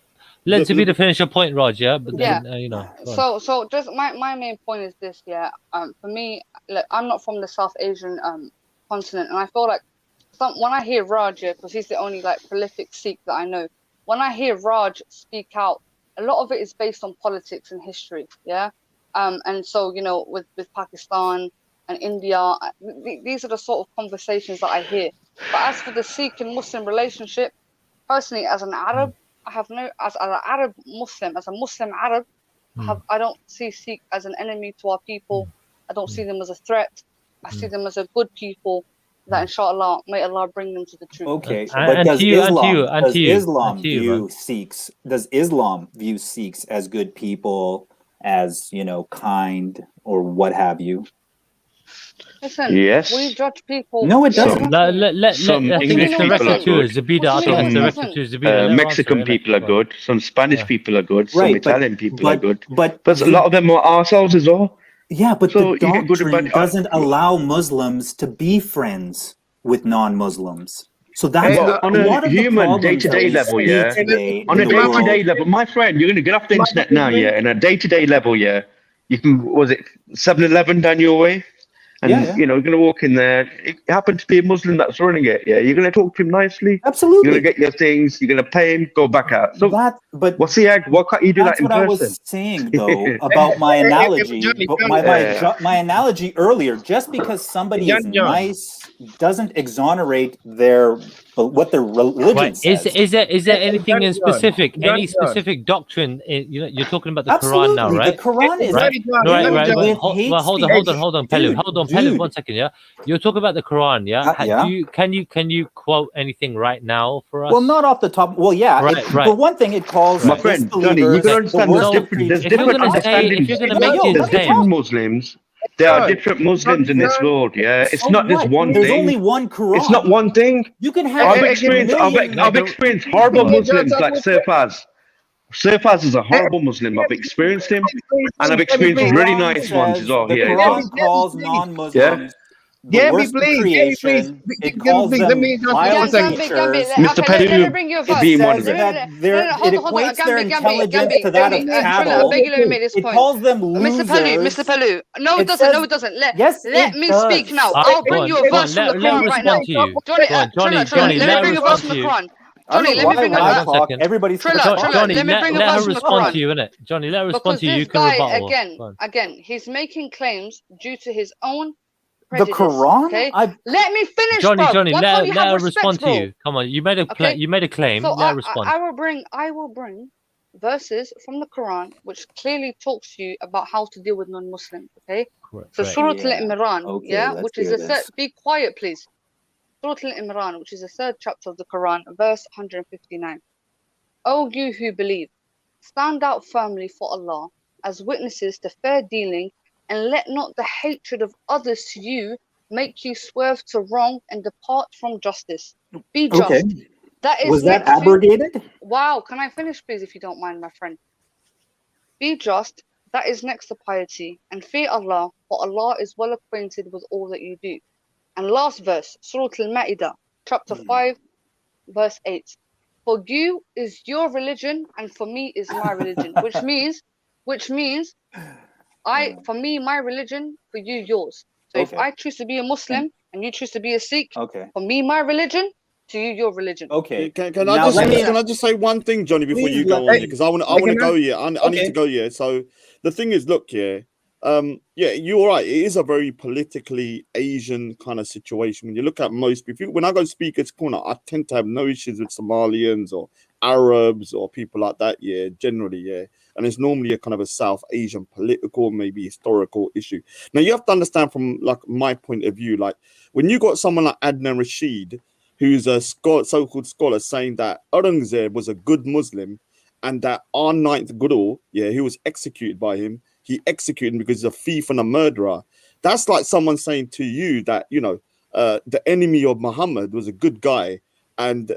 Let Zabida finish your point, Raj. Yeah, but then you know. So just my main point is this. Yeah. For me, look, I'm not from the South Asian continent, and I feel like when I hear Raj, because he's the only like prolific Sikh that I know, when I hear Raj speak out, a lot of it is based on politics and history. Yeah. And so you know, with Pakistan and India, these are the sort of conversations that I hear. But as for the Sikh and Muslim relationship, personally, as an Arab, I have no, as an Arab Muslim, as a Muslim Arab, I don't see Sikh as an enemy to our people. I don't see them as a threat. I see them as a good people that, inshallah, may Allah bring them to the truth. Okay, but does Islam view Sikhs? Does Islam view Sikhs as good people, as you know, kind, or what have you? Listen, yes. we judge people. No, it doesn't. Some English people are good. Some Mexican people are good. Some Spanish people are good. Some Italian people are good. But a lot of them are ourselves as well. Yeah, but so the doctrine doesn't allow Muslims to be friends with non-Muslims. So that's on a human day-to-day level, yeah. On a day-to-day level, my friend, you're going to get off the internet now, yeah. In a day-to-day level, yeah. You can, was it 7-Eleven down your way? And you know, you're going to walk in there. It happened to be a Muslim that's running it. Yeah, you're going to talk to him nicely. Absolutely. You're going to get your things. You're going to pay him. Go back out. So but what's the egg? Why can't you do that in person? That's what I was saying though about my analogy. But my analogy earlier. Just because somebody is nice doesn't exonerate what their religion says. Is there anything in specific? Any specific doctrine? You know, you're talking about the Quran now, right? The Quran is right. Hold on, Pellew. Hold on, Pellew. 1 second, yeah. You're talking about the Quran, yeah. Can you quote anything right now for us? Well, not off the top. Well, yeah. Right. For one thing, it calls my friend Johnny. You can understand there's different understandings. There's different Muslims. There are different Muslims in this world, yeah. It's not just one thing. There's only one Quran. It's not one thing. You can have. I've experienced horrible Muslims like Surfaz. Surfaz is a horrible Muslim. I've experienced him, and I've experienced really nice ones as well. The Quran calls non-Muslims. Creation. It calls them violent creatures. Mr. Pellew being one of them. It equates their intelligence to that of cattle. It calls them losers. Mr. Pellew. No, it doesn't. Let me speak now. I'll bring you a verse from the Quran right now. Johnny, let me bring a verse from the Quran. Johnny, let me bring a verse. Everybody's Johnny, let her respond to you, innit? Johnny, let her respond to you. You can rebuttal. Again, he's making claims due to his own prejudice. The Quran? Okay? Let me finish, Johnny, bro. let her respond to you. Come on, you made a claim. So let her respond. I will bring verses from the Quran which clearly talks to you about how to deal with non-Muslims. Okay. Correct. So Surah Al-Imran, which is be quiet, please. Surah Al-Imran, which is the 3rd chapter of the Quran, verse 159. O you who believe, stand out firmly for Allah as witnesses to fair dealing, and let not the hatred of others to you make you swerve to wrong and depart from justice. Be just. Okay. Was that abrogated? Wow, can I finish, please, if you don't mind, my friend? Be just. That is next to piety, and fear Allah, for Allah is well acquainted with all that you do. And last verse, Surah Al-Ma'idah, chapter 5, verse 8. For you is your religion, and for me is my religion, which means, for me, my religion, for you, yours. So if I choose to be a Muslim and you choose to be a Sikh, for me, my religion, to you, your religion. Okay. Can I just say one thing, Johnny, before you go on? Because I want to go here. I need to go here. So the thing is, look, you're right. It is a very politically Asian kind of situation. When you look at most people, when I go Speaker's Corner, I tend to have no issues with Somalians or Arabs or people like that. Yeah, generally, yeah. And it's normally a kind of a South Asian political, maybe historical issue. Now you have to understand from like my point of view, like when you got someone like Adnan Rashid, who's a so-called scholar, saying that Aurangzeb was a good Muslim, and that our 9th Guru, he was executed by him. He executed him because he's a thief and a murderer. That's like someone saying to you that, you know, the enemy of Muhammad was a good guy, and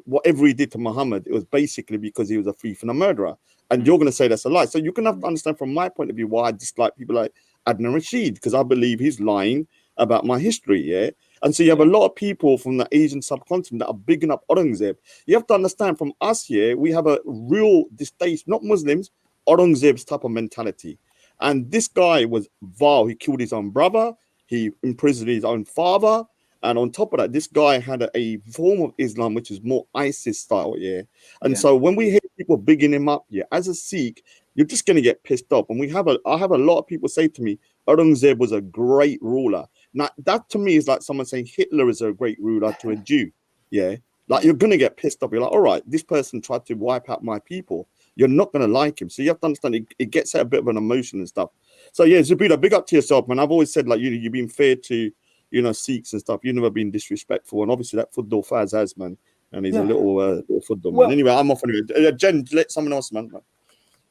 whatever he did to Muhammad, it was basically because he was a thief and a murderer. And you're going to say that's a lie. So you're going to have to understand from my point of view why I dislike people like Adnan Rashid, because I believe he's lying about my history, yeah? And so you have a lot of people from the Asian subcontinent that are bigging up Aurangzeb. You have to understand from us here, we have a real distaste, not Muslims, Aurangzeb's type of mentality. And this guy was vile. He killed his own brother. He imprisoned his own father. And on top of that, this guy had a form of Islam which is more ISIS style, yeah. And so when we hear people bigging him up, yeah, as a Sikh, you're just going to get pissed off. And I have a lot of people say to me, Aurangzeb was a great ruler. Now, that to me is like someone saying Hitler is a great ruler to a Jew, yeah. Like, you're going to get pissed off. You're like, all right, this person tried to wipe out my people. You're not going to like him. So you have to understand it gets at a bit of an emotion and stuff. So yeah, Zabida, big up to yourself, man. I've always said, like, you've been fair to, you know, Sikhs and stuff. You've never been disrespectful. And obviously that Fuddal Faz has, man. And he's a little Fuddal, man. Anyway, I'm off anyway. Jen, let someone else, man.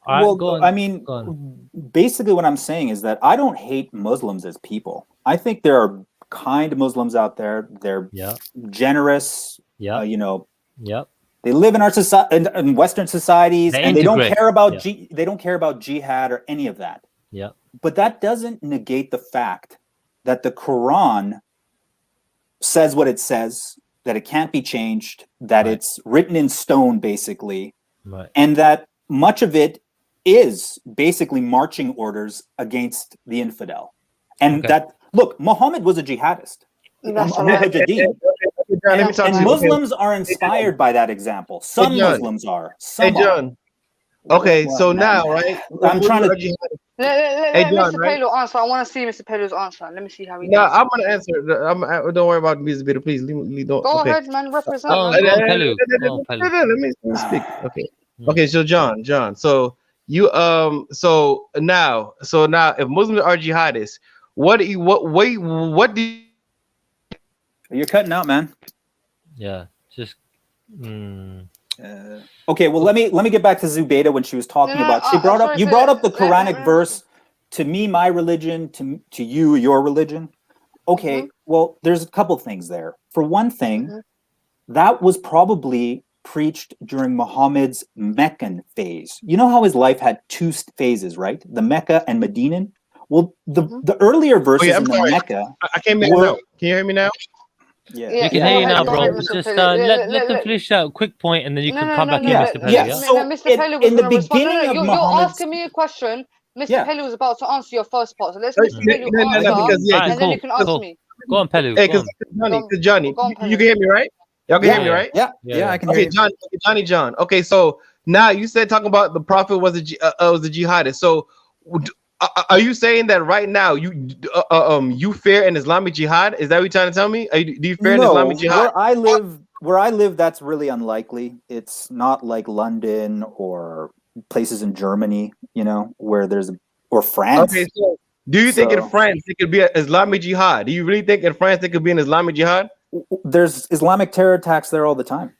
Well, I mean, basically what I'm saying is that I don't hate Muslims as people. I think there are kind Muslims out there. They're generous. You know, they live in our society, in Western societies, and they don't care about they don't care about jihad or any of that. But that doesn't negate the fact that the Quran says what it says, that it can't be changed, that it's written in stone, basically, and that much of it is basically marching orders against the infidel. And that, look, Muhammad was a jihadist. And Muslims are inspired by that example. Some Muslims are. Some John. Okay, so now, right? I'm trying to. Let Mr. Pelo answer. I want to see Mr. Pelo's answer. Let me see how he does. I'm gonna answer. Don't worry about Mr. Peter, please. Don't. Go ahead, man. Represent. Let me speak. Okay. Okay. So John. So you So now, if Muslims are jihadists, what do you? You're cutting out, man. Yeah. Just. Okay, well, let me get back to Zubaydah when she was talking about. She brought up. You brought up the Quranic verse. To me, my religion. To you, your religion. Okay, well, there's a couple things there. For one thing, that was probably preached during Muhammad's Meccan phase. You know how his life had two phases, right? The Mecca and Medinan. Well, the earlier verses in the Mecca. I can't hear now. Can you hear me now? Yeah, you can hear you now, bro. Just let them finish out a quick point, and then you can come back in, Mr. Pelu. Yeah. So Mr. Pelu was in the beginning of you're asking me a question. Mr. Pelu was about to answer your first part, so let's Mr. Pelu answer, and then you can ask me. Go on, Pelu. Hey, because Johnny, you can hear me, right? Y'all can hear me, right? Yeah, I can hear you. John. Okay, so now you said talking about the prophet was a jihadist. So are you saying that right now you fear an Islamic jihad? Is that what you're trying to tell me? Do you fear an Islamic jihad? Where I live, that's really unlikely. It's not like London or places in Germany, you know, where or France. Okay, so do you think in France it could be an Islamic jihad? Do you really think in France it could be an Islamic jihad? There's Islamic terror attacks there all the time.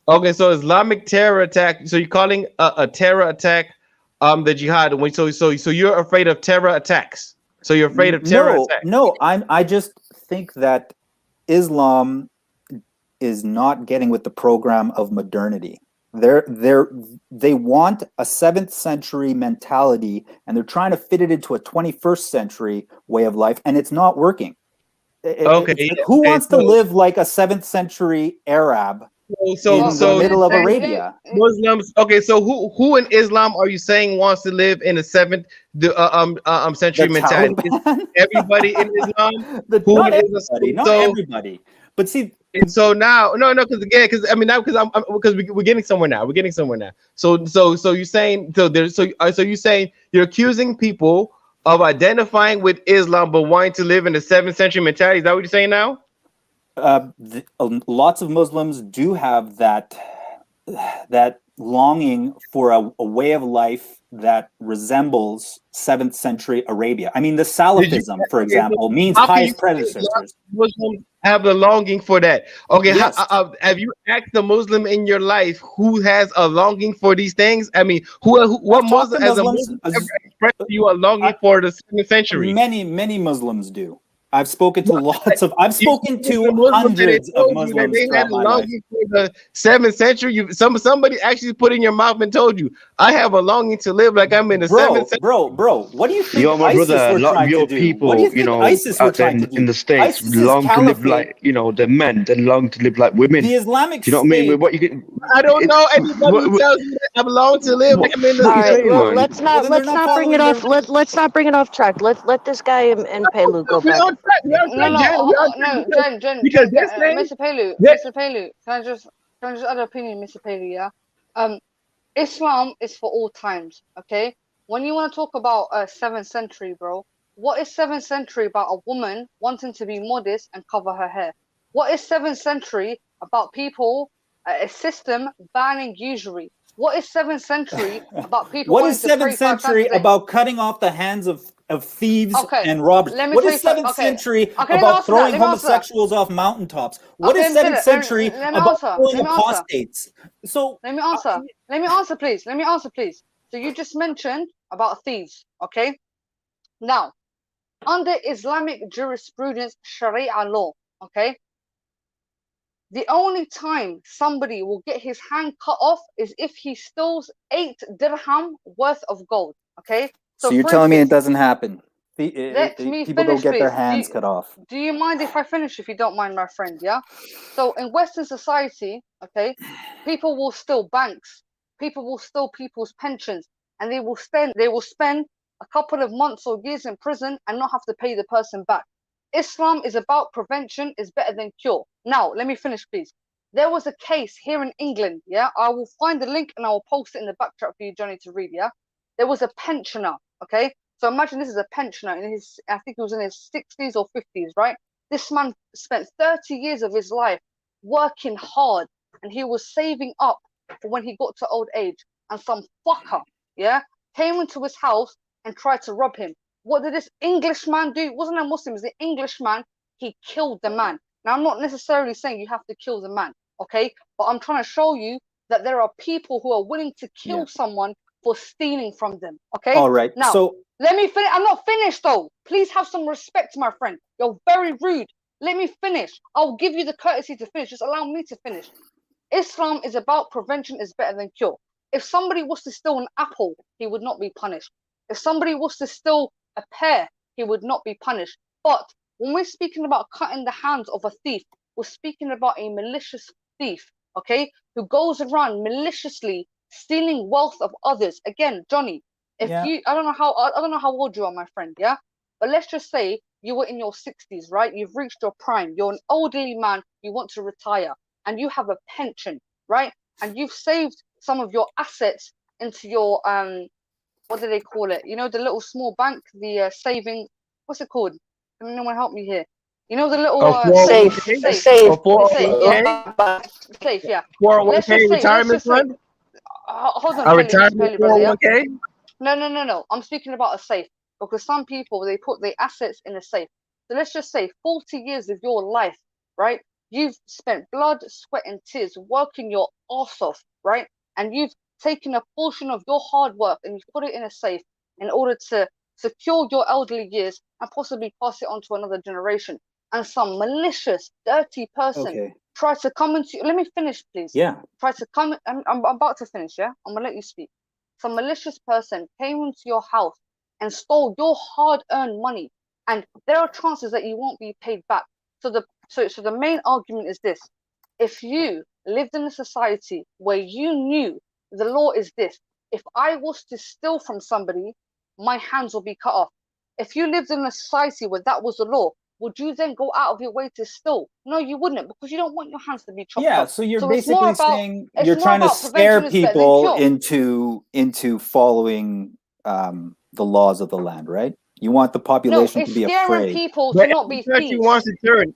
Okay, so Islamic terror attack. So you're calling a terror attack the jihad? So you're afraid of terror attacks? So you're afraid of terror attacks? No, I just think that Islam is not getting with the program of modernity. They want a 7th century mentality, and they're trying to fit it into a 21st century way of life, and it's not working. Who wants to live like a 7th century Arab in the middle of Arabia? Muslims. Okay, so who in Islam are you saying wants to live in a 7th century mentality? Everybody in Islam? Not everybody. But see, and so now, because we're getting somewhere now. We're getting somewhere now. So you're saying so you're saying you're accusing people of identifying with Islam but wanting to live in the 7th century mentality. Is that what you're saying now? Lots of Muslims do have that longing for a way of life that resembles 7th century Arabia. I mean, the Salafism, for example, means pious predecessors. Muslims have the longing for that. Okay, yes. Have you asked a Muslim in your life who has a longing for these things? I mean, what Muslim as a Muslim? express to you a longing for the 7th century. Many Muslims do. I've spoken to I've spoken to Muslims hundreds of that Muslims they had throughout a my life. longing for the 7th century. Somebody actually put in your mouth and told you, I have a longing to live like I'm in the 7th century. Bro, what do you think Yo, my ISIS brother, a were lot of trying to your do? What do you people, think ISIS were out there trying to do? in the States ISIS's long to live caliphate, like, the men, they long to live like women. the Islamic Do you know what I mean? State. What you get? I don't know anybody who tells me that I belong to live like I'm in the. What you All right, saying, man? let's not bring it off. Let's not bring it off track. Let this guy and Pelu go We back. on track, Jen, because this thing, Mr. Pelu, can I just add an opinion, Mr. Pelu? Yeah. Islam is for all times. Okay. When you want to talk about 7th century, bro, what is 7th century about a woman wanting to be modest and cover her hair? What is 7th century about people, a system banning usury? What is 7th century about people What wanting is to pray 7th 5 times century a day? about cutting off the hands of thieves Okay, and robbers? let me What tell is you something. 7th Okay, century okay, let me about answer that. throwing Let me answer that. homosexuals off mountaintops? What Okay, is 7th century let me about answer. killing Let me answer. apostates? So Let me answer. Let me answer, please. Let me answer, please. So you just mentioned about thieves, okay? Now, under Islamic jurisprudence, Sharia law, okay? The only time somebody will get his hand cut off is if he steals 8 dirham worth of gold, okay? So you're telling me it doesn't happen? Let me People don't finish, get their please. hands cut off. Do you mind if I finish, if you don't mind, my friend? Yeah. So in Western society, okay, people will steal banks, people will steal people's pensions, and they will spend a couple of months or years in prison and not have to pay the person back. Islam is about prevention is better than cure. Now, let me finish, please. There was a case here in England. Yeah, I will find the link and I will post it in the backdrop for you, Johnny, to read. Yeah, there was a pensioner. Okay. So imagine this is a pensioner in his, I think he was in his 60s or 50s, right? This man spent 30 years of his life working hard and he was saving up for when he got to old age. And some fucker, yeah, came into his house and tried to rob him. What did this Englishman do? It wasn't a Muslim, it was the Englishman. He killed the man. Now, I'm not necessarily saying you have to kill the man, okay? But I'm trying to show you that there are people who are willing to kill someone for stealing from them, okay? All right. Now, so let me finish. I'm not finished though. Please have some respect, my friend. You're very rude. Let me finish. I'll give you the courtesy to finish. Just allow me to finish. Islam is about prevention is better than cure. If somebody was to steal an apple, he would not be punished. If somebody was to steal a pear, he would not be punished. But when we're speaking about cutting the hands of a thief, we're speaking about a malicious thief, okay, who goes around maliciously stealing wealth of others. Again, Johnny, if you, I don't know how old you are, my friend, yeah, but let's just say you were in your 60s, right? You've reached your prime. You're an elderly man. You want to retire, and you have a pension, right? And you've saved some of your assets into your what do they call it? You know, the little small bank, the saving. What's it called? Can anyone help me here? You know, the little safe, yeah. 401k retirement fund. Hold on, A retirement 401k. No. I'm speaking about a safe because some people they put their assets in a safe. So let's just say 40 years of your life, right? You've spent blood, sweat, and tears working your ass off, right? And you've taken a portion of your hard work and you've put it in a safe in order to secure your elderly years and possibly pass it on to another generation. And some malicious, dirty person tries to come into. Let me finish, please. Yeah. Try to come. I'm about to finish. Yeah, I'm gonna let you speak. Some malicious person came into your house and stole your hard-earned money, and there are chances that you won't be paid back. So the main argument is this: if you lived in a society where you knew the law is this, if I was to steal from somebody, my hands will be cut off. If you lived in a society where that was the law, would you then go out of your way to steal? No, you wouldn't, because you don't want your hands to be chopped off. So you're basically saying you're more trying to about scare prevention is better than people cure. into following the laws of the land, right? You want the population to be afraid. People But to not be country thieves. wants deterrent.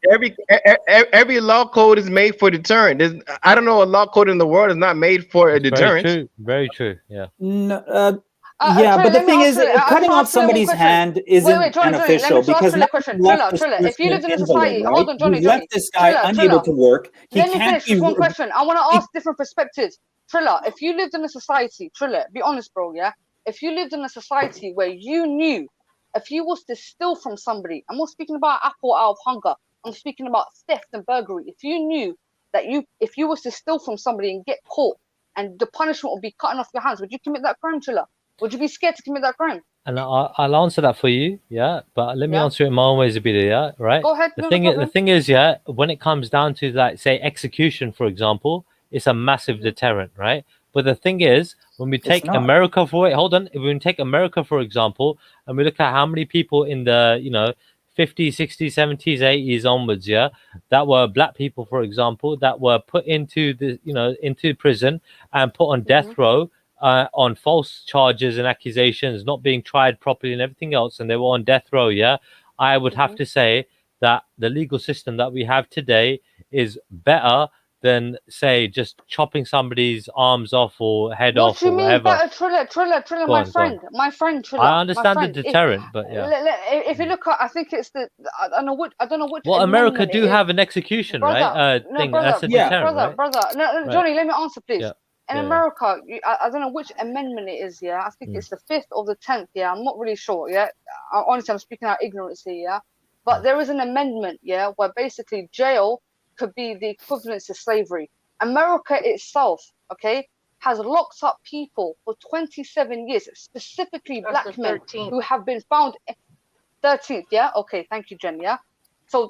Every law code is made for deterrent. I don't know a law code in the world is not made for a deterrent. Very true. Yeah. But the thing is, cutting off somebody's hand isn't unofficial because now question. you've left this If you lived person in a society, invalid, right? hold on, Johnny, You've left this guy Triller, unable to work. He Let me can't finish just one question. I want to ask different perspectives. Triller, if you lived in a society, Triller, be honest, bro, yeah? if you lived in a society where you knew if you was to steal from somebody, I'm not speaking about apple out of hunger, I'm speaking about theft and burglary. If you knew that if you was to steal from somebody and get caught and the punishment would be cutting off your hands, would you commit that crime, Chilla? Would you be scared to commit that crime? And I'll answer that for you, yeah. But let me answer it in my own ways a bit, yeah. Right. Go ahead. The thing is, yeah. When it comes down to like, say, execution, for example, it's a massive deterrent, right? But the thing is, when we take America for it, hold on. If we take America, for example, and we look at how many people in the 50s, 60s, 70s, 80s onwards, yeah, that were black people, for example, that were put into the into prison and put on death row. On false charges and accusations, not being tried properly and everything else, and they were on death row, yeah, I would have to say that the legal system that we have today is better than, say, just chopping somebody's arms off or head off or whatever. What do you mean better? Triller, my friend, Triller. I understand the deterrent, but yeah. If you look at, I think it's I don't know which. Well, America do have an execution, right? No, that's a deterrent, right? brother. No, Johnny, let me answer, please. Yeah. In America, I don't know which amendment it is, yeah. I think it's the 5th or the 10th, yeah. I'm not really sure, yeah. Honestly, I'm speaking out ignorance here, yeah. But there is an amendment, yeah, where basically jail could be the equivalent to slavery. America itself, okay, has locked up people for 27 years, specifically black men who have been found 13th, yeah. Okay, thank you, Jen, yeah. So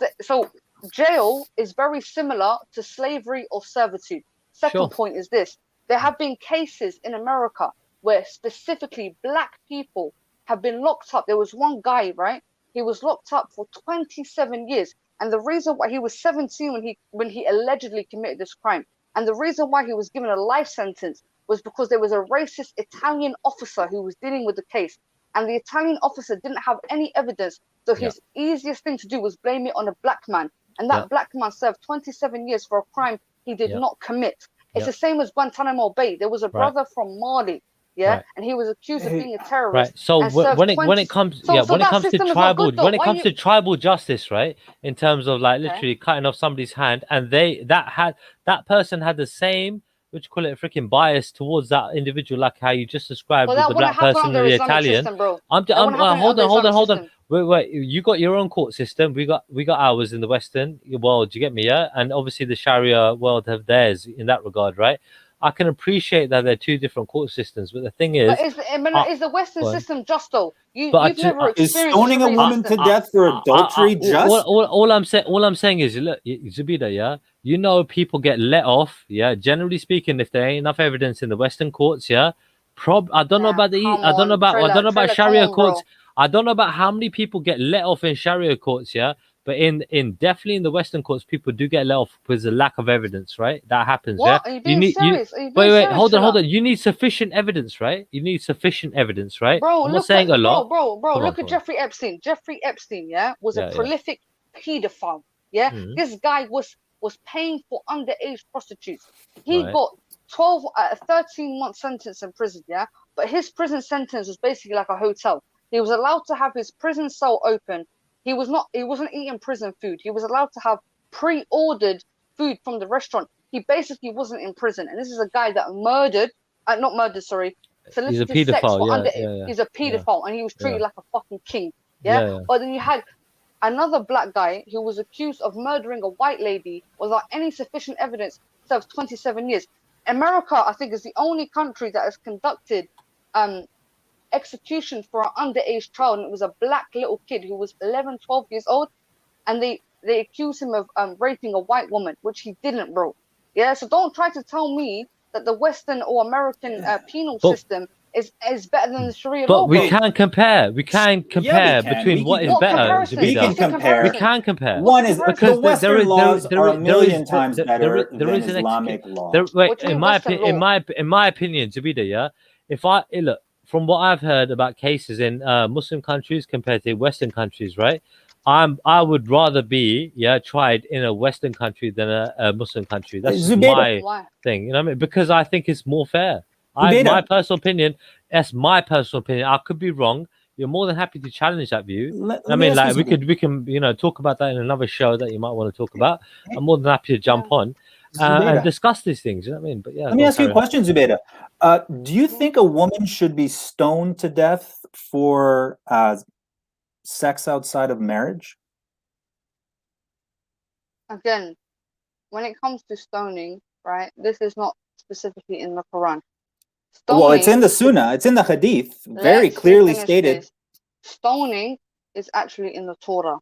jail is very similar to slavery or servitude. Second point is this. There have been cases in America where specifically black people have been locked up. There was one guy, right? He was locked up for 27 years. And the reason why he was 17 when he allegedly committed this crime. And the reason why he was given a life sentence was because there was a racist Italian officer who was dealing with the case. And the Italian officer didn't have any evidence. So his easiest thing to do was blame it on a black man. And that black man served 27 years for a crime he did not commit. It's the same as Guantanamo Bay. There was a brother from Mali, and he was accused of being a terrorist. Right. So when it comes to tribal justice, right, in terms of like literally cutting off somebody's hand, and that person had the same, what you call it, a freaking bias towards that individual, like how you just described with the black person and the Italian. Hold on. Wait, you got your own court system. We got ours in the Western world. You get me, yeah? And obviously the Sharia world have theirs in that regard, right? I can appreciate that they're two different court systems, but the thing is, is the Western system just though? You've never experienced is stoning a woman to death for adultery just? All I'm saying is, look, Zubida, yeah, you know, people get let off, yeah. Generally speaking, if there ain't enough evidence in the Western courts, yeah, I don't know about Sharia courts. I don't know about how many people get let off in Sharia courts, yeah. But in definitely in the Western courts, people do get let off because of lack of evidence, right? That happens. What? Yeah. Are you being serious? Wait, hold on. You need sufficient evidence, right? You need sufficient evidence, right? Bro, I'm not saying a lot. Bro, look at Jeffrey Epstein. Jeffrey Epstein, yeah, was a prolific pedophile. Yeah, this guy was paying for underage prostitutes. He got 13-month sentence in prison. Yeah, but his prison sentence was basically like a hotel. He was allowed to have his prison cell open. He wasn't eating prison food. He was allowed to have pre-ordered food from the restaurant. He basically wasn't in prison. And this is a guy that he's a pedophile. He's a pedophile, and he was treated like a fucking king. Yeah? But then you had another black guy who was accused of murdering a white lady without any sufficient evidence, served 27 years. America, I think, is the only country that has conducted execution for an underage child, and it was a black little kid who was 11, 12 years old, and they accused him of raping a white woman, which he didn't, bro. Yeah, so don't try to tell me that the Western or American penal system is better than the Sharia law. But we can compare. We can compare between what is better. We can compare. We can compare. One is because the Western laws are a million times better than Islamic law. In my opinion, Zabida, yeah, look, from what I've heard about cases in Muslim countries compared to Western countries, right? I would rather be tried in a Western country than a Muslim country. That's my thing, you know what I mean? Because I think it's more fair. My personal opinion. That's my personal opinion. I could be wrong. You're more than happy to challenge that view. We can talk about that in another show that you might want to talk about. I'm more than happy to jump on. and Zubaida, discuss these things. You know what I mean? But yeah, let me ask you a question, Zubaida. Do you think a woman should be stoned to death for sex outside of marriage? Again, when it comes to stoning, right? This is not specifically in the Quran. Well, it's in the Sunnah. It's in the Hadith. Very clearly stated. Stoning is actually in the Torah.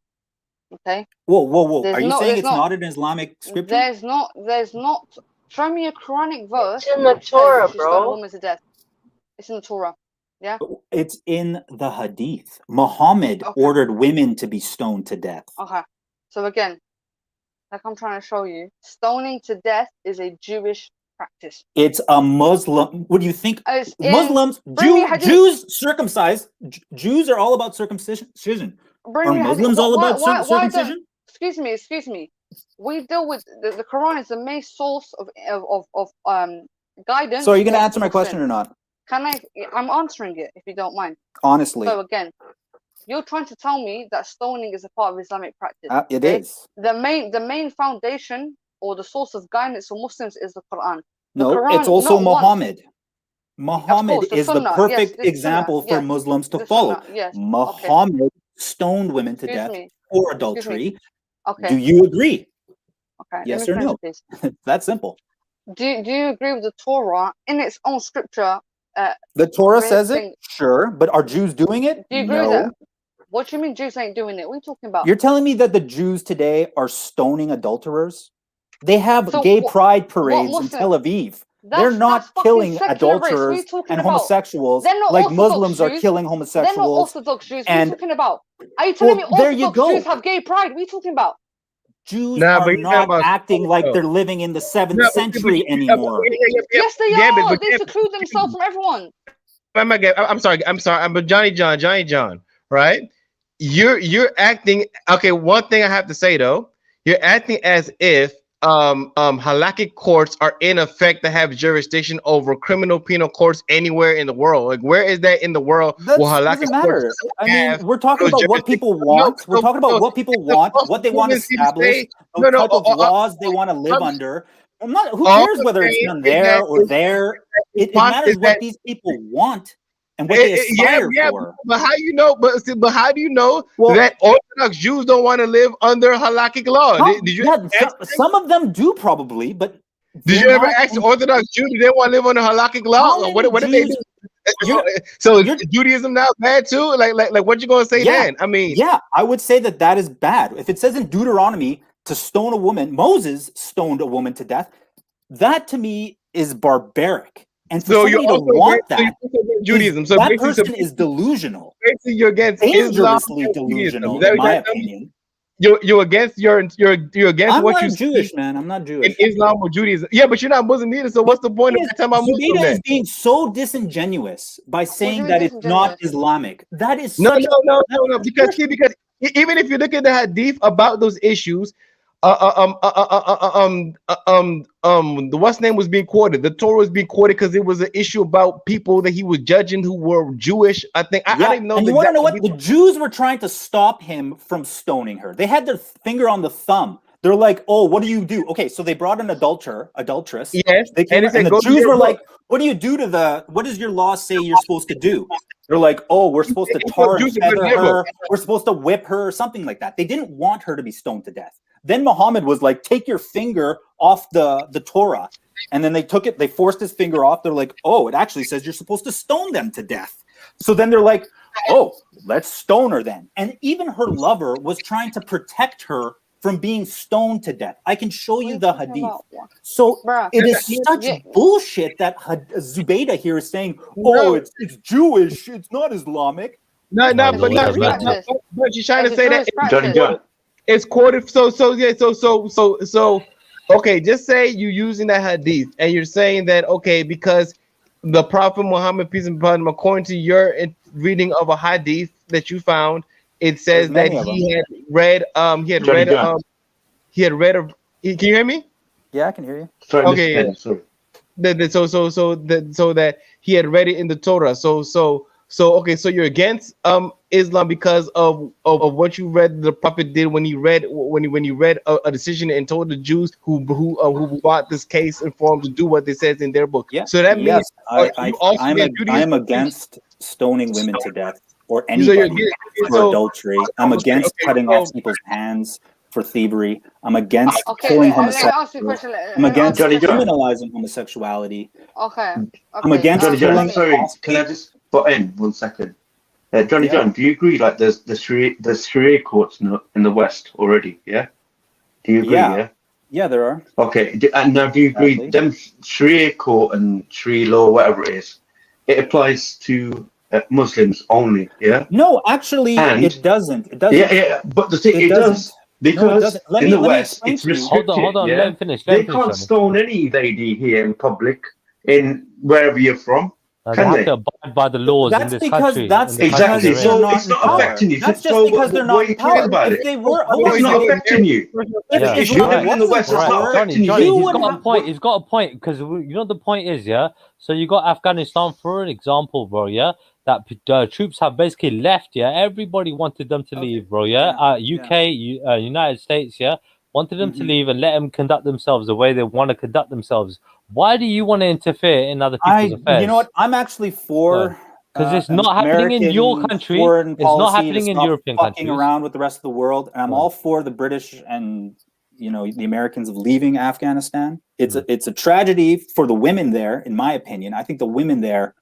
Okay. Whoa! Are you saying it's not an Islamic scripture? There's not. Show me a Quranic verse. It's in the Torah, stone a woman to death. It's in the Torah. Yeah. It's in the Hadith. Muhammad ordered women to be stoned to death. Okay. So again, like I'm trying to show you, stoning to death is a Jewish practice. It's a Muslim. What do you think? Muslims, Jews circumcised. Jews are all about circumcision. Are Muslims all about circumcision? Excuse me. We deal with the Quran is the main source of guidance. So are you going to answer my question or not? I'm answering it if you don't mind. Honestly. So again, you're trying to tell me that stoning is a part of Islamic practice. It is. The main foundation or the source of guidance for Muslims is the Quran. Quran, it's also Muhammad. Muhammad is the perfect example for Muslims to follow. Muhammad stoned women to death for adultery. Do you agree? Okay. Yes or no? That's simple. Do you agree with the Torah in its own scripture? The Torah says it, sure, but are Jews doing it? Do you agree with that? What do you mean Jews ain't doing it? What are you talking about? You're telling me that the Jews today are stoning adulterers? They have gay pride parades in Tel Aviv. They're not killing adulterers and homosexuals like Muslims are killing homosexuals. They're not Orthodox Jews. What are you talking about? Are you telling me Orthodox Jews have gay pride? What are you talking about? Jews are not acting like they're living in the 7th century anymore. Yes, they are. They seclude themselves from everyone. I'm sorry. I'm Johnny John, right? You're acting okay. One thing I have to say though, you're acting as if halakhic courts are in effect to have jurisdiction over criminal penal courts anywhere in the world. Like, where is that in the world? Doesn't matter. I mean, we're talking about what people want. We're talking about what people want, what they want to establish, the type of laws they want to live under. Who cares whether it's done there or there? It matters what these people want and what they aspire for. But how you know? But how do you know that Orthodox Jews don't want to live under halakhic law? Did you? Some of them do probably, but did you ever ask the Orthodox Jew? Do they want to live under halakhic law? What do they do? So Judaism now bad too? Like what you gonna say then? I mean, I would say that is bad. If it says in Deuteronomy to stone a woman, Moses stoned a woman to death. That to me is barbaric. And for somebody to want that, Judaism. So that person is delusional. Basically, you're against dangerously delusional, in my opinion. You're against you're against I'm what not you Jewish, man. I'm not Jewish. In Islam or Judaism. Yeah, but you're not Muslim either. So what's the point of talking about Muslim? Zubaida is being so disingenuous by saying that it's not Islamic. That is no. Because even if you look at the hadith about those issues, the what's name was being quoted. The Torah was being quoted because it was an issue about people that he was judging who were Jewish. I think I don't even know. And you want to know what? The Jews were trying to stop him from stoning her. They had their finger on the thumb. They're like, "Oh, what do you do?" Okay, so they brought an adulteress. Yes, they came, and the Jews were like, "What do you do to the? What does your law say you're supposed to do?" They're like, "Oh, we're supposed to tar and feather her. We're supposed to whip her, or something like that." They didn't want her to be stoned to death. Then Muhammad was like, "Take your finger off the Torah," and then they took it. They forced his finger off. They're like, "Oh, it actually says you're supposed to stone them to death." So then they're like, "Oh, let's stone her then." And even her lover was trying to protect her from being stoned to death. I can show you the hadith. So it is such bullshit that Zubaida here is saying, "Oh, it's Jewish. It's not Islamic." But she's trying to say that. It's quoted so okay, just say you're using that hadith and you're saying that okay, because the Prophet Muhammad, peace and blessings upon him, according to your reading of a hadith that you found, it says that he had read can you hear me? Yeah, I can hear you. Okay. So that he had read it in the Torah. So So okay, so you're against Islam because of what you read the prophet did when he read a decision and told the Jews who brought this case and for them to do what they says in their book. Yeah. So that means Yes, you also get I'm against stoning women to death or So you're anybody for so adultery. I'm against cutting off people's hands for thievery. I'm against killing let me ask you a homosexuals. question. I'm against Johnny John. criminalizing homosexuality. Okay. I'm against Johnny John, killing. sorry, can I just butt in 1 second? Johnny Yeah. John, do you agree? Like, there's Sharia courts in the West already. Yeah. Do you agree? Yeah. Yeah, there are. Okay. And now, do you agree? Them Sharia court and Sharia law, whatever it is, it applies to Muslims only. Yeah. No, actually, it doesn't. It doesn't. Yeah. But the thing, it does. Because in the West, it's restricted. Hold on, yeah? let him finish. They can't stone any lady here in public, in wherever you're from. They Can have they? to abide by the laws in this country. Exactly. So it's not affecting you. That's just So because they're not what are you talking about if it? they were, It's not affecting you. If you're living in the West, it's not affecting Johnny, you. he's got a point. He's got a point because you know the point is, yeah. So you got Afghanistan for an example, bro. Yeah, that troops have basically left. Yeah, everybody wanted them to leave, bro. Yeah, UK, United States, yeah, wanted them to leave and let them conduct themselves the way they want to conduct themselves. Why do you want to interfere in other people's affairs? You know what? I'm actually for because it's not happening in your country. Foreign It's not policy happening in European fucking countries. around with the rest of the world, and I'm all for the British and the Americans of leaving Afghanistan. It's a tragedy for the women there, in my opinion. I think the women there.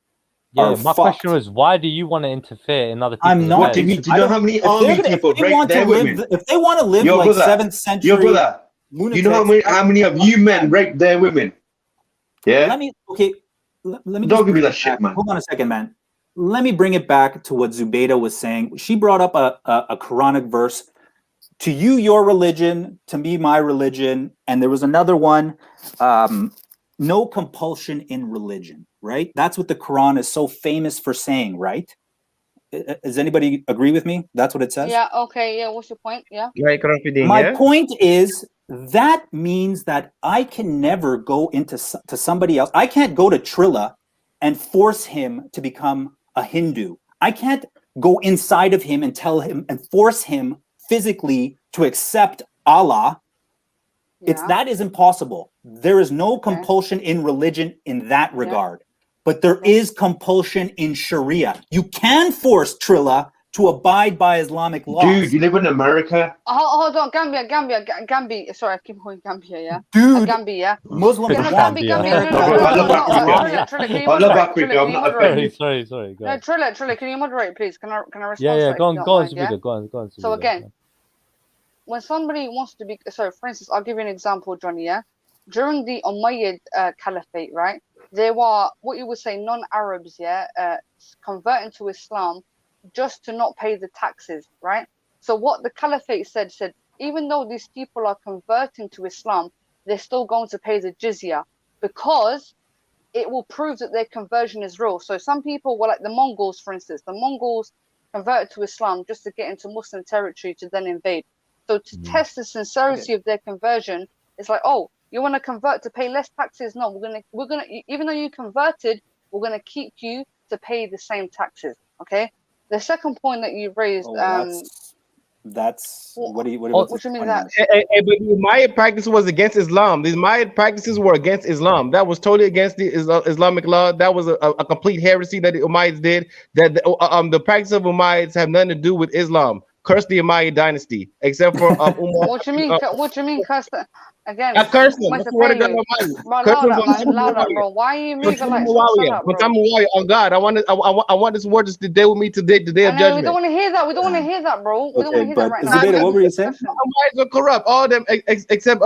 Yeah, my question was, why do you want to interfere in other people's I'm not. affairs? Do you know how many army people break their women? If they want to live Your like brother, 7th century, your brother. You know how many of you men rape their women? Yeah. Let me Don't give me that shit, man. Hold on a second, man. Let me bring it back to what Zubaydah was saying. She brought up a Quranic verse. To you, your religion. To me, my religion. And there was another one. No compulsion in religion. Right? That's what the Quran is so famous for saying. Right? Does anybody agree with me? That's what it says. Yeah. Okay. Yeah. What's your point? Yeah. My point is that means that I can never go to somebody else. I can't go to Trilla and force him to become a Hindu. I can't go inside of him and tell him and force him physically to accept Allah. That is impossible. There is no compulsion in religion in that regard. But there is compulsion in Sharia. You can force Trilla to abide by Islamic laws. Dude, you live in America. Hold on, Gambia. Sorry, I keep calling Gambia. Yeah. Dude, Gambia. Yeah. Muslims want Gambia. I love Africa. I'm not offended. Sorry. Go no, Trilla, can you moderate, please? Can I respond? Yeah. Go on, Subida, go on. So again, when somebody wants to be, for instance, I'll give you an example, Johnny. Yeah. During the Umayyad Caliphate, right? There were what you would say non-Arabs, converting to Islam just to not pay the taxes, right? So what the Caliphate said, even though these people are converting to Islam, they're still going to pay the jizya because it will prove that their conversion is real. So some people were like the Mongols, for instance. The Mongols converted to Islam just to get into Muslim territory to then invade. So to test the sincerity of their conversion, it's like, oh, you want to convert to pay less taxes? No, we're gonna even though you converted, we're gonna keep you to pay the same taxes. Okay. The second point that you raised, that's what do you mean that? But the Umayyad practice was against Islam. These Umayyad practices were against Islam. That was totally against the Islamic law. That was a complete heresy that the Umayyads did. That the practice of Umayyads have nothing to do with Islam. Curse the Umayyad dynasty, except for Umar. What do you mean? Curse the again? I curse them. I swear to God Almighty. Bro, why are you moving like on God? I want this word to stay with me today. The day of judgment. We don't want to hear that. We don't want to hear that, bro. We don't want to hear that right now. Zubaydah, what were you saying? Umayyads are corrupt. All of them except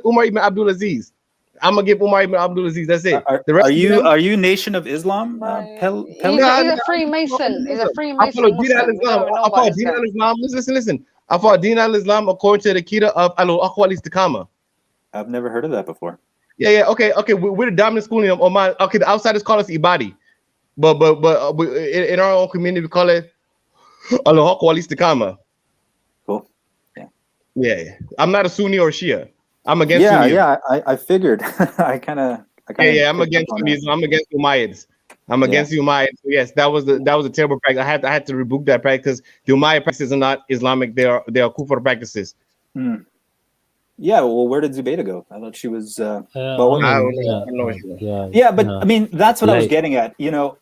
Umar ibn Abdul Aziz. I'm gonna give Umar ibn Abdul Aziz. That's it. Are you Nation of Islam? He's a Freemason. He's a Freemason. I follow Deen al-Islam. Listen. I follow Deen al-Islam according to the Akida of Al-Aqwa al-Istiqama. I've never heard of that before. Yeah. Okay. We're the dominant school in Oman. Okay, the outsiders call us Ibadi, but in our own community we call it Al-Aqwa al-Istiqama. Cool. Yeah. I'm not a Sunni or Shia. I'm against Sunni. I figured. I kind of. I'm against Sunnis. I'm against Umayyads. I'm against the Umayyad. So yes, that was a terrible practice. I had to rebuke that practice because the Umayyad practices are not Islamic. They are kufr practices. Yeah, well, where did Zubaydah go? I thought she was. I don't know. Yeah, but I mean, that's what I was getting at. You know,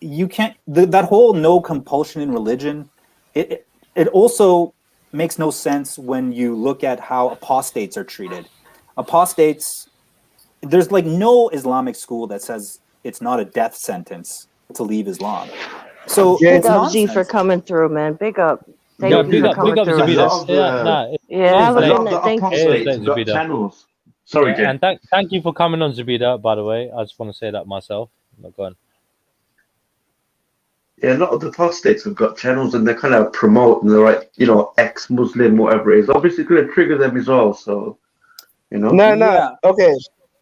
you can't. That whole no compulsion in religion. It also makes no sense when you look at how apostates are treated. Apostates, there's like no Islamic school that says it's not a death sentence to leave Islam. So big it's up nonsense. G for coming through, man. Big up. Big up Zabida. Have a good night. Thank apostates got channels. Sorry, Jay. And thank you for coming on, Zabida, by the way. I just want to say that myself. Go on. Yeah, a lot of the apostates have got channels and they're kind of promoting the right, ex-Muslim, whatever it is. Obviously, it's going to trigger them as well. So, No. Okay.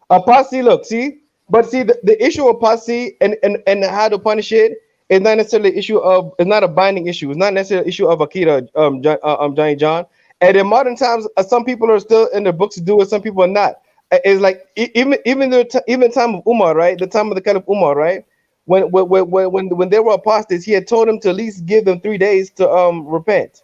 Apostasy, look, see? But see, the issue of apostasy and how to punish it is not necessarily an issue of, it's not a binding issue. It's not necessarily an issue of Akida, Johnny John. And in modern times, some people are still in the books to do it, some people are not. It's like, even the time of Umar, right? The time of the Caliph Umar, right? When they were apostates, he had told them to at least give them 3 days to repent,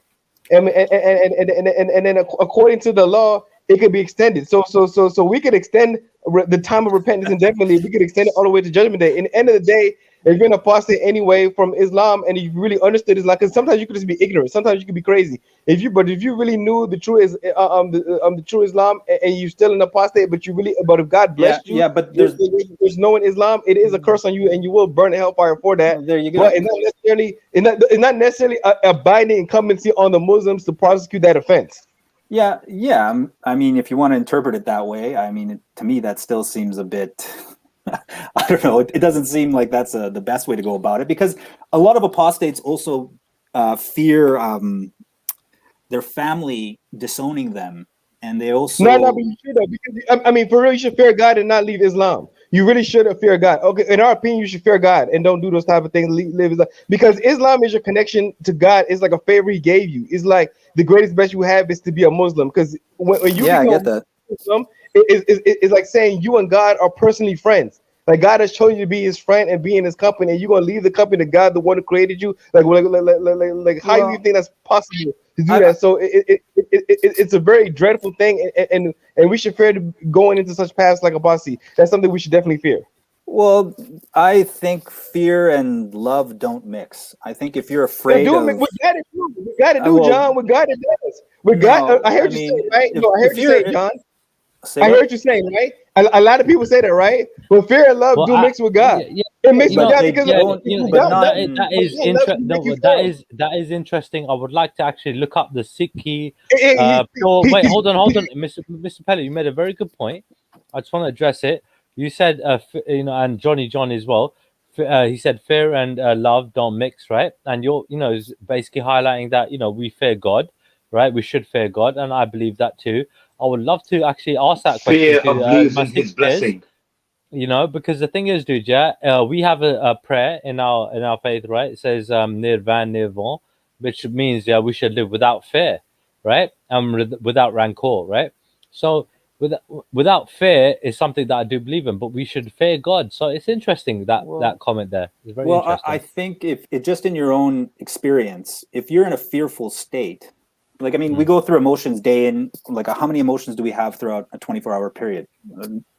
and then according to the law, it could be extended. So we could extend the time of repentance indefinitely. We could extend it all the way to Judgment Day. In the end of the day, if you're an apostate anyway from Islam and you really understood Islam, because sometimes you could just be ignorant, sometimes you could be crazy. If you really knew the true is the true Islam and you're still an apostate, but if God blessed you, but there's no in Islam, it is a curse on you and you will burn in hellfire for that. There you go. But it's not necessarily a binding incumbency on the Muslims to prosecute that offense. Yeah. I mean, if you want to interpret it that way, I mean, to me, that still seems a bit. I don't know. It doesn't seem like that's the best way to go about it, because a lot of apostates also fear their family disowning them, and they also no, but you should have, because I mean, for real, you should fear God and not leave Islam. You really should have fear God. Okay, in our opinion, you should fear God and don't do those type of things. Live Islam, because Islam is your connection to God. It's like a favor He gave you. It's like the greatest best you have is to be a Muslim, because when you I get that. Muslim, it's like saying you and God are personally friends. Like God has chosen you to be His friend and be in His company, and you're gonna leave the company to God, the one who created you. Like how do you think that's possible to do that? So it's a very dreadful thing, and we should fear going into such paths like apostasy. That's something we should definitely fear. Well, I think fear and love don't mix. I think if you're afraid of, we got to do, John. We got to do this. I heard you say, right? I heard you say, John. I heard you say, right? A lot of people say that, right? But fear and love do mix with God. It mixes with God because that is interesting. I would like to actually look up the Sikhi. Wait, hold on, Mr. Pellet. You made a very good point. I just want to address it. You said, and Johnny John as well. He said fear and love don't mix, right? And you're, basically highlighting that we fear God, right? We should fear God, and I believe that too. I would love to actually ask that fear question of losing His blessing. Because the thing is, dude, we have a prayer in our faith, right? It says Nirvan Nirvan, which means we should live without fear, right? Without rancor, right? So without fear is something that I do believe in, but we should fear God. So it's interesting that comment there. It's very interesting. I think if just in your own experience, if you're in a fearful state, like, I mean, we go through emotions day in, like how many emotions do we have throughout a 24-hour period?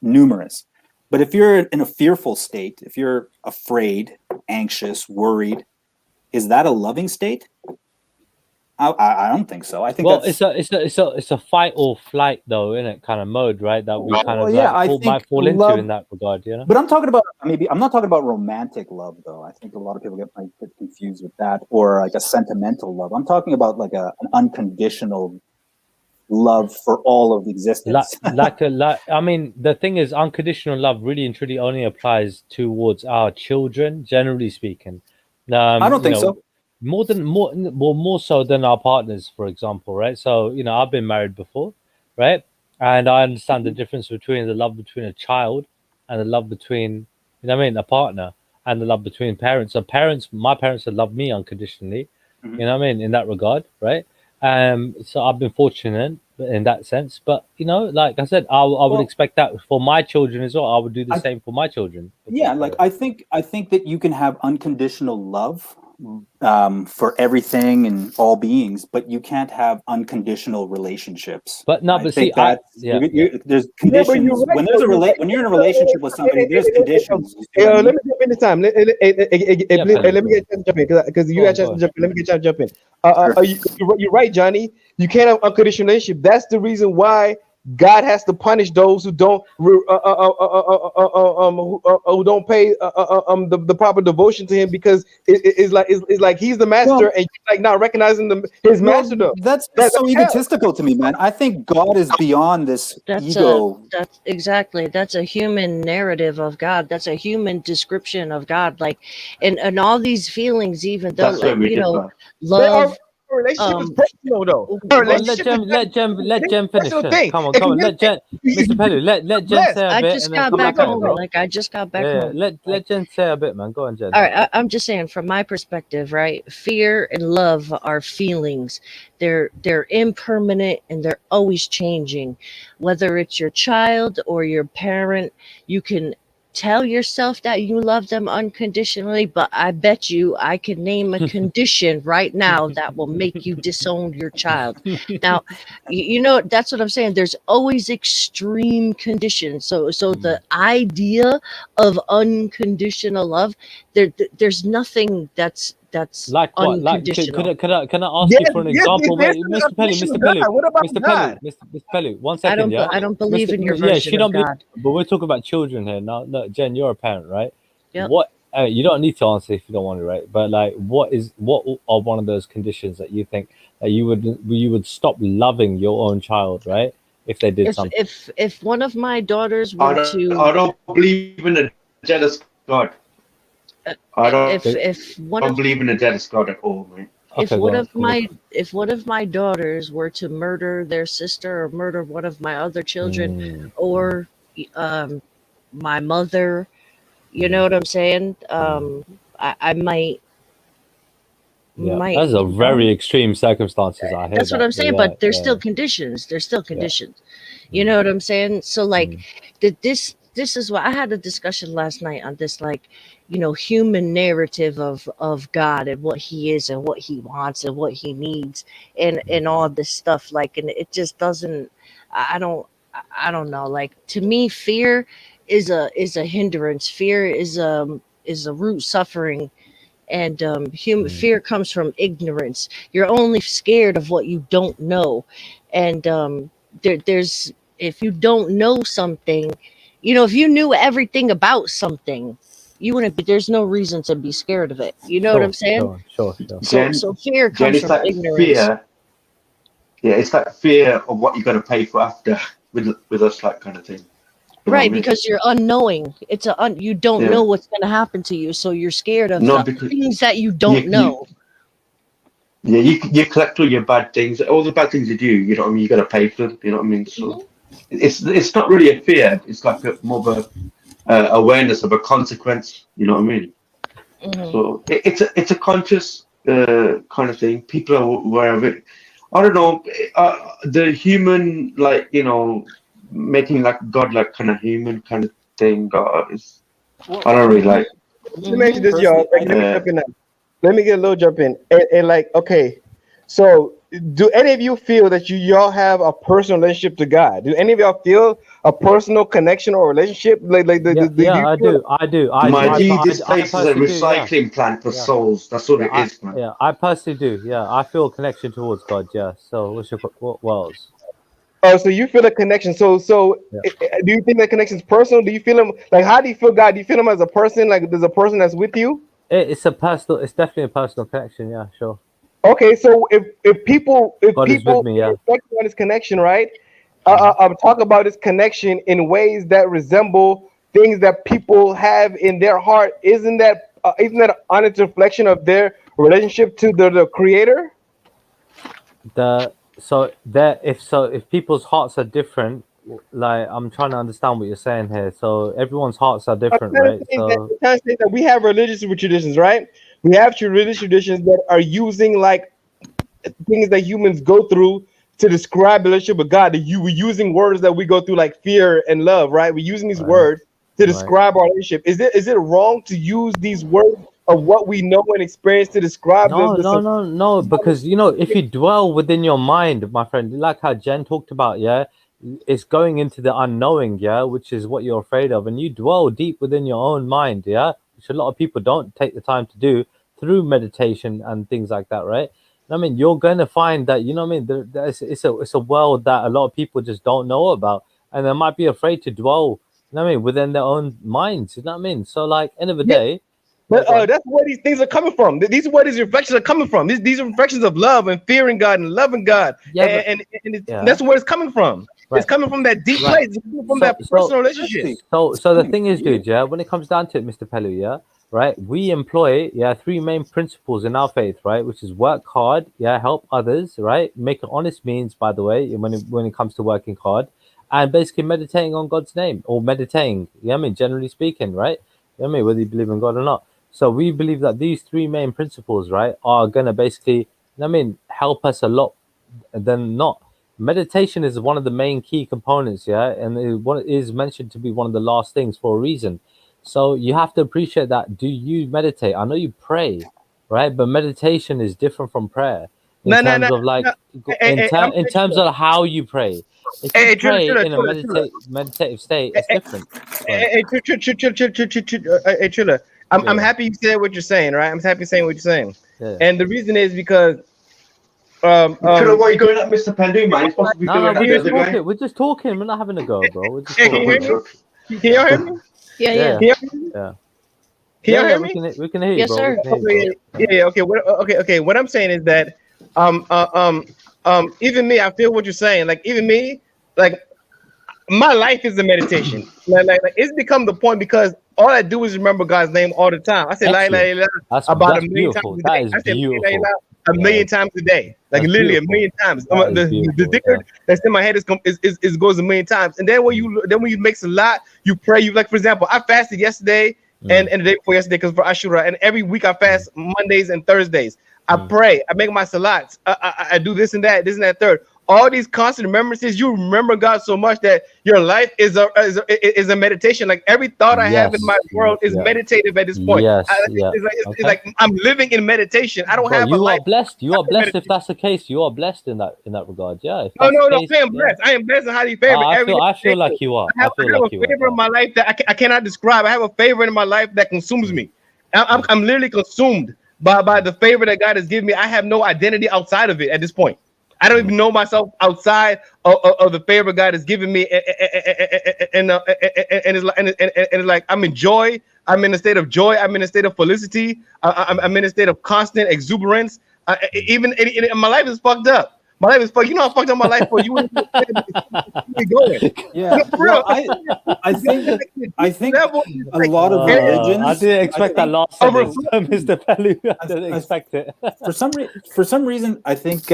Numerous. But if you're in a fearful state, if you're afraid, anxious, worried, is that a loving state? I don't think so. I think it's a fight or flight though, in it kind of mode, right? That we kind of might fall into in that regard, But I'm talking about I'm not talking about romantic love though. I think a lot of people might get confused with that, or like a sentimental love. I'm talking about like an unconditional love for all of existence. I mean, the thing is, unconditional love really and truly only applies towards our children, generally speaking. I don't think so. More so than our partners, for example, right? So I've been married before, right? And I understand the difference between the love between a child and the love between a partner, and the love between parents. So my parents have loved me unconditionally, in that regard, right? So I've been fortunate in that sense. But like I said, I would expect that for my children as well. I would do the same for my children. Yeah, like I think that you can have unconditional love for everything and all beings, but you can't have unconditional relationships. But no, I but think see, there's Yeah, but conditions when there's when you're in a relationship with somebody, there's conditions. You see what I Let mean? me jump in this time. Let me get a chance to jump in because you got a chance to jump in. Let me get a chance to jump in. You're right, Johnny. You can't have unconditional relationship. That's the reason why God has to punish those who don't who don't pay the proper devotion to Him, because it's like He's the master and you're like not recognizing his master. That's That's so hell. egotistical to me, man. I think God is beyond this ego. That's exactly, that's a human narrative of God. That's a human description of God. Like, and all these feelings, even though, That's where like, we differ. love. Relationship is personal, though. A Go on, let Jen finish. personal thing. Come on, If you let Jen, Mr. Pellu, let Jen say a I bit, just and then got come back back on it, home. bro. Like, I just got back Yeah, home. let Jen say a bit, man. Go on, Jen. All right, I'm just saying, from my perspective, right? Fear and love are feelings. They're impermanent and they're always changing. Whether it's your child or your parent, you can tell yourself that you love them unconditionally, but I bet you I can name a condition right now that will make you disown your child. Now, that's what I'm saying. There's always extreme conditions. So the idea of unconditional love, there's nothing that's Like what? Like unconditional. can I ask you for an example? Yes, Wait, there's Mr. Pellu, definition Mr. of God. Pellu, What about Mr. God? Pellu, Mr. Pellu. 1 I second, yeah. don't believe in your Yeah, she version of don't believe, God. but we're talking about children here. Now, no, Jen, you're a parent, right? Yep. What? You don't need to answer if you don't want to, right? But like, what are one of those conditions that you think that you would stop loving your own child, right? If they did something. If one of my daughters I were don't, to, I don't believe in a jealous God. I don't if one of believe in a jealous God at all, man. if Okay, one go on. of my if one of my daughters were to murder their sister or murder one of my other children, or um my mother, you know what I'm saying? I might Yeah, that's a very extreme circumstances. I hear that's what that. I'm saying, Yeah, but there's yeah, still conditions. There's still yeah. conditions. You know what I'm saying? So like, this is what I had a discussion last night on this, like, human narrative of God and what He is and what He wants and what He needs, and all this stuff. Like, and it just doesn't. I don't. I don't know. Like, to me, fear is a hindrance. Fear is a root suffering, and fear comes from ignorance. You're only scared of what you don't know, and there's if you don't know something, if you knew everything about something, you wouldn't be. There's no reason to be scared of it. You know what I'm saying? Sure. So fear Jen, comes it's from like ignorance. fear. Yeah, it's like fear of what you're gonna pay for after with us, like kind of thing. You know what I Right, mean? because you're unknowing. You don't know Yeah. what's going to happen to you, so you're scared of No, the because things that you you don't you know. yeah you collect all your bad things, all the bad things you do. You know what I mean? You got to pay for them. You know what I mean? So it's not really a fear. It's like more of a awareness of a consequence. You know what I mean? Hmm. So it's a conscious kind of thing. People are aware of it. I don't know. The human, like, making like God, like kind of human kind of thing. Is I don't really like. Let me mention this, y'all. Personally, Like, let me jump in now. Let me get a little jump in. And like, okay, so do any of you feel that y'all have a personal relationship to God? Do any of y'all feel a personal connection or relationship? Yeah, I do. My I Jesus place is a personally do. Yeah, recycling plant for yeah. souls. That's what Yeah, it is, man. I personally do. Yeah, I feel a connection towards God. Yeah. So, what else? Oh, so you feel a connection. Yeah. Do you think that connection is personal? Do you feel him? Like, how do you feel God? Do you feel him as a person? Like, there's a person that's with you? It's a personal. It's definitely a personal connection. Yeah, sure. Okay, so if people God is with me. Yeah. reflect on this connection, right? Talk about this connection in ways that resemble things that people have in their heart. Isn't that an honest reflection of their relationship to the Creator? If people's hearts are different, like I'm trying to understand what you're saying here. So everyone's hearts are I'm different, trying to right? say that, So I'm trying to say that we have religious traditions, right? We have religious traditions that are using like things that humans go through to describe the relationship with God. We're using words that we go through like fear and love, right? We're using these words to describe our relationship. Is it wrong to use these words of what we know and experience to describe No, because if you dwell within your mind, my friend, like how Jen talked about, it's going into the unknowing, which is what you're afraid of, and you dwell deep within your own mind, which a lot of people don't take the time to do through meditation and things like that, right? I mean, you're going to find that, it's a world that a lot of people just don't know about, and they might be afraid to dwell, within their own minds, you know what I mean? So, like, end of the day. But that's where these things are coming from. These are where these reflections are coming from. These are reflections of love and fearing God and loving God. And that's where it's coming from. Right. It's coming from that deep place. It's coming from that personal relationship. So the thing is, dude, when it comes down to it, Mr. Pelu, right, we employ, three main principles in our faith, right, which is work hard, help others, right, make an honest means, by the way, when it comes to working hard, and basically meditating on God's name, or meditating, generally speaking, right, whether you believe in God or not. So we believe that these three main principles, right, are going to basically, help us a lot than not. Meditation is one of the main key components, and it is mentioned to be one of the last things for a reason. So you have to appreciate that. Do you meditate? I know you pray, right? But meditation is different from prayer in terms of how you pray. If you pray in a meditative state, it's different. Trilla, I'm happy you said what you're saying, right? I'm happy saying what you're saying. Yeah. And the reason is because what are you going at, Mr. Pendu, man? You're supposed to be doing that. We're just talking. We're not having a go, bro. We're just Can you hear me? Can you hear me? Yeah. Can you hear me? We can hear you, yes, bro. Sir. Yeah. Okay. What I'm saying is that even me, I feel what you're saying. Like even me, like my life is a meditation. Like it's become the point because all I do is remember God's name all the time. I say la ilaha about a million times a day. I say la ilaha a million times a day, like literally a million times. The dhikr that's in my head is goes a million times. And then when you mix a lot, you pray. You like, for example, I fasted yesterday and the day before yesterday because for Ashura, and every week I fast Mondays and Thursdays. I pray. I make my salats. I do this and that, third. All these constant remembrances, you remember God so much that your life is a meditation. Like every thought I have in my world is meditative at this point. It's like I'm living in meditation. I don't have a life. You are blessed if that's the case. You are blessed in that regard. Yeah. No. I am blessed. I am blessed and highly favored. I feel like you are. I have a favor in my life that I cannot describe. I have a favor in my life that consumes me. I'm literally consumed by the favor that God has given me. I have no identity outside of it at this point. I don't even know myself outside of the favor God has given me, and it's like I'm in joy. I'm in a state of joy. I'm in a state of felicity. I'm in a state of constant exuberance. Even my life is fucked up. My life is fucked. You know how fucked up my life for you. Going. Yeah. Well, I think a lot of religions. I didn't expect that last sentence, Mr. Pelu. I didn't expect it. For some reason, I think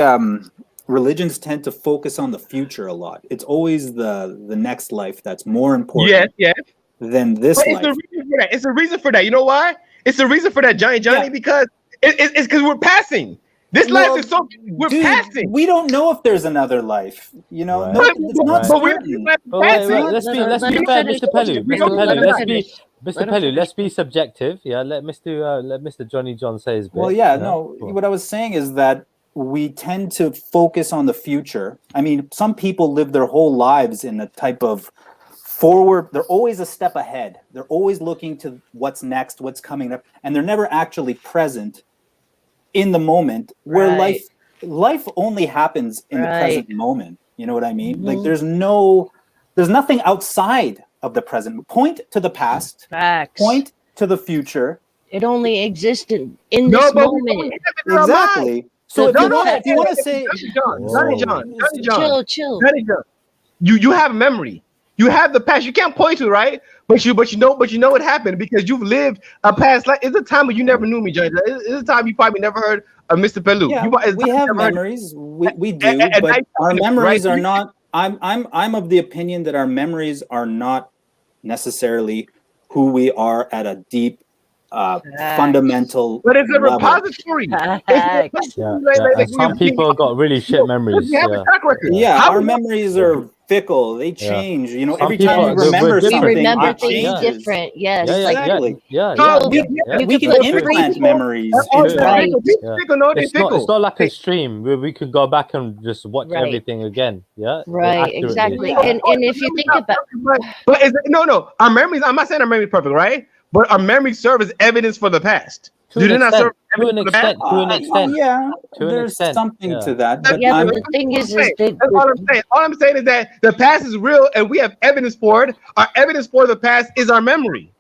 religions tend to focus on the future a lot. It's always the next life that's more important than this life. It's a reason for that. You know why? It's a reason for that, Johnny, because it's because we're passing. This life is so we're passing. We don't know if there's another life. You know, it's not certain. Let's be fair, Mr. Pelu. Mr. Pelu, let's be subjective. Yeah, let Mr. Johnny John say his bit. Well, what I was saying is that we tend to focus on the future. I mean, some people live their whole lives in a type of forward. They're always a step ahead. They're always looking to what's next, what's coming up, and they're never actually present in the moment, where life only happens in the present moment. You know what I mean? Like there's nothing outside of the present. Point to the past. Facts. Point to the future. It only existed in this moment. Exactly. So if you want to say, Johnny John, you have memory. You have the past. You can't point to, right? But you know what happened because you've lived a past life. It's a time when you never knew me, Johnny. It's a time you probably never heard of Mr. Pelu. Yeah, we have memories. We do, but our memories are not. I'm of the opinion that our memories are not necessarily who we are at a deep fundamental But it's a level. repository. And some people got really shit memories. We have a track record. Yeah, How our we- memories are fickle. They change. You know, Some every people time you remember we're We different. something, remember it things changes. different. Yes. Exactly. So, We can implant memories. Right. It's not like a stream where we could go back and just watch Right. everything again. Yeah, Right. accurately. Exactly. And if you think about, But is it, no, our memories. I'm not saying our memory is perfect, right? But our memories serve as evidence for the past. To Do an they not serve extent. To an evidence for the past? extent. To an extent. Yeah, To an there's extent. something Yeah. to that. But yeah, I'm, but the thing is That's that all I'm saying. All I'm saying is that the past is real, and we have evidence for it. Our evidence for the past is our memory.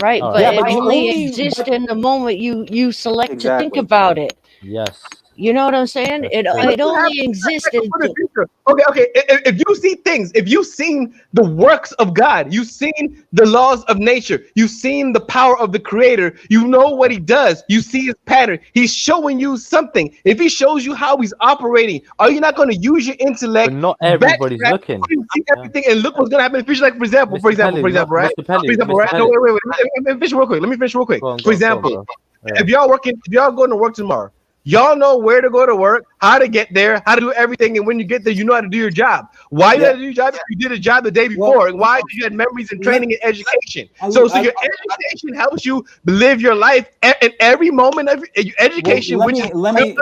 right, All but right. it but the only only- exists but- in the moment you select to think Exactly. about it. Yes. You know what I'm saying? That's It true. it only exists in For the future. Okay. If you see things, if you've seen the works of God, you've seen the laws of nature, you've seen the power of the Creator, you know what He does, you see His pattern. He's showing you something. If He shows you how He's operating, are you not going to use your intellect? But not everybody's backtrack, looking. see everything, and look what's going to happen in the future. Like for example, Mr. Pelly, right? Mr. Pelly, For example, Mr. right? No, Pelly. wait. Let me finish real quick. Go on, For example, bro. Yeah. if y'all going to work tomorrow, y'all know where to go to work, how to get there, how to do everything, and when you get there, you know how to do your job. Why you had to do your job? You did a job the day before. And why? Because you had memories and training and education. So your education helps you live your life in every moment of your education, Well, which is let me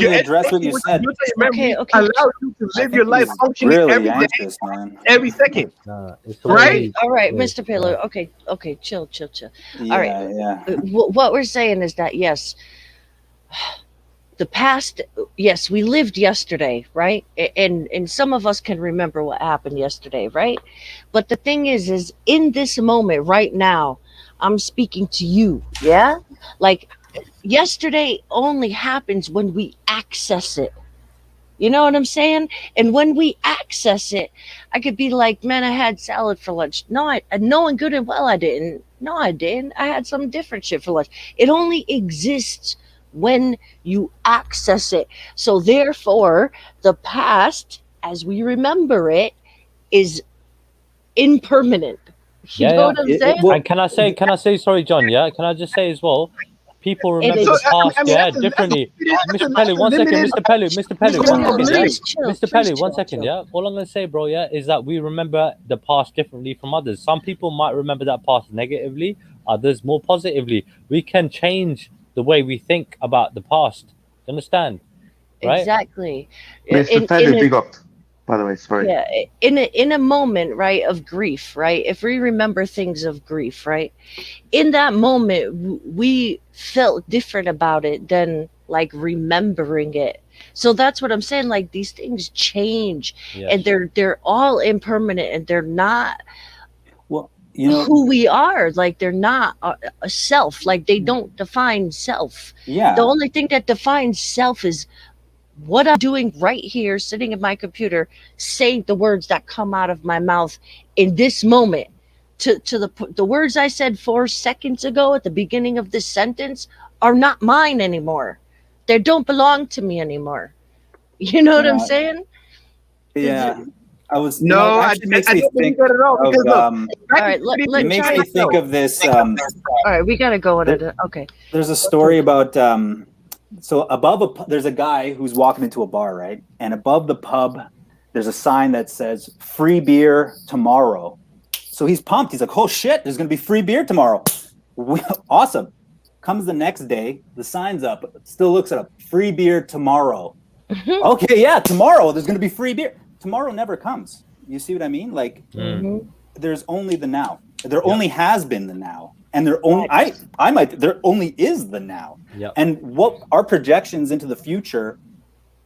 your address what you education, said. which is your memory, Okay. allows you to live your life He's functioning really every day, anxious, man. every second. It's the way Right? it is. all right, Yeah. Mr. Paler. Okay, chill. Yeah, All right. yeah. What we're saying is that yes, the past, yes, we lived yesterday, right? And some of us can remember what happened yesterday, right? But the thing is in this moment right now, I'm speaking to you, yeah? Like yesterday only happens when we access it. You know what I'm saying? And when we access it, I could be like, man, I had salad for lunch. No, knowing good and well I didn't. No, I didn't. I had some different shit for lunch. It only exists when you access it. So therefore, the past, as we remember it, is impermanent. You know what I'm saying? And can I say, sorry, John? Yeah, can I just say as well? People remember is- the past, I mean, yeah, that's a- differently. that's a- Mr. Pelly, one that's a second. limited- Mr. Pelly, one Mr. second, Pelly, yeah. please chill, Mr. please Pelly, one chill, second, chill. yeah. All I'm gonna say, bro, yeah, is that we remember the past differently from others. Some people might remember that past negatively, others more positively. We can change the way we think about the past. You understand? Right? Exactly. Mr. Pelly, big up. By the way, sorry. Yeah, in a moment, right, of grief, right? If we remember things of grief, right? In that moment, we felt different about it than like remembering it. So that's what I'm saying. Like these things change, and they're all impermanent, and they're not who we are. Like they're not a self. Like they don't define self. Yeah. The only thing that defines self is what I'm doing right here, sitting at my computer, saying the words that come out of my mouth in this moment. To the words I said 4 seconds ago at the beginning of this sentence are not mine anymore. They don't belong to me anymore. You know what I'm saying? Yeah. I was. No, it I actually makes me don't believe think that at all. Because of, look, all right, it makes me think of this. All right, we gotta go on it. Okay. There's a story about. So above there's a guy who's walking into a bar, right? And above the pub, there's a sign that says "Free beer tomorrow." So he's pumped. He's like, "Oh shit! There's gonna be free beer tomorrow." Awesome. Comes the next day, the sign's up. Still looks it up. Free beer tomorrow. Okay, yeah, tomorrow there's gonna be free beer. Tomorrow never comes. You see what I mean? Like, there's only the now. There only has been the now, and there only there only is the now. Yep. And what our projections into the future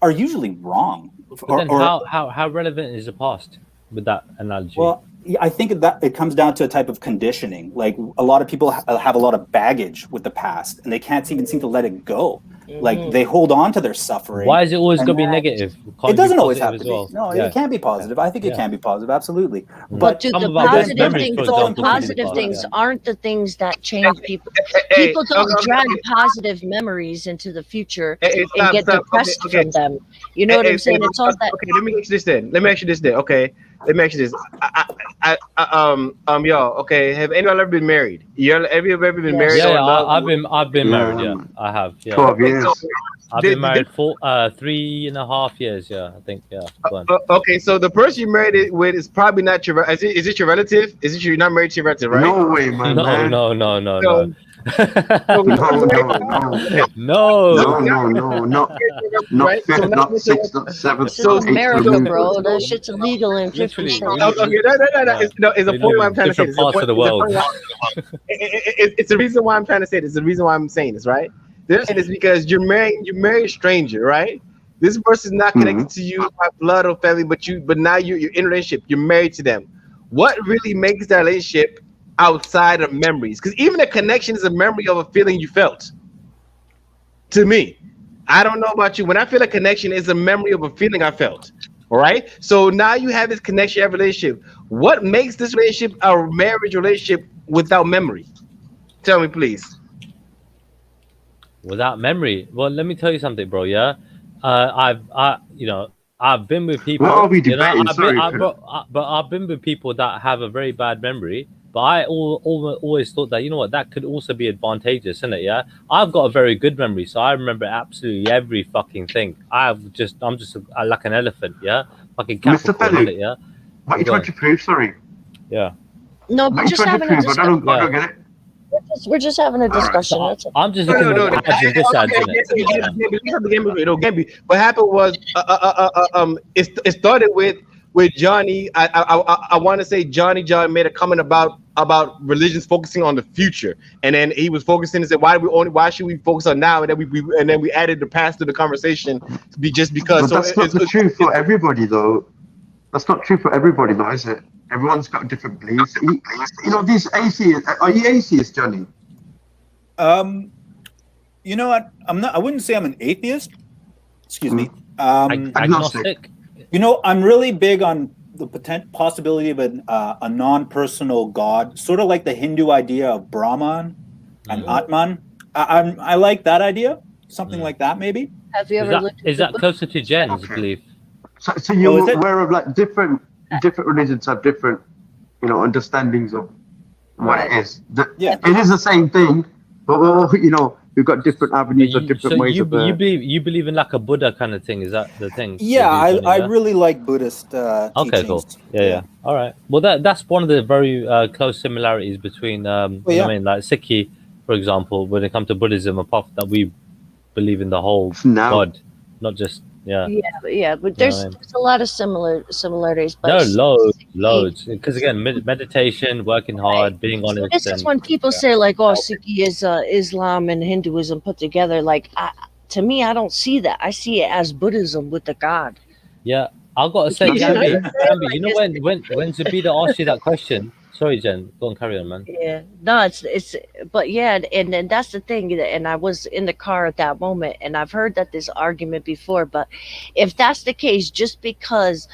are usually wrong. But then how relevant is the past with that analogy? Well, yeah, I think that it comes down to a type of conditioning. Like a lot of people have a lot of baggage with the past, and they can't even seem to let it go. Like they hold on to their suffering. Why is it always going to be negative? It doesn't always have to be. Well. No, it can be positive. I think it can be positive, absolutely. But the positive things aren't the things that change people. People don't drag positive memories into the future and get depressed from them. You know what I'm saying? It's all that. Okay, let me ask you this then. Okay, let me ask you this. Y'all, okay, have anyone ever been married? Have you ever been married Yeah, or yeah, love? I've been married. Yeah, I have. Yeah, 12 Okay, so years. I've been married for 3.5 years. Yeah, I think. Yeah, go on. okay, so the person you married it with is probably not your. Is it your relative? You're not married to your relative, right? No way, my man. No. So, No, not right? So fifth, not not with your sixth, not seventh, This is so not eighth America, removed. bro. That shit's illegal in 50 Literally, states. okay, no. It's the we point live why in I'm trying to say different this. parts of the world. It's the reason why I'm trying to say this. The reason why I'm saying this, right? The reason is because you're marrying a stranger, right? This person's not connected to you by blood or family, but now you're in a relationship. You're married to them. What really makes that relationship outside of memories? Because even a connection is a memory of a feeling you felt. To me, I don't know about you. When I feel a connection, it's a memory of a feeling I felt. All right. So now you have this connection, you have a relationship. What makes this relationship a marriage relationship without memory? Tell me, please. Without memory. Well, let me tell you something, bro. Yeah, I've been with What are people. we debating? Sorry, But I've been with people that have a very bad memory. But I always thought that, you know what, that could also be advantageous, isn't it? Yeah, I've got a very good memory, so I remember absolutely every fucking thing. I'm just like an elephant. Yeah, fucking Mr. Capricorn, Fellow, isn't it? Yeah. what are you Go trying on. to prove? Sorry. Yeah. No, What we're are you just trying to having a prove? I discussion. don't get it. We're just having a All right. discussion. So That's all. I'm just No, looking no, at no. the ads and this ads, isn't it? What happened was, it started with Johnny. I want to say John made a comment about religions focusing on the future, and then he was focusing and said, why should we focus on now? And then we added the past to the conversation just because. But that's not the truth for everybody, though. That's not true for everybody, though, is it? Everyone's got different beliefs. You know, these atheists. Are you atheist, Johnny? You know what? I'm not. I wouldn't say I'm an atheist. Excuse me. Agnostic. You know, I'm really big on the possibility of a non-personal God, sort of like the Hindu idea of Brahman and Atman. I like that idea. Something like that, maybe. Have you ever looked? Is that closer to Jen's belief? So you're aware of like different religions have different, understandings of what it is. It is the same thing, but we've got different avenues or different ways of. You believe in like a Buddha kind of thing? Is that the thing? Yeah, I really like Buddhist okay, teachings. cool. Yeah. All right. Well, that's one of the very close similarities between, you know what I mean, like Sikhi, for example, when it comes to Buddhism, apart from that we believe in the whole God, not just but there's a lot of similarities. But no, loads. Because again, meditation, working hard, being honest. This is when people say like, "Oh, Sikhi is Islam and Hinduism put together." Like, to me, I don't see that. I see it as Buddhism with the God. Yeah, I've got to say, Gambi, you know when Zabida asked you that question. Sorry, Jen, go on, carry on, man. Yeah, no, it's, but yeah, and then that's the thing. And I was in the car at that moment, and I've heard this argument before. But if that's the case, just because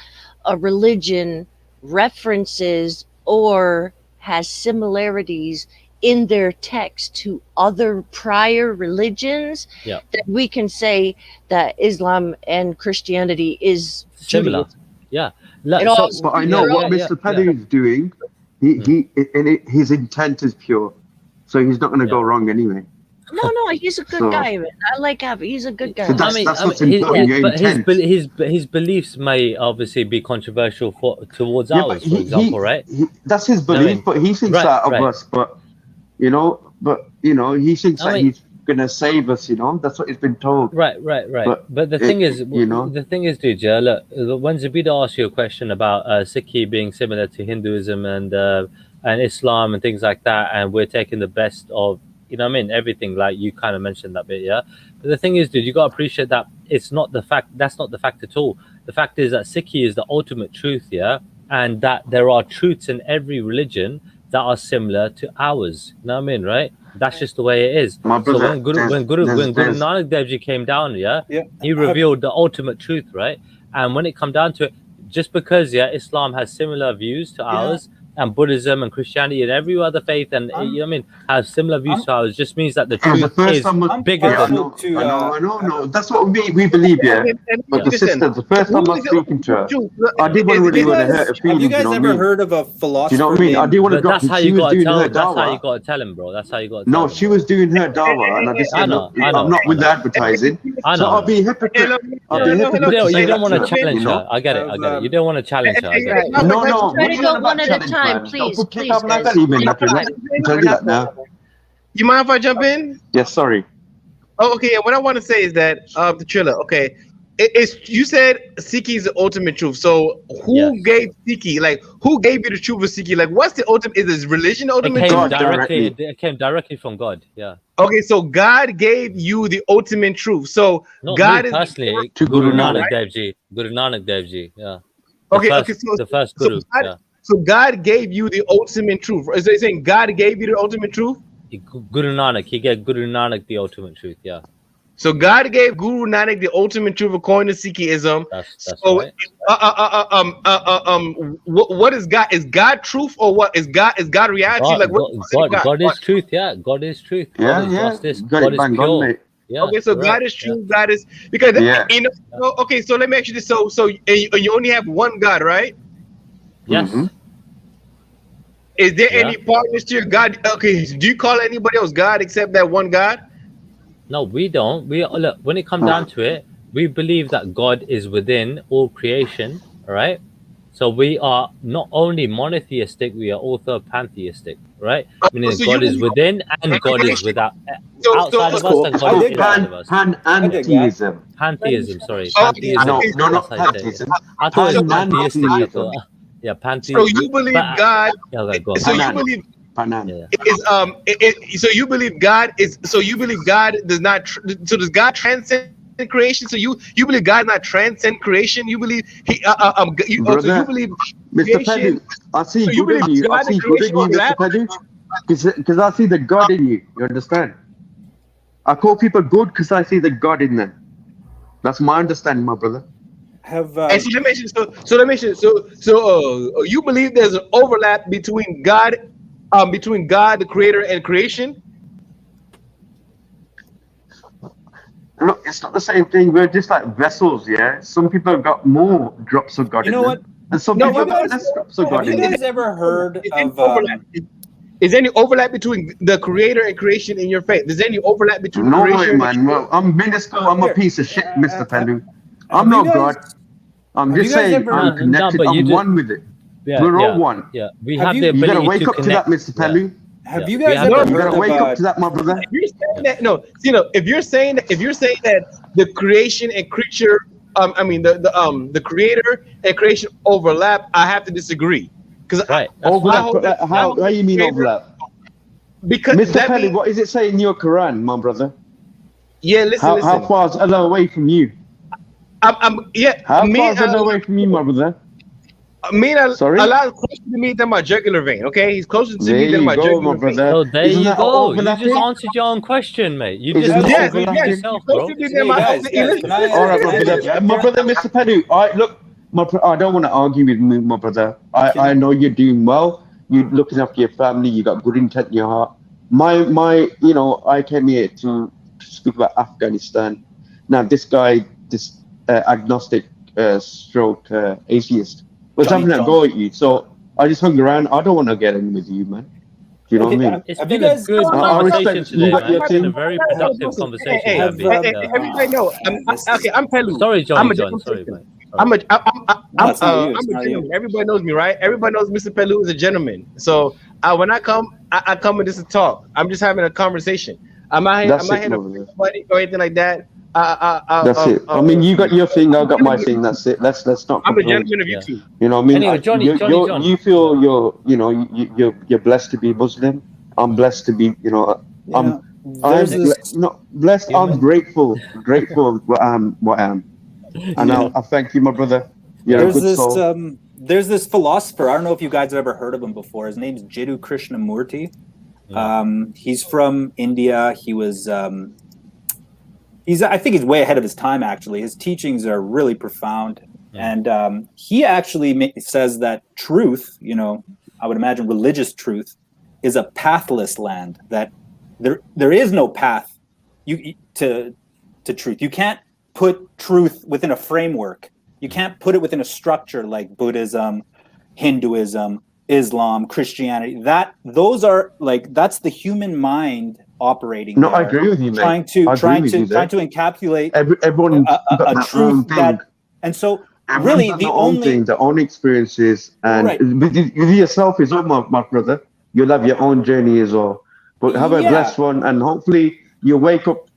a religion references or has similarities in their text to other prior religions, that we can say that Islam and Christianity is similar. Judaism. Yeah, but I know what Mr. Petty is doing. His intent is pure, so he's not going to go wrong anyway. No, he's a good guy. Man. I like Avi. He's a good guy. His beliefs may obviously be controversial towards ours, for example, right? That's his belief, but he thinks that of us. But he thinks that he's gonna save us. That's what he's been told. Right. But the thing is, dude, look, when Zabida asked you a question about Sikhi being similar to Hinduism and Islam and things like that, and we're taking the best of, everything, like you kind of mentioned that bit, But the thing is, dude, you got to appreciate that it's not the fact. That's not the fact at all. The fact is that Sikhi is the ultimate truth, and that there are truths in every religion that are similar to ours. You know what I mean, right? That's just the way it is. So when Guru Nanak Dev Ji came down, he revealed the ultimate truth, right? And when it come down to it, just because Islam has similar views to ours and Buddhism and Christianity and every other faith, and you know what I mean, has similar views to ours. Just means that the truth is bigger than. I know. That's what we believe, yeah. But the sister, the first time I was speaking to her, I didn't really want to hurt her feelings. Have you guys ever heard of a philosopher? Do you know what I mean? I didn't want to drop. That's how She you was got to doing tell. her That's how you dawah. got to tell him, bro. That's how you got to tell No, him. she was doing her dawah, and I just said, look, I'm not with the advertising. So I'll be hypocrite. I'll be hypocrite. You don't want to challenge her. I get it. You don't want to challenge her. I get it. No. Try to go one at a time, please. Please, guys. I'll tell you that now. You mind if I jump in? Yes, sorry. Oh, okay. What I want to say is that the Trilla. Okay, it's you said Sikhi is the ultimate truth. So who gave Sikhi? Like who gave you the truth of Sikhi? Like what's the ultimate? Is this religion the ultimate truth? It came directly from God. Yeah. Okay, so God gave you the ultimate truth. So Not God me is personally. Guru Nanak Dev Ji. Guru Nanak Dev Ji. Yeah. The first Guru. So God gave you the ultimate truth. Is it saying God gave you the ultimate truth? Guru Nanak. He gave Guru Nanak the ultimate truth. Yeah. So God gave Guru Nanak the ultimate truth according to Sikhism. That's so, right. What is God? Is God truth or what? Is God reality? God is truth. Yeah. God is truth. God is justice. God is pure. Yeah, okay, so God is true. God is because you know. Okay, so let me ask you this. So you only have one God, right? Yes. Is there any partners to your God? Okay, do you call anybody else God except that one God? No, we don't. Look, when it comes down to it, we believe that God is within all creation. All right. So we are not only monotheistic, we are also pantheistic, right? Meaning so God is within and God is without. Outside of us, and God is inside of us. Pantheism. Pantheism, sorry. Pantheism. No, not pantheism. I thought it was pantheistic. I thought, yeah, pantheism. So you believe God? Yeah, okay, go on. So you believe so you believe God is? So you believe God does not? So does God transcend creation? So you believe God not transcend creation? You believe he Brother, so you believe Mr. Padu, I see so good in you. I see good in you, Mr. Padu, because I see the God in you. You understand? I call people good because I see the God in them. That's my understanding, my brother. And so let me mention. So you believe there's an overlap between God, the Creator, and creation? Look, it's not the same thing. We're just like vessels, yeah. Some people have got more drops of God in them, and some people got less drops of God in them. Have you guys ever heard of? Is there any overlap between the Creator and creation in your faith? Is there any overlap between creation? No, man. Well, I'm minuscule. I'm a piece of shit, Mr. Pendu. I'm not God. I'm just saying I'm connected. I'm one with it. We're all one. Yeah, we have the ability you gotta wake to up to that, Mr. Pendu. Have you guys ever heard you gotta wake up to that, my brother. If you're saying that, if you're saying that the creation and creature, the Creator and creation overlap, I have to disagree. Because overlap. How do you mean overlap? Because Mr. Pendu, what is it saying in your Quran, my brother? Yeah, listen. How far is Allah away from you? How far is Allah away from you, my brother? Sorry? Allah is closer to me than my jugular vein, okay? He's closer to me than my jugular vein. So there you go. You just answered your own question, mate. You just answered yourself, bro. All right, my brother, Mr. Pendu. I don't want to argue with my brother. I know you're doing well. You're looking after your family. You got good intent in your heart. I came here to speak about Afghanistan. Now, this guy, agnostic stroke atheist, was having a go at you. So I just hung around. I don't want to get in with you, man. Do you know what I mean? It's been a good conversation today, man. It's been a very productive conversation. Everybody know. I'm Pelu. Sorry, Johnny John. Sorry, mate. I'm a gentleman. Everybody knows me, right? Everybody knows Mr. Pelu is a gentleman. So when I come and just to talk. I'm just having a conversation. I'm not here to fight or anything like that. That's it. I mean, you got your thing, I got my thing. That's it. Let's not. I'm a gentleman of you two. You know what I mean? Anyway, Johnny. You feel you're blessed to be Muslim. I'm blessed to be. I'm blessed. I'm grateful what I am. And I thank you, my brother. You're a good soul. There's this philosopher. I don't know if you guys have ever heard of him before. His name's Jiddu Krishnamurti. He's from India. He was. I think he's way ahead of his time, actually. His teachings are really profound. And he actually says that truth, I would imagine religious truth is a pathless land, that there is no path to truth. You can't put truth within a framework. You can't put it within a structure like Buddhism, Hinduism, Islam, Christianity. Those are like, that's the human mind operating. No, I agree with you, mate. Trying to encapsulate everyone a truth that, and so really the only their own experiences, and right. with yourself as well, my brother. You'll have your own journey as well. But have a blessed one, and hopefully you wake up,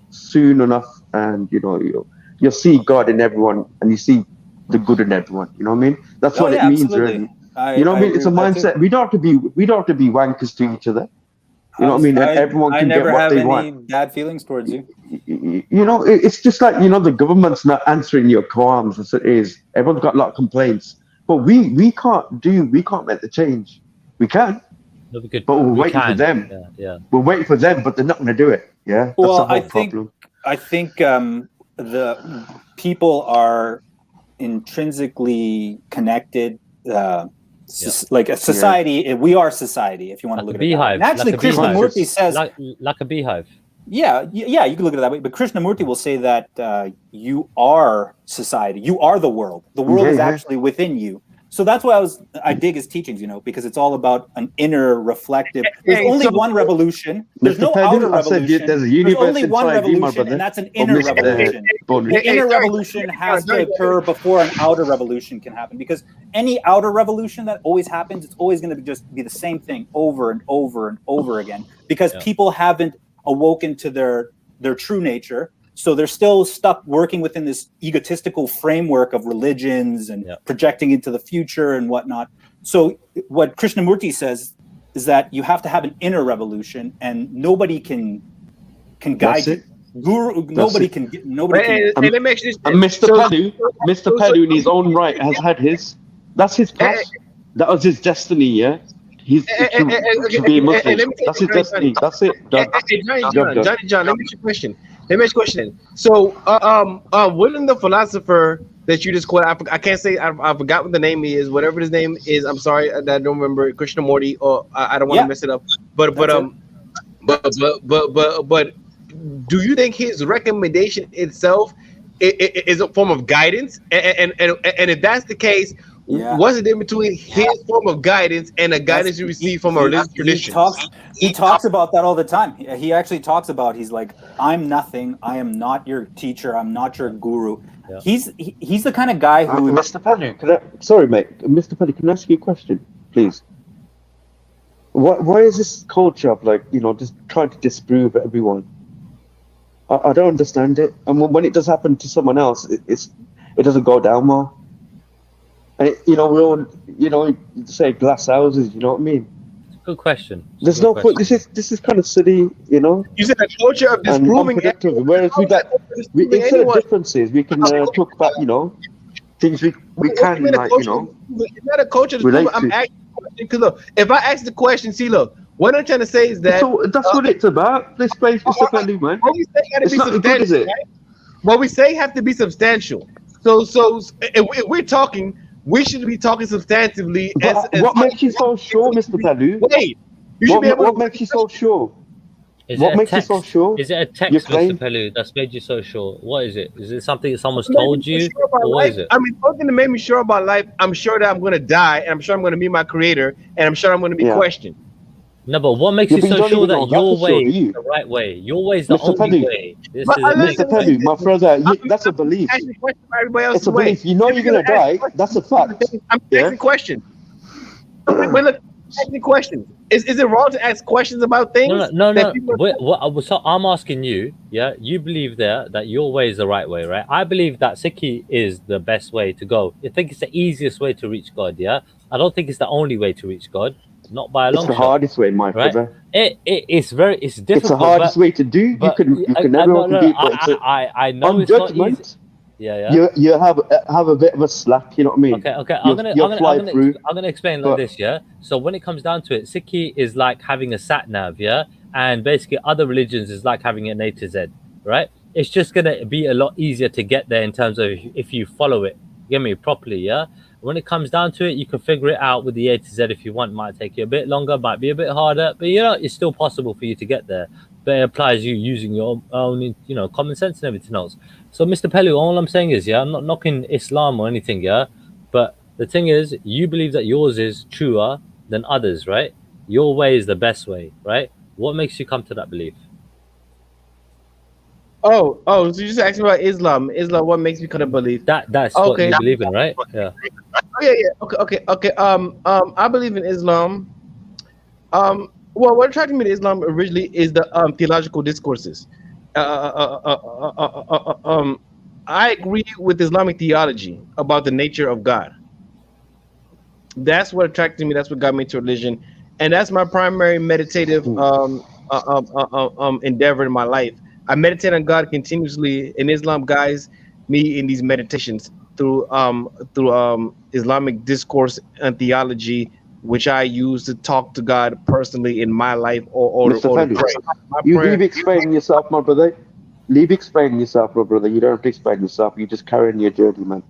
soon enough, and you'll see God in everyone, and you see the good in everyone. You know what I mean? That's what it means, really. You know what I mean? It's a mindset. We don't have to be wankers to each other. You know what I mean? And everyone can get what they want. I never have any bad feelings towards you. It's just like, the government's not answering your qualms as it is. Everyone's got a lot of complaints. But we can't make the change. We can. No, but we're waiting for them. Yeah. We're waiting for them, but they're not going to do it. Yeah. That's well, the whole problem. I think the people are intrinsically connected. Like a society, we are society. If you want to look at it, and actually, Krishnamurti says like a beehive. Yeah, you can look at it that way. But Krishnamurti will say that you are society. You are the world. The world is actually within you. So that's why I dig his teachings, because it's all about an inner reflective. There's only one revolution. There's no outer revolution. There's only one revolution, and that's an inner revolution. The inner revolution has to occur before an outer revolution can happen, because any outer revolution that always happens, it's always going to be the same thing over and over and over again, because people haven't awoken to their true nature. So they're still stuck working within this egotistical framework of religions and projecting into the future and whatnot. So what Krishnamurti says is that you have to have an inner revolution, and nobody can guide you. Nobody can. Let me ask you this. And Mr. Padu in his own right has had his. That's his path. That was his destiny. Yeah. He's to be a Muslim. That's his destiny. That's it. John, let me ask you a question. So, wouldn't the philosopher that you just quoted, I can't say, I forgot what the name is, whatever his name is, I'm sorry, I don't remember, Krishnamurti, or I don't want to mess it up, but do you think his recommendation itself is a form of guidance? And if that's the case, what's the difference between his form of guidance and a guidance you receive from a religious tradition? He talks about that all the time. He actually talks about, he's like, I'm nothing. I am not your teacher. I'm not your guru. Yeah. He's the kind of guy who... Mr. Padu, sorry, mate. Mr. Padu, can I ask you a question, please? Why is this culture of, just trying to disprove everyone? I don't understand it. And when it does happen to someone else, it doesn't go down more. And we all, say glass houses. You know what I mean? Good question. There's no point. This is kind of silly. You said the culture of disproving. Whereas instead of differences, we can talk about things we can It's not a culture. I'm asking because look, if I ask the question, look, what I'm trying to say is that that's what it's about. This place, Mr. Padu, man. What we say got to be substantial, right? What we say have to be substantial. So if we're talking. We should be talking substantively. What makes you so sure, Mr. Padu? Wait, what makes you so sure? What makes you so sure? Is it a text, Mr. Pelu, that's made you so sure? What is it? Is it something that someone's told you? Or what is it? I mean, something that made me sure about life. I'm sure that I'm going to die, and I'm sure I'm going to meet my creator, and I'm sure I'm going to be questioned. No, but what makes you so sure that your way is the right way? Your way is the only way. Mr. Padu, my brother, that's a belief. It's a belief. You know you're going to die. That's a fact. I'm asking questions. Look, asking questions. Is it wrong to ask questions about things? No. So I'm asking you, you believe that your way is the right way, right? I believe that Sikhi is the best way to go. I think it's the easiest way to reach God, I don't think it's the only way to reach God. Not by a long shot. It's the hardest way, my brother. It's difficult. It's the hardest way to do. You can never compete. I know it's not easy. Yeah. You have a bit of a slack. You know what I mean? Okay. I'm gonna explain like this. So when it comes down to it, Sikhi is like having a sat nav. And basically other religions is like having an A to Z. Right? It's just gonna be a lot easier to get there in terms of if you follow it. Get me properly. when it comes down to it, you can figure it out with the A to Z if you want. Might take you a bit longer, might be a bit harder, but it's still possible for you to get there. But it applies you using your own, common sense and everything else. So, Mr. Pelu, all I'm saying is, I'm not knocking Islam or anything, but the thing is, you believe that yours is truer than others, right? Your way is the best way, right? What makes you come to that belief? So you just asked me about Islam. Islam, what makes me kind of believe? That's what you believe in, right? Yeah. Oh, yeah. Okay. I believe in Islam. Well, what attracted me to Islam originally is the theological discourses. I agree with Islamic theology about the nature of God. That's what attracted me. That's what got me to religion, and that's my primary meditative endeavor in my life. I meditate on God continuously, and Islam guides me in these meditations through Islamic discourse and theology, which I use to talk to God personally in my life or Mr. to pray. You leave explaining yourself, my brother. Leave explaining yourself, my brother. You don't have to explain yourself. You just carry on your journey, man.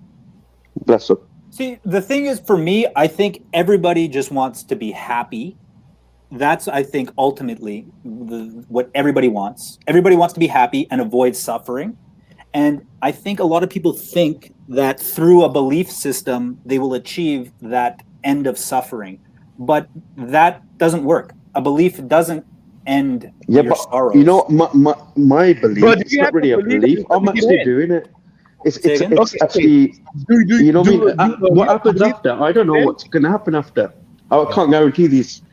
Bless up. See, the thing is, for me, I think everybody just wants to be happy. That's, I think, ultimately what everybody wants. Everybody wants to be happy and avoid suffering. And I think a lot of people think that through a belief system, they will achieve that end of suffering. But that doesn't work. A belief doesn't end your sorrows. You know, my belief, it's not really a belief. I'm actually doing it. It's actually, what happens after? I don't know what's going to happen after. I can't guarantee these.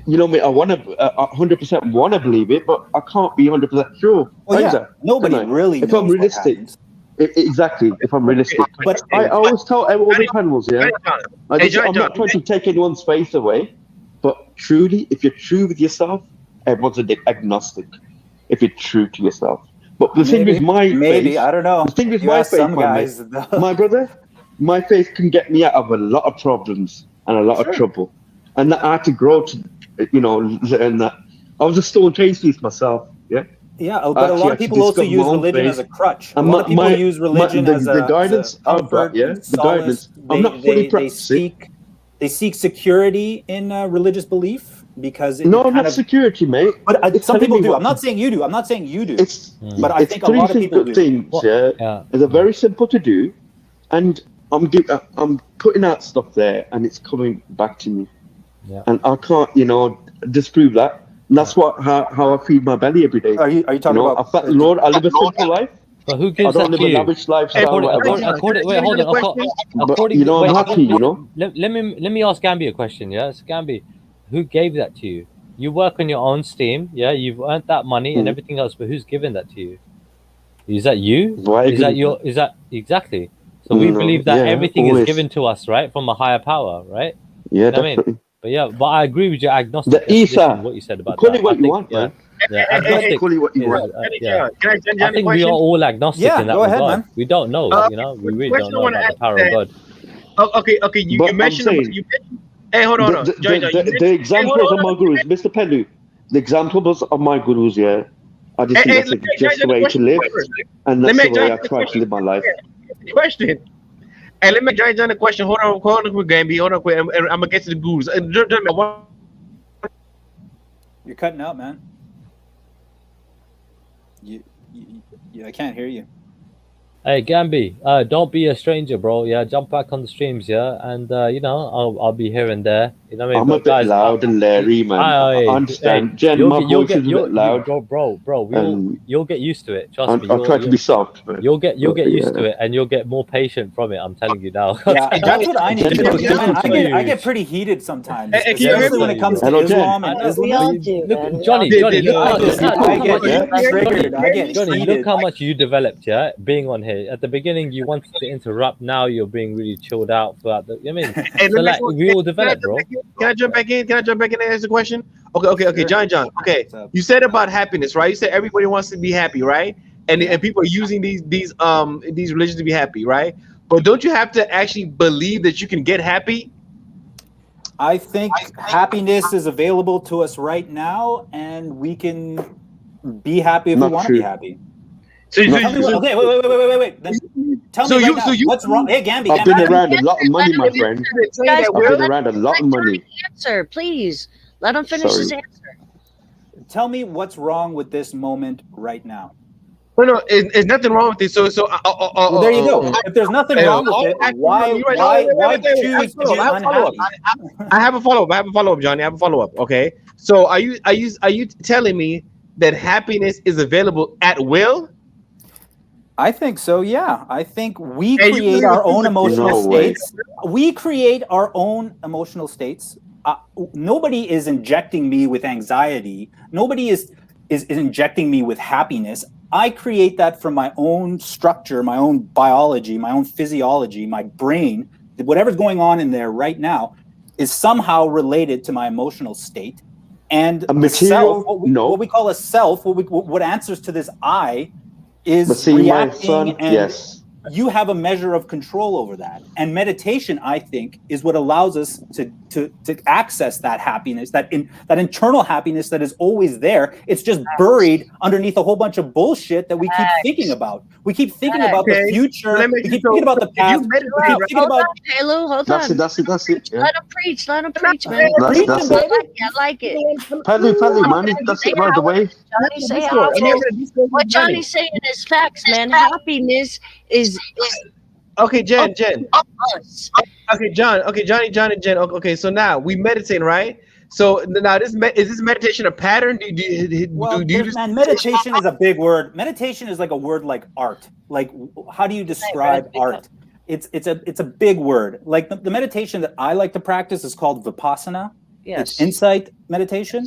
You know me, I want to 100% want to believe it, but I can't be 100% sure. Well, yeah, nobody really knows. If I'm realistic, exactly. If I'm realistic, but I always tell all the panels, I'm not trying to take anyone's faith away, but truly, if you're true with yourself, everyone's agnostic. If you're true to yourself, but the thing with my faith, I don't know. The thing with my faith, my brother, my faith can get me out of a lot of problems and a lot of trouble, and I had to grow to. Learn that. I was a stone atheist myself. Yeah, but a lot of people also use religion as a crutch. A lot of people use religion as a guidance. The guidance. I'm not fully practicing. They seek security in religious belief because not security, mate. But some people do. I'm not saying you do. But I think a lot of people do. Things, they're very simple to do, and I'm putting out stuff there, and it's coming back to me. Yeah. And I can't, disprove that. And that's how I feed my belly every day. Are you talking about? I thank the Lord, I live a simple life. But who gives I don't that live to a you? lavish lifestyle. Wait, hold on. I'm happy, Let me ask Gambi a question. Yeah, so Gambi, who gave that to you? You work on your own steam. Yeah, you've earned that money and everything else. But who's given that to you? Is that you? Is that exactly? So we believe that everything is given to us, right, from a higher power, right? Yeah, definitely. But I agree with your agnostic. The ether. What you said about call that. it what you want, man. Yeah, agnostic. Call it what you want. I think we are all agnostic in that go ahead, regard. man. We don't know, we really don't know about the power of God. Okay. You mentioned. Hey, hold on. The examples of my gurus, Mr. Pelu. The examples of my gurus, are just just the way to live, and that's the way I try to live my life. Question. Hey, let me judge on the question. Hold on, quick, Gambi. Hold on, quick. I'm gonna get to the gurus. You're cutting out, man. I can't hear you. Hey, Gambi, don't be a stranger, bro. Yeah, jump back on the streams, and I'll be here and there. You know what I mean? I'm a bit loud and leery, man. I understand. Jen, my voice is a bit loud. Bro, you'll get used to it. Trust me. I'll try to be soft, man. You'll get used to it, and you'll get more patient from it. I'm telling you now. Yeah, that's what I need to do. I get pretty heated sometimes, especially when it comes to Islam and Islam. Johnny, I get triggered. I get Johnny, heated. look how much you developed, being on here. At the beginning, you wanted to interrupt. Now you're being really chilled out throughout the. We all develop, bro. Can I jump back in? And ask the question? Okay. John. Okay, you said about happiness, right? You said everybody wants to be happy, right? And people are using these religions to be happy, right? But don't you have to actually believe that you can get happy? I think happiness is available to us right now, and we can be happy if we want to be happy. So wait. Then Tell me right now, what's wrong? Hey, Gambi, I've been around a lot of money, my friend. Guys, I've been around a lot of money. Answer, please. Let him finish his answer. Tell me what's wrong with this moment right now. No, it's nothing wrong with it. So, well, there you go. If there's nothing wrong with it, why choose to be unhappy? I have a follow-up, Johnny. I have a follow-up. Okay. So, are you telling me that happiness is available at will? I think so. Yeah, I think we create our own emotional states. We create our own emotional states. Nobody is injecting me with anxiety. Nobody is injecting me with happiness. I create that from my own structure, my own biology, my own physiology, my brain. Whatever's going on in there right now is somehow related to my emotional state. And a material, what we call a self, what answers to this I, is reacting, and yes. You have a measure of control over that. And meditation, I think, is what allows us to access that happiness, that internal happiness that is always there. It's just buried underneath a whole bunch of bullshit that we keep thinking about. We keep thinking about the future. We keep thinking about the past. We keep thinking about... Hey, Lou, hold on. That's it. Yeah. Let him preach, man. That's it. I like it. Paddy, man. That's it right away. Johnny say what Johnny's saying is facts, man. Happiness is okay, Jen. Okay, John. Okay, John and Jen. Okay, so now we meditate, right? So now is this meditation a pattern? Man, meditation is a big word. Meditation is like a word like art. Like, how do you describe art? It's a big word. Like the meditation that I like to practice is called Vipassana. Yes. It's insight meditation.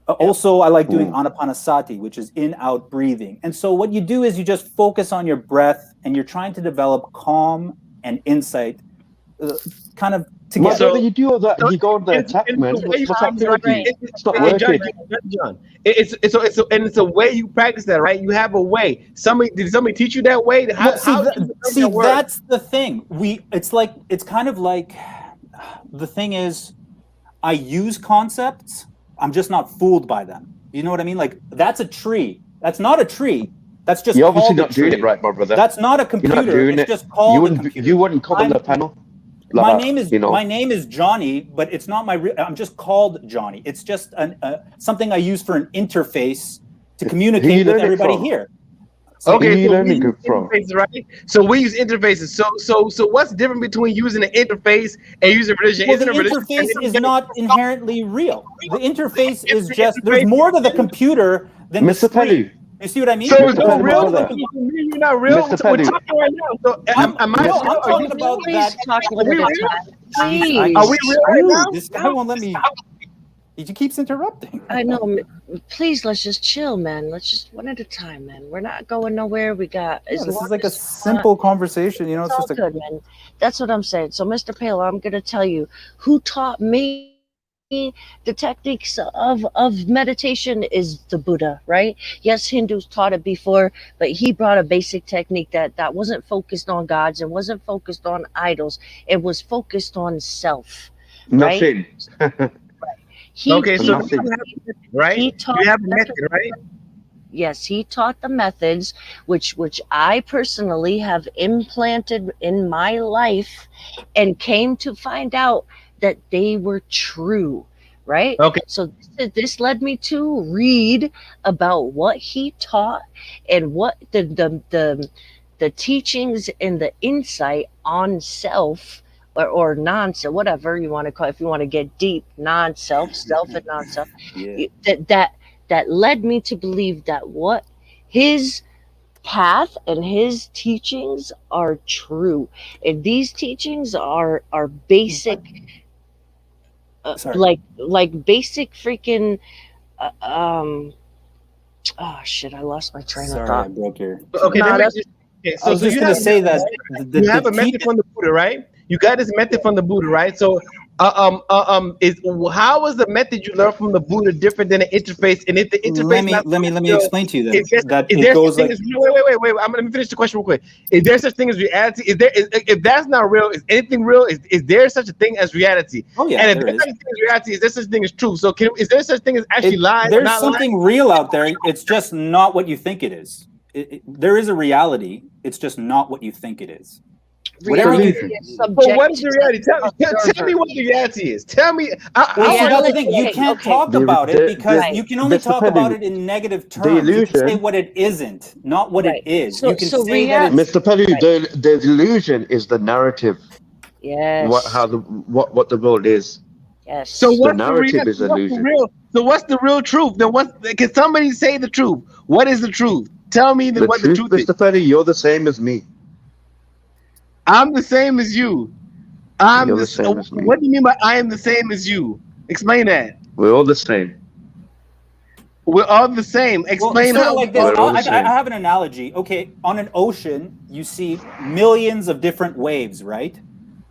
Also, I like doing anapanasati, which is in-out breathing. And so what you do is you just focus on your breath and you're trying to develop calm and insight kind of together. So you do all that, you go on the attack, man. What's up there? It's not working. John, it's a way you practice that, right? You have a way. Did somebody teach you that way? That's the thing. It's kind of like, the thing is, I use concepts. I'm just not fooled by them. You know what I mean? Like, that's a tree. That's not a tree. That's just You're obviously not doing it right, my brother. That's not a computer. You're not doing it's just called you wouldn't come on the panel. My name is Johnny, but it's not I'm just called Johnny. It's just something I use for an interface to communicate with everybody here. Okay, so we use interfaces, right? So we use interfaces. So what's different between using an interface and using religion? Well, the interface is not inherently real. The interface is just, there's more to the computer than Mr. Pelly. You see what I mean? So it's not real. You're not real. We're talking right now. So I'm talking about that. Are we real? This guy won't let me. He keeps interrupting. I know. Please, let's just chill, man. Let's just one at a time, man. We're not going nowhere. We got. This is like a simple conversation, you know. It's just good, man. That's what I'm saying. So, Mr. Pale, I'm gonna tell you who taught me the techniques of meditation is the Buddha, right? Yes, Hindus taught it before, but he brought a basic technique that wasn't focused on gods and wasn't focused on idols. It was focused on self. Nothing. Right? Okay, so right? You have a method, right? Yes, he taught the methods, which I personally have implanted in my life, and came to find out that they were true, right? Okay. So this led me to read about what he taught and what the teachings and the insight on self or non-self, whatever you want to call it, if you want to get deep, non-self, self and non-self, that led me to believe that what his path and his teachings are true. And these teachings are basic, like basic freaking, oh shit, I lost my train of thought. I broke your... Okay, I was just going to say that you have a method from the Buddha, right? You got this method from the Buddha, right? So, how is the method you learned from the Buddha different than an interface? And if the interface, let me explain to you then. Wait. Let me finish the question real quick. Is there such thing as reality? If that's not real, is anything real? Is there such a thing as reality? Oh yeah. And if there's such a thing as reality, is there such a thing as truth? So, is there such a thing as actually lies? There's something real out there. It's just not what you think it is. there is a reality. It's just not what you think it is. Reality is subject. But what is the reality? Tell me what the reality is. Tell me. That's the thing. You can't talk about it because you can only talk about it in negative terms. The illusion, you can say what it isn't, not what it is. You can say that Mr. Pellu, the illusion is the narrative. Yes. What the world is. Yes. So what's the narrative is illusion. So what's the real truth? Then can somebody say the truth? What is the truth? Tell me what the truth is. Mr. Pellu, you're the same as me. I'm the same as you. You're the same as me. What do you mean by I am the same as you? Explain that. We're all the same. We're all the same. Explain how. Like this. I have an analogy. Okay, on an ocean, you see millions of different waves, right?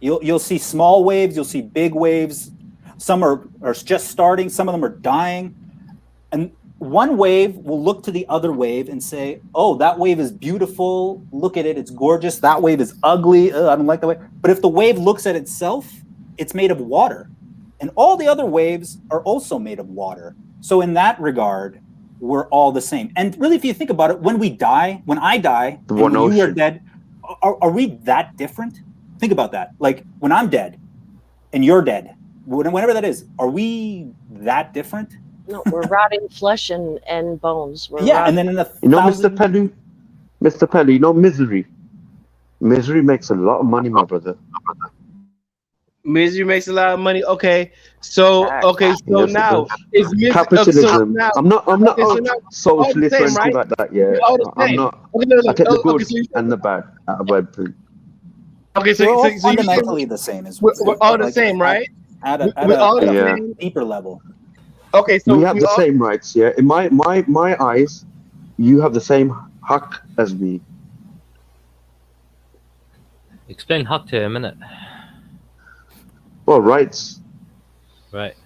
You'll see small waves. You'll see big waves. Some are just starting. Some of them are dying. And one wave will look to the other wave and say, oh, that wave is beautiful. Look at it. It's gorgeous. That wave is ugly. I don't like that wave. But if the wave looks at itself, it's made of water. And all the other waves are also made of water. So in that regard, we're all the same. And really, if you think about it, when I die, and when you are dead, are we that different? Think about that. Like when I'm dead and you're dead, whenever that is, are we that different? No, we're rotting flesh and bones. And then in Mr. Pellu, misery. Misery makes a lot of money, my brother. Misery makes a lot of money. Okay, so now is misery capitalism. now, I'm not socialist or anything right? like that. Yeah, I'm not. I take the good and the bad out of everything. Okay, so we're all fundamentally the same. We're all the same, right? At a deeper level. Okay, so we have the same rights. Yeah, in my eyes, you have the same hak as me. Explain hak to a minute. Well, rights. Right.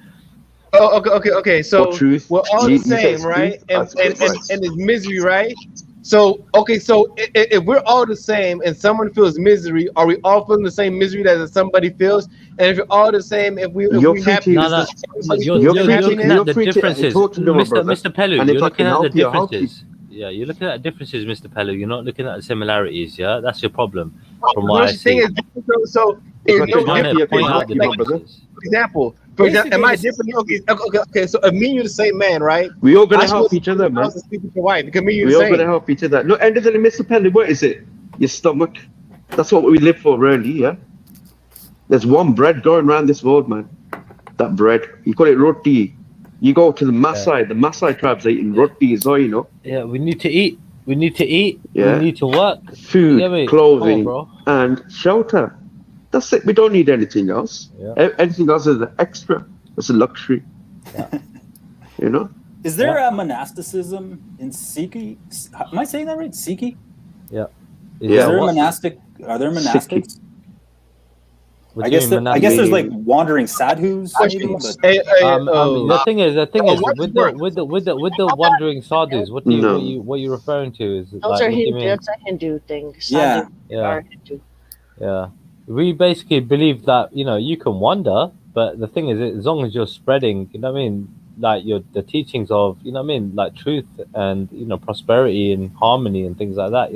Oh, okay. So truth. We're all the same, right? And it's misery, right? So if we're all the same and someone feels misery, are we all feeling the same misery that somebody feels? And if you're all the same, if we happy, you're looking at the differences, Mr. Pellu. You're looking at the differences. Yeah, you're looking at differences, Mr. Pellu. You're not looking at the similarities. Yeah, that's your problem. From what I see. For example, am I different? Okay. So me and you the same man, right? We all gonna help each other, man. We all gonna help each other. Look, end of the day, Mr. Pellu, what is it? Your stomach. That's what we live for, really. Yeah. There's one bread going around this world, man. That bread, you call it roti. You go to the Maasai. The Maasai tribes are eating roti as well, you know. Yeah, we need to eat. Yeah. We need to work. Food, clothing, and shelter. That's it. We don't need anything else. Yeah. Anything else is an extra. It's a luxury. Yeah. You know. Is there a monasticism in Sikhi? Am I saying that right? Sikhi? Yeah. Is there a monastic? Are there monastics? I guess there's like wandering sadhus. Maybe, the thing is with the wandering sadhus, what you're referring to is those are Hindu. That's a Hindu thing. Sadhu are Hindu. Yeah, we basically believe that you can wander, but the thing is, as long as you're spreading, like the teachings of like truth and prosperity and harmony and things like that.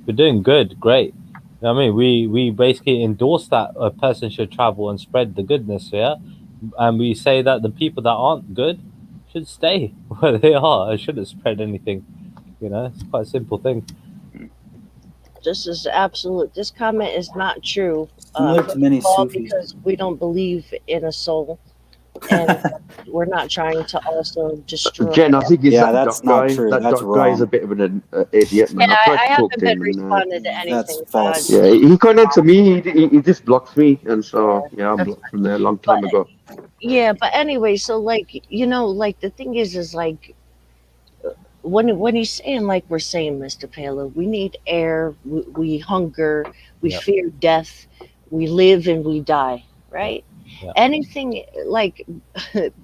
We're doing good, great. We basically endorse that a person should travel and spread the goodness, and we say that the people that aren't good should stay where they are and shouldn't spread anything. It's quite a simple thing. This is absolute. This comment is not true. To many Sufis. Because we don't believe in a soul, and we're not trying to also destroy. Jen, I think that's not true. That that's guy is a bit of an idiot. Man. Yeah, I haven't been responding to anything. That's false. Yeah, he can't answer me. He just blocks me, and so I'm blocked from there a long time ago. Yeah, but anyway, so the thing is like when he's saying like we're saying, Mr. Palo, we need air, we hunger, we fear death, we live and we die, right? Yeah. Anything like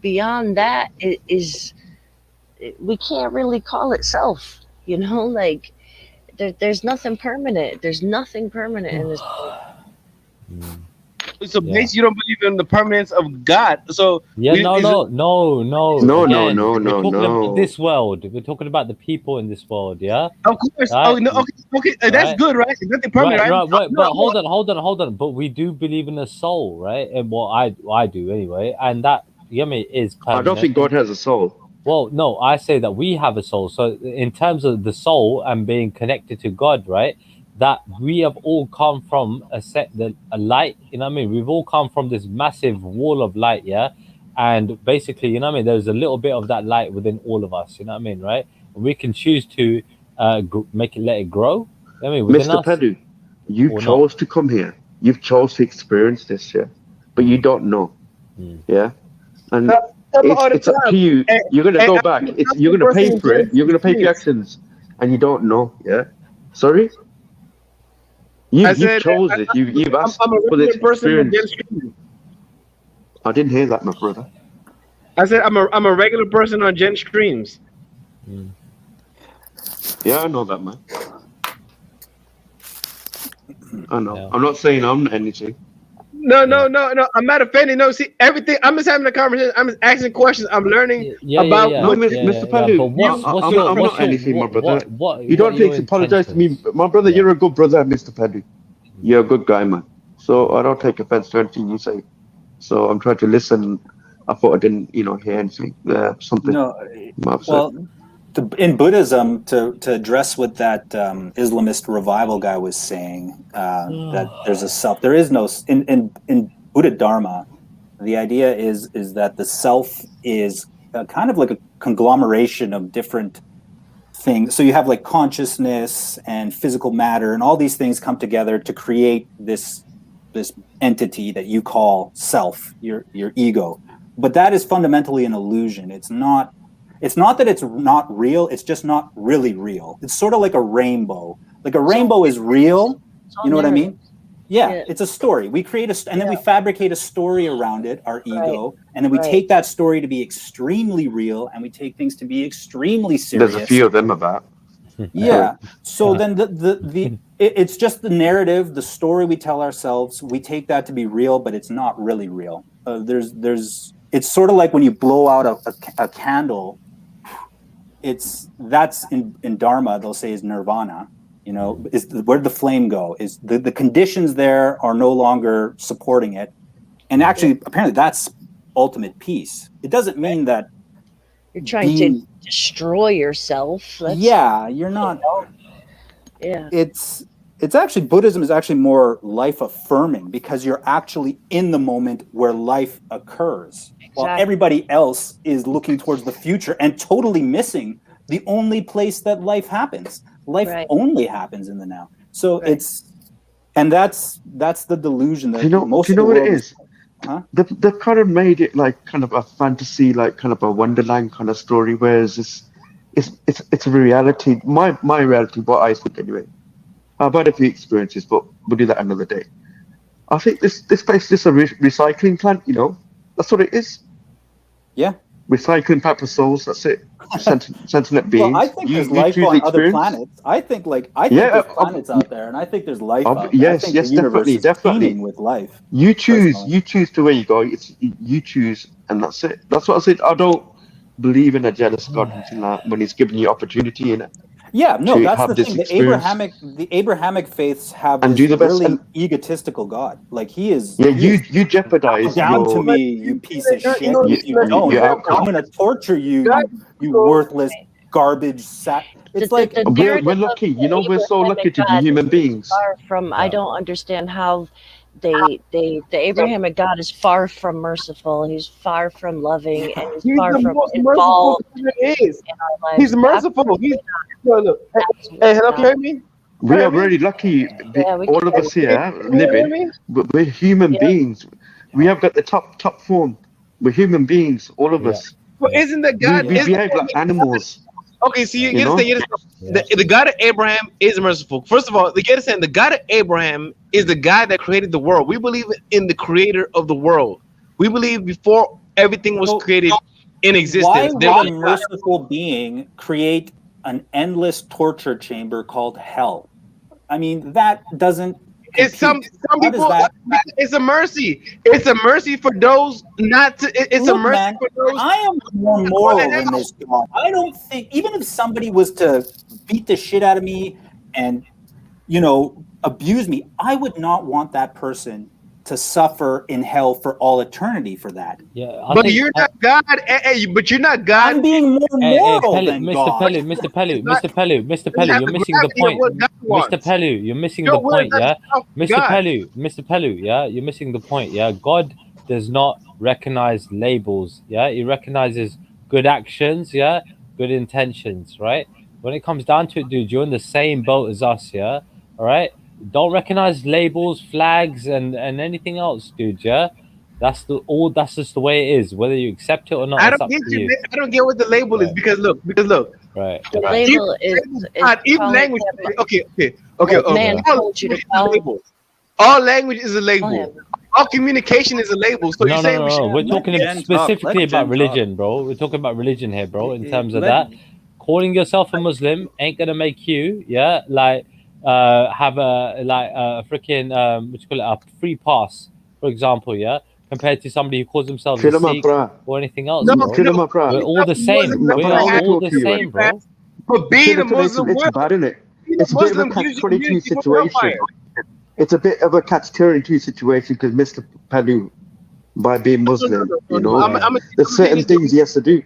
beyond that is we can't really call it self, like there's nothing permanent. There's nothing permanent in this world. So basically, you don't believe in the permanence of God. So Yeah, no. No, Again, no, we're no, talking about no. this world. We're talking about the people in this world. Yeah. of course. Right. Oh no. Okay. That's Right. good, right? It's nothing permanent, right? Right. No, But hold on. But we do believe in a soul, right? And well, I do anyway, and that is I don't think permanent. God has a soul. Well, no, I say that we have a soul. So in terms of the soul and being connected to God, right? That we have all come from a light. You know what I mean? We've all come from this massive wall of light, yeah. And basically, you know what I mean. There's a little bit of that light within all of us. You know what I mean, right? And we can choose to let it grow. You know what I mean, within Mr. us Pedu, you or not. chose to come here. You've chose to experience this, yeah. But you don't know, yeah. And it's up to you. You're gonna go back. You're gonna pay for it. You're gonna pay for your actions, and you don't know, yeah. Sorry. You've chose it. You've asked I'm a for this regular person on Gen experience. Streams. I didn't hear that, my brother. I said I'm a regular person on Gen Streams. Yeah, I know that, man. I know. Yeah. I'm not saying I'm anything. No. I'm not offended. No, see, everything. I'm just having a conversation. I'm just asking questions. I'm learning about. No, Mr. Padu, I'm not anything, my brother. You don't need to apologize to me, my brother. You're a good brother, Mr. Padu. You're a good guy, man. So I don't take offense to anything you say. So I'm trying to listen. I thought I didn't, hear anything. Something. No, well, in Buddhism, to address what that Islamist revival guy was saying, that there's a self. There is no in Buddha Dharma. The idea is that the self is kind of like a conglomeration of different things. So you have like consciousness and physical matter, and all these things come together to create this entity that you call self, your ego. But that is fundamentally an illusion. It's not that it's not real. It's just not really real. It's sort of like a rainbow. Like a rainbow is real. You know what I mean? Yeah, it's a story. We create and then we fabricate a story around it, our ego, and then we take that story to be extremely real, and we take things to be extremely serious. There's a few of them about. Yeah. So then it's just the narrative, the story we tell ourselves. We take that to be real, but it's not really real. It's sort of like when you blow out a candle. That's in Dharma they'll say is nirvana. Is where'd the flame go? Is the conditions there are no longer supporting it, and actually apparently that's ultimate peace. It doesn't mean that you're trying to destroy yourself. You're not. Yeah. It's actually, Buddhism is actually more life affirming because you're actually in the moment where life occurs. Exactly. While everybody else is looking towards the future and totally missing the only place that life happens. Life only happens in the now. So that's the delusion that most of the world what it is? Huh? They've kind of made it like kind of a fantasy, like kind of a Wonderland kind of story, whereas it's a reality. My reality, what I think anyway. I've had a few experiences, but we'll do that another day. I think this place is a recycling plant. That's what it is. Yeah. Recycling paper souls. That's it. Sentient beings. Well, I think there's life on other planets. I think there's planets out there, and I think there's life out there. Yes, I think the universe is teeming with life. You choose to where you go. You choose, and that's it. That's what I said. I don't believe in a jealous God when He's giving you opportunity in it. Yeah, no, that's the thing. The Abrahamic faiths have this really egotistical God. Like He is. Yeah, you jeopardize. Down to me, you piece of shit. If you don't, I'm going to torture you, you worthless garbage sack. It's like we're lucky. We're so lucky to be human beings. Far from. I don't understand how. The Abrahamic God is far from merciful. He's far from loving, and he's far from involved in our lives. He's merciful. Hey, hello, can you hear me? We are very lucky. All of us here living. We're human beings. We have got the top form. We're human beings, all of us. Well, isn't that God? We behave like animals. Okay, so you understand. The God of Abraham is merciful. First of all, you understand the God of Abraham is the God that created the world. We believe in the creator of the world. We believe before everything was created in existence. Why would a merciful being create an endless torture chamber called hell? I mean, that doesn't It's some How does people. that? It's a mercy. It's a mercy for those not to. It's a Look, mercy man, for those. I am more moral than this God. I don't think even if somebody was to beat the shit out of me and abuse me, I would not want that person to suffer in hell for all eternity for that. Yeah, But you're not God. But you're not God. I'm being more moral than Mr. God. Pelu, Mr. Pelu, Mr. Pelu, Mr. Pelu, you're missing the gravity of point. what God Mr. wants. Pelu, you're missing Your the will is point, not yeah? yourself, Mr. God. Mr. Pelu, yeah? You're missing the point, yeah? God does not recognize labels, yeah? He recognizes good actions, yeah? Good intentions, right? When it comes down to it, dude, you're in the same boat as us, yeah? All right? Don't recognize labels, flags, and anything else, dude, yeah? That's just the way it is. Whether you accept it or not, I it's don't up get to you. you. I don't get what the label is Right. because look. Right. The Right. label is Even calling language. him Okay. what man All told you to language is a call label. All language is a label. him. All communication is a label. So No, you're no, saying no, we should. no. We're Let talking Jen talk. specifically Let about Jen talk. religion, bro. We're talking about religion here, bro. In terms of Let- that, calling yourself a Muslim ain't gonna make you, yeah, like have a freaking what you call it, a free pass, for example, yeah, compared to somebody who calls themselves a Chilla my Sikh bra. or anything else, No, bro. Chilla my bra. We're all the same. My We bra, are let me all talk the to you, man. same, bro. But being a Chilla, Muslim it's will. bad, isn't it? Being a It's a bit of a Muslim gives you catch-22 immunity from situation. hellfire. It's a bit of a catch-22 situation because Mr. Pelu, by being Muslim, I'm there's certain things he has to do.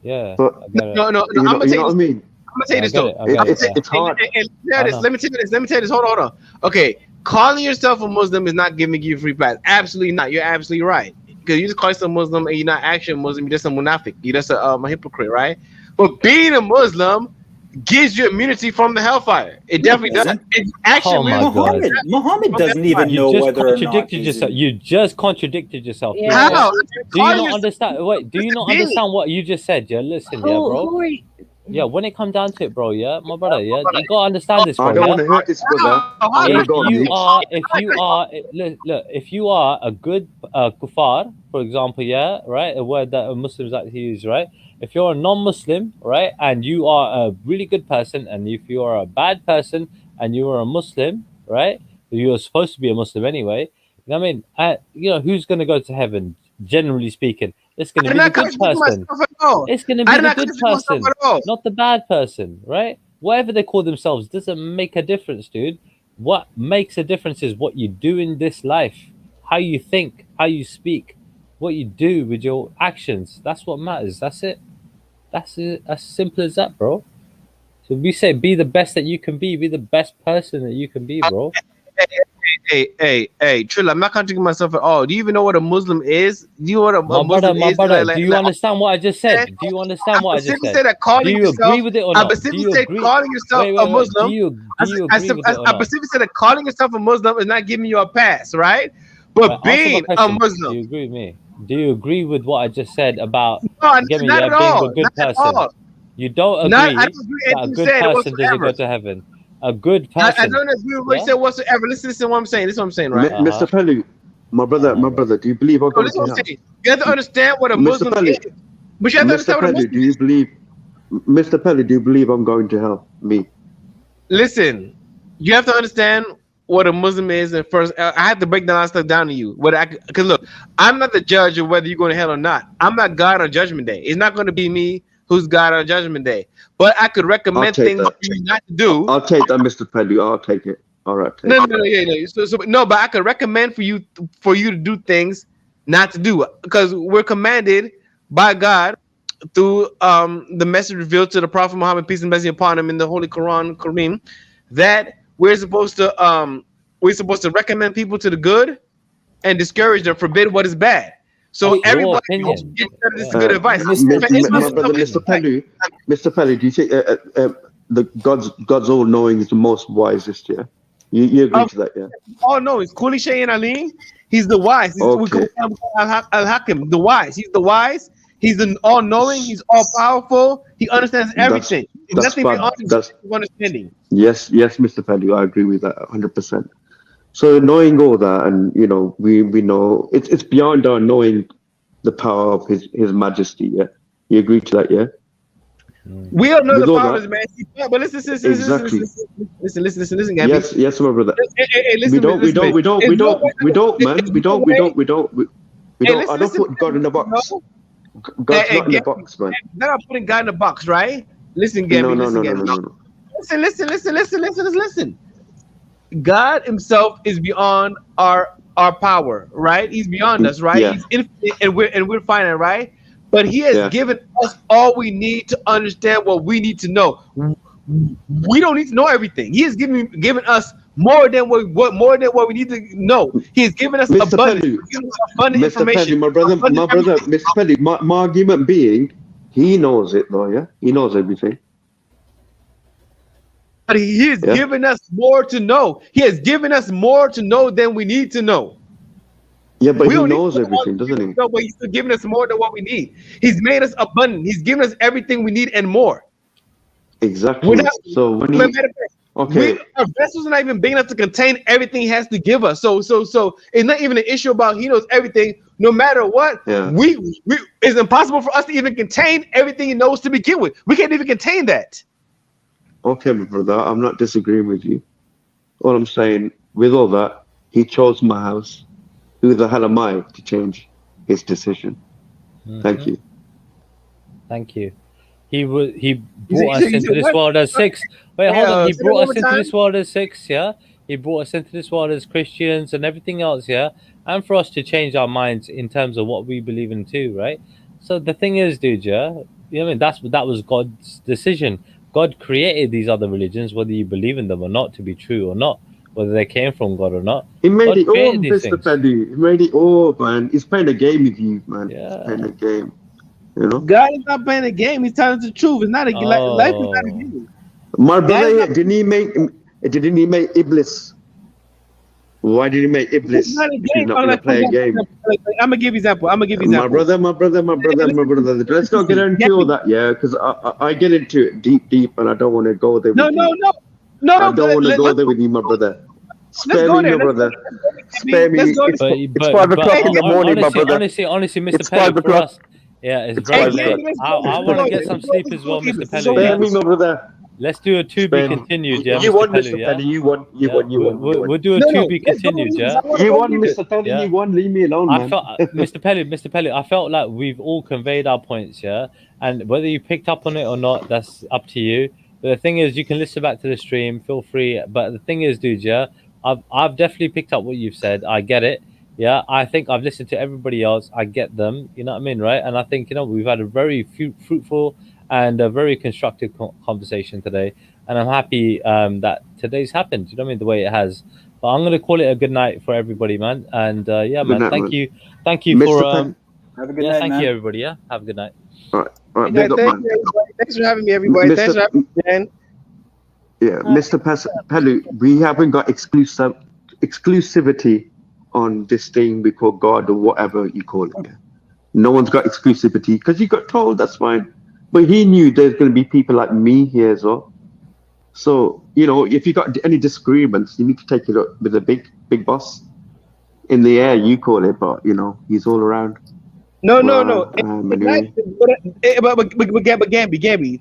Yeah, But I get it. No. you I'm know, gonna you tell know you what I this. mean? I'm gonna tell you this I get though. it. I get it. Yeah. It's hard. I know. Let me tell you this. Hold on. Okay, calling yourself a Muslim is not giving you a free pass. Absolutely not. You're absolutely right. Because you just call yourself a Muslim and you're not actually a Muslim. You're just a munafiq. You're just a hypocrite, right? But being a Muslim gives you immunity from the hellfire. It definitely does. doesn't. It actually Oh my God. Muhammad doesn't even You know just whether or not contradicted he's yourself. in. You just contradicted yourself, dude. Yeah. Yeah? How? Do you Calling not yourself understand? Wait, do you not being. understand what you just said? Yeah, listen, yeah, bro. Who are you? Yeah, when it comes down to it, bro, yeah, my brother, yeah, you gotta understand this, I bro, don't yeah. want to hurt this brother. I'm gonna If go on you mute. are, look, if you are a good kuffar, for example, yeah, right, a word that Muslims like to use, right. If you're a non-Muslim, right, and you are a really good person, and if you are a bad person and you are a Muslim, right, you're supposed to be a Muslim anyway. You know what I mean? Who's gonna go to heaven? Generally speaking, it's I gonna did be the not good contradict person. myself at all. It's gonna I be did the not good contradict myself person, at all. not the bad person, right? Whatever they call themselves doesn't make a difference, dude. What makes a difference is what you do in this life, how you think, how you speak, what you do with your actions. That's what matters. That's it. That's it. As simple as that, bro. So we say be the best that you can be the best person that you can be, bro. Hey, Trill, I'm not contradicting myself at all. Do you even know what a Muslim is? Do you know what a Muslim My is? brother, do you understand what I just said? Do you understand what I just specifically said? said that calling Do you agree yourself. with it or I not? Do specifically you said agree? calling yourself Wait, a wait. Do Muslim. you agree with it or I not? specifically said that calling yourself a Muslim is not giving you a pass, right? Right, But answer my being a question. Do Muslim, you agree with me? Do you agree with what I just said about no, not at being a all, good not at person? all. You don't I don't agree agree with that a anything you good said person doesn't go whatsoever. to heaven. A good I person. don't agree with what you Yeah? said whatsoever. Listen to what I'm saying. This is what I'm saying, right? Mr. Pelu, my brother, do you believe I'm So going this is to what I'm hell? saying. You have to understand what a Mr. Muslim Pelu, is. But you have to Mr. understand what a Pelu, Muslim do you is. believe? Mr. Pelu, do you believe I'm going to hell? Me. Listen, you have to understand what a Muslim is, and first, I have to break that stuff down to you. Because look, I'm not the judge of whether you're going to hell or not. I'm not God on Judgment Day. It's not going to be me who's God on Judgment Day. But I could recommend things for you not to do. I'll take that, Mr. Pelu. I'll take it. All right. No, yeah. No, but I could recommend for you to do things not to do, because we're commanded by God through the message revealed to the Prophet Muhammad, peace and blessing upon him, in the Holy Quran Kareem, that we're supposed to recommend people to the good and discourage them, forbid what is bad. So That's your everybody opinion. gets this good advice. My brother, Mr. Pelu, do you think the God's all knowing is the most wisest? Yeah, you agree to that? Yeah. Oh no, it's Kuli Shayin Ali. He's the wise. We call him Al Hakim, the wise. He's the wise. He's the all knowing. He's all powerful. He understands everything. That's nothing bad. beyond his understanding. Yes, Mr. Pelu, I agree with that 100%. So knowing all that, and we know it's beyond our knowing the power of His Majesty. Yeah, you agree to that? Yeah. We don't know With the all fathers, that, man. But exactly. listen, Gabby. Yes, my brother. Hey, We listen, don't, listen, man. man. We don't. I don't put God in the box. God's not in the box, man. They're not putting God in the box, right? Listen, No, Gabby. no, Listen, no, no, Gabby. no, no. Listen. God Himself is beyond our power, right? He's beyond us, right? Yeah. He's infinite, and we're finite, right? But He has given us all we need to understand what we need to know. We don't need to know everything. He has given us more than what we need to know. He has given us Mr. abundant Mr. Pelly, information. my brother, Mr. Pelly, my argument being, he knows it though, yeah? He knows everything. But He has given us more to know. He has given us more to know than we need to know. Yeah, but He knows everything, doesn't He? No, but He's still giving us more than what we need. He's made us abundant. He's given us everything we need and more. Exactly. So when our vessels are not even big enough to contain everything He has to give us. So it's not even an issue about He knows everything. No matter what, it's impossible for us to even contain everything He knows to begin with. We can't even contain that. Okay, my brother, I'm not disagreeing with you. All I'm saying, with all that, He chose my house. Who the hell am I to change His decision? Thank you. Thank you. He brought us into this world as 6. Wait, hold on. He brought us into this world as 6, yeah? He brought us into this world as Christians and everything else, yeah? And for us to change our minds in terms of what we believe in too, right? So the thing is, dude, yeah? You know what I mean? That was God's decision. God created these other religions, whether you believe in them or not, to be true or not, whether they came from God or not. He made it all, Mr. Pelly. He made it all, man. He's playing a game with you, man. Yeah. He's playing a game. You know? God is not playing a game. He's telling us the truth. It's not a life is not a game. My brother, didn't he make Iblis? Why did He make Iblis? It's not a game. He's not gonna play a game. I'm gonna give you example. My brother. Let's not get into all that, yeah, because I get into it deep, and I don't want to go there. No. I don't want to go there with you, my brother. Spare me, my brother. Spare me. It's 5 o'clock in the morning, my brother. Honestly, Mr. It's 5 Pelly, for o'clock. us, yeah, it's very late. I want to get some sleep as well, Mr. Pelly. Spare me, my brother. Let's do a to be continued, yeah. You won, Pelly, Mr. Pelly. You won. We'll do a to be continued, yeah. You won, Mr. Pelly. You won. Leave me alone, man. Mr. Pelly, I felt like we've all conveyed our points, yeah. And whether you picked up on it or not, that's up to you. But the thing is, you can listen back to the stream. Feel free. But the thing is, dude, yeah, I've definitely picked up what you've said. I get it. Yeah, I think I've listened to everybody else. I get them. You know what I mean, right? And I think we've had a very fruitful and a very constructive conversation today. And I'm happy that today's happened. You know what I mean? The way it has. But I'm gonna call it a good night for everybody, man. And yeah, man. Night, thank man. you Mr. for. Have a good night, thank man. you, everybody. Yeah, have a good night. All right, Thank big up, you, man. everybody. Thanks for having me, everybody. Thanks for having me, man. Yeah, Mr. Pelly, we haven't got exclusivity on this thing we call God or whatever you call it. No one's got exclusivity because you got told, that's fine. But He knew there's going to be people like me here as well. So, if you got any disagreements, you need to take it up with the big boss. In the air, you call it, but, He's all around. No. Anyway. But Gamby,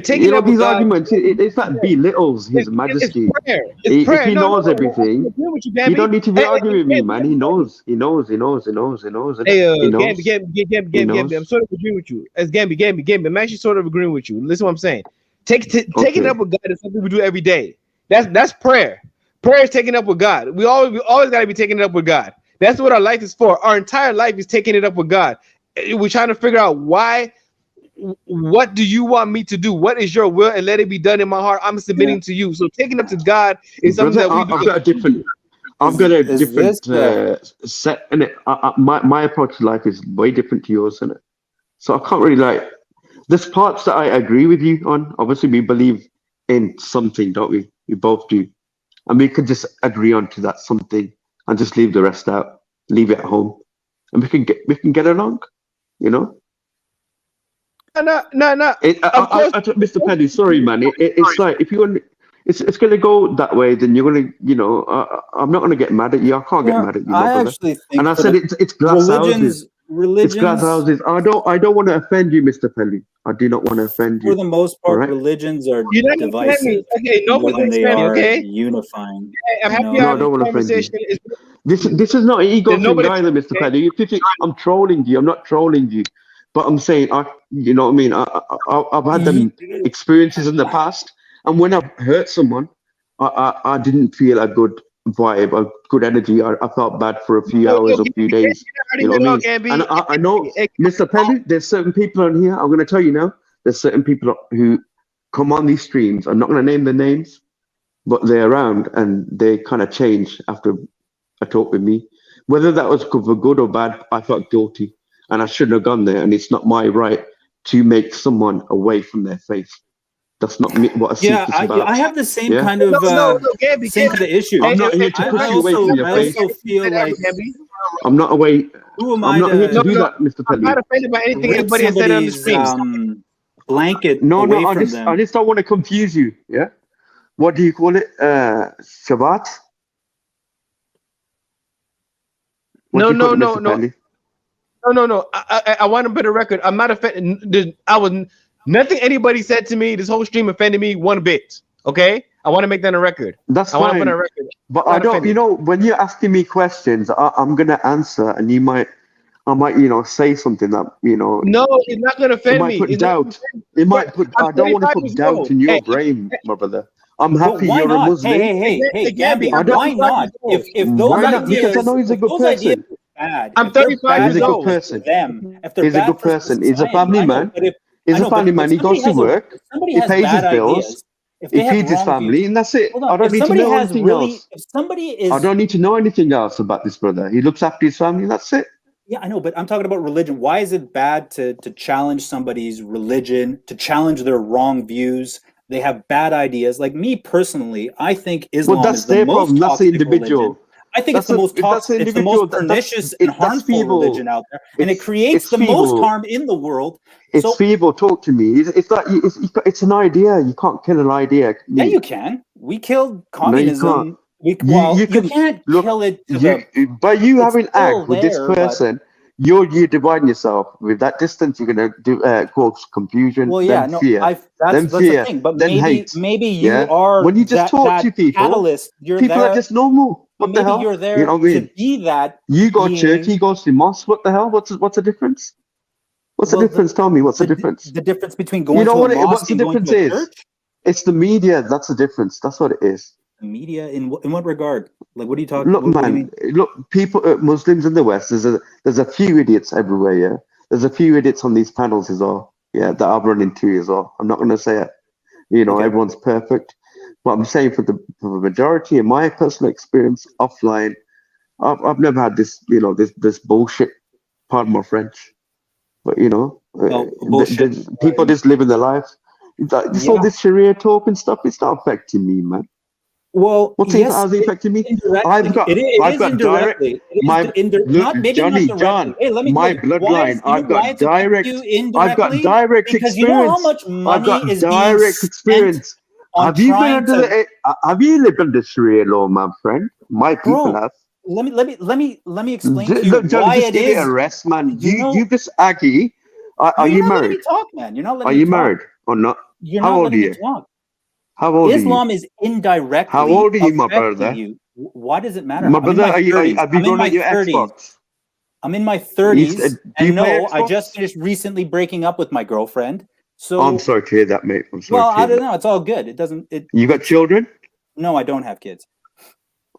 taking up these God, arguments, it's like belittles His Majesty. It's prayer. If He knows everything, you don't need to be arguing with me, man. He knows. He knows. Hey, Gamby, I'm sort of agreeing with you. As Gamby, I'm actually sort of agreeing with you. Listen, what I'm saying. Taking up with God is something we do every day. That's prayer. Prayer is taking up with God. We always got to be taking it up with God. That's what our life is for. Our entire life is taking it up with God. We're trying to figure out why. What do you want me to do? What is your will? And let it be done in my heart. I'm submitting to you. So taking up to God is something that we do. I've got a different set in it. My approach to life is way different to yours, isn't it? So I can't really there's parts that I agree with you on. Obviously, we believe in something, don't we? We both do, and we could just agree on to that something and just leave the rest out, leave it at home, and we can get along, No. Mr. Pelly, sorry, man. It's like if you want, it's gonna go that way, then you're gonna, I'm not gonna get mad at you. I can't get mad at you, my brother. Actually think and I said it's glass houses. religions. It's glass houses. I don't want to offend you, Mr. Pelly. I do not want to offend you. For the most All part, right? religions are You don't divisive me. Okay, more nobody's than they offended me, are okay? unifying. I'm You happy know? to No, I have this don't want to offend you. conversation. This is not an ego There's thing nobody. either, Mr. Okay? Pelly. If you think I'm trolling you, I'm not trolling you. But I'm saying, you know what I mean? I've had them experiences in the past, and when I've hurt someone, I didn't feel a good vibe, a good energy. I felt bad for a few hours or few days. You know what I mean? And I know, Mr. Pelly, there's certain people on here. I'm going to tell you now. There's certain people who come on these streams. I'm not going to name their names, but they're around, and they kind of change after a talk with me. Whether that was for good or bad, I felt guilty, and I shouldn't have gone there. And it's not my right to make someone away from their faith. That's not me, what a Sikh is about. I have the same Yeah? kind of Gabby, same kind of issue. I'm not here to push you away from your faith. I also feel like I'm not away. who am I'm I not here to to do that, Mr. I'm Pelly. not offended by anything rip anybody has said on the somebody's stream. blanket No, away I from just them. don't want to confuse you. Yeah. What do you call it? Shabbat? No. I want to put a record. I'm not offended. Nothing anybody said to me. This whole stream offended me one bit. Okay, I want to make that a record. That's I want to fine. put a record. But I don't. You know, when you're asking me questions, I'm gonna answer, and I might, say something that No, it's not gonna it offend might me. put It's doubt. It might put. I don't want to put doubt in your brain, my brother. I'm happy why you're not? a Muslim. Hey, Gabby, why not? If those Why not? ideas, Because I know he's a good person. bad, I'm 35 He's years a good old. person. Them, if they're He's a bad good for person. He's a society, family I know, man. but if He's a family man. He goes to work. if somebody He has pays his bad bills. ideas, if He they have feeds his wrong views, family, and that's it. hold I on. don't If need to somebody know has anything really, else. if somebody I is, don't need to know anything else about this brother. He looks after his family. That's it. yeah, I know, but I'm talking about religion. Why is it bad to challenge somebody's religion, to challenge their wrong views? They have bad ideas. Like me personally, I think Islam Well, that's is the their most problem. That's the toxic individual. religion. I think it's the most That's the toxic. It's the individual. most pernicious and That's harmful feeble. religion out there, and it creates It's the most feeble. harm in the world. It's So feeble. Talk to me. It's like it's an idea. You can't kill an idea. yeah, you can. We killed No, you can't. communism. You can can't look. kill it to By you it's having still act with this there, but person, you're dividing yourself. With that distance, you're gonna cause confusion, well, yeah, then no, fear, that's the fear, thing. But then hate. maybe you Yeah. are When you just talk to that people, catalyst. You're people there. are just normal. But What the maybe hell? you're You there know what I to mean? be that. You go to church, being. he goes to mosque. What the hell? What's the difference? What's the difference? Tell me. What's the difference? The difference between going You know to a mosque what's the and going difference to a is? church? It's the media. That's the difference. That's what it is. The media in what regard? Like, what are you talking? Look, what do you man. mean? Look, people, Muslims in the West. There's a few idiots everywhere. Yeah. There's a few idiots on these panels as well. Yeah, that I've run into as well. I'm not going to say it. Okay. Everyone's perfect, but I'm saying for the majority, in my personal experience offline, I've never had this. This bullshit. Pardon my French, but people just living their life. All this Sharia talk and stuff, it's not affecting me, man. Well, how's it affecting me? I've got direct. John, Hey, let me my bloodline. I've got direct. I've got direct because experience. you know how much money I've got is direct being experience. Have you lived under Sharia law, my friend? My people have. Let me explain to you why it is. A rest, man. You just Aggie. Are you married? Letting me talk, man. You're not letting Are me you talk. married or not? You're How not old letting are you? me talk. How old Islam are you? is indirectly How old are you, my affecting brother? you. Why does it matter? My I'm in brother, my 30s. have you gone on your Xbox? I'm in my 30s, do you and play no, I Xbox? just finished recently breaking up with my girlfriend. So I'm sorry to hear that, mate. I'm sorry. well, to hear I don't that. know. It's all good. It doesn't. You got children? No, I don't have kids.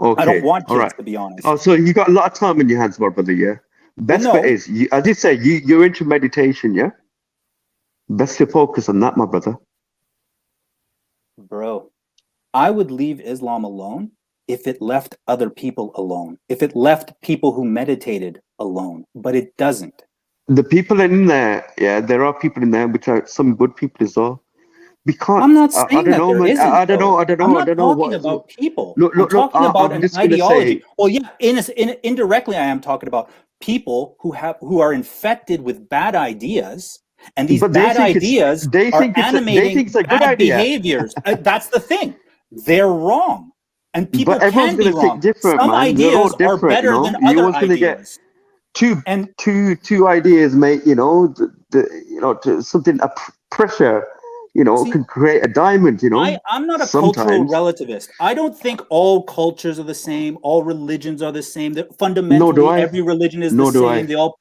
Okay. I don't want all kids, right. to be honest. Oh, so you got a lot of time in your hands, my brother. Yeah. Best no. bet is, as you say, you're into meditation. Yeah. Best to focus on that, my brother. Bro, I would leave Islam alone if it left other people alone. If it left people who meditated alone, but it doesn't. The people in there, yeah, there are people in there which are some good people as well. We can't. I'm not saying I don't that know, there man. isn't. I don't know. I'm not talking about people. I'm talking about an ideology. Well, yeah, indirectly, I am talking about people who are infected with bad ideas, and these bad ideas are animating bad behaviors. That's the thing. They're wrong, and people can be wrong. Some ideas are better than other ideas. two ideas make, you know, something, pressure, you know, can create a diamond, you know. I'm not a cultural relativist. I don't think all cultures are the same, all religions are the same. That fundamentally every religion is the same. They all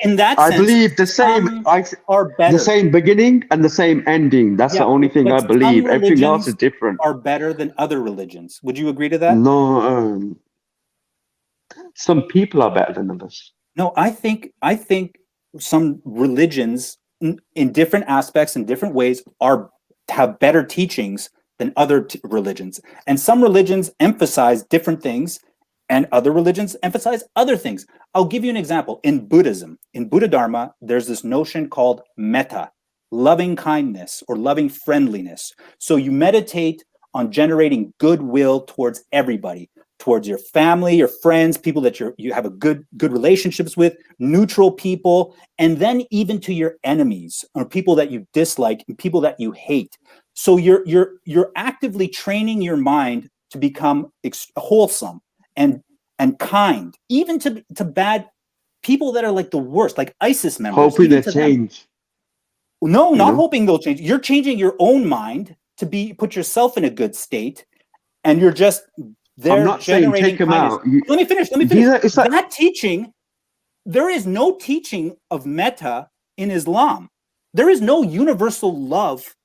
in that sense, I believe the same are better. The same beginning and the same ending. That's the only thing I believe. Everything else is different. Are better than other religions. Would you agree to that? No, some people are better than others. No, I think some religions in different aspects, in different ways, have better teachings than other religions. And some religions emphasize different things, and other religions emphasize other things. I'll give you an example. In Buddhism, in Buddha Dharma, there's this notion called metta, loving kindness or loving friendliness. So you meditate on generating goodwill towards everybody, towards your family, your friends, people that you have a good relationships with, neutral people, and then even to your enemies or people that you dislike and people that you hate. So you're actively training your mind to become wholesome and kind, even to bad people that are like the worst, like ISIS members. Hoping they change. No, not hoping they'll change. You're changing your own mind to put yourself in a good state, and you're just I'm not saying take them out. Let me finish. That teaching, there is no teaching of metta in Islam. There is no universal love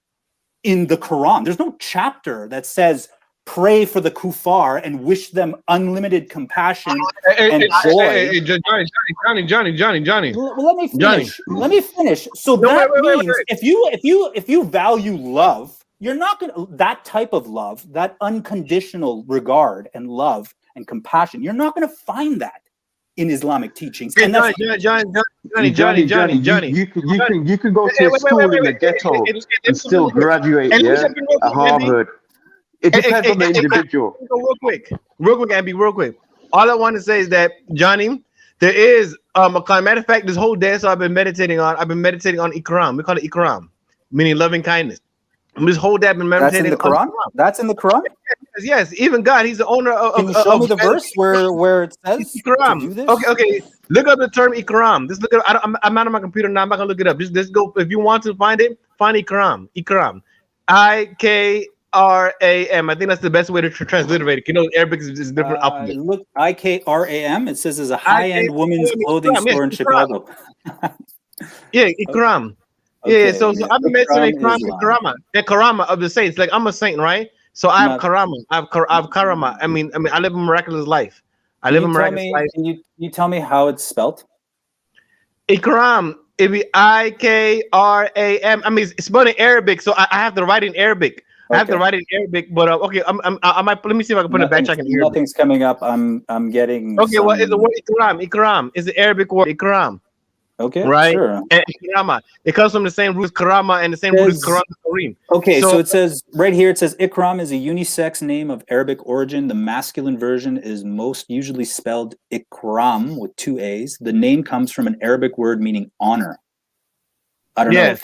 in the Quran. There's no chapter that says pray for the kuffar and wish them unlimited compassion and joy. Johnny. Well, let me finish. So that means if you value love, you're not gonna that type of love, that unconditional regard and love and compassion. You're not gonna find that in Islamic teachings. And Johnny. You can go to a school in the ghetto and still graduate at Harvard. It depends on the individual. Real quick, Abby, real quick. All I want to say is that, Johnny, there is matter of fact, this whole day, so I've been meditating on Ikram. We call it Ikram, meaning loving kindness. This whole day I've been meditating. That's in the Quran? That's in the Quran? Yes, even God, he's the owner of. Can you show me the verse where it says Ikram? To do this? Okay. Look up the term Ikram. Just look up. I'm not on my computer now. I'm not gonna look it up. Just go. If you want to find it, find Ikram. Ikram, IKRAM. I think that's the best way to transliterate it. You know, Arabic is different alphabet. Look, IKRAM. It says there's a high-end women's clothing store in Chicago. Yeah, Ikram. Okay, yeah, so I've been mentioning Ikram and Karama of the saints. Like I'm a saint, right? So I have Karama. I have Karama. I mean, I live a miraculous life. Can you tell me how it's spelled? Ikram. It'd be IKRAM. I mean, it's spelled in Arabic, so I have to write in Arabic. I have to write in Arabic, but okay. I might. Let me see if I can put it back check in Arabic. Nothing's coming up. I'm getting. Okay, well, it's the word Ikram. Ikram is the Arabic word Ikram. Okay, right. Sure. And Karama. It comes from the same root Karama and the same root as Quran. Okay, so it says right here, it says Ikram is a unisex name of Arabic origin. The masculine version is most usually spelled Ikram with 2 A's. The name comes from an Arabic word meaning honor. I don't know.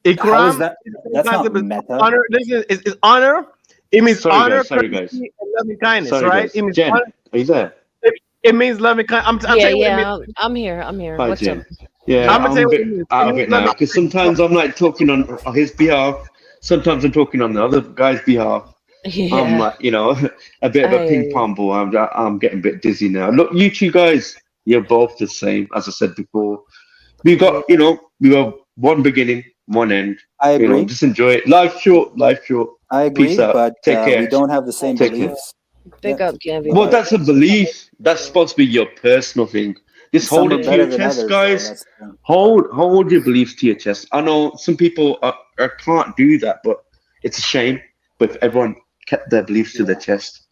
Ikram. How is that? That's not meta. Honor. Listen, it's honor. It means honor, sorry guys. and loving kindness, Sorry, right? guys. It means Jen, honor. are you there? It means loving kindness. I'm here. Hi, What's Jen. up? Yeah, I'm I'm a bit out of it now because sometimes I'm like talking on his behalf. Sometimes I'm talking on the other guy's behalf. Yeah. I'm like, a bit of a ping pong ball. I'm getting a bit dizzy now. Look, you two guys, you're both the same. As I said before, we got, we have one beginning, one end. I agree. Just enjoy it. Life's short. I agree, Peace out. but Take care. we don't have the same beliefs. Big up, Gabby. Well, that's a belief. That's supposed to be your personal thing. Just hold it to your chest, guys. Hold your beliefs to your chest. I know some people can't do that, but it's a shame. But if everyone kept their beliefs to their chest,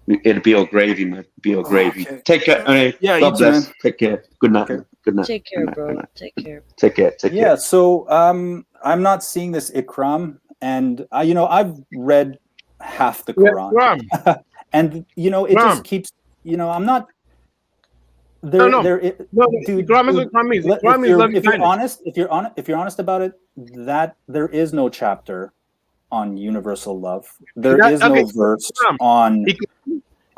it'd be all gravy, man. Be all gravy. Okay. Take care. Yeah, God bless. Too, take care. Good night. Okay. Good night. Take care, bro. Take care. Take care. Yeah. So I'm not seeing this Ikram, and I've read half the Quran, and it just keeps. I'm not. Dude, if you're honest about it, that there is no chapter on universal love. There is no verse on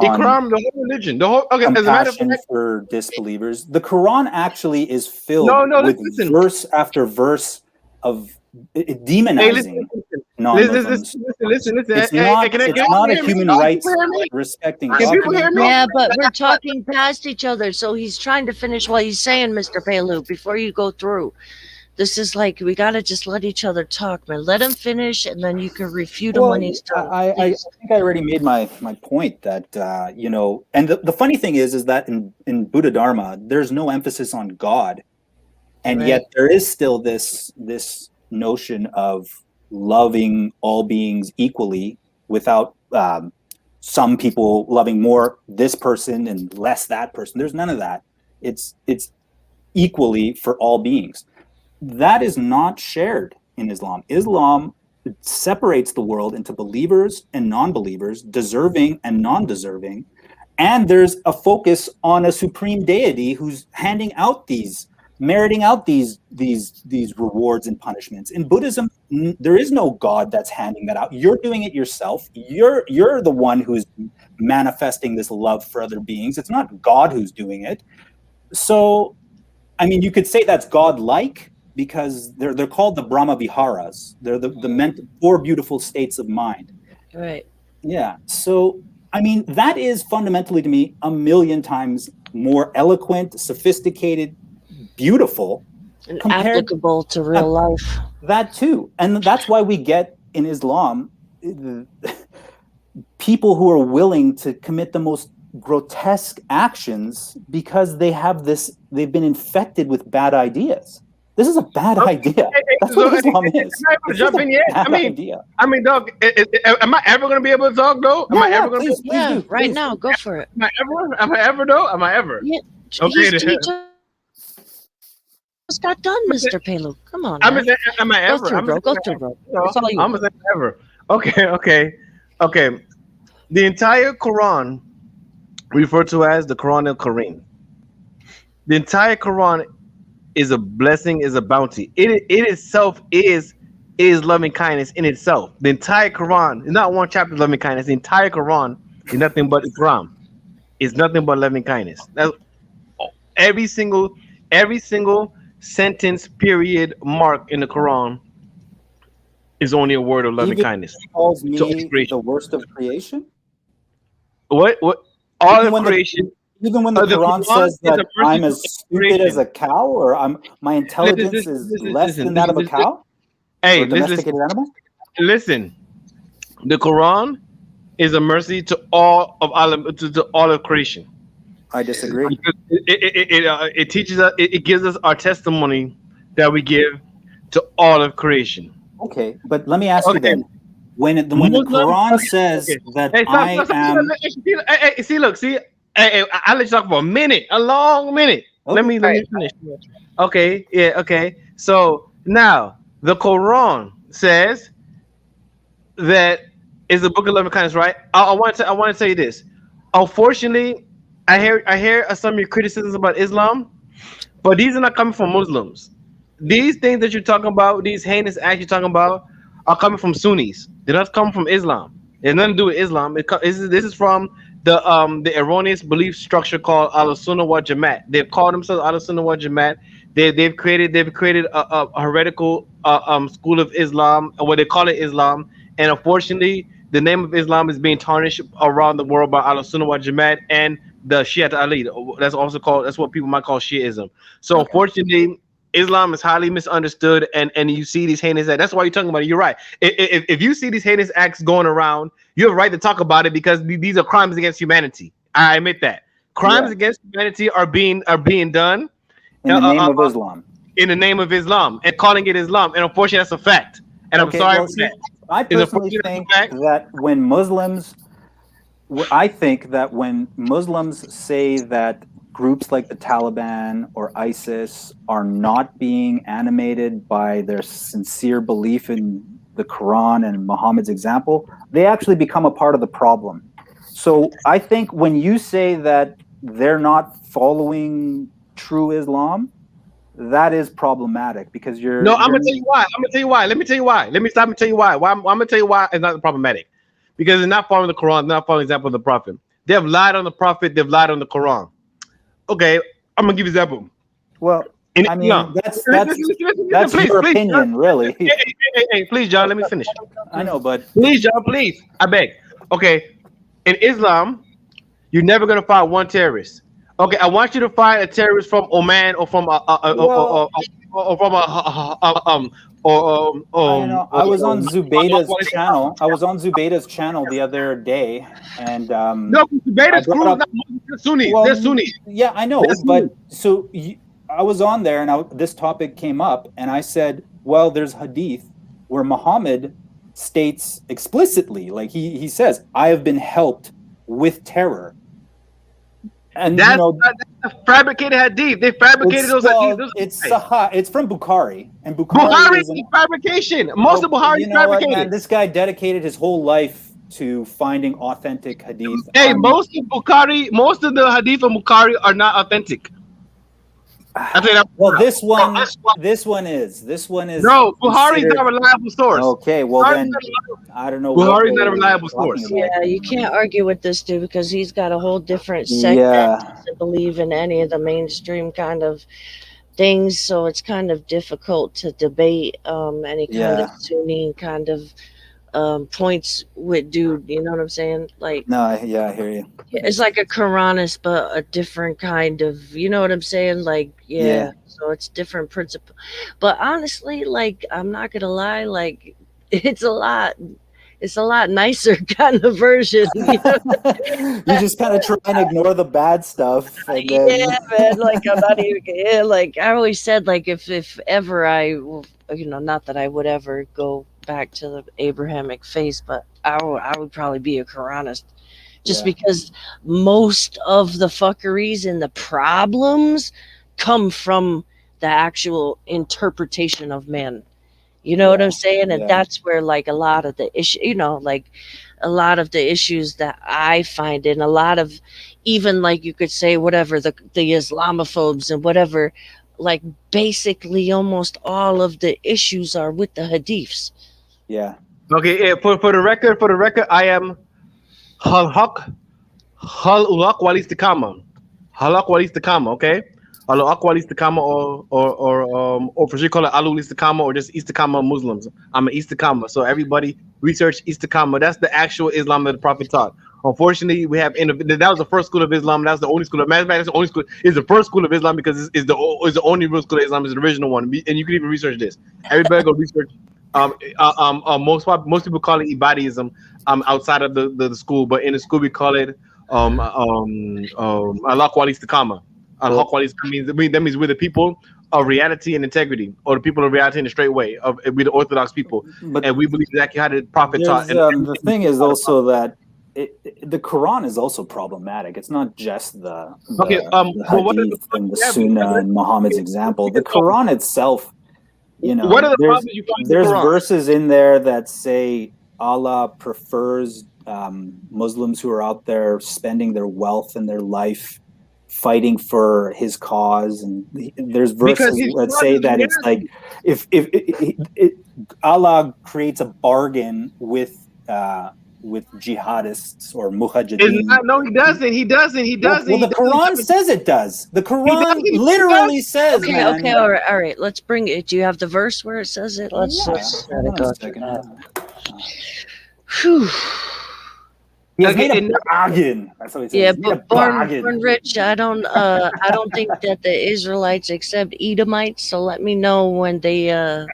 Ikram, the whole religion, the whole. Okay, as a matter of compassion fact, for disbelievers. The Quran actually is filled no, with listen. verse after verse of Hey, demonizing non-Muslims. listen. It's Hey, not. can It's not a you hear me? human Can rights people hear me? respecting Can people hear document. me? Yeah, but we're talking past each other, so he's trying to finish what he's saying, Mr. Pelu, before you go through. This is like we gotta just let each other talk, man. Let him finish, and then you can refute him when Well, he's done. I think I already made my point that you know, and the funny thing is that in Buddha Dharma, there's no emphasis on God, and yet there is still this notion of loving all beings equally without some people loving more this person and less that person. There's none of that. It's equally for all beings. That is not shared in Islam. Islam separates the world into believers and non-believers, deserving and non-deserving, and there's a focus on a supreme deity who's handing out meriting out these rewards and punishments. In Buddhism, there is no God that's handing that out. You're doing it yourself. You're the one who's manifesting this love for other beings. It's not God who's doing it. So, I mean, you could say that's God-like, because they're called the Brahma Viharas. They're the 4 beautiful states of mind. Right. Yeah. So, I mean, that is fundamentally to me 1,000,000 times more eloquent, sophisticated, beautiful, and applicable to real life. That too. And that's why we get in Islam people who are willing to commit the most grotesque actions because they've been infected with bad ideas. This is a bad idea. That's what Islam is. Jump in, yeah. I mean, dog. Am I ever going to be able to talk though? Am I ever going to? Please do. Right now, go for it. Am I ever though? Am I ever? Yeah. Okay. He just got done, Mr. Pelu. Come on. Am I ever? Go through, bro. That's all you. I'm gonna say ever. Okay. The entire Quran, referred to as the Quran al-Karim. The entire Quran is a blessing, is a bounty. It itself is loving kindness in itself. The entire Quran is not one chapter of loving kindness. The entire Quran is nothing but Ikram. It's nothing but loving kindness. That's every single sentence, period, mark in the Quran is only a word of loving kindness. Calls me the worst of creation? What? All of creation. Even when the Quran says that I'm as stupid as a cow, or my intelligence is less than that of a cow? Hey, or a domesticated animal? Listen, the Quran is a mercy to all of creation. I disagree. It teaches us. It gives us our testimony that we give to all of creation. Okay, but let me ask you then. When the Quran says that I am... Hey, I'll let you talk for a minute, a long minute. Okay. Let me finish. Okay, yeah, okay. So now the Quran says that is the book of loving kindness, right? I want to tell you this. Unfortunately, I hear some of your criticisms about Islam, but these are not coming from Muslims. These things that you're talking about, these heinous acts you're talking about, are coming from Sunnis. They're not coming from Islam. It has nothing to do with Islam. This is from the erroneous belief structure called Al-Sunnah wal Jamaat. They've called themselves Al-Sunnah wal Jamaat. They've created a heretical school of Islam, or what they call it Islam. And unfortunately, the name of Islam is being tarnished around the world by Al-Sunnah wal Jamaat and the Shiite Ali. That's what people might call Shiism. So unfortunately, Islam is highly misunderstood, and you see these heinous acts. That's why you're talking about it. You're right. If you see these heinous acts going around, you have a right to talk about it because these are crimes against humanity. I admit that. Crimes against humanity are being done in the name of Islam. In the name of Islam, and calling it Islam. And unfortunately, that's a fact. And I'm sorry for that. I personally think that when Muslims say that groups like the Taliban or ISIS are not being animated by their sincere belief in the Quran and Muhammad's example, they actually become a part of the problem. So I think when you say that they're not following true Islam, that is problematic because you're... No, I'm going to tell you why. Let me tell you why. Let me stop and tell you why. I'm going to tell you why it's not problematic. Because it's not following the Quran, it's not following the example of the Prophet. They have lied on the Prophet. They've lied on the Quran. Okay, I'm gonna give you an example. Well, In I mean, Islam, that's please, your please, opinion, John. really. Hey, please, John, let me finish. I know, but Please, John, please, I beg. Okay, in Islam, you're never gonna find one terrorist. Okay, I want you to find a terrorist from Oman or from well, or from I was on Zubaida's channel. I was on Zubaida's channel the other day, and no, Zubaida's crew, not Sunni. Well, They're Sunni. Yeah, I know, but so I was on there, and this topic came up, and I said, well, there's hadith where Muhammad states explicitly, like he says, I have been helped with terror. And that's a fabricated hadith. They fabricated those hadith. It's from Bukhari, and Bukhari is fabrication. Most of Bukhari is fabricated. Man, this guy dedicated his whole life to finding authentic hadith. Hey, most of the hadith from Bukhari are not authentic. Well, this one is. No, Bukhari is not a reliable source. Okay, well then, I don't know. Bukhari is not a reliable source. Yeah, you can't argue with this dude because he's got a whole different sect that doesn't believe in any of the mainstream kind of things. So it's kind of difficult to debate any kind of Sunni kind of points with dude. You know what I'm saying? Like, no, I hear you. It's like a Quranist, but a different kind of, you know what I'm saying? Like, yeah. So it's different principle. But honestly, like, I'm not gonna lie, like, it's a lot nicer kind of version. You just kind of try and ignore the bad stuff. And then... Yeah, man. Like, I'm not even. Like, I always said, like, if ever I, not that I would ever go back to the Abrahamic faith, but I would probably be a Quranist. Just because most of the fuckeries and the problems come from the actual interpretation of man. You know what I'm saying? And that's where, like, a lot of the issue, like a lot of the issues that I find, and a lot of, even like you could say, whatever, the Islamophobes and whatever, like basically almost all of the issues are with the hadiths. Yeah. Okay. For the record, I am Halak Walis Takama. Halak Walis Takama, okay? Halak Walis Takama or for sure call it Alul Istakama or just Istakama Muslims. I'm an Istakama. So everybody research Istakama. That's the actual Islam that the Prophet taught. Unfortunately, we have that was the first school of Islam. That's the only school of mathematics. The only school is the first school of Islam because it's the only real school of Islam. Is the original one, and you can even research this. Everybody go research. Most people call it Ibadism outside of the school, but in the school we call it Allah Qalis Takama. Allah Qalis means we're the people of reality and integrity, or the people of reality in the straight way. We're the Orthodox people, and we believe exactly how the Prophet taught. The thing is also that the Quran is also problematic. It's not just the Hadith and the Sunnah and Muhammad's example. The Quran itself. What are the problems you find there's in the Quran? Verses in there that say Allah prefers Muslims who are out there spending their wealth and their life fighting for his cause, and there's verses that say that it's like if Allah creates a bargain with jihadists or muhajideen. No, he doesn't. He doesn't. Well, the Quran says it does. The Quran literally says. Okay, all right. Let's bring it. Do you have the verse where it says it? Let's try to go through that. Whew. He made a bargain. That's what he says. Yeah, but born rich. I don't think that the Israelites accept Edomites. So let me know when they. Hey,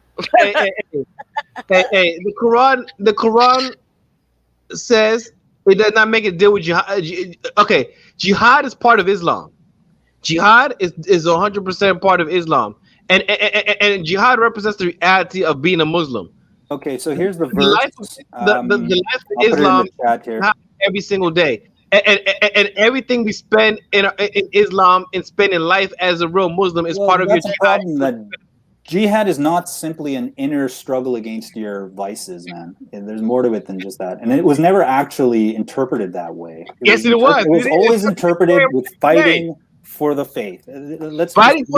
the Quran says it does not make a deal with jihad. Okay, jihad is part of Islam. Jihad is 100% part of Islam, and jihad represents the reality of being a Muslim. Okay, so here's the verse. The life of Islam every single day, and everything we spend in Islam and spending life as a real Muslim is part of your jihad. Jihad is not simply an inner struggle against your vices, man. There's more to it than just that. And it was never actually interpreted that way. It was. It was always interpreted with fighting for the faith. You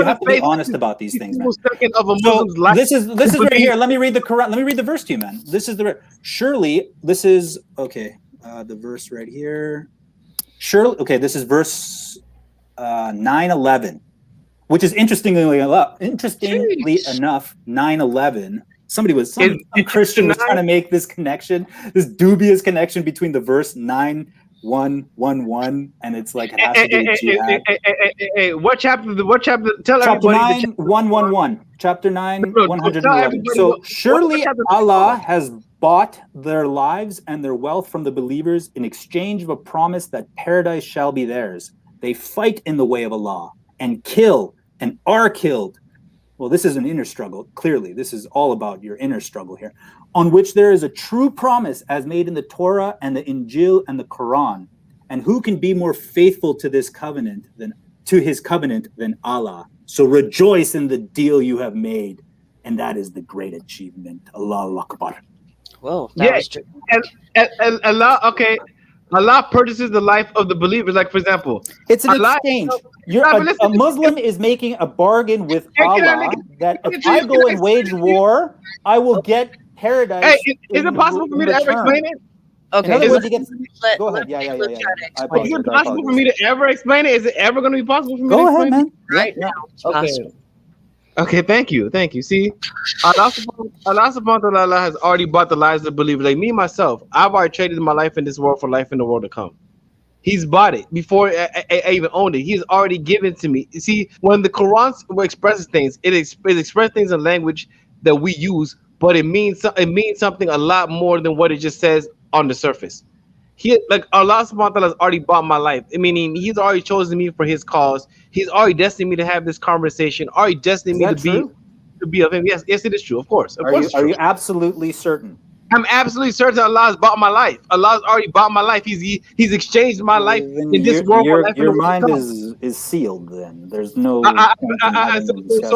have to be honest about these things, man. This is right here. Let me read the Quran. Let me read the verse to you, man. The verse right here. surely, okay, this is verse 9:11, which is interestingly enough, 9:11. Some Christian was trying to make this connection, this dubious connection between the verse 9:111, and it's like it has to do with jihad. What chapter? What chapter? Tell Chapter everybody. 9:111. Chapter 9:111. So surely Allah has bought their lives and their wealth from the believers in exchange of a promise that paradise shall be theirs. They fight in the way of Allah and kill and are killed. Well, this is an inner struggle. Clearly, this is all about your inner struggle here, on which there is a true promise as made in the Torah and the Injil and the Quran. And who can be more faithful to this covenant than Allah? So rejoice in the deal you have made, and that is the great achievement. Allahu Akbar. Whoa, that was true. And Allah, okay. Allah purchases the life of the believers. Like, for example, it's an exchange. A Muslim is making a bargain with Allah that if I go and wage war, I will get paradise. Hey, is it possible for me to ever explain it? Okay, in other words, go ahead. Yeah. Is it possible for me to ever explain it? Is it ever going to be possible for me to explain it? Go ahead, man. Right now, it's possible. Okay, thank you. See, Allah subhanahu wa ta'ala has already bought the lives of the believers. Like me, myself, I've already traded my life in this world for life in the world to come. He's bought it before I even owned it. He's already given to me. You see, when the Quran expresses things, it expresses things in language that we use, but it means something a lot more than what it just says on the surface. Allah subhanahu wa ta'ala has already bought my life. Meaning he's already chosen me for his cause. He's already destined me to have this conversation, already destined me to be of him. Yes, it is true. Of course. Are you absolutely certain? I'm absolutely certain Allah has bought my life. Allah's already bought my life. He's exchanged my life in this world. Your mind is sealed then. There's no so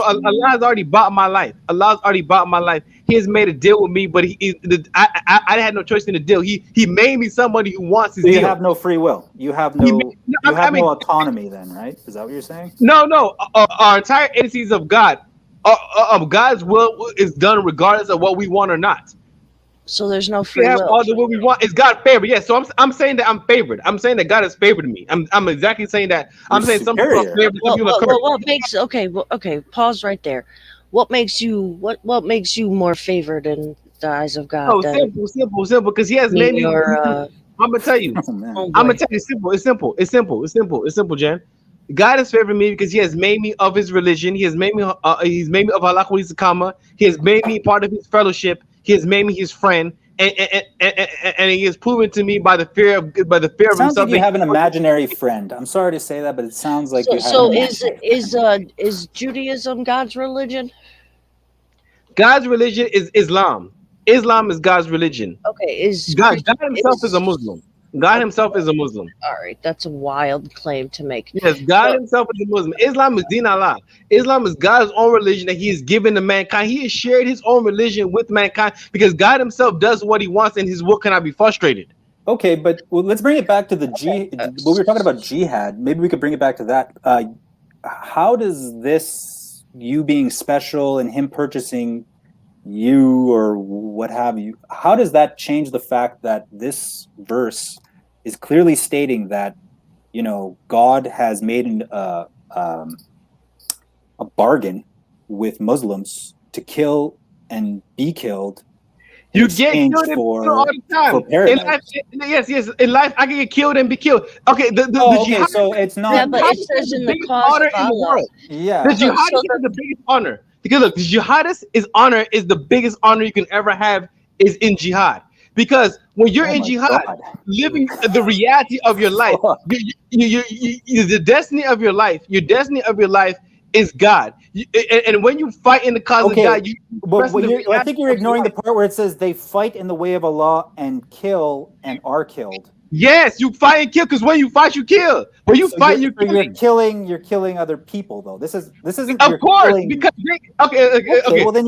Allah has already bought my life. Allah's already bought my life. He has made a deal with me, but I had no choice in the deal. He made me somebody who wants his deal. You have no free will. You have no no autonomy then, right? Is that what you're saying? No. Our entire entities of God, God's will is done regardless of what we want or not. So there's no free will. will. All the will we want is God favored. Yes. So I'm saying that I'm favored. I'm saying that God has favored me. I'm exactly saying that. I'm saying some people are favored. What makes okay? Pause right there. What makes you more favored in the eyes of God? Oh, simple. Because He has made me. I'm gonna tell you. I'm gonna tell you. It's simple, Jen. God has favored me because He has made me of His religion. He has made me. He's made me of Halakha Kama. He has made me part of His fellowship. He has made me His friend, and He has proven to me by the fear of Himself. Sounds like you have an imaginary friend. I'm sorry to say that, but it sounds like is Judaism God's religion? God's religion is Islam. Islam is God's religion. Okay, God Himself is a Muslim. God Himself is a Muslim. All right, that's a wild claim to make. Yes, God Himself is a Muslim. Islam is Din Allah. Islam is God's own religion that He has given to mankind. He has shared His own religion with mankind because God Himself does what He wants, and His will cannot be frustrated. Okay, but let's bring it back to the we were talking about jihad. Maybe we could bring it back to that. How does this, you being special and Him purchasing you or what have you, how does that change the fact that this verse is clearly stating that, God has made a bargain with Muslims to kill and be killed? You get killed all the time. For paradise. Yes. In life, I can get killed and be killed. Okay, the jihad. So it's not. Yeah, but it says in the cause of Allah. Yeah. The jihad is the biggest honor. Because look, the jihadist is the biggest honor you can ever have is in jihad. Because when you're in jihad, living the reality of your life, the destiny of your life, is God. And when you fight in the cause of God, I think you're ignoring the part where it says they fight in the way of Allah and kill and are killed. Yes, you fight and kill because when you fight, you kill. When you fight, you're killing. You're killing other people, though. This isn't. Of course, because okay. Well, then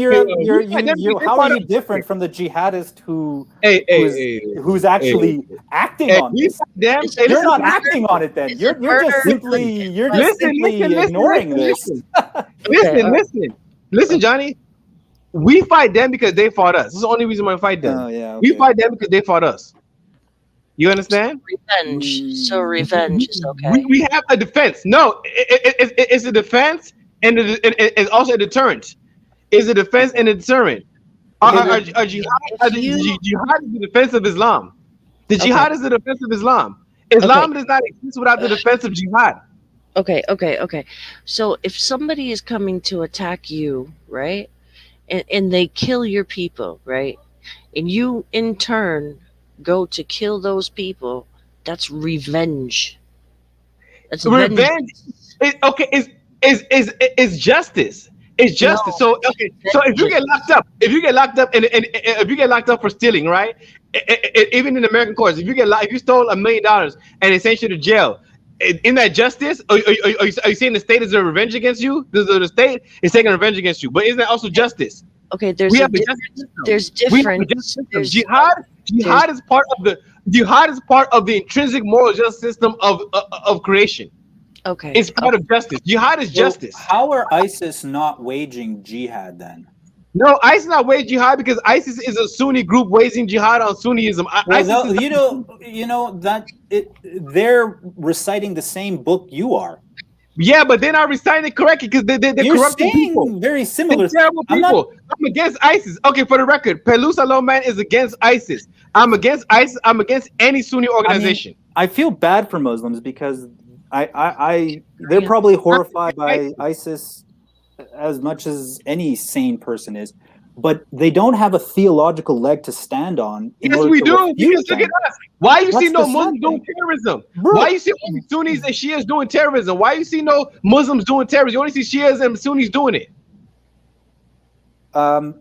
how are you different from the jihadist who's actually acting on this? You're not acting on it. Then you're just simply ignoring this. Listen, Johnny. We fight them because they fought us. This is the only reason why we fight them. Oh, yeah, we fight them because they fought us. You understand? Revenge. So revenge is okay. We have a defense. No, it's a defense and it's also a deterrent. It's a defense and a deterrent. Jihad is the defense of Islam. The jihad is the defense of Islam. Islam does not exist without the defense of jihad. Okay. So if somebody is coming to attack you, right, and they kill your people, right, and you in turn go to kill those people, that's revenge. That's revenge. Is justice. It's justice. No, So if you get locked up, if you get locked up for stealing, right? Even in American courts, if you stole $1 million and they sent you to jail, in that justice? Are you saying the state is a revenge against you? The state is taking revenge against you, but isn't that also justice? Okay, there's difference. Jihad is part of the intrinsic moral justice system of creation. Okay, it's part of justice. Jihad is justice. How are ISIS not waging jihad then? No, ISIS not waging jihad because ISIS is a Sunni group waging jihad on Sunnism. They're reciting the same book you are. Yeah, but they're not reciting it correctly because they're corrupting people. Very similar. They're terrible people. I'm against ISIS. Okay, for the record, Pelu Salomon is against ISIS. I'm against ISIS. I'm against any Sunni organization. I feel bad for Muslims because they're probably horrified by ISIS as much as any sane person is, but they don't have a theological leg to stand on. Yes, we do. Because look at us. Why you see no Muslims doing terrorism? Bro. Why you see only Sunnis and Shias doing terrorism? Why you see no Muslims doing terrorism? You only see Shias and Sunnis doing it.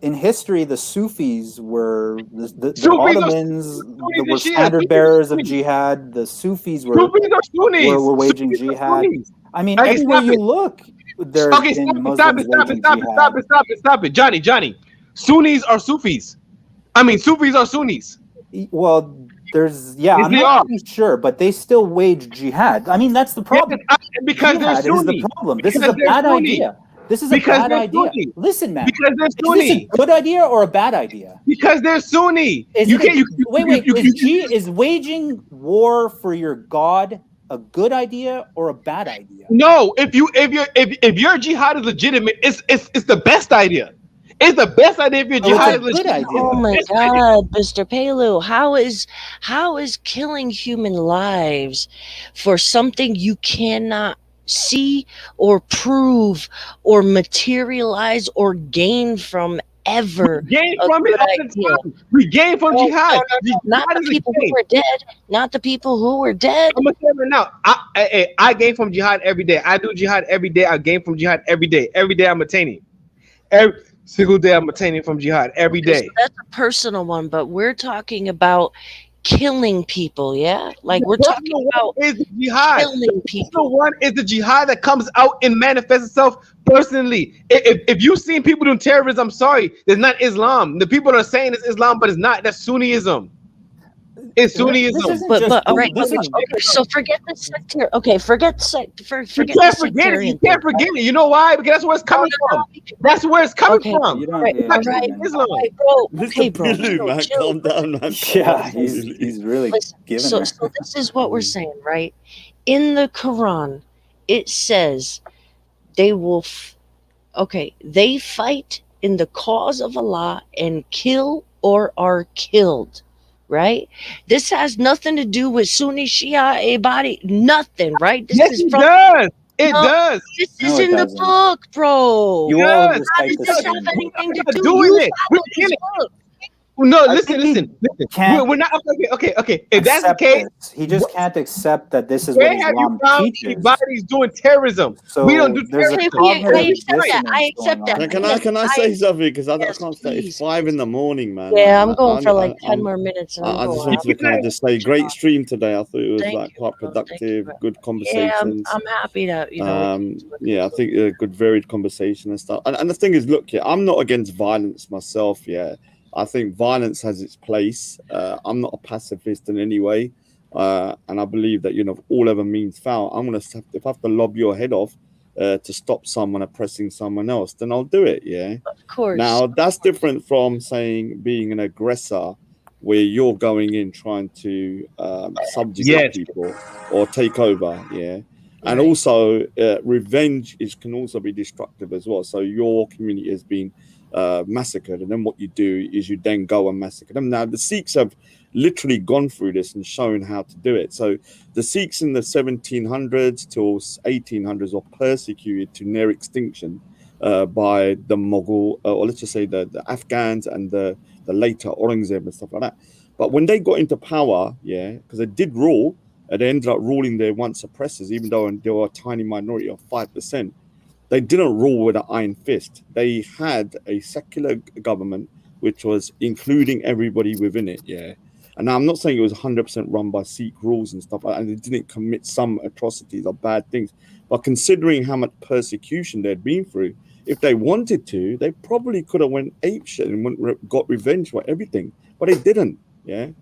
In history, the Sufis were the Ottomans were standard bearers of jihad. The Sufis were waging jihad. I mean, everywhere you look, there's been Muslims waging jihad. Stop it, Johnny. Sunnis are Sufis. I mean, Sufis are Sunnis. Well, I'm not really sure, but they still wage jihad. I mean, that's the problem. Because jihad is the problem. This is a bad idea. This is a bad idea. Listen, man. Because they're Sunni. Is this a good idea or a bad idea? Because they're Sunni. Is waging war for your God a good idea or a bad idea? No, if your jihad is legitimate, it's the best idea. It's the best idea if your jihad is legitimate. Oh my God, Mr. Pelu, how is killing human lives for something you cannot see or prove or materialize or gain from ever? We gain from it all the time. We gain from jihad. Not the people who were dead. Not the people who were dead. I'm gonna tell you now. I gain from jihad every day. I do jihad every day. I gain from jihad every day. Every day I'm attaining. Every single day I'm attaining from jihad every day. So that's a personal one, but we're talking about killing people, yeah? Like we're talking about jihad. Killing people. The one is the jihad that comes out and manifests itself personally. If you've seen people doing terrorism, I'm sorry, it's not Islam. The people are saying it's Islam, but it's not. That's Sunnism. It's Sunnism. But all right, okay, so forget the sectarian. Okay, forget the You can't forget it. You can't forget it. You know why? Because that's where it's coming from. That's where it's coming from. All right, bro. Okay, bro. Man, calm down, man. Yeah, he's really giving so this is what we're saying, right? In the Quran, it says they will. They fight in the cause of Allah and kill or are killed. Right? This has nothing to do with Sunni, Shia, body, nothing, right? This yes, is it does. It does. This is in the book, bro. How does this have anything to do with it? No, listen. We're not okay. If that's the case, he just can't accept that this is what Islam teaches. Everybody's doing terrorism. So we don't do terrorism. I accept that. Can I say something? Because I can't stay. It's 5 a.m, man. Yeah, I'm going for like 10 more minutes. I just wanted to kind of just say, great stream today. I thought it was like quite productive, good conversations. Yeah, I'm happy that I think a good varied conversation and stuff. And the thing is, look, I'm not against violence myself. Yeah. I think violence has its place. I'm not a pacifist in any way. And I believe that, all other means foul. If I have to lob your head off to stop someone oppressing someone else, then I'll do it. Yeah. Of course. Now, that's different from being an aggressor where you're going in trying to subjugate people or take over, and also revenge can also be destructive as well. So your community has been massacred, and then what you do is you then go and massacre them. Now the Sikhs have literally gone through this and shown how to do it. So the Sikhs in the 1700s till 1800s were persecuted to near extinction by the Mughal, or let's just say the Afghans and the later Aurangzeb and stuff like that. But when they got into power, because they did rule, and they ended up ruling their once oppressors, even though they were a tiny minority of 5%. They didn't rule with an iron fist. They had a secular government, which was including everybody within it, And now I'm not saying it was 100% run by Sikh rules and stuff like that, and they didn't commit some atrocities or bad things. But considering how much persecution they'd been through, if they wanted to, they probably could have went apeshit and got revenge for everything. But they didn't, they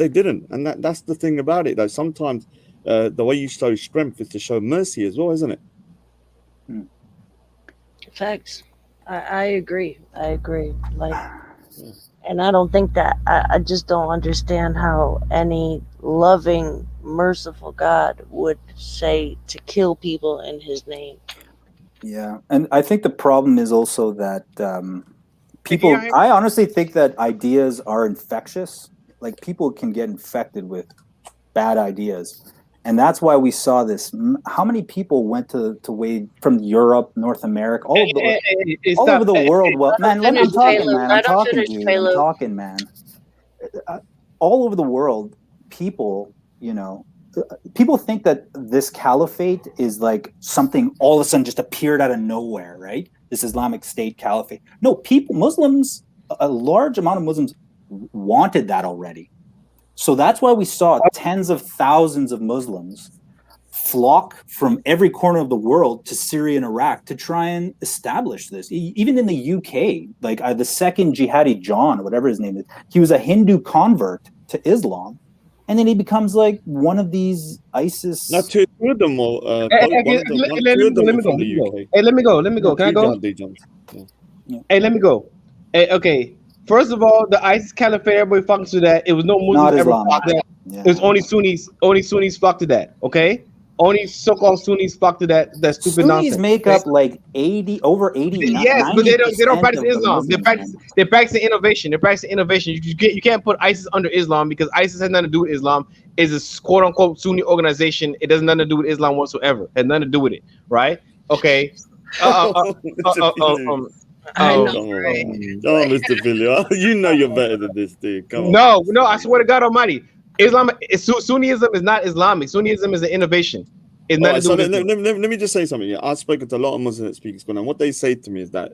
didn't. And that's the thing about it, though. Sometimes the way you show strength is to show mercy as well, isn't it? Facts. I agree. I agree. Like, and I don't think that I just don't understand how any loving, merciful God would say to kill people in His name. Yeah, and I think the problem is also that people. I honestly think that ideas are infectious. Like people can get infected with bad ideas. And that's why we saw this. How many people went to wade from Europe, North America, all over the world? Well, man, I'm talking, man. I'm talking, dude. I'm talking, man. All over the world, people, people think that this caliphate is like something all of a sudden just appeared out of nowhere, right? This Islamic State caliphate. No, Muslims, a large amount of Muslims wanted that already. So that's why we saw tens of thousands of Muslims flock from every corner of the world to Syria and Iraq to try and establish this. Even in the UK, like the second jihadi John, whatever his name is, he was a Hindu convert to Islam. And then he becomes like one of these ISIS. Not two of them all. Let me go. Can I go? Hey, let me go. Hey, okay. First of all, the ISIS caliphate, everybody fucks to that. It was no Muslims ever flocked to that. Yeah. It was only Sunnis. Only Sunnis flocked to that. Okay. Only so-called Sunnis flock to that stupid Sunnis nonsense. Make up like over 80. Yes, but they don't practice Islam. They practice innovation. They practice innovation. You can't put ISIS under Islam because ISIS has nothing to do with Islam. It's a quote unquote Sunni organization. It has nothing to do with Islam whatsoever. It has nothing to do with it. Right? Okay. I know. Oh, Mr. Billy, you know you're better than this, dude. Come on. No, I swear to God Almighty, Sunnism is not Islamic. Sunnism is an innovation. It's not. Right, so let me just say something. I've spoken to a lot of Muslims that speak Spanish, and what they say to me is that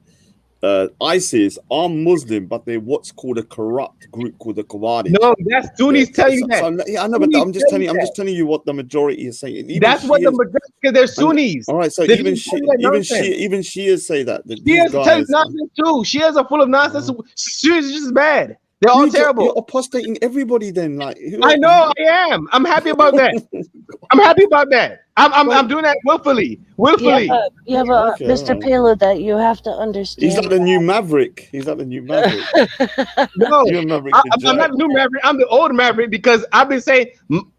ISIS are Muslim, but they're what's called a corrupt group called the Khawarij. No, that's Sunnis tell you that. Yeah, I know, but I'm just telling you what the majority is saying. Even that's what the majority, because they're Sunnis. All right, so even Shias say that. Shias tell nonsense too. Shias are full of nonsense. Shias is just bad. They're all terrible. You're apostating everybody then. Like I know I am. I'm happy about that. I'm happy about that. I'm doing that willfully. Yeah, but okay, Mr. Pelo, that you have to understand. He's like the new Maverick. No, I'm not the new Maverick. I'm the old Maverick because I've been saying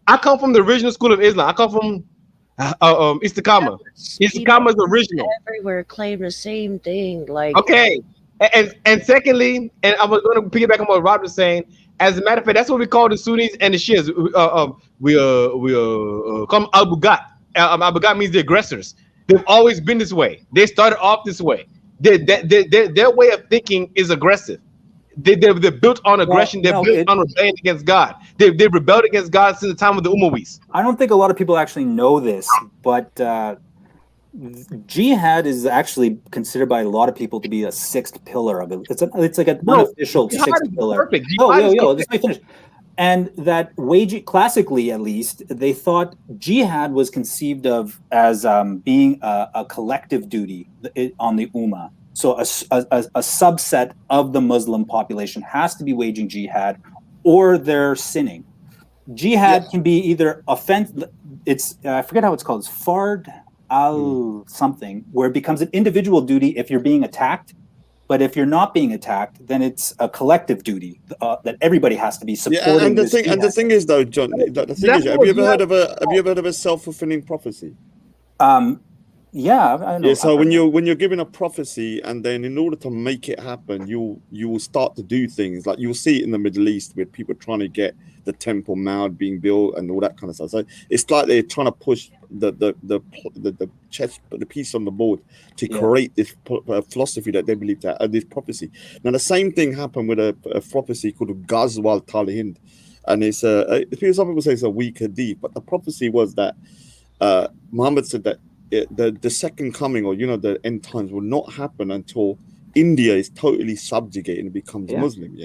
I come from the original school of Islam. I come from Istiqamah. Istiqamah is original. Everywhere claim the same thing. Like okay. And secondly, and I was going to piggyback on what Rob was saying. As a matter of fact, that's what we call the Sunnis and the Shias. We come Al-Bugat. Al-Bugat means the aggressors. They've always been this way. They started off this way. Their way of thinking is aggressive. They're built on aggression. They're built on rebelling against God. They've rebelled against God since the time of the Umayyads. I don't think a lot of people actually know this, but jihad is actually considered by a lot of people to be a sixth pillar of it. It's like an unofficial sixth pillar. Perfect. Let me finish. And that classically, at least, they thought jihad was conceived of as being a collective duty on the ummah. So a subset of the Muslim population has to be waging jihad, or they're sinning. Jihad can be either It's I forget how it's called. It's fard al something, where it becomes an individual duty if you're being attacked, But if you're not being attacked, then it's a collective duty that everybody has to be supporting. Yeah, and the thing is though, John, the thing is, have you ever heard of a self-fulfilling prophecy? Yeah, I know. Yeah, so when you're giving a prophecy, and then in order to make it happen, you will start to do things like you'll see it in the Middle East with people trying to get the Temple Mount being built and all that kind of stuff. So it's like they're trying to push the chess, the piece on the board to create this philosophy that they believe that this prophecy. Now the same thing happened with a prophecy called Ghazwal Tal-Hind, and it's some people say it's a weak hadith, but the prophecy was that Muhammad said that the second coming, or the end times, will not happen until India is totally subjugated and becomes Muslim.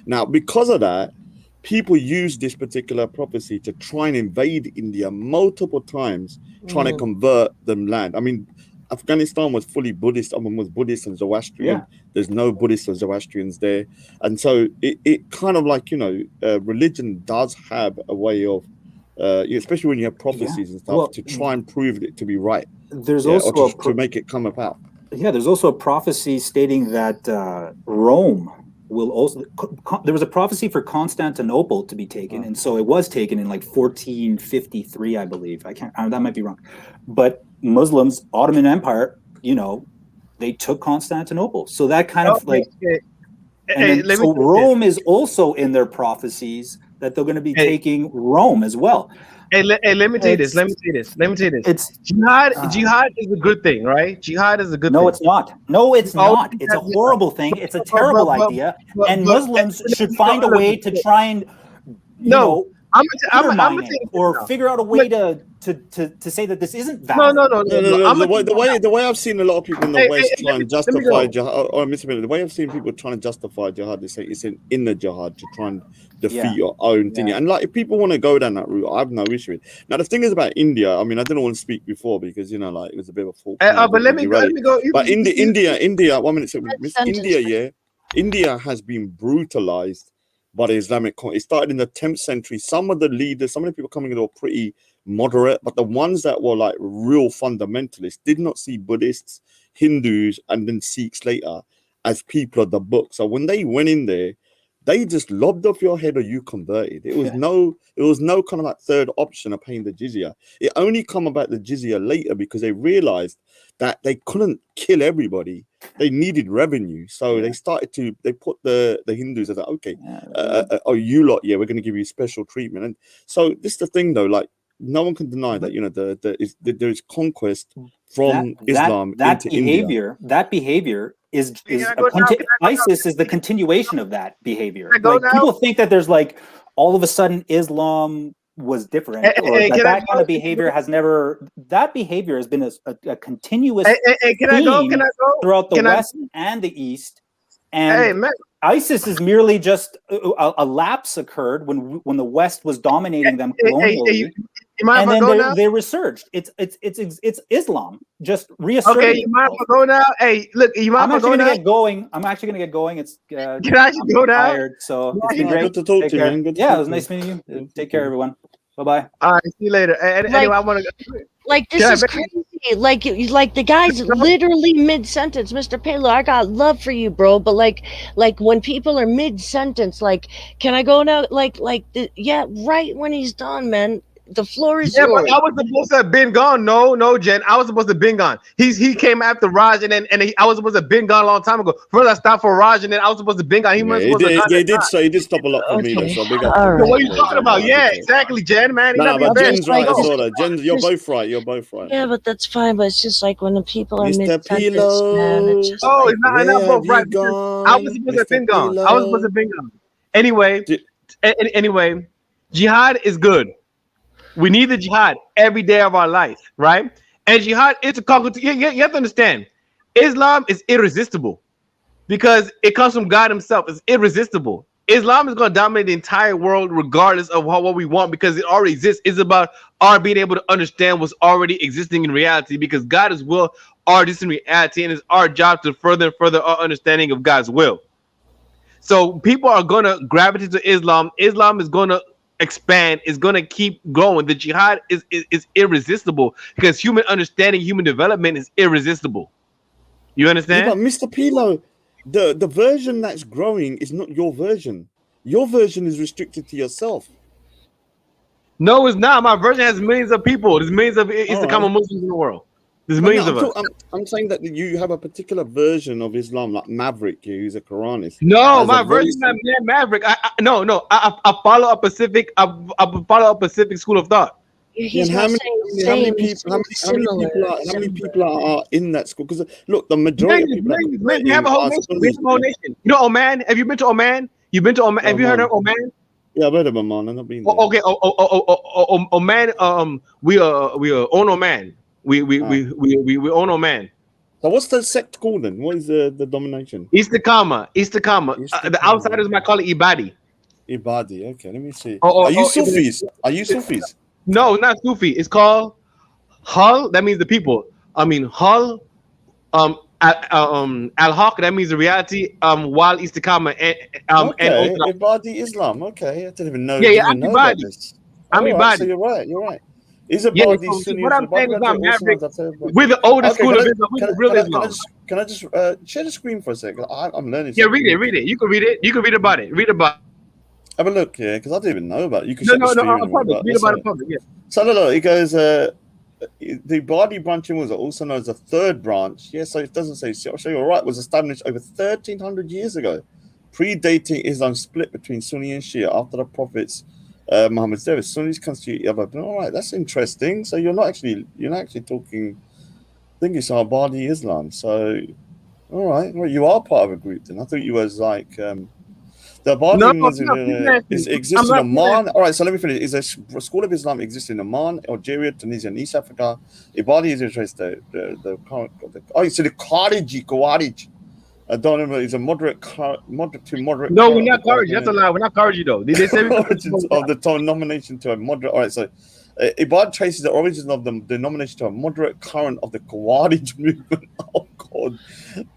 Now, because of that, people use this particular prophecy to try and invade India multiple times, trying to convert them land. I mean, Afghanistan was fully Buddhist. Was Buddhist and Zoroastrian. There's no Buddhist or Zoroastrians there, and so it kind of like religion does have a way of. Especially when you have prophecies and stuff, to try and prove it to be right. There's also to make it come about. Yeah, there's also a prophecy stating that Rome will also. There was a prophecy for Constantinople to be taken, and so it was taken in like 1453, I believe. That might be wrong, but Muslims, Ottoman Empire, they took Constantinople. So that kind of like. So Rome is also in their prophecies that they're going to be taking Rome as well. Hey, let me tell you this. It's jihad. Jihad is a good thing, right? Jihad is a good thing. No, it's not. No, it's not. It's a horrible thing. It's a terrible idea. And Muslims should find a way to try and or figure out a way to say that this isn't valid. No. The way I've seen a lot of people in the West try and justify jihad, the way I've seen people trying to justify jihad, they say it's an inner jihad to try and defeat your own thing. And like, if people want to go down that route, I have no issue with it. Now the thing is about India, I mean, I didn't want to speak before because it was a bit of a fault. But let me go. But India, 1 minute, India has been brutalized by the Islamic. It started in the 10th century. Some of the people coming in were pretty moderate, but the ones that were like real fundamentalists did not see Buddhists, Hindus, and then Sikhs later as people of the book. So when they went in there, they just lobbed off your head or you converted. It was no kind of like third option of paying the jizya. It only come about the jizya later because they realized that they couldn't kill everybody. They needed revenue. So they put the Hindus as like, okay, you lot, we're going to give you special treatment. And so this is the thing though, like no one can deny that, there is conquest from Islam into India. That behavior ISIS is the continuation of that behavior. People think that there's like all of a sudden Islam was different, or that kind of behavior has never. That behavior has been a continuous theme throughout the West and the East. And ISIS is merely just a lapse occurred when the West was dominating them colonially, and then they resurged. It's Islam just reasserting. Okay, you might go now. Hey, look, you might go now. I'm actually gonna get going. It's can I just go now? Tired, so it's been great to talk to you, man. Yeah, it was nice meeting you. Take care, everyone. Bye-bye. All right, see you later. Anyway, I want to. Like this is crazy. Like the guy's literally mid-sentence. Mr. Palo, I got love for you, bro. But like when people are mid-sentence, like, can I go now? Like right when he's done, man. The floor is yours. But I was supposed to have been gone. No, Jen. I was supposed to have been gone. He came after Raj, and I was supposed to have been gone a long time ago. First I stopped for Raj, and then I was supposed to have been gone. He did stop a lot for me. So big up. Right. What are you talking about? Yeah, exactly, Jen, man. But Jen's right as well. Jen, you're both right. Yeah, but that's fine. But it's just like when the people are mid-sentence, man. It's just it's not both right. I was supposed to have been gone. Anyway, jihad is good. We need the jihad every day of our life, right? And jihad is a conquest. You have to understand, Islam is irresistible because it comes from God himself. It's irresistible. Islam is going to dominate the entire world regardless of what we want because it already exists. It's about our being able to understand what's already existing in reality because God's will already exists in reality, and it's our job to further our understanding of God's will. So people are going to gravitate to Islam. Islam is going to expand, is going to keep growing. The jihad is irresistible because human understanding, human development is irresistible. You understand? Yeah, but Mr. Pilo, the version that's growing is not your version. Your version is restricted to yourself. No, it's not. My version has millions of people. There's millions of Istiqama Muslims in the world. There's millions of us. I'm saying that you have a particular version of Islam, like Maverick, who's a Quranist. No, my version is not Maverick. I follow a Pacific. I follow a Pacific school of thought. He's not saying How many people are in that school? Because look, the majority of people we have a whole nation. We have a whole nation. You know Oman? Have you been to Oman? You've been to Oman? Have you heard of Oman? Yeah, I've heard of Oman. I've not been there. Okay. Oman. We own Oman. We own Oman. So what's the sect called then? What is the domination? Istiqama. The outsiders might call it Ibadi. Ibadi. Okay, let me see. Are you Sufis? Are you Sufis? No, not Sufi. It's called Hal. That means the people. I mean Hal. Al-Haq. That means the reality. While Istiqama and Ibadi Islam. Okay, I didn't even know. Yeah, I'm Ibadi. I'm Ibadi. So you're right. Is Ibadi Sunni? What I'm saying is not Maverick. We're the oldest school of Islam. We're the real Islam. Can I just share the screen for a second? I'm learning. Yeah, read it. You can read it. You can read about it. Read about it. Have a look here, because I didn't even know about it. You can no, public. Read about it public, yeah. So look, it goes, the Ibadi branch was also known as the third branch. Yeah, so it doesn't say, so you're right, was established over 1,300 years ago, predating Islam's split between Sunni and Shia after the prophets Muhammad's death. Sunnis constitute the other. All right, that's interesting. So you're not actually talking, I think it's Ibadi Islam. So, all right, well, you are part of a group then. I thought you was like... The Ibadi exists in Oman. All right, so let me finish. Is a school of Islam exists in Oman, Algeria, Tunisia, and East Africa. Ibadi is the Khawarij. I don't know. It's a moderate to moderate. No, we're not Khawarij. That's a lie. We're not Khawarij though. They say origins of the denomination to a moderate. All right, so Ibad traces the origins of the denomination to a moderate current of the Khawarij movement. Oh God,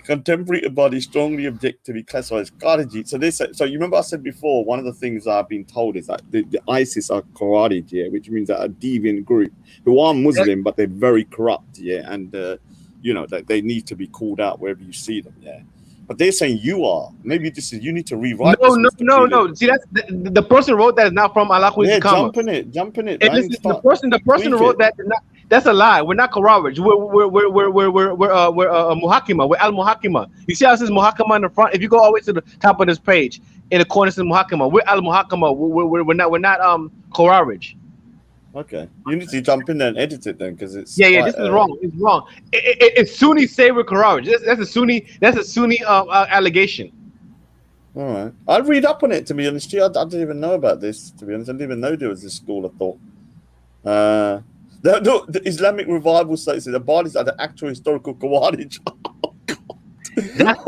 contemporary Ibadi strongly object to be classified as Khariji. So so you remember I said before, one of the things I've been told is that the ISIS are Khawarij, yeah, which means that a deviant group who are Muslim but they're very corrupt, yeah, and that they need to be called out wherever you see them, yeah. But they're saying you are. Maybe you need to rewrite. No. See, that's the person who wrote that is not from Allah. Yeah, jump in it. The person who wrote that that's a lie. We're not Khawarij. We're Muhakima. We're Al Muhakima. You see how it says Muhakima in the front? If you go all the way to the top of this page, in the corner says Muhakima. We're Al Muhakima. We're not Khawarij. Okay, you need to jump in there and edit it then, because it's this is wrong. It's wrong. It's Sunni say we're Khawarij. That's a Sunni allegation. All right, I'll read up on it. To be honest, I didn't even know about this. To be honest, I didn't even know there was this school of thought. The Islamic revival states that the Ibadis are the actual historical Khawarij. That's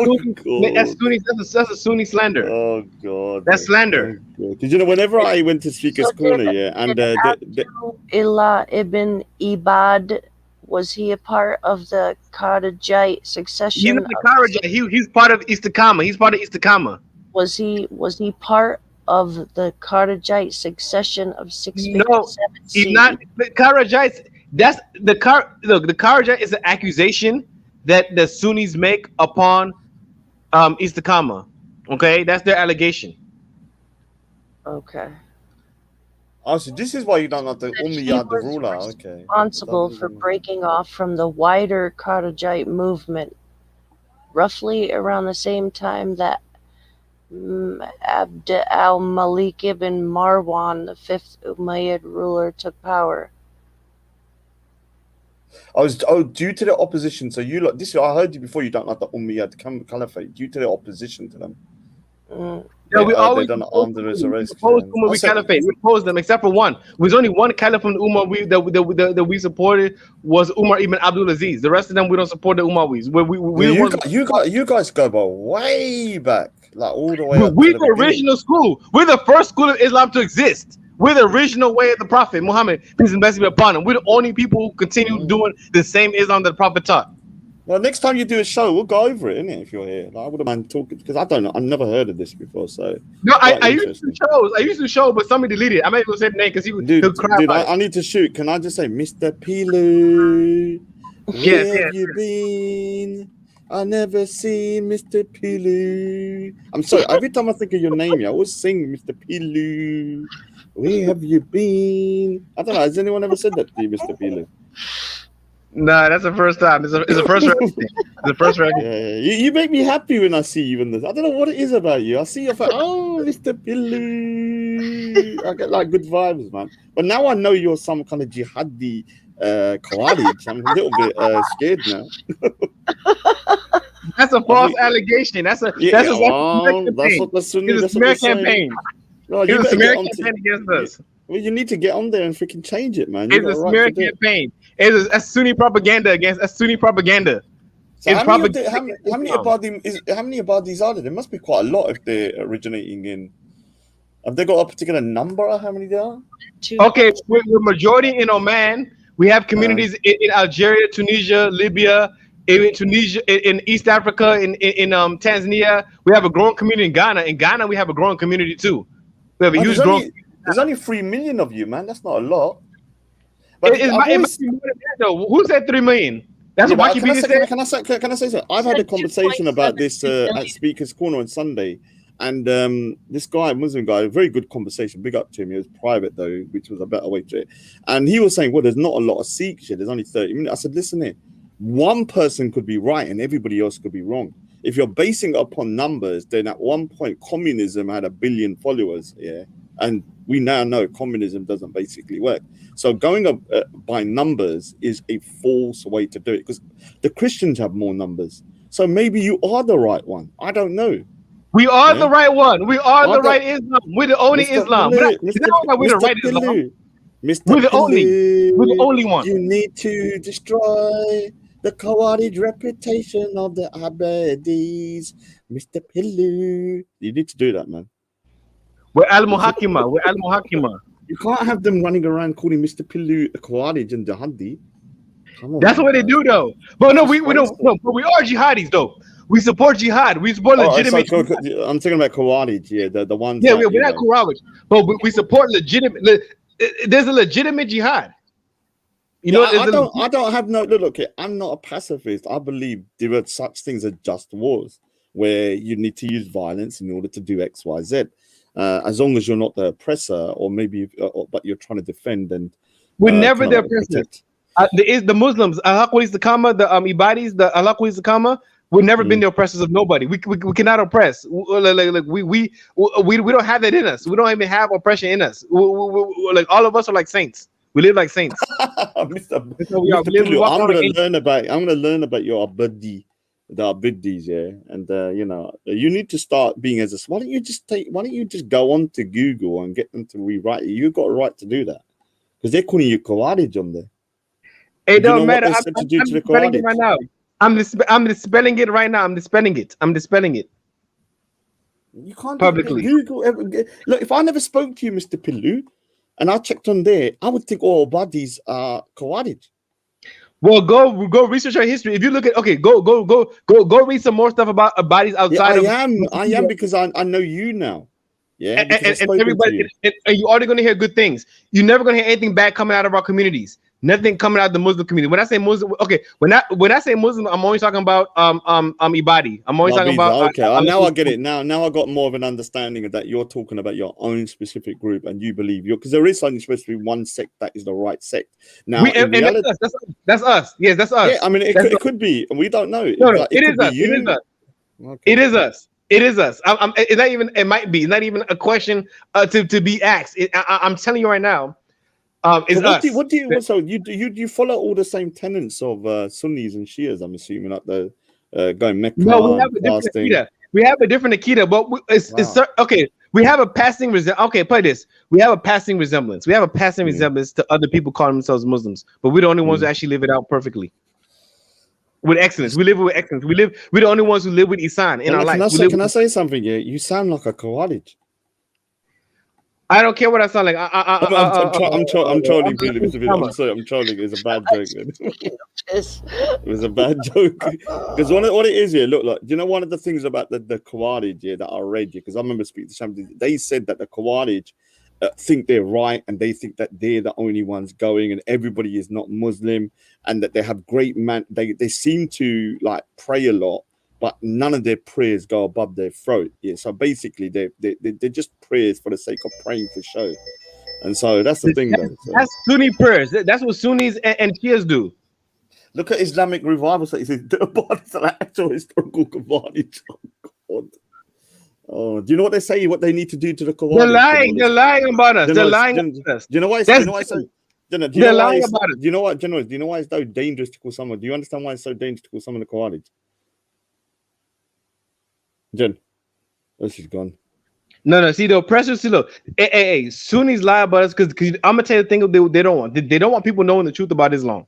a Sunni slander. Oh God, that's slander. Because whenever I went to Speaker's Corner, yeah, and Ilah ibn Ibad, was he a part of the Kharijite succession? You know the Kharijite. He's part of Istiqama. He's part of Istiqama. Was he part of the Kharijite succession of 657? No, he's not. The Kharijites. That's the Look, the Kharijite is an accusation that the Sunnis make upon Istiqama. Okay, that's their allegation. Okay. Oh, so this is why you don't have the Umayyad, the ruler. Okay. Responsible for breaking off from the wider Kharijite movement, roughly around the same time that Abd al-Malik ibn Marwan, the fifth Umayyad ruler, took power. Due to the opposition. So you this I heard you before. You don't like the Umayyad Caliphate due to the opposition to them. Yeah, we always done armed the resurrection. We Caliphate. We opposed them except for one. There's only one Caliph from the Umayyad that we supported was Umar ibn Abdul Aziz. The rest of them we don't support the Umayyads. You guys go by way back, like all the way. We're the original school. We're the first school of Islam to exist. We're the original way of the Prophet Muhammad, peace and blessings be upon him. We're the only people who continue doing the same Islam that the Prophet taught. Well, next time you do a show, we'll go over it, innit? If you're here, I wouldn't mind talking because I don't know. I've never heard of this before. So no, I used to show, but somebody deleted it. I'm not even gonna say the name because he'll cry. Dude, I need to shoot. Can I just say, Mr. Pilu, where have you been? I never seen Mr. Pilu. I'm sorry, every time I think of your name, I always sing Mr. Pilu. Where have you been? I don't know. Has anyone ever said that to you, Mr. Pilu? Nah, that's the first time. It's a first record. It's the first record. Yeah. You make me happy when I see you in this. I don't know what it is about you. I see your face. Oh, Mr. Pilu. I get like good vibes, man. But now I know you're some kind of jihadi Khawarij. I'm a little bit scared now. That's a false allegation. That's a that's what the Sunni. It's a smear campaign. No, it's a smear campaign against us. Well, you need to get on there and freaking change it, man. It's a smear campaign. It's a Sunni propaganda against a Sunni propaganda. So how many Ibadis are there? There must be quite a lot if they're originating in. Have they got a particular number of how many there are? Okay, we're majority in Oman. We have communities in Algeria, Tunisia, Libya, in Tunisia, in East Africa, in Tanzania. We have a growing community in Ghana. In Ghana, we have a growing community too. We have a huge growing. There's only 3 million of you, man. That's not a lot. But it must be more than that, though. Who said 3 million? That's what Wikipedia said. Can I say something? I've had a conversation about this at Speaker's Corner on Sunday, and this guy, Muslim guy, a very good conversation. Big up to him. It was private though, which was a better way to it. And he was saying, "Well, there's not a lot of Sikhs here. There's only 30 million." I said, "Listen here. One person could be right, and everybody else could be wrong. If you're basing it upon numbers, then at one point communism had 1 billion followers. Yeah, and we now know communism doesn't basically work. So going up by numbers is a false way to do it because the Christians have more numbers. So maybe you are the right one. I don't know. We are the right one. We are the right Islam. We're the only Islam. We're the right Islam. We're the only one. You need to destroy the Khawarij reputation of the Abadis. Mr. Pilu. You need to do that, man. We're al-Muhakima. We're al-Muhakima. You can't have them running around calling Mr. Pilu a Khawarij and jihadi. That's what they do, though. But no, we don't. No, but we are jihadis, though. We support jihad. We support legitimate. I'm talking about Khawarij, yeah, the ones. Yeah, we're not Khawarij, but we support legitimate. There's a legitimate jihad. You know, I don't have no look. I'm not a pacifist. I believe there are such things as just wars, where you need to use violence in order to do X, Y, Z. As long as you're not the oppressor, or maybe, but you're trying to defend and. We're never the oppressor. The Muslims, al-Haqq the Kama, the Ibadis, the al-Haqq the Kama. We've never been the oppressors of nobody. We cannot oppress. Like we don't have that in us. We don't even have oppression in us. Like all of us are like saints. We live like saints. Mr. Pilu, I'm gonna learn about your Abadi, the Abadis, yeah. And you know, you need to start being as a. Why don't you just go on to Google and get them to rewrite it? You've got a right to do that because they're calling you Khawarij on there. It don't matter. I'm dispelling it right now. I'm dispelling it right now. I'm dispelling it. You can't publicly. Google. Look, if I never spoke to you, Mr. Pilu, and I checked on there, I would think all Abadis are Khawarij. Well, go research our history. If you look at go read some more stuff about Abadis outside. Yeah, I am because I know you now. Yeah, and everybody, and you're already going to hear good things. You're never going to hear anything bad coming out of our communities. Nothing coming out of the Muslim community. When I say Muslim, okay, when I say Muslim, I'm always talking about Ibadi. I'm always talking about. Okay, now I get it. Now I got more of an understanding of that. You're talking about your own specific group, and you believe because there is only supposed to be one sect that is the right sect. Now, reality, that's us. Yes, that's us. Yeah, I mean, it could be, and we don't know. No, it is us. It is us. Okay. It is us. It is us. It's not even. It might be. It's not even a question to be asked. I'm telling you right now. It's us. So you follow all the same tenets of Sunnis and Shias? I'm assuming, like the going Mecca. No, we have a different akida. We have a different akida, but it's okay. We have a passing resemblance. Okay, play this. We have a passing resemblance. We have a passing resemblance to other people calling themselves Muslims, but we're the only ones who actually live it out perfectly. With excellence, we live with excellence. We're the only ones who live with Ihsan in our life. Can I say something? Yeah, you sound like a Khawarij. I don't care what I sound like. I'm trolling, Billy. I'm sorry, I'm trolling. It's a bad joke. It was a bad joke. Because what it is, yeah, look, like, you know, one of the things about the Khawarij, yeah, that I read, yeah, because I remember speaking to somebody, they said that the Khawarij think they're right, and they think that they're the only ones going, and everybody is not Muslim, and that they have great they seem to like pray a lot, but none of their prayers go above their throat. Yeah, so basically they're just prayers for the sake of praying for show, and so that's the thing, though. So. That's Sunni prayers. That's what Sunnis and Shias do. Look at Islamic revival. So it's an actual historical Khawarij. Oh, God. Oh, do you know what they say? What they need to do to the Khawarij? They're lying about us. They're lying about us. Do you know why? They're lying about us. Do you know what, General? Do you know why it's so dangerous to call someone? Do you understand why it's so dangerous to call someone a Khawarij? Jen, oh, she's gone. No. See, the oppressors. See, look, hey, Sunnis lie about us because I'm gonna tell you the thing they don't want. They don't want people knowing the truth about Islam.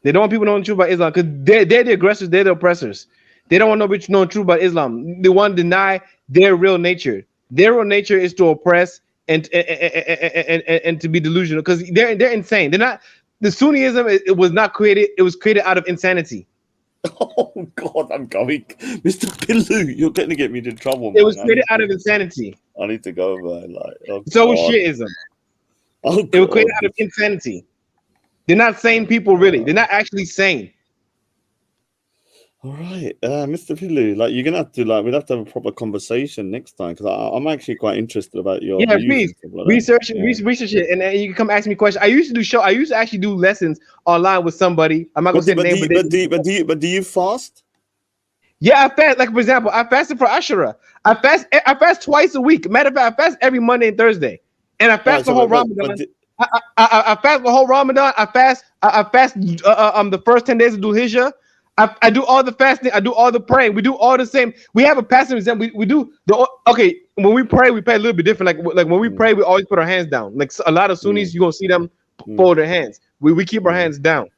They don't want people knowing the truth about Islam because they're the aggressors. They're the oppressors. They don't want nobody to know the truth about Islam. They want to deny their real nature. Their real nature is to oppress and to be delusional because they're insane. They're not. The Sunniism it was not created. It was created out of insanity. Oh God, I'm going, Mr. Pillu. You're going to get me into trouble. It was created out of insanity. I need to go, man. Like, oh, so was Shiism. Oh, it was created out of insanity. They're not sane people, really. They're not actually sane. All right, Mr. Pillu, like you're gonna have to we'd have to have a proper conversation next time because I'm actually quite interested about your please research it, and then you can come ask me questions. I used to actually do lessons online with somebody. I'm not gonna say the name, but do you fast? Yeah, I fast. Like for example, I fasted for Ashura. I fast twice a week. Matter of fact, I fast every Monday and Thursday, and I fast the whole Ramadan. I fast the whole Ramadan. I fast the first 10 days of Dhul Hijjah. I do all the fasting. I do all the praying. We do all the same. We have a passive example. We do the okay. When we pray a little bit different. Like when we pray, we always put our hands down. Like a lot of Sunnis, you gonna see them fold their hands. We keep our hands down.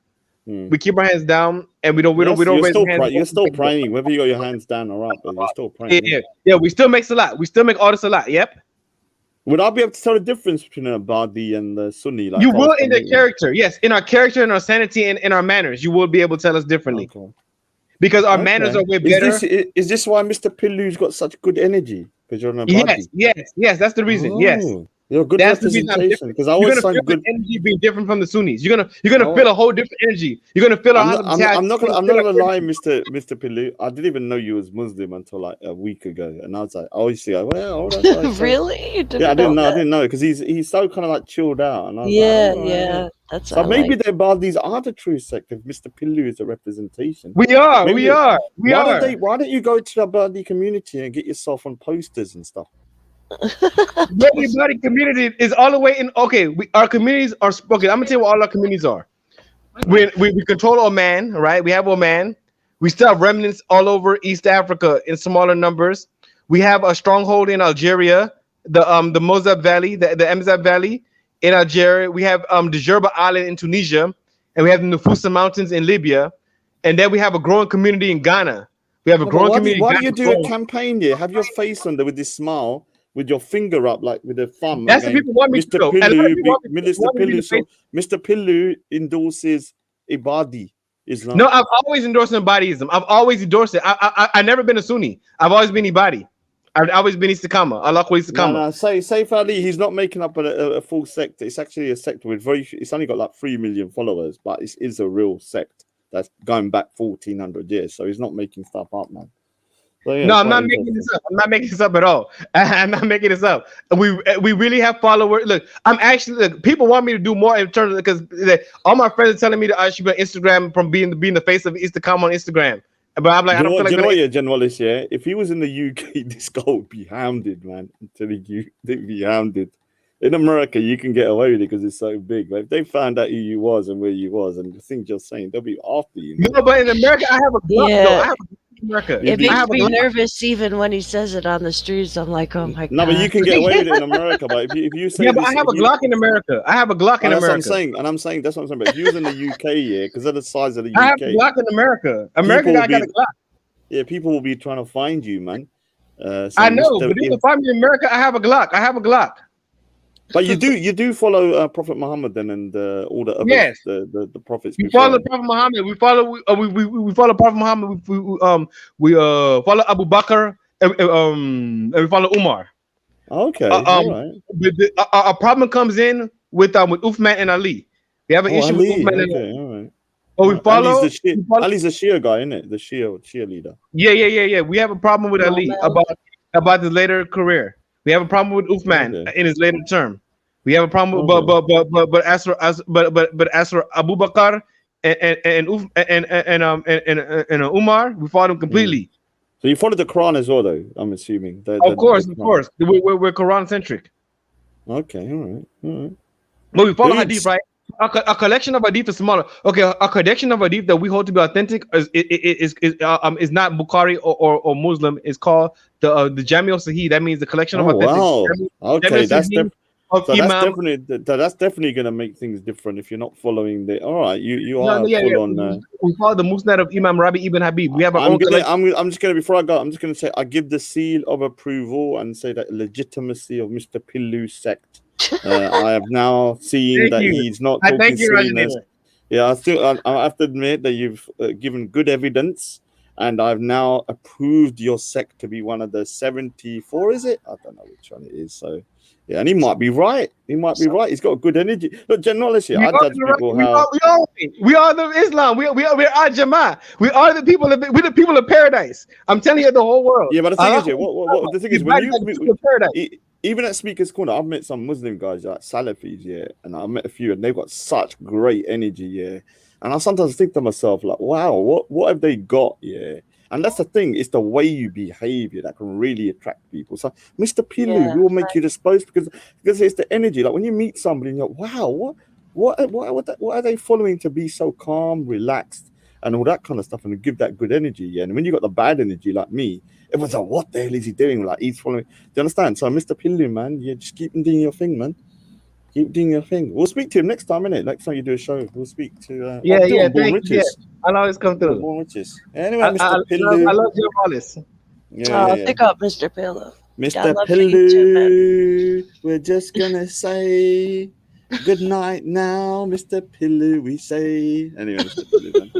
We keep our hands down, and we don't raise our hands. You're still praying, whether you got your hands down or up, but you're still praying. Yeah. We still make salat. We still make all the salat. Yep. Would I be able to tell the difference between a Badi and the Sunni? Like you will in the character, yes, in our character, in our sanity, and in our manners, you will be able to tell us differently. Okay. Because our manners are way better. Is this why Mr. Pillu's got such good energy? Because you're an Abadi? Yes, that's the reason. Oh, yes. You're a good representation. Because I always find good energy being different from the Sunnis. You're gonna feel a whole different energy. You're gonna feel I'm not gonna lie, Mr. Pillu. I didn't even know you was Muslim until like a week ago, and I was like, really? I didn't know because he's so kind of like chilled out. And I was that's so maybe the Abadis are the true sect if Mr. Pillu is a representation. We are. Why don't you go to the Abadi community and get yourself on posters and stuff? The Abadi community is all the way in. Okay, our communities are. Okay, I'm gonna tell you what all our communities are. We control Oman, right? We have Oman. We still have remnants all over East Africa in smaller numbers. We have a stronghold in Algeria, the Mozab Valley, the Mzab Valley in Algeria. We have the Jerba Island in Tunisia, and we have the Nufusa Mountains in Libya, and then we have a growing community in Ghana. We have a growing community. Why do you do a campaign here? Have your face on there with this smile, with your finger up, like with a thumb. That's what people want me to do. Mr. Pillu endorses Ibadi Islam. No, I've always endorsed Ibadism. I've always endorsed it. I've never been a Sunni. I've always been Ibadi. I've always been Istiqama. Allah Istiqama. No, Saif Ali, he's not making up a full sect. It's actually a sect with it's only got like 3 million followers, but it is a real sect that's going back 1400 years. So he's not making stuff up, man. So, no, I'm not making this up. I'm not making this up at all. I'm not making this up. We really have followers. Look, people want me to do more in terms of because all my friends are telling me that I should be on Instagram from being the face of Instagram on Instagram. But I'm like, I don't feel like. You know what, General is, yeah? If he was in the UK, this guy would be hounded, man. I'm telling you, they'd be hounded. In America, you can get away with it because it's so big. But if they found out who you was and where you was and the things you're saying, they'll be after you. No, but in America, I have a Glock, though. I have America. It makes me nervous even when he says it on the streets. I'm like, oh my god. No, but you can get away with it in America. But if you say, but I have a Glock in America. I have a Glock in America. That's what I'm saying. That's what I'm saying. But if you was in the UK, yeah, because of the size of the UK, I have a Glock in America. America got a Glock. Yeah, people will be trying to find you, man. So I know, but if you find me in America, I have a Glock. But you do follow Prophet Muhammad then and all the others, the prophets. We follow Prophet Muhammad. We follow Prophet Muhammad. We follow Abu Bakr and we follow Umar. Okay, all right. A problem comes in with Uthman and Ali. We have an issue with Ali. Uthman and Okay, Ali. all right. Oh, we Ali's the follow. Shia. Ali's the Shia guy, isn't it? The Shia leader. Yeah. We have a problem with Ali about his later career. We have a problem with Uthman Okay. in his later term. We have a problem with Okay. but as for Abu Bakr and Umar, we fought him completely. So you follow the Quran as well, though. I'm assuming. Of course. Quran. We're Quran centric. Okay, all right. But we follow Dudes. hadith, right? A collection of hadith is smaller. Okay, a collection of hadith that we hold to be authentic is not Bukhari or Muslim. It's called the Jami al-Sahih. That means the collection of Oh authentic. wow. Okay, that's Imam. that's definitely gonna make things different if you're not following the. All right, you are full on. We follow the Musnad of Imam Rabi ibn Habib. We have our own collection. I'm just gonna before I go. I'm just gonna say I give the seal of approval and say that legitimacy of Mr. Pillu's sect. I have now seen that he's not talking silliness. Yeah, I have to admit that you've given good evidence, and I've now approved your sect to be one of the 74. Is it? I don't know which one it is. So. Yeah, and he might be right. He's got good energy. Look, generally, I judge people how we are the Islam. We are Jama'ah. We are the people. We're the people of paradise. I'm telling you, the whole world. Yeah, but the thing is, the thing is, when even at Speaker's Corner, I've met some Muslim guys like Salafis, yeah, and I met a few, and they've got such great energy, yeah. And I sometimes think to myself, like, wow, what have they got, yeah? And that's the thing, it's the way you behave that can really attract people. So, Mr. Pillu, we will make you disposed because it's the energy. Like when you meet somebody and you're like, wow, what are they following to be so calm, relaxed, and all that kind of stuff, and give that good energy. Yeah. And when you got the bad energy like me, everyone's like, what the hell is he doing? Like he's following. Do you understand? So, Mr. Pillu, man, yeah, just keep doing your thing, man. Keep doing your thing. We'll speak to him next time, innit? Next time you do a show, we'll speak to. Thank you. I'll always come through. Born Riches. Anyway, Mr. Pillu. I love Jim Wallace. Yeah. Pick up Mr. Pillu. Mr. Pillu, we're just gonna say good night now, Mr. Pillu. We say. Anyway, Mr. Pillu, man.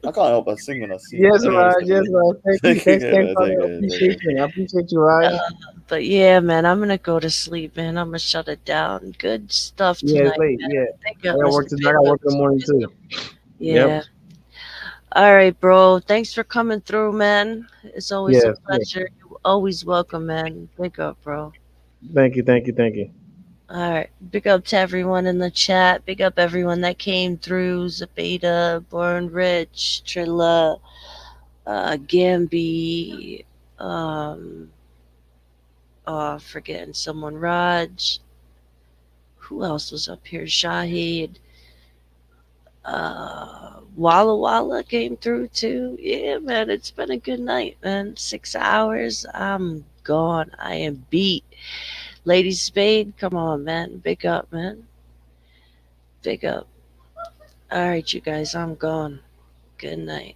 I can't help but sing when I see. Yes, Raj. Yes, Raj. Thank you. I appreciate you, Raj. But yeah, man, I'm gonna go to sleep, man. I'm gonna shut it down. Good stuff tonight. Yeah, it's late. Man. Yeah. Thank I gotta work tonight. I gotta work in the morning too. Yeah. Yep. All right, bro. Thanks for coming through, man. It's always Yeah, a pleasure. You're always welcome, man. Big up, bro. Thank you. All right. Big up to everyone in the chat. Big up everyone that came through. Zabeda, Born Rich, Trilla, Gamby, forgetting someone, Raj. Who else was up here? Shahid. Walla Walla came through too. Yeah, man, it's been a good night, man. 6 hours. I'm gone. I am beat. Lady Spade, come on, man. Big up, man. Big up. All right, you guys, I'm gone. Good night.